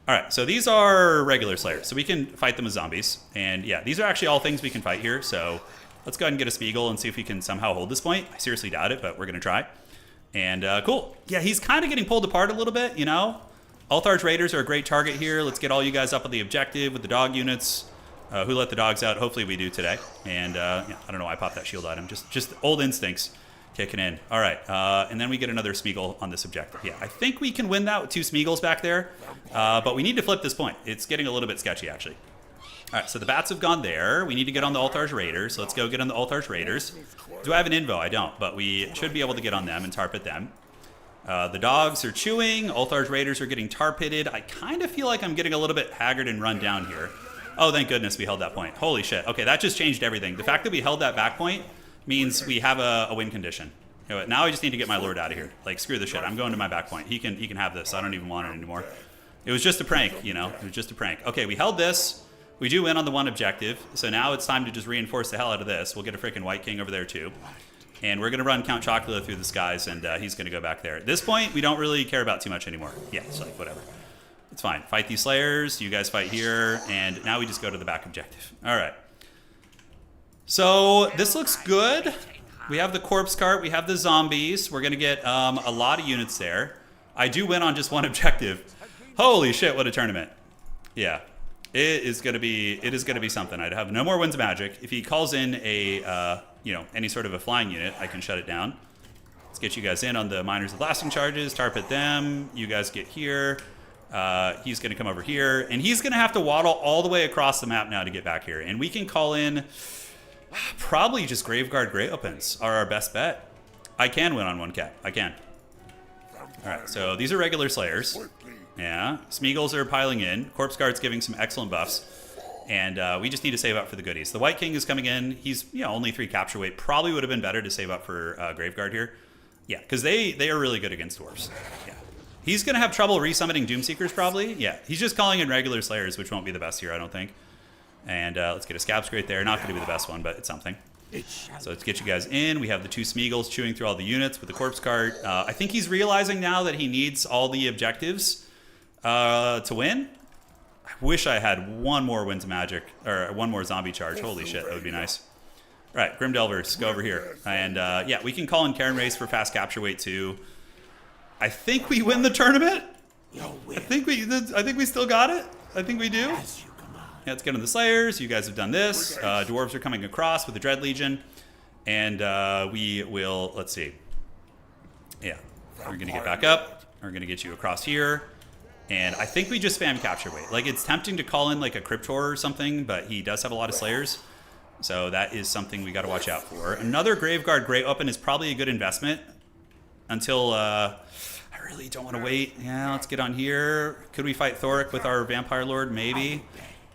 All right, so these are regular Slayers, so we can fight them as zombies. And yeah, these are actually all things we can fight here, so let's go ahead and get a Smeagol and see if we can somehow hold this point. I seriously doubt it, but we're going to try. And cool. Yeah, he's kind of getting pulled apart a little bit, Althar's Raiders are a great target here. Let's get all you guys up on the objective with the dog units. Who let the dogs out? Hopefully we do today. And yeah, I don't know why I popped that shield on him. Just old instincts kicking in. All right, and then we get another Smeagol on this objective. Yeah, I think we can win that with 2 Smeagols back there. But we need to flip this point. It's getting a little bit sketchy, actually. All right, so the bats have gone there. We need to get on the Althar's Raiders. So let's go get on the Althar's Raiders. Do I have an invo? I don't, but we should be able to get on them and tar pit them. The dogs are chewing. Althar's Raiders are getting tar pitted. I kind of feel like I'm getting a little bit haggard and run down here. Oh, thank goodness we held that point. Holy shit. Okay, that just changed everything. The fact that we held that back point means we have a win condition. Now I just need to get my Lord out of here. Screw the shit. I'm going to my back point. He can have this. I don't even want it anymore. It was just a prank, It was just a prank. Okay, we held this. We do win on the one objective. So now it's time to just reinforce the hell out of this. We'll get a freaking White King over there too. And we're going to run Count Chocula through the skies, and he's going to go back there. At this point, we don't really care about too much anymore. Yeah, it's whatever. It's fine. Fight these Slayers. You guys fight here. And now we just go to the back objective. All right. So this looks good. We have the corpse cart. We have the zombies. We're going to get a lot of units there. I do win on just one objective. Holy shit, what a tournament. Yeah. It is going to be something. I'd have no more Winds of Magic. If he calls in a, any sort of a flying unit, I can shut it down. Let's get you guys in on the Miners of Blasting Charges. Tar pit them. You guys get here. He's going to come over here, and he's going to have to waddle all the way across the map now to get back here. And we can call in probably just Graveguard Great Opens are our best bet. I can win on one cap. I can. All right, so these are regular Slayers. Yeah, Smeagol's are piling in. Corpse Guard's giving some excellent buffs. And we just need to save up for the goodies. The White King is coming in. He's only 3 capture weight. Probably would have been better to save up for Graveguard here. Yeah, because they are really good against dwarves. Yeah. He's going to have trouble resummoning Doomseekers, probably. Yeah, he's just calling in regular Slayers, which won't be the best here, I don't think. And let's get a Scab Scrape there. Not going to be the best one, but it's something. So let's get you guys in. We have the 2 Smeagol's chewing through all the units with the Corpse Cart. I think he's realizing now that he needs all the objectives to win. I wish I had one more Winds of Magic, or one more Zombie Charge. Holy shit, that would be nice. All right, Grim Delvers, go over here. And yeah, we can call in Karen Race for fast capture weight too. I think we win the tournament. I think we still got it. I think we do. Yeah, let's get on the Slayers. You guys have done this. Dwarves are coming across with the Dread Legion. And we will, let's see. Yeah, we're going to get back up. We're going to get you across here. And I think we just spam capture weight. It's tempting to call in like a Cryptor or something, but he does have a lot of Slayers. So that is something we got to watch out for. Another Graveguard Grey Open is probably a good investment until I really don't want to wait. Yeah, let's get on here. Could we fight Thoric with our Vampire Lord? Maybe.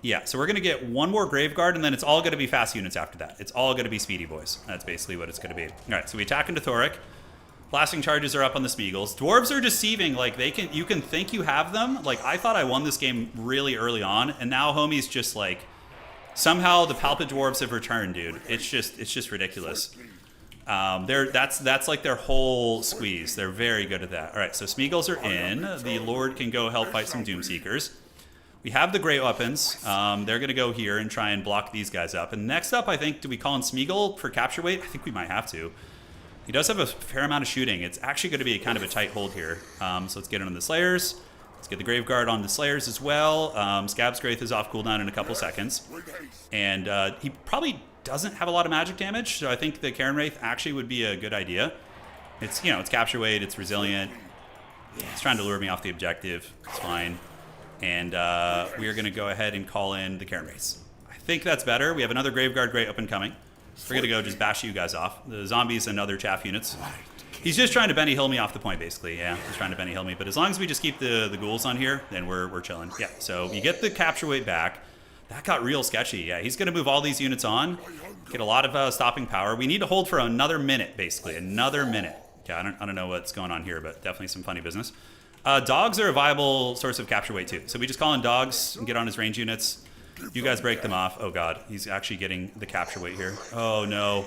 Yeah, so we're going to get one more Graveguard, and then it's all going to be fast units after that. It's all going to be speedy boys. That's basically what it's going to be. All right, so we attack into Thoric. Blasting charges are up on the Smeagol's. Dwarves are deceiving. You can think you have them. I thought I won this game really early on, and now homie's just somehow the Palpate Dwarves have returned, dude. It's just ridiculous. That's like their whole squeeze. They're very good at that. All right, so Smeagol's are in. The Lord can go help fight some Doomseekers. We have the great weapons. They're going to go here and try and block these guys up. And next up, I think, do we call in Smeagol for capture weight? I think we might have to. He does have a fair amount of shooting. It's actually going to be kind of a tight hold here. So let's get it on the Slayers. Let's get the Graveguard on the Slayers as well. Scab's Graith is off cooldown in a couple seconds. And he probably doesn't have a lot of magic damage, so I think the Karen Wraith actually would be a good idea. It's, you know, it's capture weight, it's resilient. It's trying to lure me off the objective. It's fine. And we are going to go ahead and call in the Karen Wraiths. I think that's better. We have another Graveguard Great up and coming. We're going to go just bash you guys off. The zombies and other chaff units. He's just trying to Benny Hill me off the point, basically. Yeah, he's trying to Benny Hill me. But as long as we just keep the ghouls on here, then we're chilling. Yeah, so you get the capture weight back. That got real sketchy. Yeah, he's going to move all these units on, get a lot of stopping power. We need to hold for another minute, basically. Another minute. Okay, I don't know what's going on here, but definitely some funny business. Dogs are a viable source of capture weight, too. So we just call in dogs and get on his range units. You guys break them off. Oh, God. He's actually getting the capture weight here. Oh, no.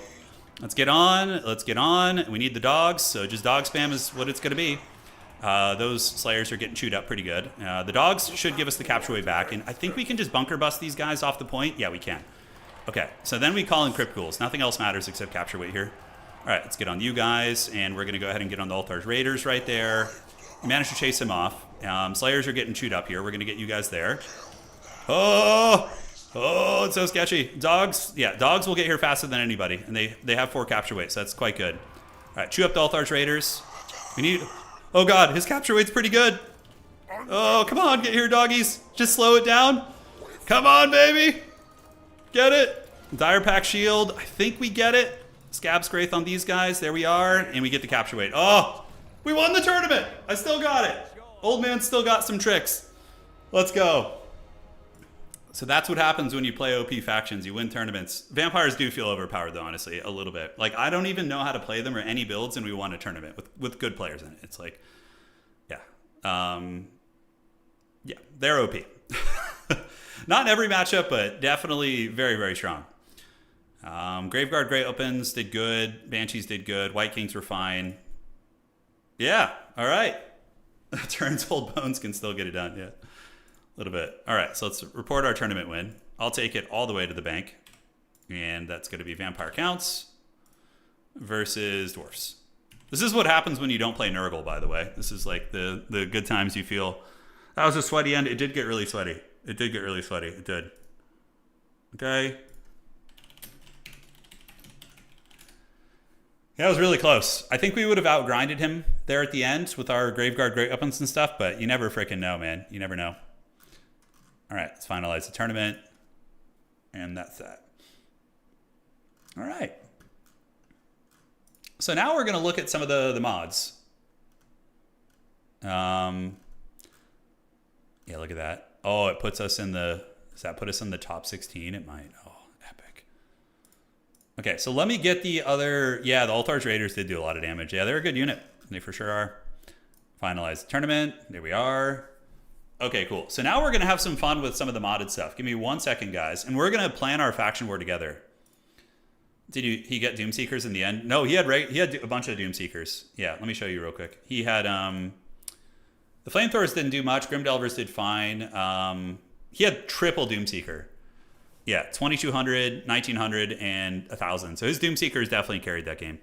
Let's get on. Let's get on. We need the dogs, so just dog spam is what it's going to be. Those Slayers are getting chewed up pretty good. The dogs should give us the capture weight back, and I think we can just bunker bust these guys off the point. Yeah, we can. Okay, so then we call in Crypt Ghouls. Nothing else matters except capture weight here. All right, let's get on you guys, and we're going to go ahead and get on the Altar's Raiders right there. We managed to chase him off. Slayers are getting chewed up here. We're going to get you guys there. Oh, it's so sketchy. Dogs, yeah, dogs will get here faster than anybody, and they have 4 capture weight, so that's quite good. All right, chew up the Altar's Raiders. We need... Oh, God, his capture weight's pretty good. Oh, come on, get here, doggies. Just slow it down. Come on, baby. Get it. Dire Pack Shield. I think we get it. Scab's Graith on these guys. There we are. And we get the capture weight. Oh, we won the tournament. I still got it. Old man still got some tricks. Let's go. So that's what happens when you play OP factions. You win tournaments. Vampires do feel overpowered, though, honestly, a little bit. Like, I don't even know how to play them or any builds, and we won a tournament with good players in it. It's like, yeah. Yeah, they're OP. Not in every matchup, but definitely very, very strong. Graveguard Great opens, did good. Banshees did good. White Kings were fine. Yeah, all right. Turns Old Bones can still get it done, yeah. A little bit. All right, so let's report our tournament win. I'll take it all the way to the bank. And that's going to be Vampire Counts versus Dwarfs. This is what happens when you don't play Nurgle, by the way. This is like the good times you feel. That was a sweaty end. It did get really sweaty. It did get really sweaty. It did. Okay. Yeah, it was really close. I think we would have outgrinded him there at the end with our Graveguard Great Weapons and stuff, but you never freaking know, man. You never know. All right, let's finalize the tournament. And that's that. All right. So now we're going to look at some of the mods. Yeah, look at that. Oh, it puts us in the... Does that put us in the top 16? It might. Oh, epic. Okay, so let me get the other... Yeah, the Altar's Raiders did do a lot of damage. Yeah, they're a good unit. They for sure are. Finalize the tournament. There we are. Okay, cool. So now we're going to have some fun with some of the modded stuff. Give me 1 second, guys. And we're going to plan our faction war together. Did he get Doomseekers in the end? No, he had a bunch of Doomseekers. Yeah, let me show you real quick. He had... The Flamethrowers didn't do much. Grimdelvers did fine. He had triple Doomseeker. Yeah, 2,200, 1,900, and 1,000. So his Doomseekers definitely carried that game.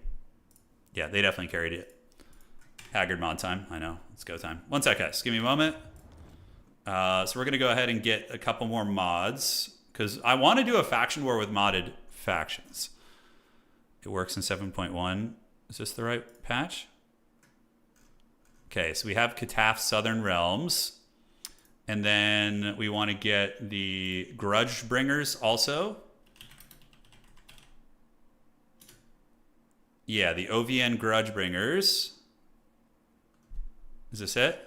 Yeah, they definitely carried it. Haggard mod time. I know. It's go time. 1 sec, guys. Give me a moment. So we're going to go ahead and get a couple more mods because I want to do a faction war with modded factions. It works in 7.1. Is this the right patch? Okay, so we have Kataf Southern Realms. And then we want to get the Grudge Bringers also. Yeah, the OVN Grudge Bringers. Is this it?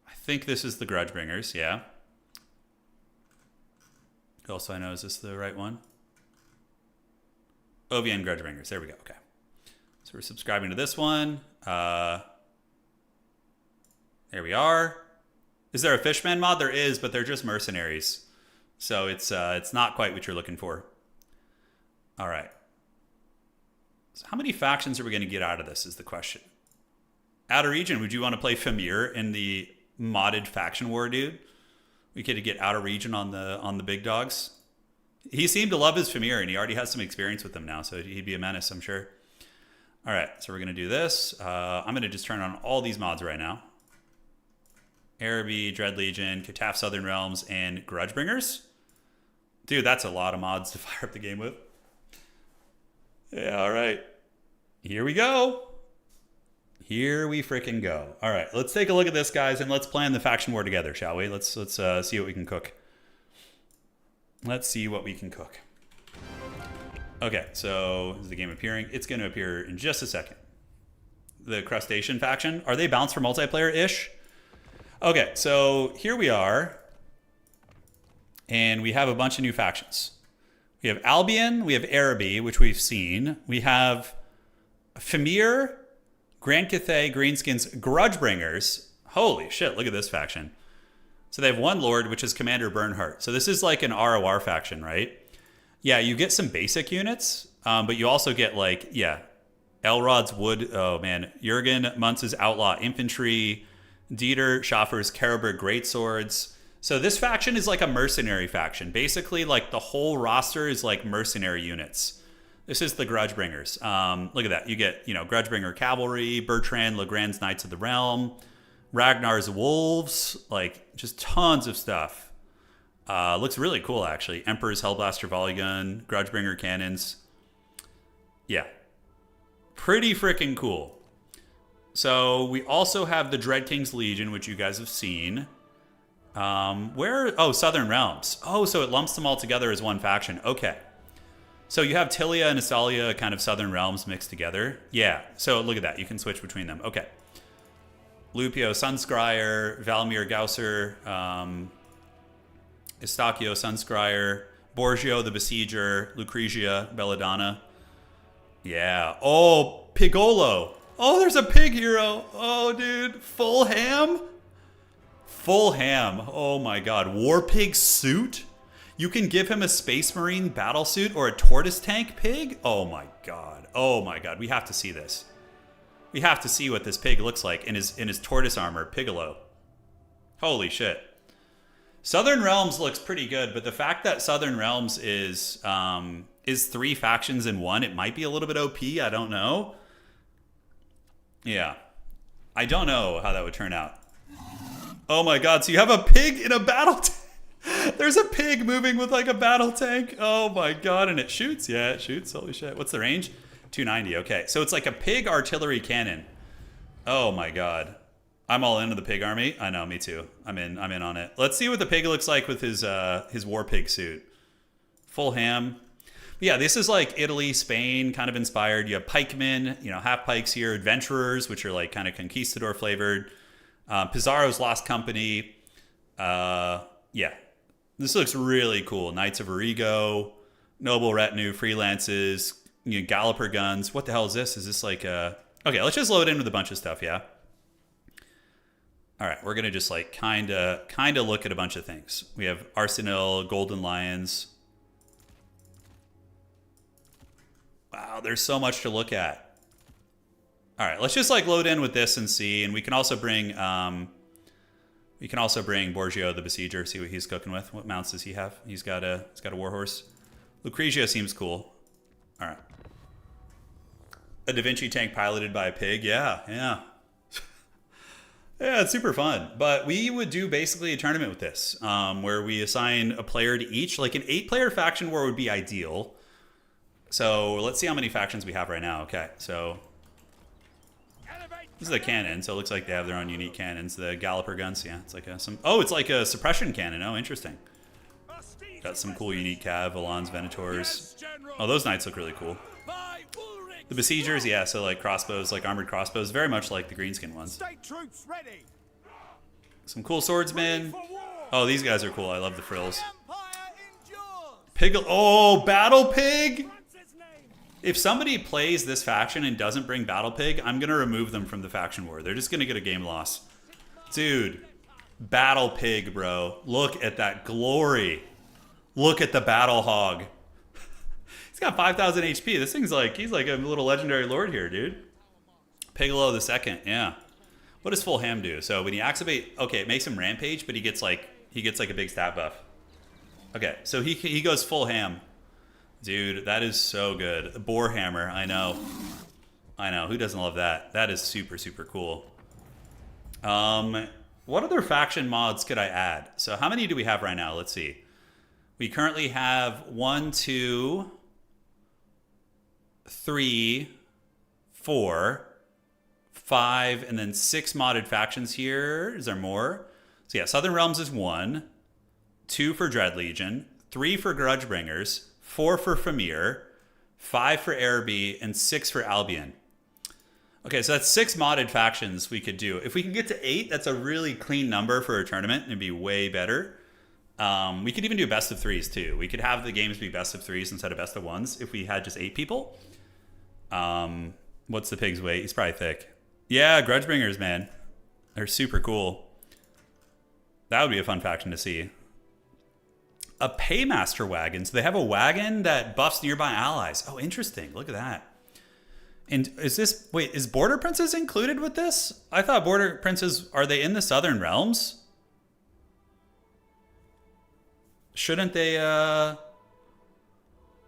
I think this is the Grudge Bringers, yeah. Also, I know, is this the right one? OVN Grudge Bringers, there we go, okay. So we're subscribing to this one. There we are. Is there a Fishman mod? There is, but they're just mercenaries. So it's not quite what you're looking for. All right. So how many factions are we going to get out of this is the question. Outer region, would you want to play Famir in the modded faction war, dude? We could get Outer region on the big dogs. He seemed to love his Famir, and he already has some experience with them now, so he'd be a menace, I'm sure. All right, so we're going to do this. I'm going to just turn on all these mods right now. Araby, Dread Legion, Kataf Southern Realms, and Grudgebringers. Dude, that's a lot of mods to fire up the game with. Yeah, all right. Here we go. Here we freaking go. All right, let's take a look at this, guys, and let's plan the faction war together, shall we? Let's see what we can cook. Let's see what we can cook. Okay, so is the game appearing? It's going to appear in just a second. The Crustacean faction. Are they balanced for multiplayer-ish? Okay, so here we are. And we have a bunch of new factions. We have Albion, we have Araby, which we've seen. We have Famir, Grand Cathay, Greenskins, Grudgebringers. Holy shit, look at this faction. So they have one lord, which is Commander Bernhardt. So this is like an ROR faction, right? Yeah, you get some basic units, but you also get like, yeah, Elrod's Wood, oh man, Jurgen Muntz's Outlaw Infantry, Dieter Schaffer's Karaberg Greatswords. So this faction is like a mercenary faction. Basically, like the whole roster is like mercenary units. This is the Grudgebringers. Look at that. You get, Grudgebringer Cavalry, Bertrand Legrand's Knights of the Realm, Ragnar's Wolves, like just tons of stuff. Looks really cool, actually. Emperor's Hellblaster Volley Gun, Grudgebringer Cannons. Yeah. Pretty freaking cool. So we also have the Dread King's Legion, which you guys have seen. Southern Realms. Oh, so it lumps them all together as one faction. Okay. So you have Tilia and Essalia, kind of Southern Realms mixed together. Yeah, so look at that. You can switch between them. Okay. Lupio Sunscryer, Valmir Gausser, Estachio Sunscryer, Borgio the Besieger, Lucrezia Belladonna. Yeah. Oh, Pigolo. Oh, there's a pig hero. Oh, dude. Full ham? Full ham. Oh my god. War pig suit? You can give him a Space Marine battle suit or a tortoise tank pig? Oh my god. Oh my god. We have to see this. We have to see what this pig looks like in his tortoise armor, Pigolo. Holy shit. Southern Realms looks pretty good, but the fact that Southern Realms is 3 factions in one, it might be a little bit OP. I don't know. Yeah. I don't know how that would turn out. Oh my god, so you have a pig in a battle tank. There's a pig moving with like a battle tank. Oh my god, and it shoots. Yeah, it shoots. Holy shit. What's the range? 290. Okay, so it's like a pig artillery cannon. Oh my god. I'm all into the pig army. I know, me too. I'm in on it. Let's see what the pig looks like with his war pig suit. Full ham. Yeah, this is like Italy, Spain, kind of inspired. You have pikemen, half pikes here, adventurers, which are like kind of conquistador flavored. Pizarro's Lost Company. Yeah, this looks really cool. Knights of Origo, Noble Retinue, Freelances, Galloper Guns. What the hell is this? Is this like a... Okay, let's just load in with a bunch of stuff, yeah? All right, we're going to just like kind of look at a bunch of things. We have Arsenal, Golden Lions. Wow, there's so much to look at. All right, let's just like load in with this and see. And we can also bring Borgio the Besieger, see what he's cooking with. What mounts does he have? He's got a warhorse. Lucrezia seems cool. All right. A Da Vinci tank piloted by a pig. Yeah. Yeah, it's super fun. But we would do basically a tournament with this, where we assign a player to each. Like an 8-player faction war would be ideal. So let's see how many factions we have right now. Okay, so this is a cannon, so it looks like they have their own unique cannons. The Galloper guns, yeah, it's like it's like a suppression cannon. Oh, interesting. Got some cool unique cav, Alans, Venators. Oh, those knights look really cool. The Besiegers, yeah, so like crossbows, like armored crossbows, very much like the greenskin ones. Some cool swordsmen. Oh, these guys are cool. I love the frills. Pig. Oh, Battle Pig. If somebody plays this faction and doesn't bring Battle Pig, I'm going to remove them from the faction war. They're just going to get a game loss. Dude, Battle Pig, bro. Look at that glory. Look at the Battle Hog. He's got 5,000 HP. This thing's like, he's like a little legendary lord here, dude. Piccolo the second, yeah. What does full ham do? So when you activate, okay, it makes him rampage, but he gets like a big stat buff. Okay, so he goes full ham. Dude, that is so good. Boar hammer, I know. I know, who doesn't love that? That is super, super cool. What other faction mods could I add? So how many do we have right now? Let's see. We currently have 1, 2, 3, 4, 5, and then 6 modded factions here. Is there more? So yeah, Southern Realms is 1, 2 for Dread Legion, 3 for Grudgebringers, 4 for Famir, 5 for Araby, and 6 for Albion. Okay, so that's 6 modded factions we could do. If we can get to 8, that's a really clean number for a tournament. It'd be way better. We could even do best of 3s too. We could have the games be best of 3s instead of best of 1s if we had just 8 people. What's the pig's weight? He's probably thick. Yeah, Grudgebringers, man. They're super cool. That would be a fun faction to see. A Paymaster wagon. So they have a wagon that buffs nearby allies. Oh, interesting. Look at that. And is this... Wait, is Border Princes included with this? I thought Border Princes... Are they in the Southern Realms? Shouldn't they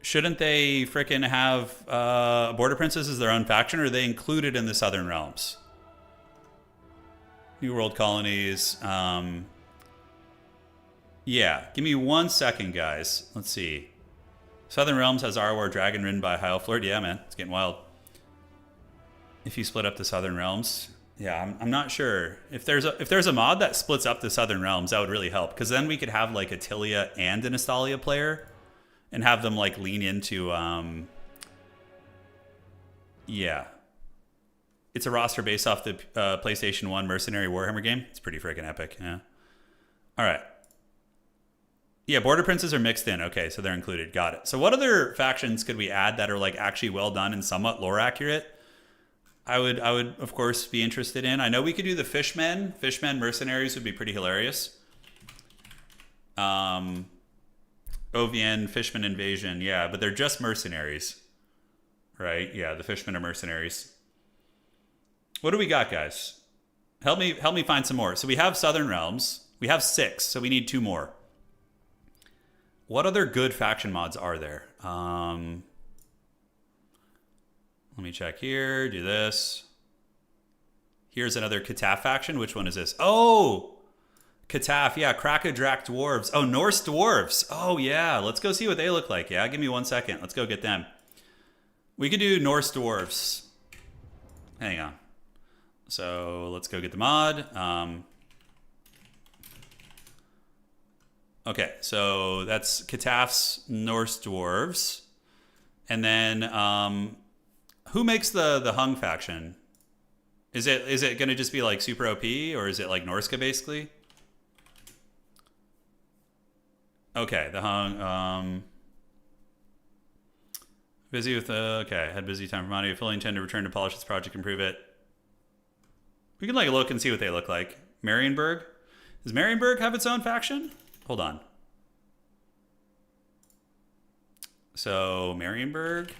frickin' have Border Princes as their own faction, or are they included in the Southern Realms? New World Colonies. Yeah, give me 1 second, guys. Let's see. Southern Realms has Arwar Dragon ridden by Hyle Flord. Yeah, man, it's getting wild. If you split up the Southern Realms, yeah, I'm not sure. If there's a mod that splits up the Southern Realms, that would really help, because then we could have like a Tilia and an Astalia player, and have them like lean into yeah. It's a roster based off the PlayStation 1 Mercenary Warhammer game. It's pretty freaking epic. Yeah. All right. Yeah, Border Princes are mixed in. Okay, so they're included. Got it. So what other factions could we add that are like actually well done and somewhat lore accurate? I would of course be interested in. I know we could do the Fishmen. Fishmen Mercenaries would be pretty hilarious. OVN Fishman Invasion. Yeah, but they're just mercenaries. Right? Yeah, the Fishmen are mercenaries. What do we got, guys? Help me find some more. So we have Southern Realms. We have 6, so we need 2 more. What other good faction mods are there? Let me check here. Do this. Here's another Kataf faction. Which one is this? Oh, Kataf. Yeah, Krakadrak Dwarves. Oh, Norse Dwarves. Oh, yeah. Let's go see what they look like. Yeah, give me 1 second. Let's go get them. We could do Norse Dwarves. Hang on. So let's go get the mod. Okay, so that's Kataf's Norse Dwarves. And then who makes the Hung faction? Is it going to just be like super OP, or is it like Norska basically? Okay, the Hung. Busy with okay, had busy time for money. Fully intend to return to polish this project, improve it. We can like look and see what they look like. Marienburg. Does Marienburg have its own faction? Hold on. So Marienburg.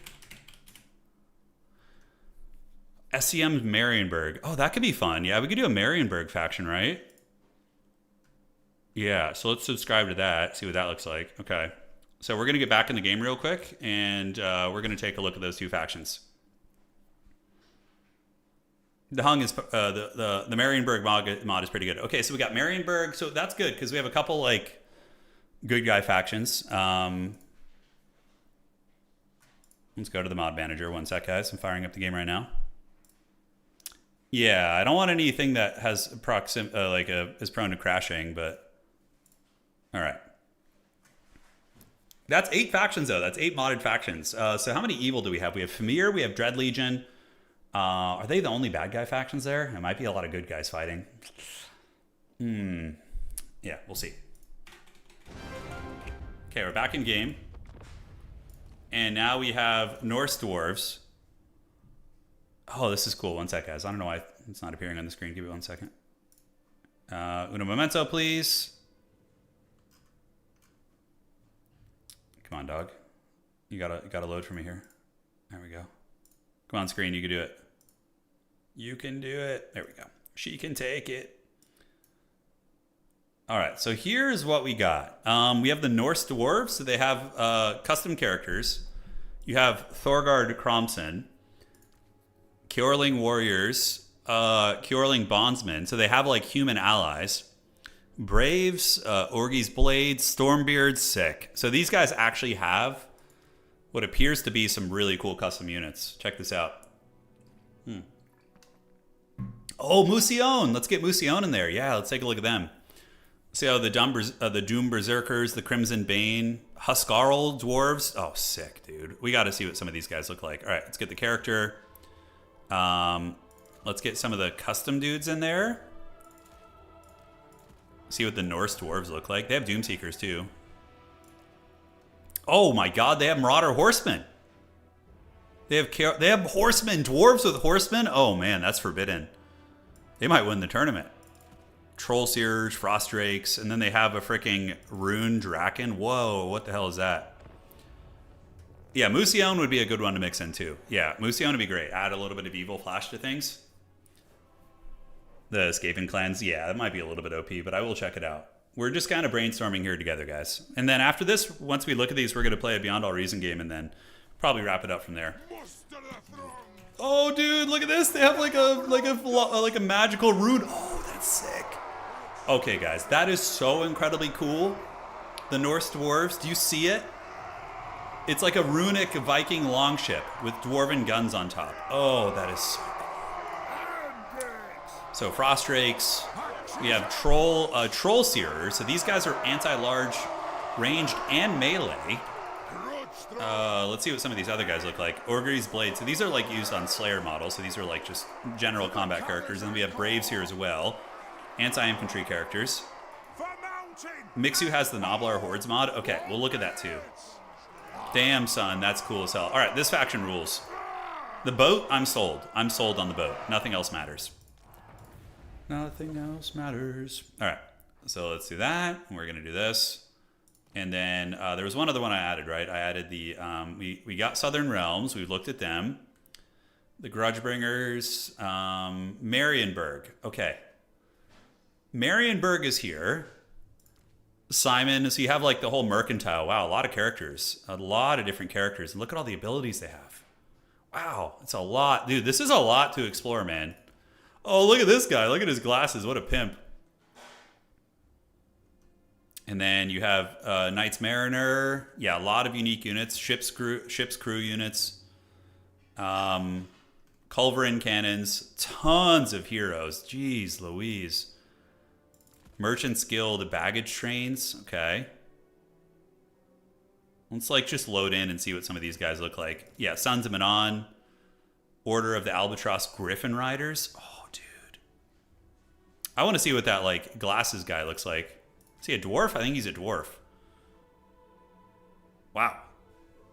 SCM Marienburg. Oh, that could be fun. Yeah, we could do a Marienburg faction, right? Yeah, so let's subscribe to that, see what that looks like. Okay. So we're going to get back in the game real quick, and we're going to take a look at those 2 factions. The Hung is the Marienburg mod is pretty good. Okay, so we got Marienburg, so that's good because we have a couple like good guy factions. Let's go to the mod manager. 1 sec, guys. I'm firing up the game right now. Yeah, I don't want anything that has is prone to crashing, but all right. That's 8 factions though. That's 8 modded factions. So how many evil do we have? We have Famir. We have Dread Legion. Are they the only bad guy factions there? There might be a lot of good guys fighting. Yeah, we'll see. Okay, we're back in game. And now we have Norse Dwarves. Oh, this is cool. 1 sec, guys. I don't know why it's not appearing on the screen. Give me 1 second. Uno momento, please. Come on, dog. You gotta load for me here. There we go. Come on, screen. You can do it. You can do it. There we go. She can take it. All right. So here's what we got. We have the Norse dwarves. So they have custom characters. You have Thorgard Kromson, Kjorling warriors, Kjorling bondsmen. So they have like human allies. Braves, Orgies blades, Stormbeards, sick. So these guys actually have what appears to be some really cool custom units. Check this out. Oh, Musion. Let's get Musion in there. Yeah, let's take a look at them. See how the Doom Berserkers, the Crimson Bane, Huskarl dwarves. Oh, sick, dude. We got to see what some of these guys look like. All right, let's get the character. Let's get some of the custom dudes in there. See what the Norse dwarves look like. They have Doomseekers too. Oh my God, they have Marauder Horsemen. They have horsemen, dwarves with horsemen. Oh man, that's forbidden. They might win the tournament. Troll Seers, Frost Drakes, and then they have a freaking Rune Draken. Whoa, what the hell is that? Yeah, Musion would be a good one to mix in too. Yeah, Musion would be great. Add a little bit of evil flash to things. The Escaping Clans, yeah, that might be a little bit OP, but I will check it out. We're just kind of brainstorming here together, guys. And then after this, once we look at these, we're going to play a Beyond All Reason game and then probably wrap it up from there. Oh, dude, look at this. They have like a magical rune. Oh, that's sick. Okay, guys, that is so incredibly cool. The Norse dwarves, do you see it? It's like a runic Viking longship with dwarven guns on top. Oh, that is so cool. So Frost Drakes. We have Troll Seerers. So these guys are anti-large, ranged, and melee. Let's see what some of these other guys look like. Orgre's Blade. So these are like used on Slayer models. So these are like just general combat characters. And then we have Braves here as well. Anti-infantry characters. Mixu has the Noblar Hordes mod. Okay, we'll look at that too. Damn, son, that's cool as hell. All right, this faction rules. The boat, I'm sold. I'm sold on the boat. Nothing else matters. Nothing else matters. All right, so let's do that. We're going to do this. And then there was one other one I added, right? I added the, we got Southern Realms. We've looked at them. The Grudgebringers, Marienburg. Okay. Marienburg is here. Simon, so you have like the whole mercantile. Wow, a lot of characters. A lot of different characters. And look at all the abilities they have. Wow, it's a lot. Dude, this is a lot to explore, man. Oh, look at this guy. Look at his glasses. What a pimp. And then you have Knights Mariner. Yeah, a lot of unique units. Ship's crew units. Culverin cannons. Tons of heroes. Jeez Louise. Merchant's Guild baggage trains. Okay. Let's like just load in and see what some of these guys look like. Yeah, Sons of Manon. Order of the Albatross Griffin Riders. Oh, dude. I want to see what that like glasses guy looks like. Is he a dwarf? I think he's a dwarf. Wow.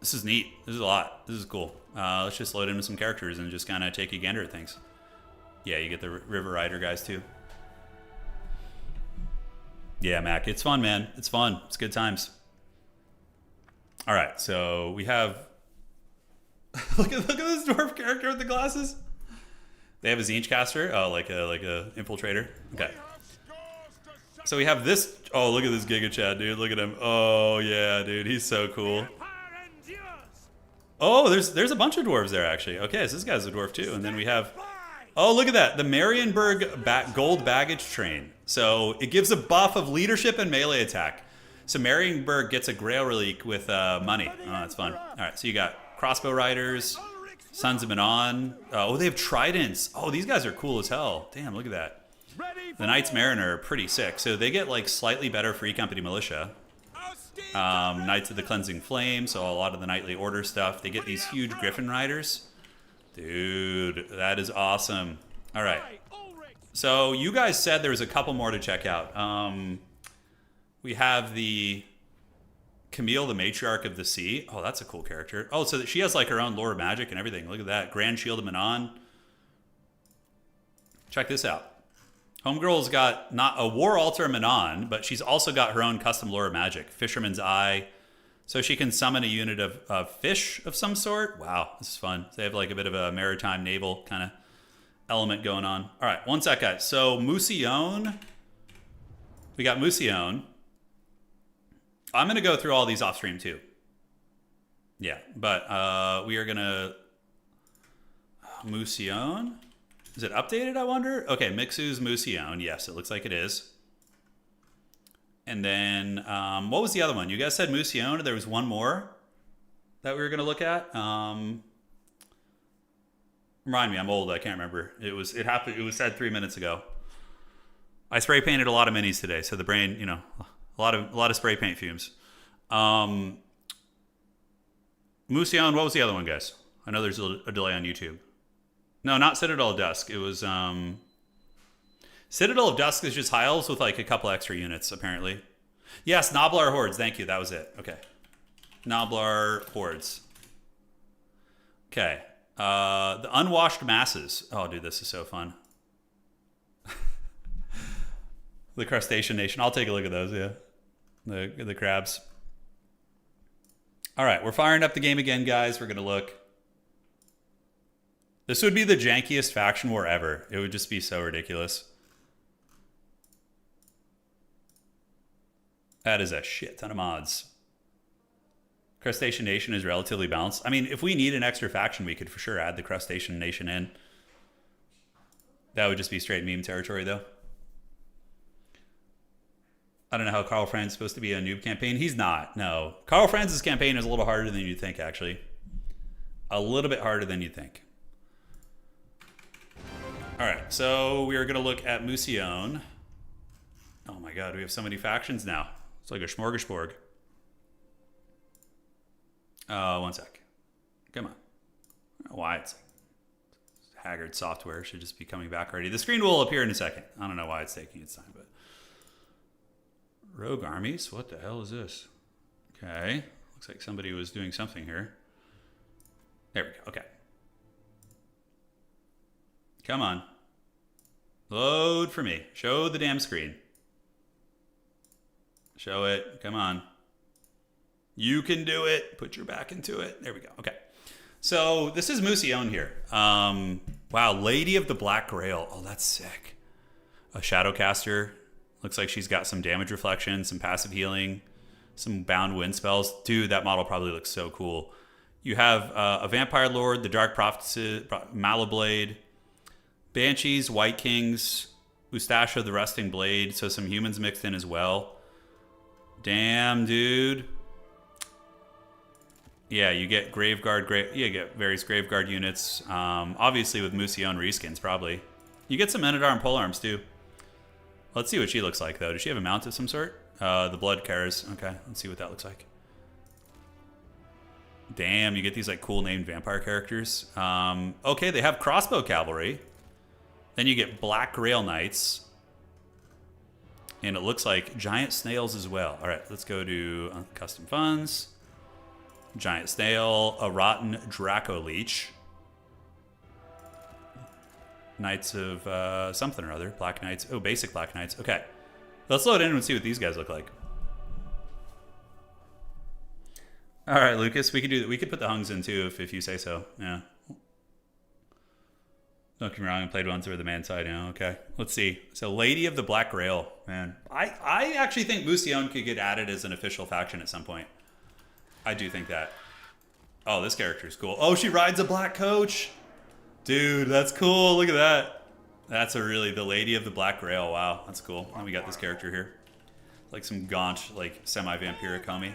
This is neat. This is a lot. This is cool. Let's just load into some characters and just kind of take a gander at things. Yeah, you get the River Rider guys too. Yeah, Mac, it's fun, man. It's fun. It's good times. All right, so we have... look at this dwarf character with the glasses. They have a Zinch caster. Oh, like a infiltrator. Okay. So we have this... Oh, look at this Giga Chad, dude. Look at him. Oh, yeah, dude. He's so cool. Oh, there's a bunch of dwarves there, actually. Okay, so this guy's a dwarf, too. And then we have... Oh, look at that. The Marienburg gold baggage train. So it gives a buff of leadership and melee attack. So Marienburg gets a grail relic with money. Oh, that's fun. All right, so you got crossbow riders, Sons of Manon. Oh, they have tridents. Oh, these guys are cool as hell. Damn, look at that. The Knights Mariner are pretty sick. So they get like slightly better Free Company militia. Knights of the Cleansing Flame. So a lot of the Knightly Order stuff. They get these huge Griffin Riders. Dude, that is awesome. All right. So you guys said there was a couple more to check out. We have the Camille, the Matriarch of the Sea. Oh, that's a cool character. Oh, so she has like her own lore of magic and everything. Look at that. Grand Shield of Manon. Check this out. Homegirl's got not a War Altar Manon, but she's also got her own custom lore of magic. Fisherman's Eye, So she can summon a unit of fish of some sort. Wow, this is fun. They have like a bit of a maritime naval kind of element going on. All right, one sec, guys. So Musion, we got Musion. I'm going to go through all these off stream too. Yeah, but we are going to... Musion? Is it updated, I wonder? Okay, Mixu's Musion. Yes, it looks like it is. And then, what was the other one? You guys said Musion. There was one more that we were going to look at. Remind me, I'm old. I can't remember. It was said 3 minutes ago. I spray painted a lot of minis today, so the brain, you know, a lot of spray paint fumes. Musion, what was the other one, guys? I know there's a delay on YouTube. No, not Citadel of Dusk. It was Citadel of Dusk is just high elves with like a couple extra units, apparently. Yes, Noblar Hordes. Thank you. That was it. Okay. Noblar Hordes. Okay. The Unwashed Masses. Oh, dude, this is so fun. The Crustacean Nation. I'll take a look at those, yeah. The crabs. All right, we're firing up the game again, guys. We're going to look. This would be the jankiest faction war ever. It would just be so ridiculous. That is a shit ton of mods. Crustacean Nation is relatively balanced. I mean, if we need an extra faction, we could for sure add the Crustacean Nation in. That would just be straight meme territory, though. I don't know how Carl Franz is supposed to be a noob campaign. He's not, no. Carl Franz's campaign is a little harder than you'd think, actually. A little bit harder than you'd think. All right, so we are going to look at Musion. Oh my god, we have so many factions now. It's like a smorgasbord. One sec. Come on. I don't know why it's haggard software. Should just be coming back already. The screen will appear in a second. I don't know why it's taking its time, but... Rogue armies? What the hell is this? Okay. Looks like somebody was doing something here. There we go. Okay. Come on. Load for me. Show the damn screen. Show it. Come on. You can do it. Put your back into it. There we go. Okay. So this is Musion here. Wow. Lady of the Black Grail. Oh, that's sick. A Shadowcaster. Looks like she's got some damage reflection, some passive healing, some bound wind spells. Dude, that model probably looks so cool. You have a Vampire Lord, the Dark Prophet, Malablade, Banshees, White Kings, Ustasha, the Rusting Blade, so some humans mixed in as well. Damn, dude. Yeah, you get Graveguard, you get various Graveguard units. Obviously with Musion reskins, probably. You get some Men-at-Arms polearms, too. Let's see what she looks like, though. Does she have a mount of some sort? The Blood Cares. Okay, let's see what that looks like. Damn, you get these like cool named vampire characters. Okay, they have Crossbow Cavalry. Then you get Black Grail Knights. And it looks like Giant Snails as well. All right, let's go to Custom Funds. Giant Snail, a Rotten Draco Leech. Knights of something or other. Black Knights. Oh, basic Black Knights. Okay. Let's load in and see what these guys look like. All right, Lucas, we could do that. We could put the hungs in too if you say so. Yeah. Don't get me wrong, I played ones over the man side now. Okay. Let's see. So Lady of the Black Grail, man. I actually think Musion could get added as an official faction at some point. I do think that. Oh, this character is cool. Oh, she rides a black coach. Dude, that's cool. Look at that. That's the Lady of the Black Grail. Wow, that's cool. And we got this character here. Like some gaunt, like semi-vampiric homie.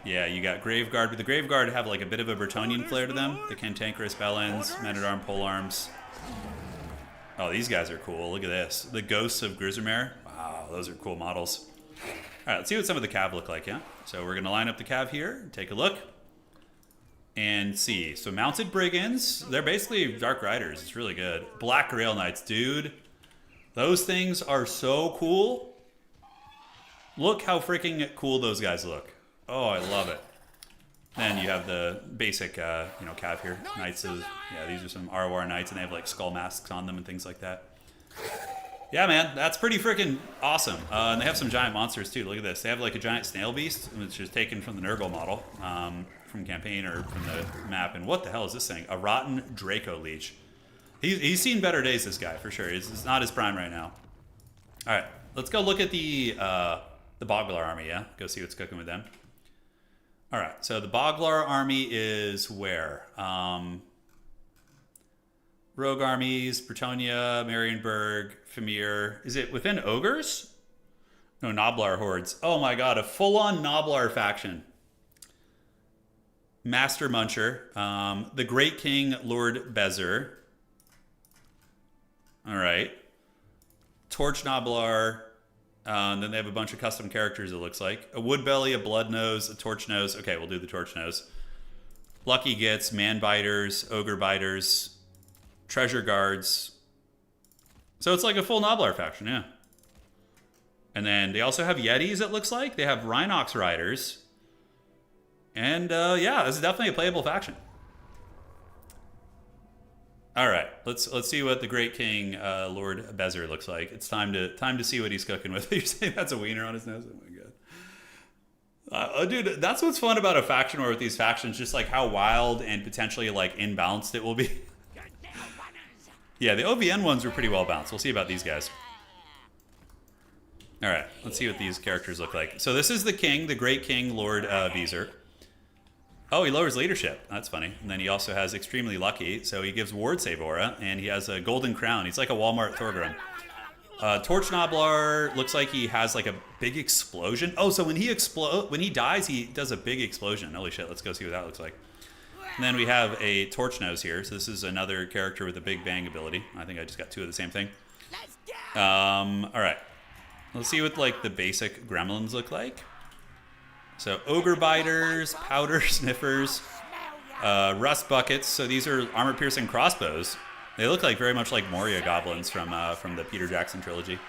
Yeah, you got Graveguard, but the Graveguard have like a bit of a Bretonnian flair to them. The Cantankerous Bellends, Men-at-Arms Polearms. Oh, these guys are cool. Look at this. The Ghosts of Grisomere. Wow, those are cool models. All right, let's see what some of the cav look like, yeah? So we're going to line up the cav here, take a look, and see. So Mounted Brigands, they're basically Dark Riders. It's really good. Black Grail Knights, dude. Those things are so cool. Look how freaking cool those guys look. Oh, I love it. Then you have the basic, cav here. Knights of, yeah, these are some Arwar Knights, and they have like skull masks on them and things like that. Yeah, man, that's pretty freaking awesome. And they have some giant monsters too. Look at this. They have like a giant snail beast, which is taken from the Nurgle model, from campaign or from the map. And what the hell is this thing? A rotten Draco Leech. He's seen better days, this guy, for sure. It's not his prime right now. All right, let's go look at the Boglar army, yeah? Go see what's cooking with them. All right, so the Boglar army is where? Rogue armies, Bretonia, Marienburg, Famir. Is it within Ogres? No, Noblar hordes. Oh my god, a full-on Noblar faction. Master Muncher. The Great King, Lord Bezer. Alright. Torch Noblar. And then they have a bunch of custom characters, it looks like. A Woodbelly, a Blood Nose, a Torch Nose. Okay, we'll do the Torch Nose. Lucky Gits, Man Biters, Ogre Biters, Treasure Guards. So it's like a full Noblar faction, yeah. And then they also have Yetis, it looks like. They have Rhinox Riders. And yeah, this is definitely a playable faction. All right, let's see what the Great King, Lord Bezer, looks like. It's time to see what he's cooking with. You're saying that's a wiener on his nose? Oh my god. Dude, that's what's fun about a faction war with these factions, just like how wild and potentially like imbalanced it will be. Yeah, the OVN ones were pretty well balanced. We'll see about these guys. All right, let's see what these characters look like. So this is the king, the Great King, Lord Bezer. Oh, he lowers leadership. That's funny. And then he also has extremely lucky. So he gives ward save aura, and he has a golden crown. He's like a Walmart Thorgrim. Torch Noblar looks like he has like a big explosion. Oh, so when he dies, he does a big explosion. Holy shit! Let's go see what that looks like. And then we have a Torch Nose here. So this is another character with a big bang ability. I think I just got two of the same thing. All right. Let's see what like the basic gremlins look like. So Ogre Biters, Powder Sniffers, Rust Buckets. So these are armor-piercing crossbows. They look like very much like Moria goblins from the Peter Jackson trilogy.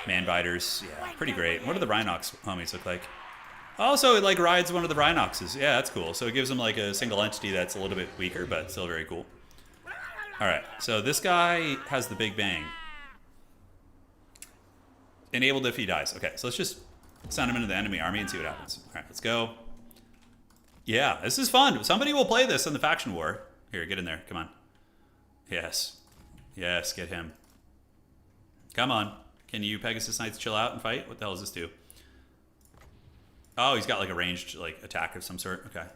Man Biters, yeah, pretty great. What do the Rhinox homies look like? Also, it like rides one of the Rhinoxes. Yeah, that's cool. So it gives them like a single entity that's a little bit weaker, but still very cool. All right, so this guy has the big bang. Enabled if he dies. Okay, so let's just send him into the enemy army and see what happens. All right, let's go. Yeah, this is fun. Somebody will play this in the faction war. Here, get in there. Come on. Yes. Yes, get him. Come on. Can you Pegasus Knights chill out and fight? What the hell does this do? Oh, he's got like a ranged like attack of some sort. Okay.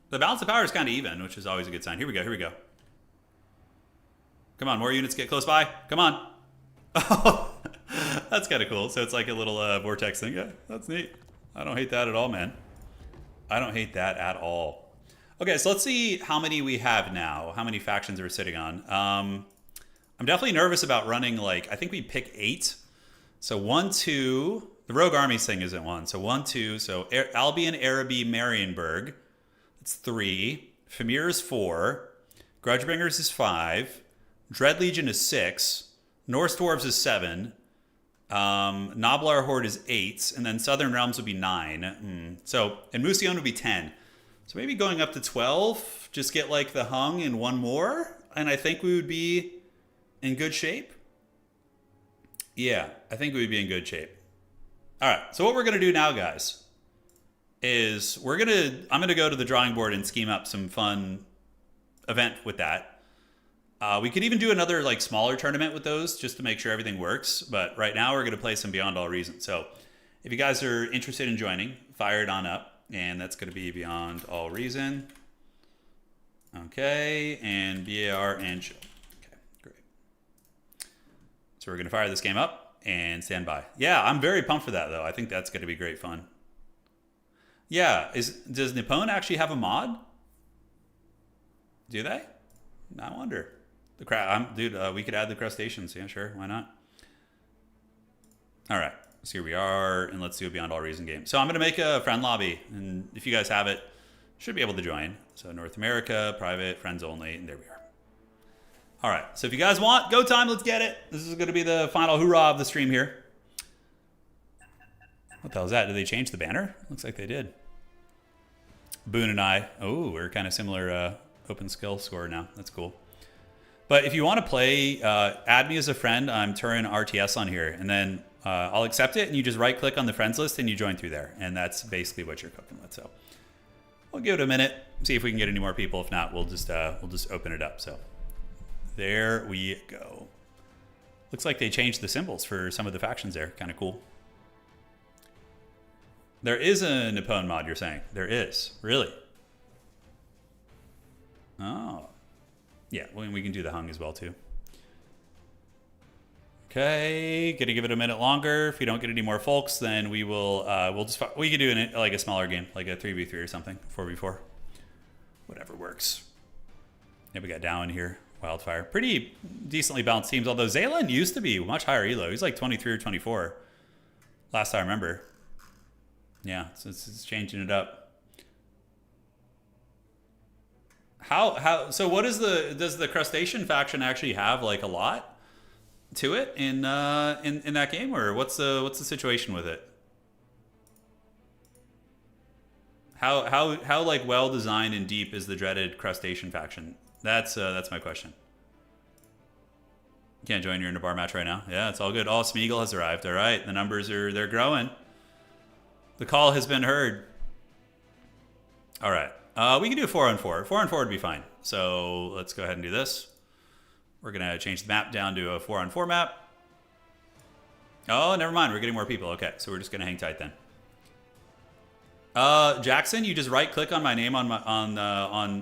The balance of power is kind of even, which is always a good sign. Here we go. Here we go. Come on, more units get close by. Come on. Oh, that's kind of cool. So it's like a little vortex thing. Yeah, that's neat. I don't hate that at all, man. I don't hate that at all. Okay, so let's see how many we have now. How many factions we're sitting on. I'm definitely nervous about running like, I think we pick 8. So 1, 2. The Rogue Armies thing isn't 1. So 1, 2. So Albion, Araby, Marienburg. That's 3. Famir is 4. Grudgebringers is 5. Dread Legion is 6. Norse Dwarves is 7. Noblar Horde is 8. And then Southern Realms would be 9. So, and Musion would be 10. So maybe going up to 12. Just get like the hung and one more. And I think we would be in good shape. Yeah, I think we would be in good shape. All right, so what we're going to do now, guys, is I'm going to go to the drawing board and scheme up some fun event with that. We could even do another like smaller tournament with those just to make sure everything works. But right now we're going to play some Beyond All Reason. So if you guys are interested in joining, fire it on up. And that's going to be Beyond All Reason. Okay, and BAR and show. Okay, great. So we're going to fire this game up. And stand by. Yeah, I'm very pumped for that, though. I think that's going to be great fun. Yeah, does Nippon actually have a mod? Do they? I wonder. Dude, we could add the crustaceans. Yeah, sure. Why not? All right. So here we are, and let's do a Beyond All Reason game. So I'm going to make a friend lobby, and if you guys have it, should be able to join. So North America, private, friends only, and there we are. All right, so if you guys want, go time, let's get it. This is going to be the final hoorah of the stream here. What the hell is that? Did they change the banner? Looks like they did. Boone and I. Oh, we're kind of similar open skill score now. That's cool. But if you want to play, add me as a friend. I'm Turin RTS on here, and then I'll accept it, and you just right-click on the friends list, and you join through there, and that's basically what you're cooking with. So we'll give it a minute, see if we can get any more people. If not, we'll just open it up. So there we go. Looks like they changed the symbols for some of the factions there. Kind of cool. There is a Nippon mod, you're saying? There is. Really? Oh. Yeah, we can do the hung as well, too. Okay, gonna give it a minute longer. If we don't get any more folks, then we will, we could do like a smaller game, like a 3v3 or something, 4v4. Whatever works. Yeah, we got Down here. Wildfire. Pretty decently balanced teams, although Zaylan used to be much higher elo. He's like 23 or 24. Last I remember. Yeah, so it's changing it up. So what is does the crustacean faction actually have like a lot to it in that game, or what's the situation with it? How like well designed and deep is the dreaded crustacean faction? That's my question. You can't join, you're in a bar match right now. Yeah, it's all good. Oh, Smeagol has arrived. All right, the numbers they're growing. The call has been heard. All right, we can do 4-on-4. 4-on-4 would be fine. So let's go ahead and do this. We're gonna change the map down to a 4-on-4 map. Oh, never mind. We're getting more people. Okay, so we're just gonna hang tight then. Jackson, you just right click on my name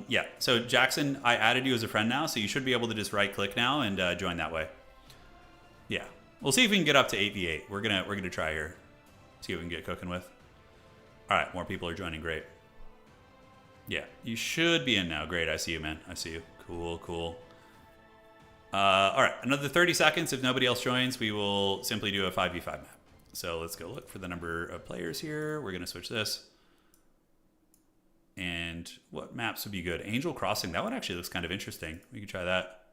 yeah. So Jackson, I added you as a friend now, so you should be able to just right click now and join that way. Yeah, we'll see if we can get up to 8v8. We're gonna try here. See what we can get cooking with. All right, more people are joining. Great. Yeah, you should be in now. Great, I see you, man. I see you. Cool, cool. All right, another 30 seconds. If nobody else joins, we will simply do a 5v5 map. So let's go look for the number of players here. We're gonna switch this. And what maps would be good? Angel Crossing. That one actually looks kind of interesting. We could try that.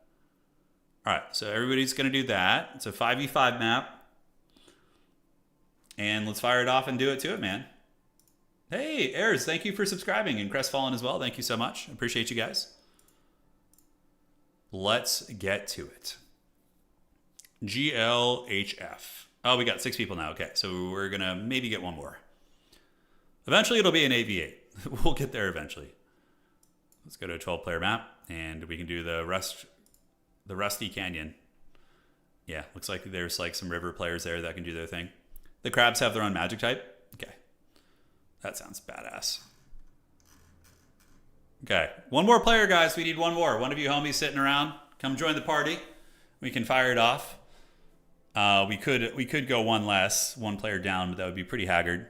All right, so everybody's going to do that. It's a 5v5 map. And let's fire it off and do it to it, man. Hey, Ayers, thank you for subscribing. And Crestfallen as well. Thank you so much. Appreciate you guys. Let's get to it. GLHF. Oh, we got 6 people now. Okay, so we're going to maybe get one more. Eventually, it'll be an 8v8. We'll get there eventually. Let's go to a 12-player map, and we can do the Rusty Canyon. Yeah, looks like there's like some river players there that can do their thing. The crabs have their own magic type. Okay, that sounds badass. Okay, one more player, guys. We need one more. One of you homies sitting around, come join the party. We can fire it off. We could go one less, one player down, but that would be pretty haggard.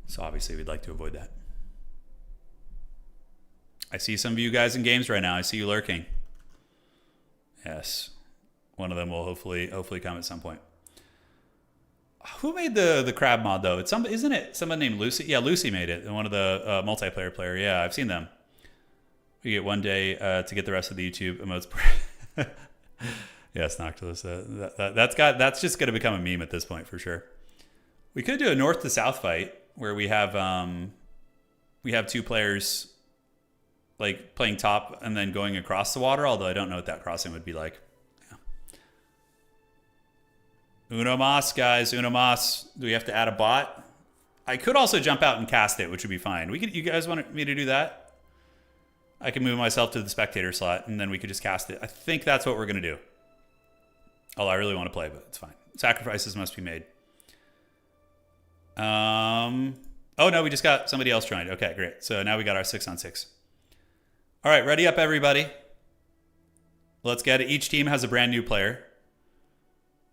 So obviously we'd like to avoid that. I see some of you guys in games right now. I see you lurking. Yes. One of them will hopefully come at some point. Who made the crab mod though? Isn't it someone named Lucy? Yeah, Lucy made it. One of the multiplayer player. Yeah, I've seen them. We get one day to get the rest of the YouTube emotes. Yes, Noctilus. That's just gonna become a meme at this point for sure. We could do a north to south fight where we have 2 players like playing top and then going across the water, although I don't know what that crossing would be like. Yeah. Uno mas, guys. Uno mas. Do we have to add a bot? I could also jump out and cast it, which would be fine. You guys want me to do that? I can move myself to the spectator slot and then we could just cast it. I think that's what we're gonna do. Although I really want to play, but it's fine. Sacrifices must be made. Oh no, we just got somebody else joined. Okay, great. So now we got our 6-on-6. All right, ready up, everybody. Let's get it. Each team has a brand new player.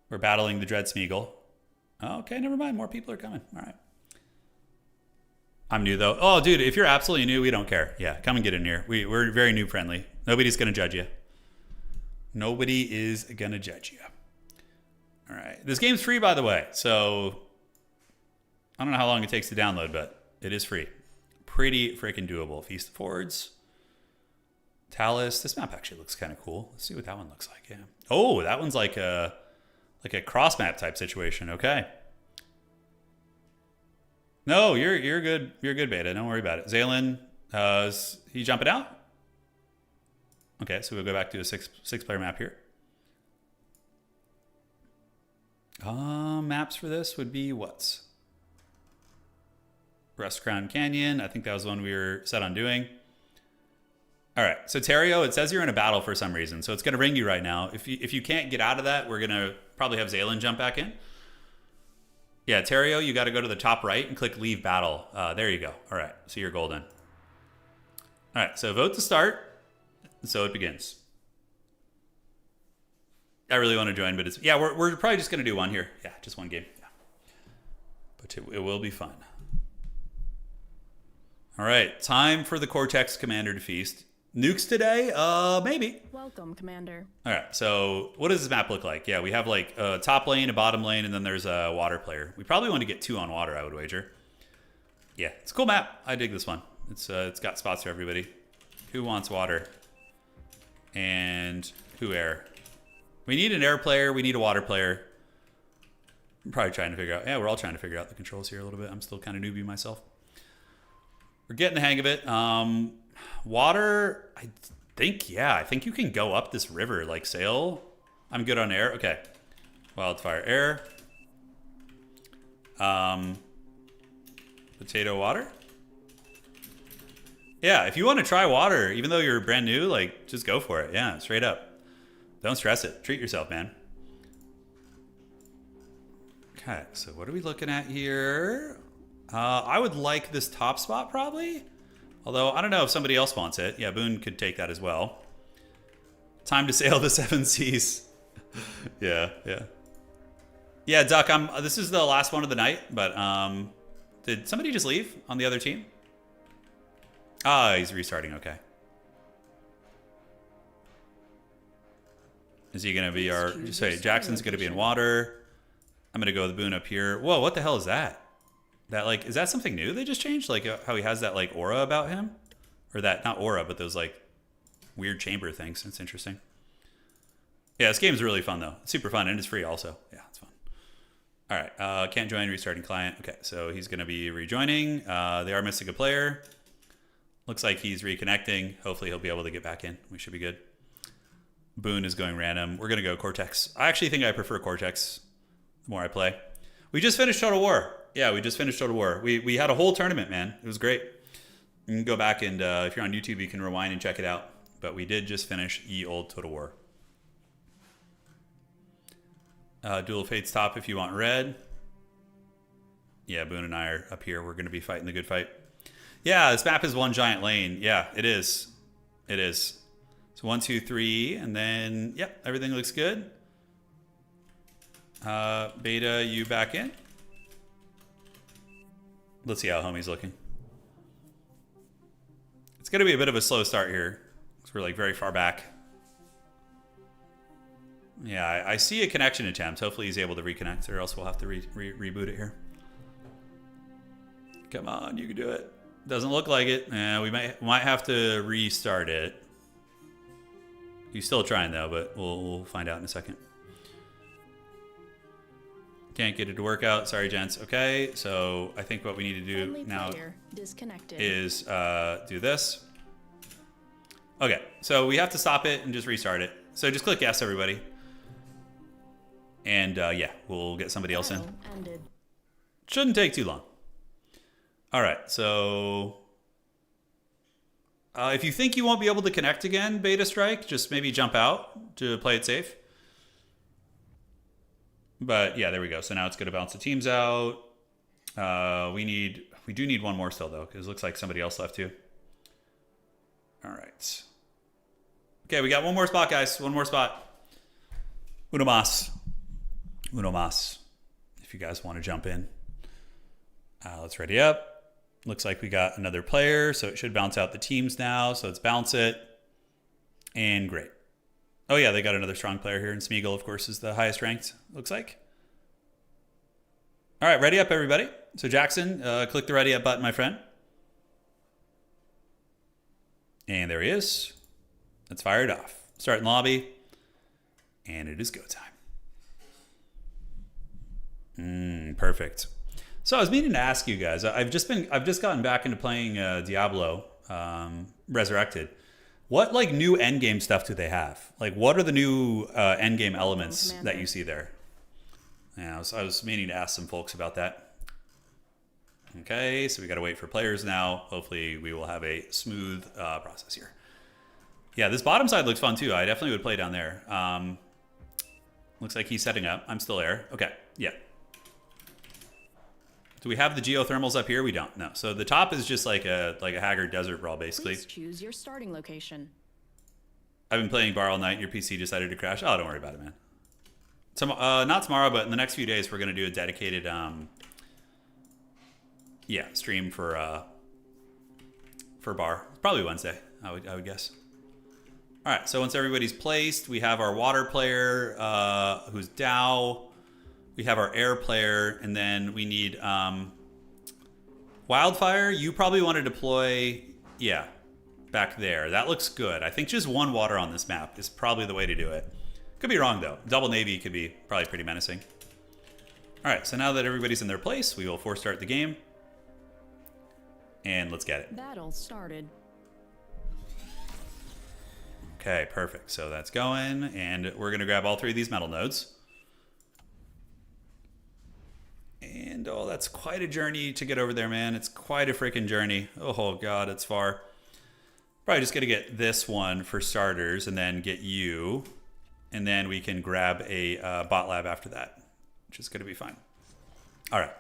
We're battling the Dread Smeagol. Okay, never mind. More people are coming. All right. I'm new though. Oh, dude, if you're absolutely new, we don't care. Yeah, come and get in here. We're very new friendly. Nobody's gonna judge you. Nobody is gonna judge you. All right. This game's free, by the way. So I don't know how long it takes to download, but it is free. Pretty freaking doable. Feast of Fords. Talus. This map actually looks kind of cool. Let's see what that one looks like. Yeah. Oh, that one's like a cross map type situation. Okay. No, you're good. You're good, Beta. Don't worry about it. Zaylin, he jumping out? Okay, so we'll go back to a six-player map here. Maps for this would be what's? Rust Crown Canyon. I think that was the one we were set on doing. All right, so Terrio, it says you're in a battle for some reason, so it's going to ring you right now. If you can't get out of that, we're going to probably have Zaylen jump back in. Yeah, Terrio, you got to go to the top right and click Leave Battle. There you go. All right, so you're golden. All right, so vote to start. So it begins. I really want to join, but yeah, we're probably just going to do one here. Yeah, just one game. Yeah. But it will be fun. All right, time for the Cortex Commander to feast. Nukes today? Maybe. Welcome, Commander. All right, so what does this map look like? Yeah, we have like a top lane, a bottom lane, and then there's a water player. We probably want to get 2 on water, I would wager. Yeah, it's a cool map. I dig this one. It's got spots for everybody. Who wants water? And who air? We need an air player. We need a water player. I'm probably trying to figure out. Yeah, we're all trying to figure out the controls here a little bit. I'm still kind of newbie myself. We're getting the hang of it. Water, I think you can go up this river, like sail. I'm good on air. Okay. Wildfire air. Potato water. Yeah, if you want to try water, even though you're brand new, like, just go for it. Yeah, straight up. Don't stress it. Treat yourself, man. Okay, so what are we looking at here? I would like this top spot, probably. Although, I don't know if somebody else wants it. Yeah, Boone could take that as well. Time to sail the 7 seas. Yeah. Yeah, Duck, this is the last one of the night, but did somebody just leave on the other team? Ah, he's restarting, okay. Is he gonna be our, Jackson's gonna be in water. I'm gonna go with Boone up here. Whoa, what the hell is that? That, like, is that something new they just changed? Like, how he has that, like, aura about him? Or that, not aura, but those, like, weird chamber things. It's interesting. Yeah, this game is really fun, though. It's super fun, and it's free also. Yeah, it's fun. All right, can't join, restarting client. Okay, so he's going to be rejoining. They are missing a player. Looks like he's reconnecting. Hopefully he'll be able to get back in. We should be good. Boone is going random. We're going to go Cortex. I actually think I prefer Cortex the more I play. We just finished Total War. Yeah, we just finished Total War. We had a whole tournament, man. It was great. You can go back and if you're on YouTube, you can rewind and check it out. But we did just finish ye old Total War. Duel of Fates top if you want red. Yeah, Boone and I are up here. We're going to be fighting the good fight. Yeah, this map is one giant lane. Yeah, it is. It is. So 1, 2, 3, and then, yep, everything looks good. Beta, you back in? Let's see how homie's looking. It's going to be a bit of a slow start here, because we're like very far back. Yeah, I see a connection attempt. Hopefully he's able to reconnect, or else we'll have to reboot it here. Come on, you can do it. Doesn't look like it. We might have to restart it. He's still trying though, but we'll find out in a second. Can't get it to work out. Sorry, gents. Okay, so I think what we need to do now is do this. Okay, so we have to stop it and just restart it. So just click yes, everybody. And yeah, we'll get somebody else in. Shouldn't take too long. All right, so if you think you won't be able to connect again, Beta Strike, just maybe jump out to play it safe. But yeah, there we go. So now it's going to bounce the teams out. We do need one more still though, because it looks like somebody else left too. All right. Okay, we got one more spot, guys. One more spot. Uno mas. Uno mas. If you guys want to jump in. Let's ready up. Looks like we got another player, so it should bounce out the teams now. So let's bounce it. And great. Oh yeah, they got another strong player here, and Smeagol, of course, is the highest ranked, looks like. All right, ready up, everybody. So Jackson, click the ready up button, my friend. And there he is. Let's fire it off. Starting lobby. And it is go time. Perfect. So I was meaning to ask you guys. I've just gotten back into playing Diablo Resurrected. What like new end game stuff do they have? Like what are the new end game elements that you see there? Yeah, I was meaning to ask some folks about that. Okay, so we got to wait for players now. Hopefully we will have a smooth process here. Yeah, this bottom side looks fun too. I definitely would play down there. Looks like he's setting up. I'm still there. Okay, yeah. Do we have the geothermals up here? We don't. No. So the top is just like a haggard desert brawl, basically. Please choose your starting location. I've been playing bar all night. Your PC decided to crash. Oh, don't worry about it, man. Not tomorrow, but in the next few days, we're gonna do a dedicated, stream for bar. Probably Wednesday. I would guess. All right. So once everybody's placed, we have our water player, who's Dow. We have our air player, and then we need wildfire. You probably want to deploy, back there. That looks good. I think just one water on this map is probably the way to do it. Could be wrong, though. Double navy could be probably pretty menacing. All right, so now that everybody's in their place, we will force start the game. And let's get it. Battle started. Okay, perfect. So that's going, and we're going to grab all 3 of these metal nodes. And, oh, that's quite a journey to get over there, man. It's quite a freaking journey. Oh, God, it's far. Probably just going to get this one for starters and then get you. And then we can grab a bot lab after that, which is going to be fine. All right.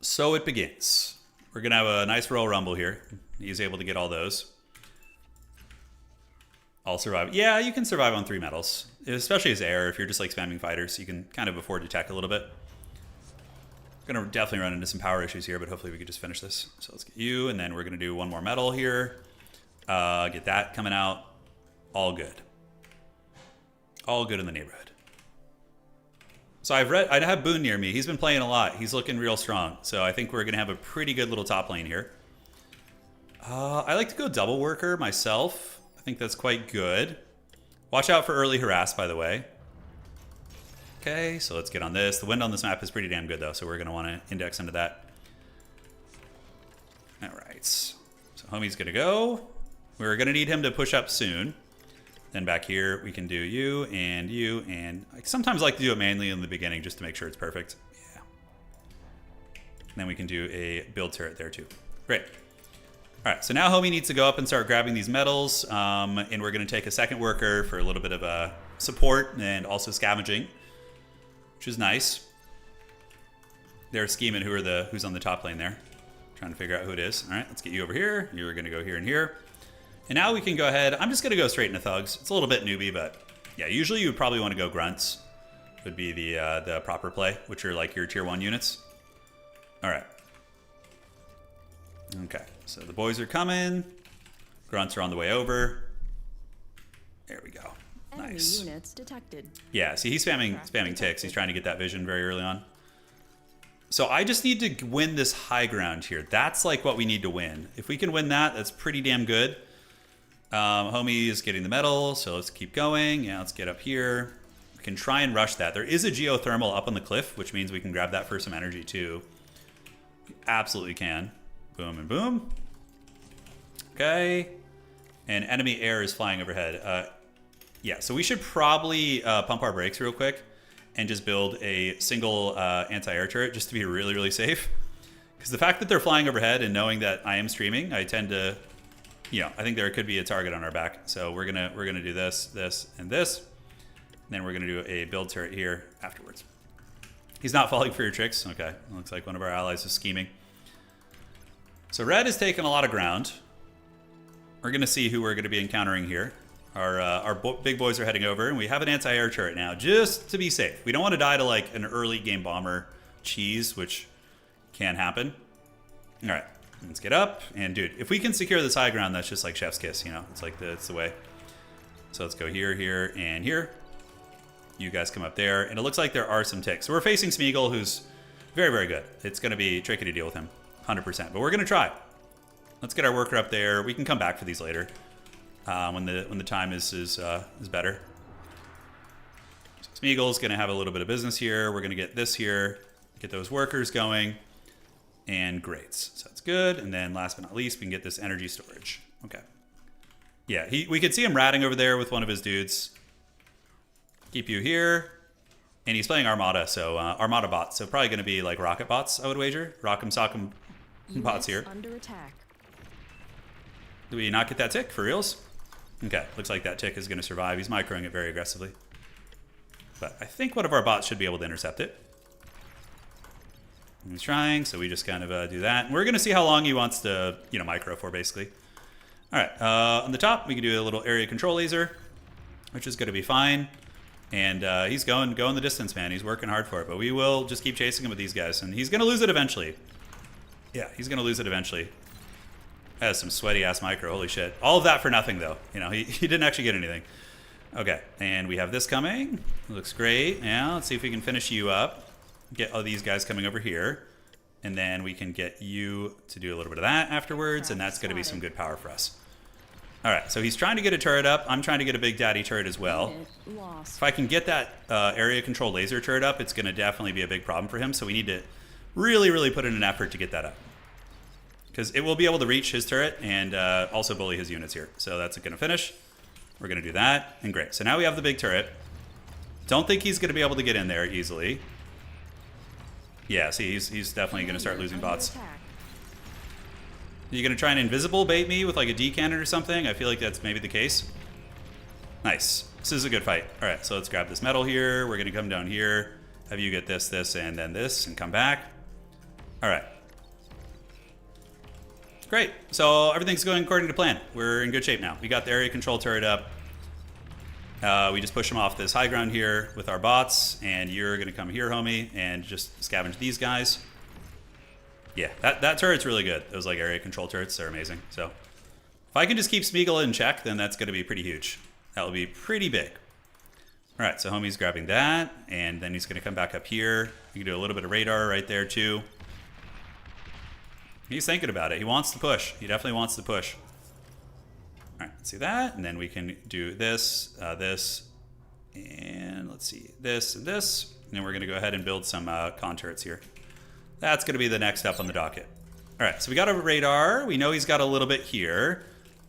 So it begins. We're going to have a nice Royal Rumble here. He's able to get all those. I'll survive. Yeah, you can survive on 3 metals, especially as air. If you're just like spamming fighters, you can kind of afford to tech a little bit. Gonna definitely run into some power issues here, but hopefully we can just finish this. So let's get you, and then we're gonna do one more metal here. Get that coming out. All good. All good in the neighborhood. So I have Boone near me. He's been playing a lot. He's looking real strong. So I think we're gonna have a pretty good little top lane here. I like to go double worker myself. I think that's quite good. Watch out for early harass, by the way. Okay, so let's get on this. The wind on this map is pretty damn good, though, so we're going to want to index into that. All right, so homie's going to go. We're going to need him to push up soon. Then back here, we can do you, and I sometimes like to do it manually in the beginning just to make sure it's perfect. Yeah. And then we can do a build turret there, too. Great. All right, so now homie needs to go up and start grabbing these metals, and we're going to take a second worker for a little bit of support and also scavenging, which is nice. They're scheming who's on the top lane there. Trying to figure out who it is. All right, let's get you over here. You're going to go here and here. And now we can go ahead. I'm just going to go straight into thugs. It's a little bit newbie, but yeah, usually you would probably want to go grunts. Would be the proper play, which are like your tier 1 units. All right. Okay, so the boys are coming. Grunts are on the way over. There we go. Nice. Enemy units detected. Yeah, see, he's spamming ticks. He's trying to get that vision very early on. So I just need to win this high ground here. That's like what we need to win. If we can win that, that's pretty damn good. Homie is getting the medal, so let's keep going. Yeah, let's get up here. We can try and rush that. There is a geothermal up on the cliff, which means we can grab that for some energy too. We absolutely can. Boom and boom. Okay. And enemy air is flying overhead. Yeah, so we should probably pump our brakes real quick and just build a single anti-air turret just to be really, really safe. Because the fact that they're flying overhead and knowing that I am streaming, I tend to, I think there could be a target on our back. So we're gonna do this, this, and this. And then we're gonna do a build turret here afterwards. He's not falling for your tricks. Okay, looks like one of our allies is scheming. So red is taking a lot of ground. We're gonna see who we're gonna be encountering here. Our big boys are heading over, and we have an anti-air turret now, just to be safe. We don't want to die to like an early game bomber cheese, which can happen. All right, let's get up. And dude, if we can secure this high ground, that's just like chef's kiss, It's like it's the way. So let's go here, here, and here. You guys come up there, and it looks like there are some ticks. So we're facing Smeagol, who's very, very good. It's going to be tricky to deal with him, 100%. But we're going to try. Let's get our worker up there. We can come back for these later. When the time is better. So Smeagol's going to have a little bit of business here. We're going to get this here, get those workers going, and greats. So that's good. And then last but not least, we can get this energy storage. Okay. Yeah, we could see him ratting over there with one of his dudes. Keep you here. And he's playing Armada, so Armada bots. So probably going to be like rocket bots, I would wager. Rock'em sock'em bots here. Under attack. Do we not get that tick for reals? Okay, looks like that tick is going to survive. He's microing it very aggressively. But I think one of our bots should be able to intercept it. He's trying, so we just kind of do that. And we're going to see how long he wants to, micro for, basically. All right, on the top, we can do a little area control laser, which is going to be fine. And he's going the distance, man. He's working hard for it. But we will just keep chasing him with these guys. And he's going to lose it eventually. Yeah, he's going to lose it eventually. That is some sweaty-ass micro. Holy shit. All of that for nothing, though. He didn't actually get anything. Okay, and we have this coming. Looks great. Yeah, let's see if we can finish you up. Get all these guys coming over here. And then we can get you to do a little bit of that afterwards. And that's going to be some good power for us. All right, so he's trying to get a turret up. I'm trying to get a big daddy turret as well. If I can get that area control laser turret up, it's going to definitely be a big problem for him. So we need to really, really put in an effort to get that up. Because it will be able to reach his turret and also bully his units here. So that's going to finish. We're going to do that. And great. So now we have the big turret. Don't think he's going to be able to get in there easily. Yeah, see, he's definitely going to start losing bots. Are you going to try and invisible bait me with like a D cannon or something? I feel like that's maybe the case. Nice. This is a good fight. All right, so let's grab this metal here. We're going to come down here. Have you get this, and then this, and come back. All right. Great. So everything's going according to plan. We're in good shape now. We got the area control turret up. We just push them off this high ground here with our bots, and you're going to come here, homie, and just scavenge these guys. Yeah, that turret's really good. Those like area control turrets are amazing. So if I can just keep Smeagol in check, then that's going to be pretty huge. That will be pretty big. All right, so homie's grabbing that, and then he's going to come back up here. You can do a little bit of radar right there too. He's thinking about it. He wants to push. He definitely wants to push. All right, let's see that, and then we can do this, this, and let's see, this and this. And then we're going to go ahead and build some con turrets here. That's going to be the next step on the docket. All right, so we got a radar. We know he's got a little bit here.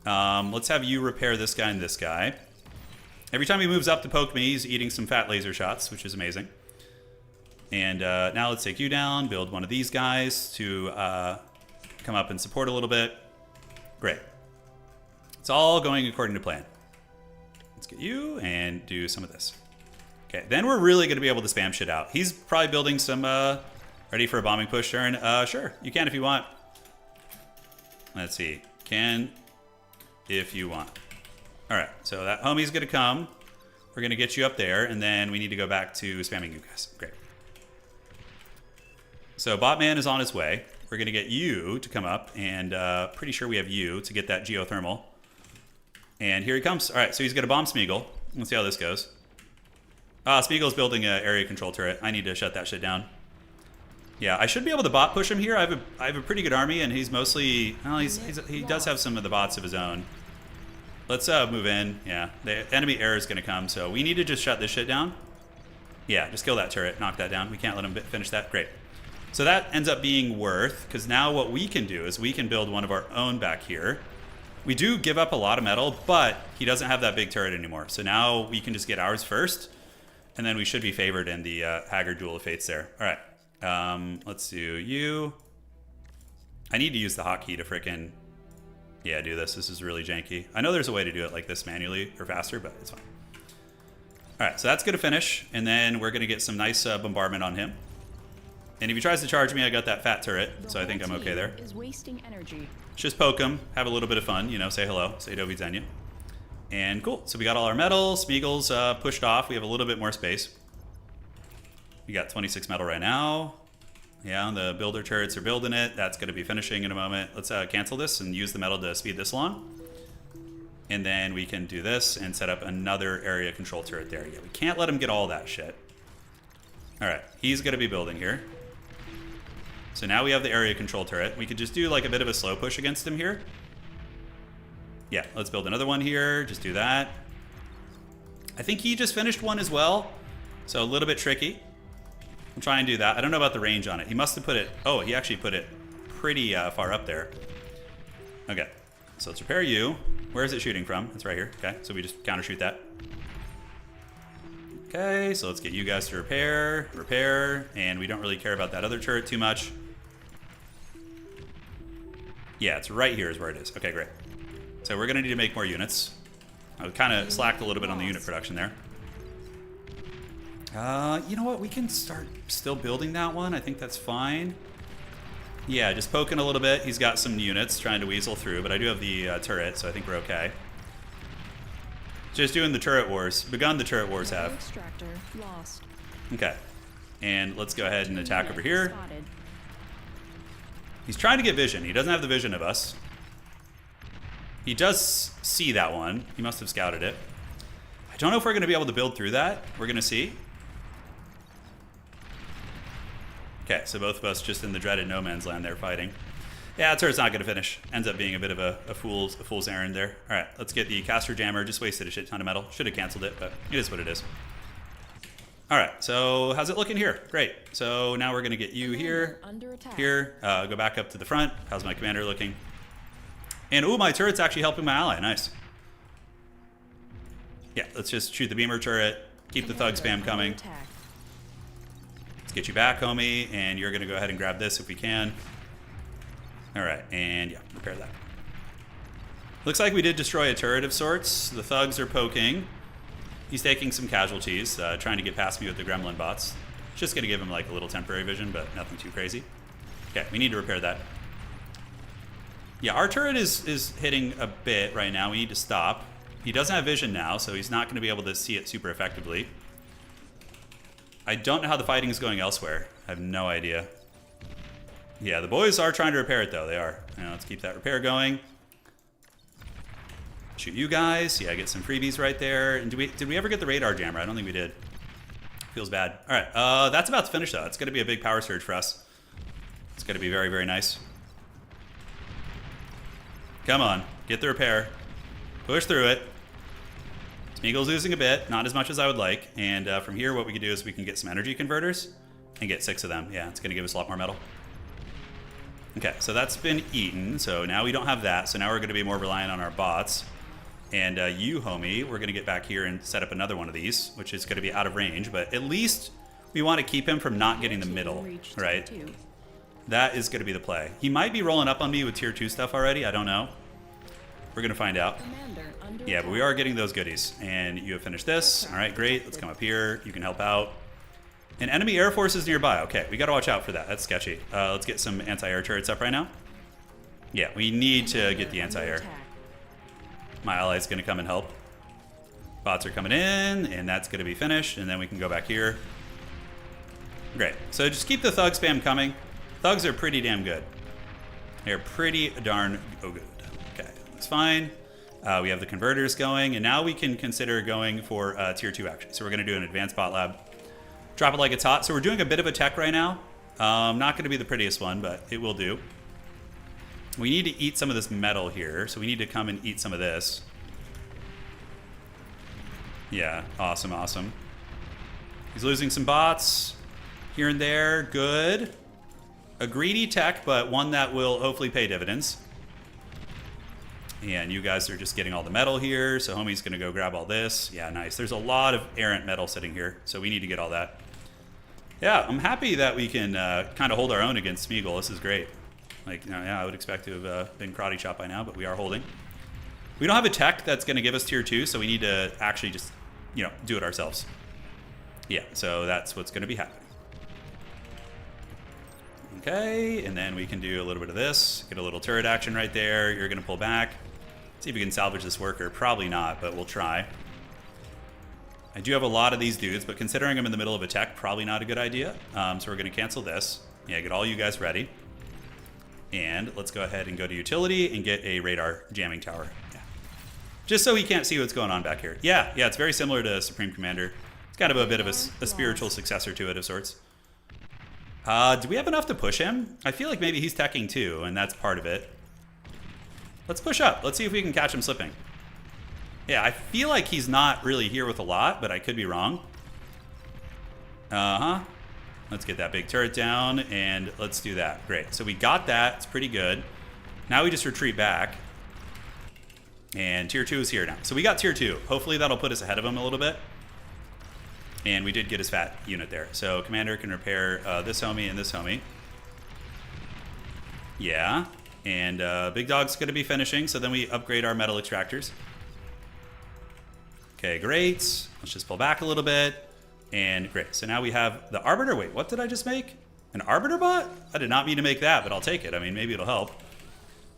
Let's have you repair this guy and this guy. Every time he moves up to poke me, he's eating some fat laser shots, which is amazing. And now let's take you down, build one of these guys to come up and support a little bit. Great. It's all going according to plan. Let's get you and do some of this. Okay, then we're really going to be able to spam shit out. He's probably building some... Ready for a bombing push turn? Sure, you can if you want. Let's see. Can if you want. All right, so that homie's going to come. We're going to get you up there, and then we need to go back to spamming you guys. Great. So Botman is on his way. We're going to get you to come up, and pretty sure we have you to get that geothermal. And here he comes. All right, so he's going to bomb Smeagol. Let's see how this goes. Smeagol's building an area control turret. I need to shut that shit down. Yeah, I should be able to bot push him here. I have a pretty good army, and he's mostly... Well, he does have some of the bots of his own. Let's move in. Yeah, the enemy air is going to come, so we need to just shut this shit down. Yeah, just kill that turret. Knock that down. We can't let him finish that. Great. So that ends up being worth, because now what we can do is we can build one of our own back here. We do give up a lot of metal, but he doesn't have that big turret anymore. So now we can just get ours first, and then we should be favored in the Haggard Duel of Fates there. All right. Let's do you. I need to use the hotkey to frickin' do this. This is really janky. I know there's a way to do it like this manually or faster, but it's fine. All right, so that's gonna finish, and then we're gonna get some nice bombardment on him. And if he tries to charge me, I got that fat turret, so I think I'm okay there. Is wasting energy. Just poke him, have a little bit of fun, say hello, say do widzenia. And cool, so we got all our metal. Smeagol's pushed off. We have a little bit more space. We got 26 metal right now. Yeah, the builder turrets are building it. That's going to be finishing in a moment. Let's cancel this and use the metal to speed this along. And then we can do this and set up another area control turret there. Yeah, we can't let him get all that shit. All right, he's going to be building here. So now we have the area control turret. We could just do like a bit of a slow push against him here. Yeah, let's build another one here. Just do that. I think he just finished one as well. So a little bit tricky. I'll try and do that. I don't know about the range on it. He must have put it... Oh, he actually put it pretty far up there. Okay. So let's repair you. Where is it shooting from? It's right here. Okay, so we just counter shoot that. Okay, so let's get you guys to repair, and we don't really care about that other turret too much. Yeah, it's right here is where it is. Okay, great. So we're gonna need to make more units. I kind of slacked a little bit on the unit production there. You know what? We can start still building that one. I think that's fine. Yeah, just poking a little bit. He's got some units trying to weasel through, but I do have the turret, so I think we're okay. Just doing the turret wars. Begun the turret wars have. Extractor lost. Okay. And let's go ahead and attack over here. Spotted. He's trying to get vision. He doesn't have the vision of us. He does see that one. He must have scouted it. I don't know if we're going to be able to build through that. We're going to see. Okay, so both of us just in the dreaded no man's land there fighting. Yeah, that turret's not going to finish. Ends up being a bit of a fool's errand there. All right, let's get the caster jammer. Just wasted a shit ton of metal. Should have canceled it, but it is what it is. All right, so how's it looking here? Great. So now we're going to get you here. Under attack. Here. Go back up to the front. How's my commander looking? And, ooh, my turret's actually helping my ally. Nice. Yeah, let's just shoot the beamer turret. Keep the thug spam coming. Attack. Let's get you back, homie. And you're going to go ahead and grab this if we can. All right, and yeah, repair that. Looks like we did destroy a turret of sorts. The thugs are poking. He's taking some casualties, trying to get past me with the gremlin bots. Just going to give him like a little temporary vision, but nothing too crazy. Okay, we need to repair that. Yeah, our turret is hitting a bit right now. We need to stop. He doesn't have vision now, so he's not going to be able to see it super effectively. I don't know how the fighting is going elsewhere. I have no idea. Yeah, the boys are trying to repair it, though. They are. Now, let's keep that repair going. Shoot you guys. Yeah, get some freebies right there. And did we ever get the radar jammer? I don't think we did. Feels bad. All right, that's about to finish, though. It's going to be a big power surge for us. It's going to be very, very nice. Come on, get the repair. Push through it. Smeagol's losing a bit, not as much as I would like. And from here, what we can do is we can get some energy converters and get 6 of them. Yeah, it's going to give us a lot more metal. Okay, so that's been eaten. So now we don't have that. So now we're going to be more reliant on our bots. And you, homie, we're going to get back here and set up another one of these, which is going to be out of range. But at least we want to keep him from not getting the middle, right? That is going to be the play. He might be rolling up on me with tier 2 stuff already. I don't know. We're going to find out. Yeah, but we are getting those goodies. And you have finished this. All right, great. Let's come up here. You can help out. An enemy air force is nearby. Okay, we got to watch out for that. That's sketchy. Let's get some anti-air turrets up right now. Yeah, we need to get the anti-air. My ally's going to come and help. Bots are coming in, and that's going to be finished. And then we can go back here. Great. So just keep the thug spam coming. Thugs are pretty damn good. They're pretty darn good. Okay, that's fine. We have the converters going, and now we can consider going for tier 2 action. So we're going to do an advanced bot lab. Drop it like it's hot. So we're doing a bit of a tech right now. Not going to be the prettiest one, but it will do. We need to eat some of this metal here, so we need to come and eat some of this. Yeah, awesome, awesome. He's losing some bots here and there. Good. A greedy tech, but one that will hopefully pay dividends. And you guys are just getting all the metal here, so homie's going to go grab all this. Yeah, nice. There's a lot of errant metal sitting here, so we need to get all that. Yeah, I'm happy that we can kind of hold our own against Smeagol. This is great. Like, yeah, I would expect to have been karate chopped by now, but we are holding. We don't have a tech that's going to give us tier 2, so we need to actually just, do it ourselves. Yeah, so that's what's going to be happening. Okay, and then we can do a little bit of this. Get a little turret action right there. You're going to pull back. See if we can salvage this worker. Probably not, but we'll try. I do have a lot of these dudes, but considering I'm in the middle of a tech, probably not a good idea. So we're going to cancel this. Yeah, get all you guys ready. And let's go ahead and go to utility and get a radar jamming tower. Yeah. Just so he can't see what's going on back here. Yeah, it's very similar to Supreme Commander. It's kind of a bit of a spiritual successor to it of sorts. Do we have enough to push him? I feel like maybe he's teching too, and that's part of it. Let's push up. Let's see if we can catch him slipping. Yeah, I feel like he's not really here with a lot, but I could be wrong. Let's get that big turret down, and let's do that. Great. So we got that. It's pretty good. Now we just retreat back. And tier 2 is here now. So we got tier 2. Hopefully that'll put us ahead of him a little bit. And we did get his fat unit there. So commander can repair this homie and this homie. Yeah. And Big Dog's going to be finishing. So then we upgrade our metal extractors. Okay, great. Let's just pull back a little bit. And great. So now we have the Arbiter. Wait, what did I just make? An Arbiter bot? I did not mean to make that, but I'll take it. I mean, maybe it'll help. I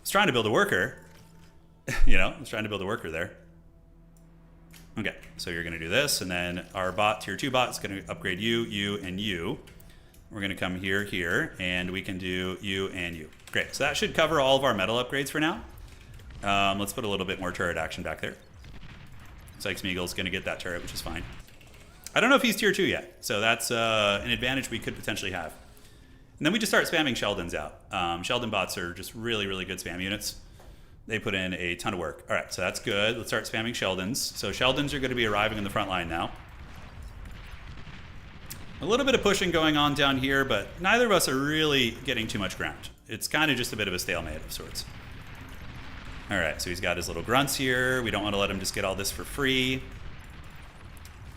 was trying to build a worker. You know, I was trying to build a worker there. Okay, so you're going to do this, and then our bot, tier 2 bot, is going to upgrade you, you, and you. We're going to come here, here, and we can do you and you. Great, so that should cover all of our metal upgrades for now. Let's put a little bit more turret action back there. Looks like Smeagol's going to get that turret, which is fine. I don't know if he's tier 2 yet, so that's an advantage we could potentially have. And then we just start spamming Sheldons out. Sheldon bots are just really, really good spam units. They put in a ton of work. All right, so that's good. Let's start spamming Sheldons. So Sheldons are going to be arriving in the front line now. A little bit of pushing going on down here, but neither of us are really getting too much ground. It's kind of just a bit of a stalemate of sorts. All right, so he's got his little grunts here. We don't want to let him just get all this for free.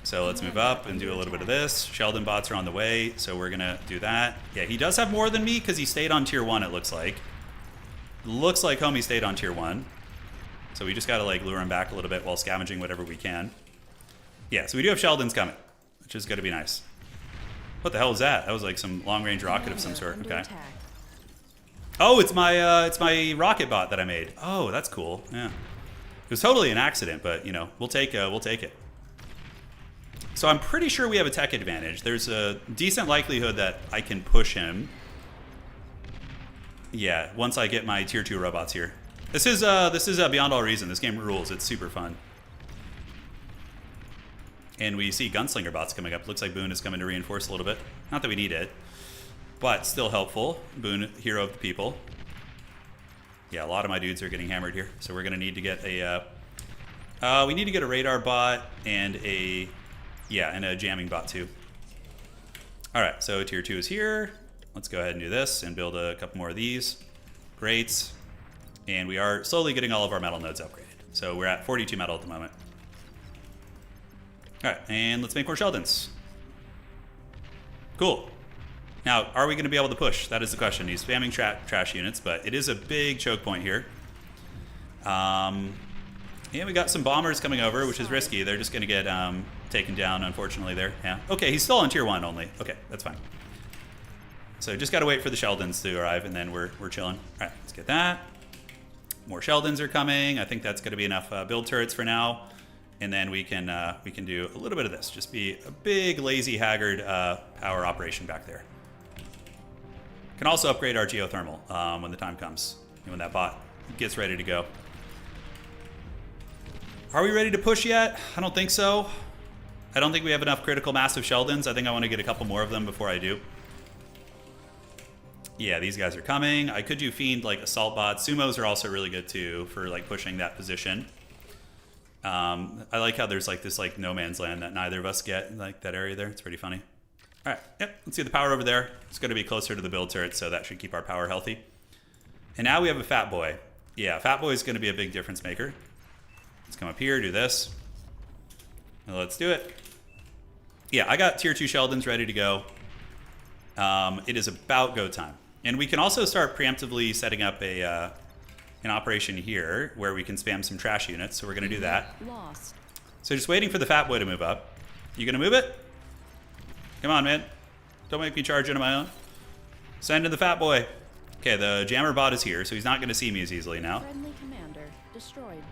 So let's move up and do a little bit of this. Sheldon bots are on the way, so we're going to do that. Yeah, he does have more than me because he stayed on tier 1, it looks like. Looks like homie stayed on tier 1. So we just got to like lure him back a little bit while scavenging whatever we can. Yeah, so we do have Sheldons coming, which is going to be nice. What the hell was that? That was like some long-range rocket of some sort. Okay. Oh, it's my rocket bot that I made. Oh, that's cool. Yeah. It was totally an accident, but you know, we'll take it. So I'm pretty sure we have a tech advantage. There's a decent likelihood that I can push him. Yeah, once I get my tier 2 robots here. This is beyond all reason. This game rules. It's super fun. And we see gunslinger bots coming up. Looks like Boone is coming to reinforce a little bit. Not that we need it, but still helpful. Boone, hero of the people. Yeah, a lot of my dudes are getting hammered here. So we're gonna need to get a we need to get a radar bot and a jamming bot too. All right, so tier 2 is here. Let's go ahead and do this and build a couple more of these. Great. And we are slowly getting all of our metal nodes upgraded. So we're at 42 metal at the moment. All right, and let's make more Sheldons. Cool. Now, are we going to be able to push? That is the question. He's spamming trash units, but it is a big choke point here. And we got some bombers coming over, which is risky. They're just going to get taken down, unfortunately, there. Yeah. Okay, he's still on tier 1 only. Okay, that's fine. So just got to wait for the Sheldons to arrive, and then we're chilling. All right, let's get that. More Sheldons are coming. I think that's going to be enough build turrets for now. And then we can do a little bit of this. Just be a big, lazy, haggard power operation back there. Can also upgrade our geothermal when the time comes, and when that bot gets ready to go. Are we ready to push yet? I don't think so. I don't think we have enough critical mass of Sheldons. I think I want to get a couple more of them before I do. Yeah, these guys are coming. I could do Fiend, like assault bots. Sumos are also really good too for like pushing that position. I like how there's like this like no man's land that neither of us get, like that area there. It's pretty funny. All right, yep, let's see the power over there. It's going to be closer to the build turret, so that should keep our power healthy. And now we have a Fat Boy. Yeah, Fat Boy is going to be a big difference maker. Let's come up here, do this. And let's do it. Yeah, I got tier 2 Sheldons ready to go. It is about go time. And we can also start preemptively setting up an operation here where we can spam some trash units. So we're going to do that. Lost. So just waiting for the Fat Boy to move up. You going to move it? Come on, man. Don't make me charge into my own. Send in the Fat Boy. Okay, the jammer bot is here, so he's not going to see me as easily now. Friendly commander destroyed.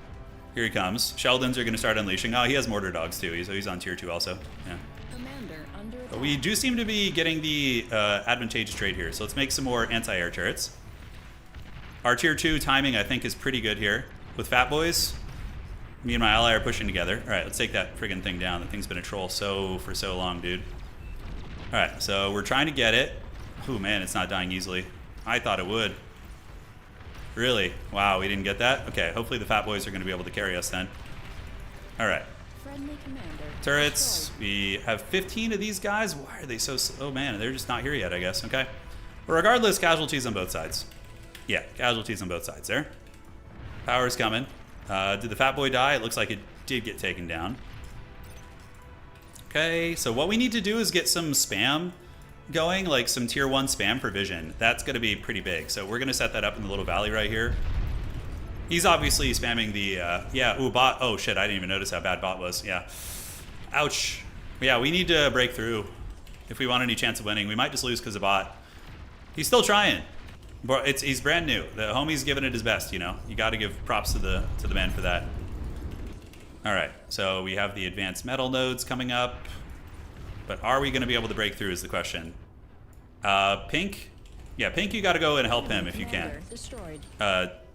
Here he comes. Sheldons are going to start unleashing. Oh, he has mortar dogs too, so he's on tier 2 also. Yeah. Commander under attack. But we do seem to be getting the advantageous trade here, so let's make some more anti-air turrets. Our tier 2 timing, I think, is pretty good here. With Fat Boys, me and my ally are pushing together. All right, let's take that friggin' thing down. That thing's been a troll for so long, dude. All right, so we're trying to get it. Oh, man, it's not dying easily. I thought it would. Really? Wow, we didn't get that? Okay, hopefully the Fat Boys are going to be able to carry us then. All right. Friendly commander Turrets. destroyed. We have 15 of these guys. Why are they so slow? Oh, man, they're just not here yet, I guess. Okay. But regardless, casualties on both sides. Yeah, casualties on both sides there. Power's coming. Did the fat boy die? It looks like it did get taken down. Okay, so what we need to do is get some spam going, like some tier 1 spam provision. That's going to be pretty big. So we're going to set that up in the little valley right here. He's obviously spamming the, yeah, ooh, bot. Oh, shit, I didn't even notice how bad bot was. Yeah. Ouch. Yeah, we need to break through if we want any chance of winning. We might just lose because of bot. He's still trying. But he's brand new. The homie's giving it his best, you know. You got to give props to the man for that. All right, so we have the advanced metal nodes coming up. But are we going to be able to break through is the question. Pink? Yeah, Pink, you got to go and help him if you can. Destroyed.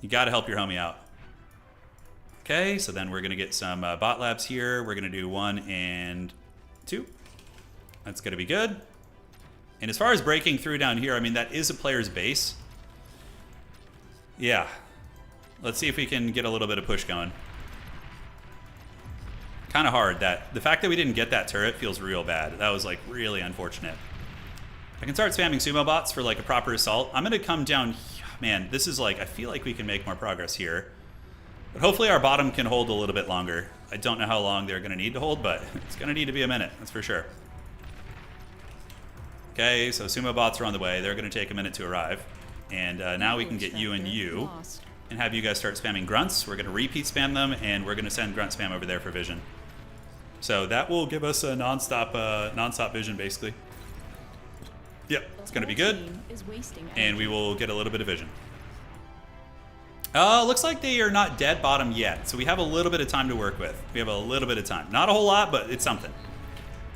You got to help your homie out. Okay, so then we're going to get some bot labs here. We're going to do 1 and 2. That's going to be good. And as far as breaking through down here, I mean, that is a player's base. Yeah. Let's see if we can get a little bit of push going. Kind of hard. The fact that we didn't get that turret feels real bad. That was like really unfortunate. I can start spamming sumo bots for like a proper assault. I'm going to come down. Man, this is like, I feel like we can make more progress here. But hopefully our bottom can hold a little bit longer. I don't know how long they're going to need to hold, but it's going to need to be a minute. That's for sure. Okay, so sumo bots are on the way. They're going to take a minute to arrive. And now we can get you and you and have you guys start spamming grunts. We're going to repeat spam them, and we're going to send grunt spam over there for vision. So that will give us a non-stop vision, basically. Yep, it's going to be good. And we will get a little bit of vision. Looks like they are not dead bottom yet. So we have a little bit of time to work with. We have a little bit of time. Not a whole lot, but it's something.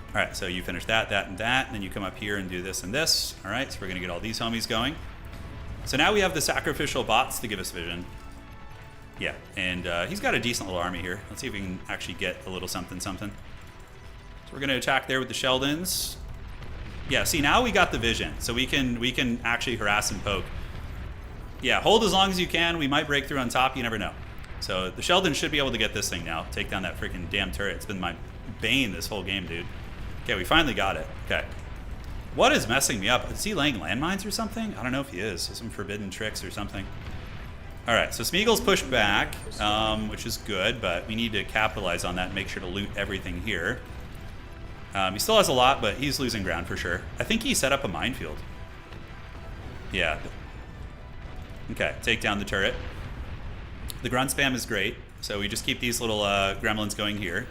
All right, so you finish that, and that. And then you come up here and do this and this. All right, so we're going to get all these homies going. So now we have the sacrificial bots to give us vision. Yeah, and he's got a decent little army here. Let's see if we can actually get a little something. So we're going to attack there with the Sheldons. Yeah, see, now we got the vision, so we can actually harass and poke. Yeah, hold as long as you can. We might break through on top. You never know. So the Sheldon should be able to get this thing now. Take down that freaking damn turret. It's been my bane this whole game, dude. Okay, we finally got it. Okay. What is messing me up? Is he laying landmines or something? I don't know if he is. Some forbidden tricks or something. All right, so Smeagol's pushed back, which is good, but we need to capitalize on that and make sure to loot everything here. He still has a lot, but he's losing ground for sure. I think he set up a minefield. Yeah. Okay, take down the turret. The grunt spam is great, so we just keep these little gremlins going here.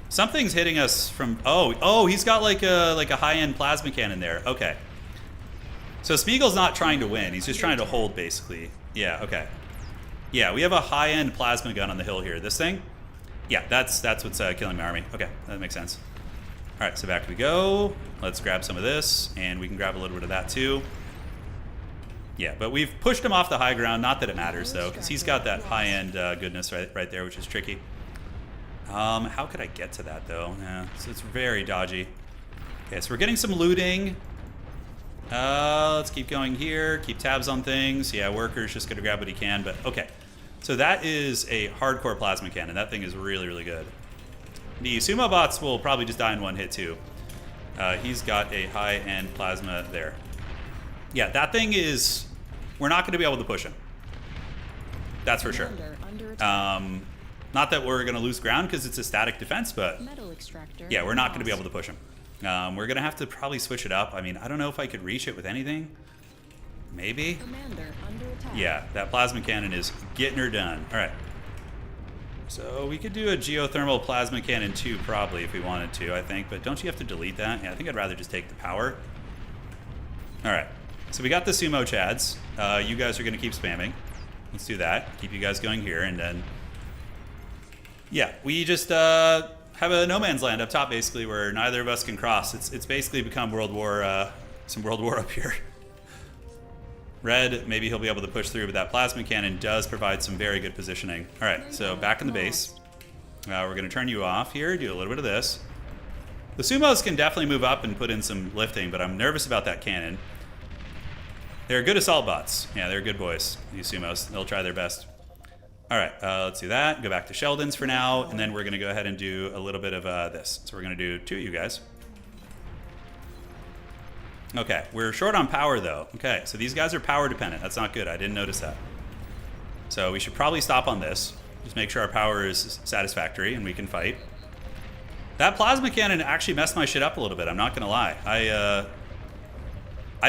Something's hitting us from... Oh, he's got like a high-end plasma cannon there. Okay. So Smeagol's not trying to win. He's just trying to hold, basically. Yeah, okay. Yeah, we have a high-end plasma gun on the hill here. This thing? Yeah, that's what's killing my army. Okay, that makes sense. All right, so back we go. Let's grab some of this, and we can grab a little bit of that, too. Yeah, but we've pushed him off the high ground. Not that it matters, though, because he's got that high-end goodness right there, which is tricky. How could I get to that, though? Yeah, so it's very dodgy. Okay, so we're getting some looting. Let's keep going here. Keep tabs on things. Yeah, Worker's just going to grab what he can, but okay. So that is a hardcore plasma cannon. That thing is really, really good. The sumo bots will probably just die in one hit, too. He's got a high-end plasma there. Yeah, that thing is... We're not going to be able to push him. That's for sure. Not that we're going to lose ground because it's a static defense, but yeah, we're not going to be able to push him. We're going to have to probably switch it up. I mean, I don't know if I could reach it with anything. Maybe? Yeah, that plasma cannon is getting her done. All right. So we could do a geothermal plasma cannon too, probably, if we wanted to, I think. But don't you have to delete that? Yeah, I think I'd rather just take the power. All right. So we got the sumo chads. You guys are going to keep spamming. Let's do that. Keep you guys going here, and then... Yeah, we just have a no man's land up top, basically, where neither of us can cross. It's basically become World War, some World War up here. Red, maybe he'll be able to push through, but that plasma cannon does provide some very good positioning. All right, so back in the base. We're going to turn you off here, do a little bit of this. The sumos can definitely move up and put in some lifting, but I'm nervous about that cannon. They're good assault bots. Yeah, they're good boys, these sumos. They'll try their best. All right, let's do that. Go back to Sheldon's for now, and then we're going to go ahead and do a little bit of this. So we're going to do 2 of you guys. Okay, we're short on power, though. Okay, so these guys are power dependent. That's not good. I didn't notice that. So we should probably stop on this. Just make sure our power is satisfactory and we can fight. That plasma cannon actually messed my shit up a little bit, I'm not gonna lie. I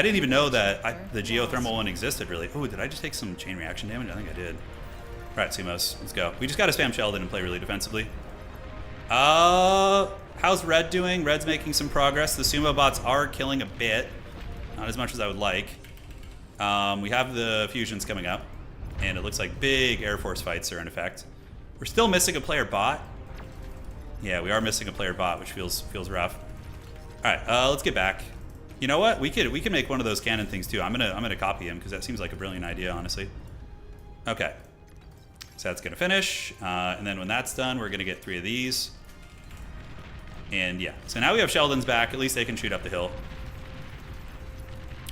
didn't even know that the geothermal one existed, really. Oh, did I just take some chain reaction damage? I think I did. All right, Sumos, let's go. We just gotta spam Sheldon and play really defensively. How's Red doing? Red's making some progress. The sumo bots are killing a bit. Not as much as I would like. We have the fusions coming up, and it looks like big Air Force fights are in effect. We're still missing a player bot. Yeah, we are missing a player bot, which feels rough. All right, let's get back. You know what? We could make one of those cannon things too. I'm gonna copy him because that seems like a brilliant idea, honestly. Okay, so that's gonna finish, and then when that's done, we're gonna get 3 of these. And yeah, so now we have Sheldon's back. At least they can shoot up the hill.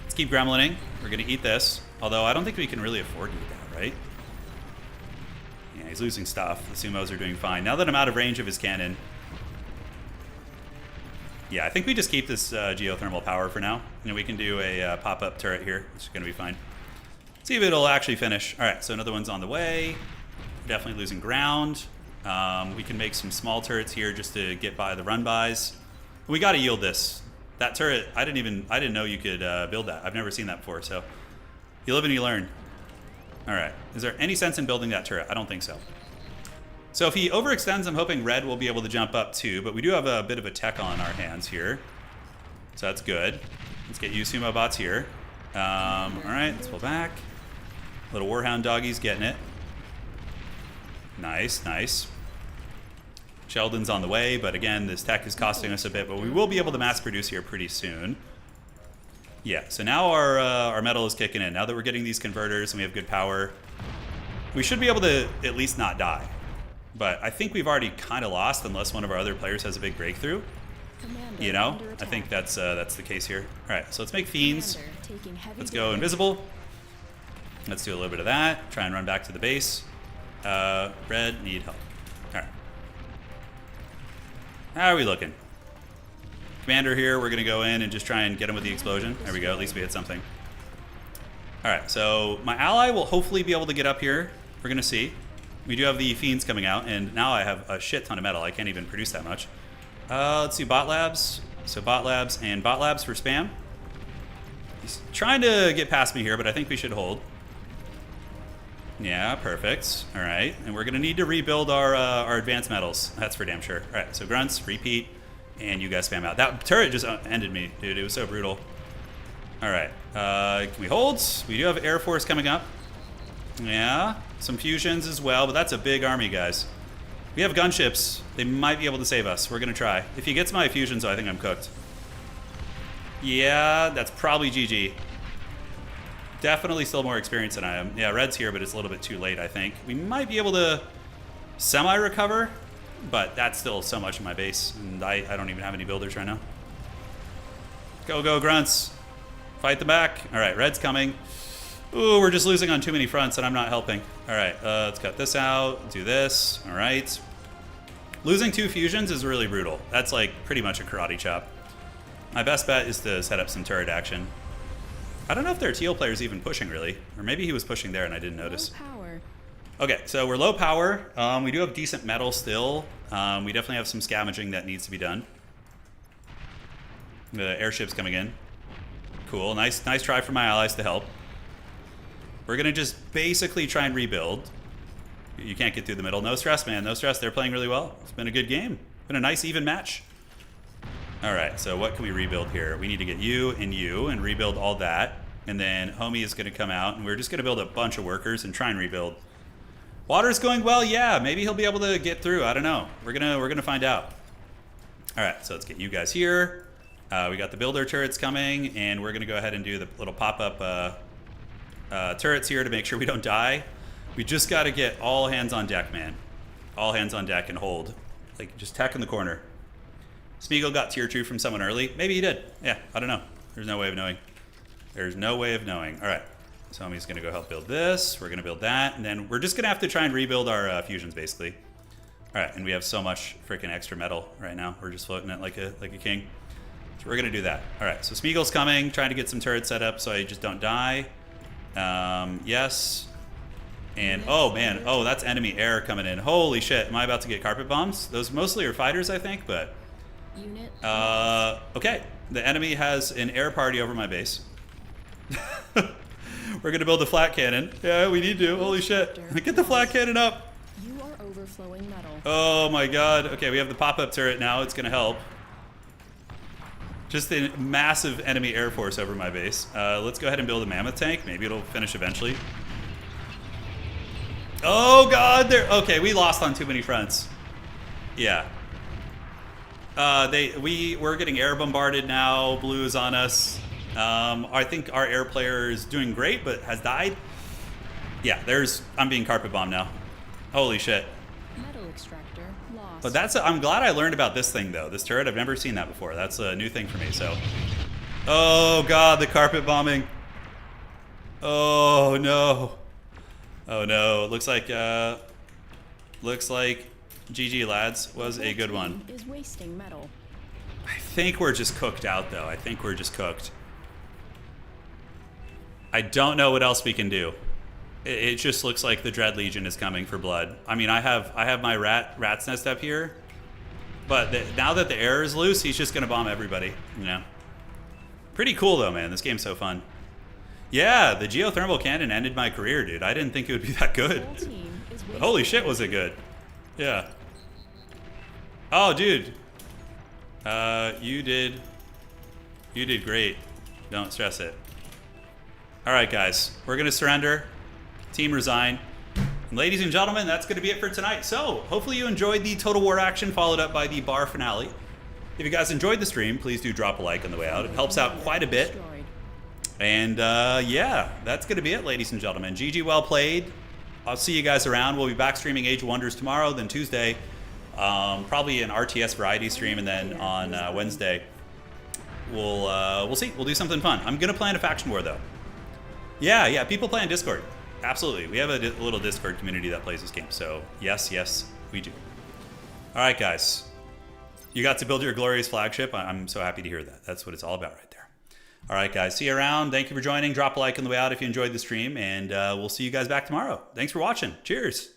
Let's keep gremlining. We're gonna eat this, although I don't think we can really afford to eat that, right? Yeah, he's losing stuff. The sumos are doing fine. Now that I'm out of range of his cannon, yeah, I think we just keep this geothermal power for now, and we can do a pop-up turret here. It's gonna be fine. See if it'll actually finish. All right, so another one's on the way. Definitely losing ground. We can make some small turrets here just to get by the run-bys. We gotta yield this. That turret, I didn't know you could build that. I've never seen that before, so you live and you learn. All right, is there any sense in building that turret? I don't think so. So if he overextends, I'm hoping Red will be able to jump up too, but we do have a bit of a tech on our hands here. So that's good. Let's get you sumo bots here. All right, let's pull back. Little Warhound doggy's getting it. Nice, nice. Sheldon's on the way, but again, this tech is costing us a bit, but we will be able to mass produce here pretty soon. Yeah, so now our metal is kicking in. Now that we're getting these converters and we have good power, we should be able to at least not die. But I think we've already kind of lost unless one of our other players has a big breakthrough. Commander You know, under I attack. think that's the case here. All right, so let's make fiends. Commander taking heavy Let's go damage. invisible. Let's do a little bit of that. Try and run back to the base. Red, need help. All right. How are we looking? Commander here, we're going to go in and just try and get him with the explosion. There we go, at least we hit something. All right, so my ally will hopefully be able to get up here. We're going to see. We do have the fiends coming out, and now I have a shit ton of metal. I can't even produce that much. Let's do bot labs. So bot labs and bot labs for spam. He's trying to get past me here, but I think we should hold. Yeah, perfect. All right, and we're going to need to rebuild our advanced metals. That's for damn sure. All right, so grunts, repeat, and you guys spam out. That turret just ended me, dude. It was so brutal. All right, can we hold? We do have Air Force coming up. Yeah, some fusions as well, but that's a big army, guys. We have gunships. They might be able to save us. We're going to try. If he gets my fusions, though, I think I'm cooked. Yeah, that's probably GG. Definitely still more experienced than I am. Yeah, Red's here, but it's a little bit too late, I think. We might be able to semi-recover, but that's still so much in my base, and I don't even have any builders right now. Go, go, grunts. Fight the back. All right, Red's coming. Ooh, we're just losing on too many fronts, and I'm not helping. All right, let's cut this out, do this. All right. Losing 2 fusions is really brutal. That's like pretty much a karate chop. My best bet is to set up some turret action. I don't know if their teal player's even pushing, really. Or maybe he was pushing there and I didn't notice. Low power. Okay, so we're low power. We do have decent metal still. We definitely have some scavenging that needs to be done. The airship's coming in. Cool, nice try from my allies to help. We're gonna just basically try and rebuild. You can't get through the middle. No stress, man, no stress. They're playing really well. It's been a good game. Been a nice even match. All right, so what can we rebuild here? We need to get you and rebuild all that. And then Homie is gonna come out and we're just gonna build a bunch of workers and try and rebuild. Water's going well, yeah, maybe he'll be able to get through, I don't know. We're gonna find out. All right, so let's get you guys here. We got the builder turrets coming and we're gonna go ahead and do the little pop-up turrets here to make sure we don't die. We just gotta get all hands on deck, man. All hands on deck and hold. Like, just tech in the corner. Smeagol got tier 2 from someone early. Maybe he did. Yeah, I don't know. There's no way of knowing. There's no way of knowing. All right, so Homie's gonna go help build this. We're gonna build that, and then we're just gonna have to try and rebuild our fusions, basically. All right, and we have so much freaking extra metal right now. We're just floating it like a king. So we're gonna do that. All right, so Smeagol's coming, trying to get some turrets set up so I just don't die. Yes. And oh man, oh that's enemy air coming in. Holy shit, am I about to get carpet bombs? Those mostly are fighters, I think, but Unit. okay. The enemy has an air party over my base. We're gonna build a flat cannon. Yeah, we need to. Holy shit. Get the flat cannon up. You are overflowing metal. Oh my god. Okay, we have the pop-up turret now. It's gonna help. Just a massive enemy air force over my base. Let's go ahead and build a mammoth tank. Maybe it'll finish eventually. Oh god, okay, we lost on too many fronts. Yeah. We're getting air bombarded now. Blue is on us. I think our air player is doing great, but has died. Yeah, I'm being carpet bombed now. Holy shit. Metal extractor lost. But I'm glad I learned about this thing though. This turret, I've never seen that before. That's a new thing for me, so. Oh god, the carpet bombing. Oh no. Oh no, looks like GG lads was a good one. Is wasting metal. I think we're just cooked out though. I think we're just cooked. I don't know what else we can do. It just looks like the Dread Legion is coming for blood. I mean, I have my rat's nest up here, but now that the air is loose, he's just gonna bomb everybody. You know. Pretty cool though, man. This game's so fun. Yeah, the geothermal cannon ended my career, dude. I didn't think it would be that good. But holy shit, was it good. Yeah. Oh, dude. You did great. Don't stress it. All right, guys. We're going to surrender. Team resign. And ladies and gentlemen, that's going to be it for tonight. So, hopefully you enjoyed the Total War action followed up by the bar finale. If you guys enjoyed the stream, please do drop a like on the way out. It helps out quite a bit. And yeah, that's going to be it, ladies and gentlemen. GG, well played. I'll see you guys around. We'll be back streaming Age of Wonders tomorrow, then Tuesday, probably an RTS variety stream, and then on Wednesday, we'll see. We'll do something fun. I'm going to plan a faction war, though. Yeah, people play on Discord. Absolutely. We have a little Discord community that plays this game, so yes, we do. All right, guys. You got to build your glorious flagship. I'm so happy to hear that. That's what it's all about right there. All right, guys. See you around. Thank you for joining. Drop a like on the way out if you enjoyed the stream, and we'll see you guys back tomorrow. Thanks for watching. Cheers.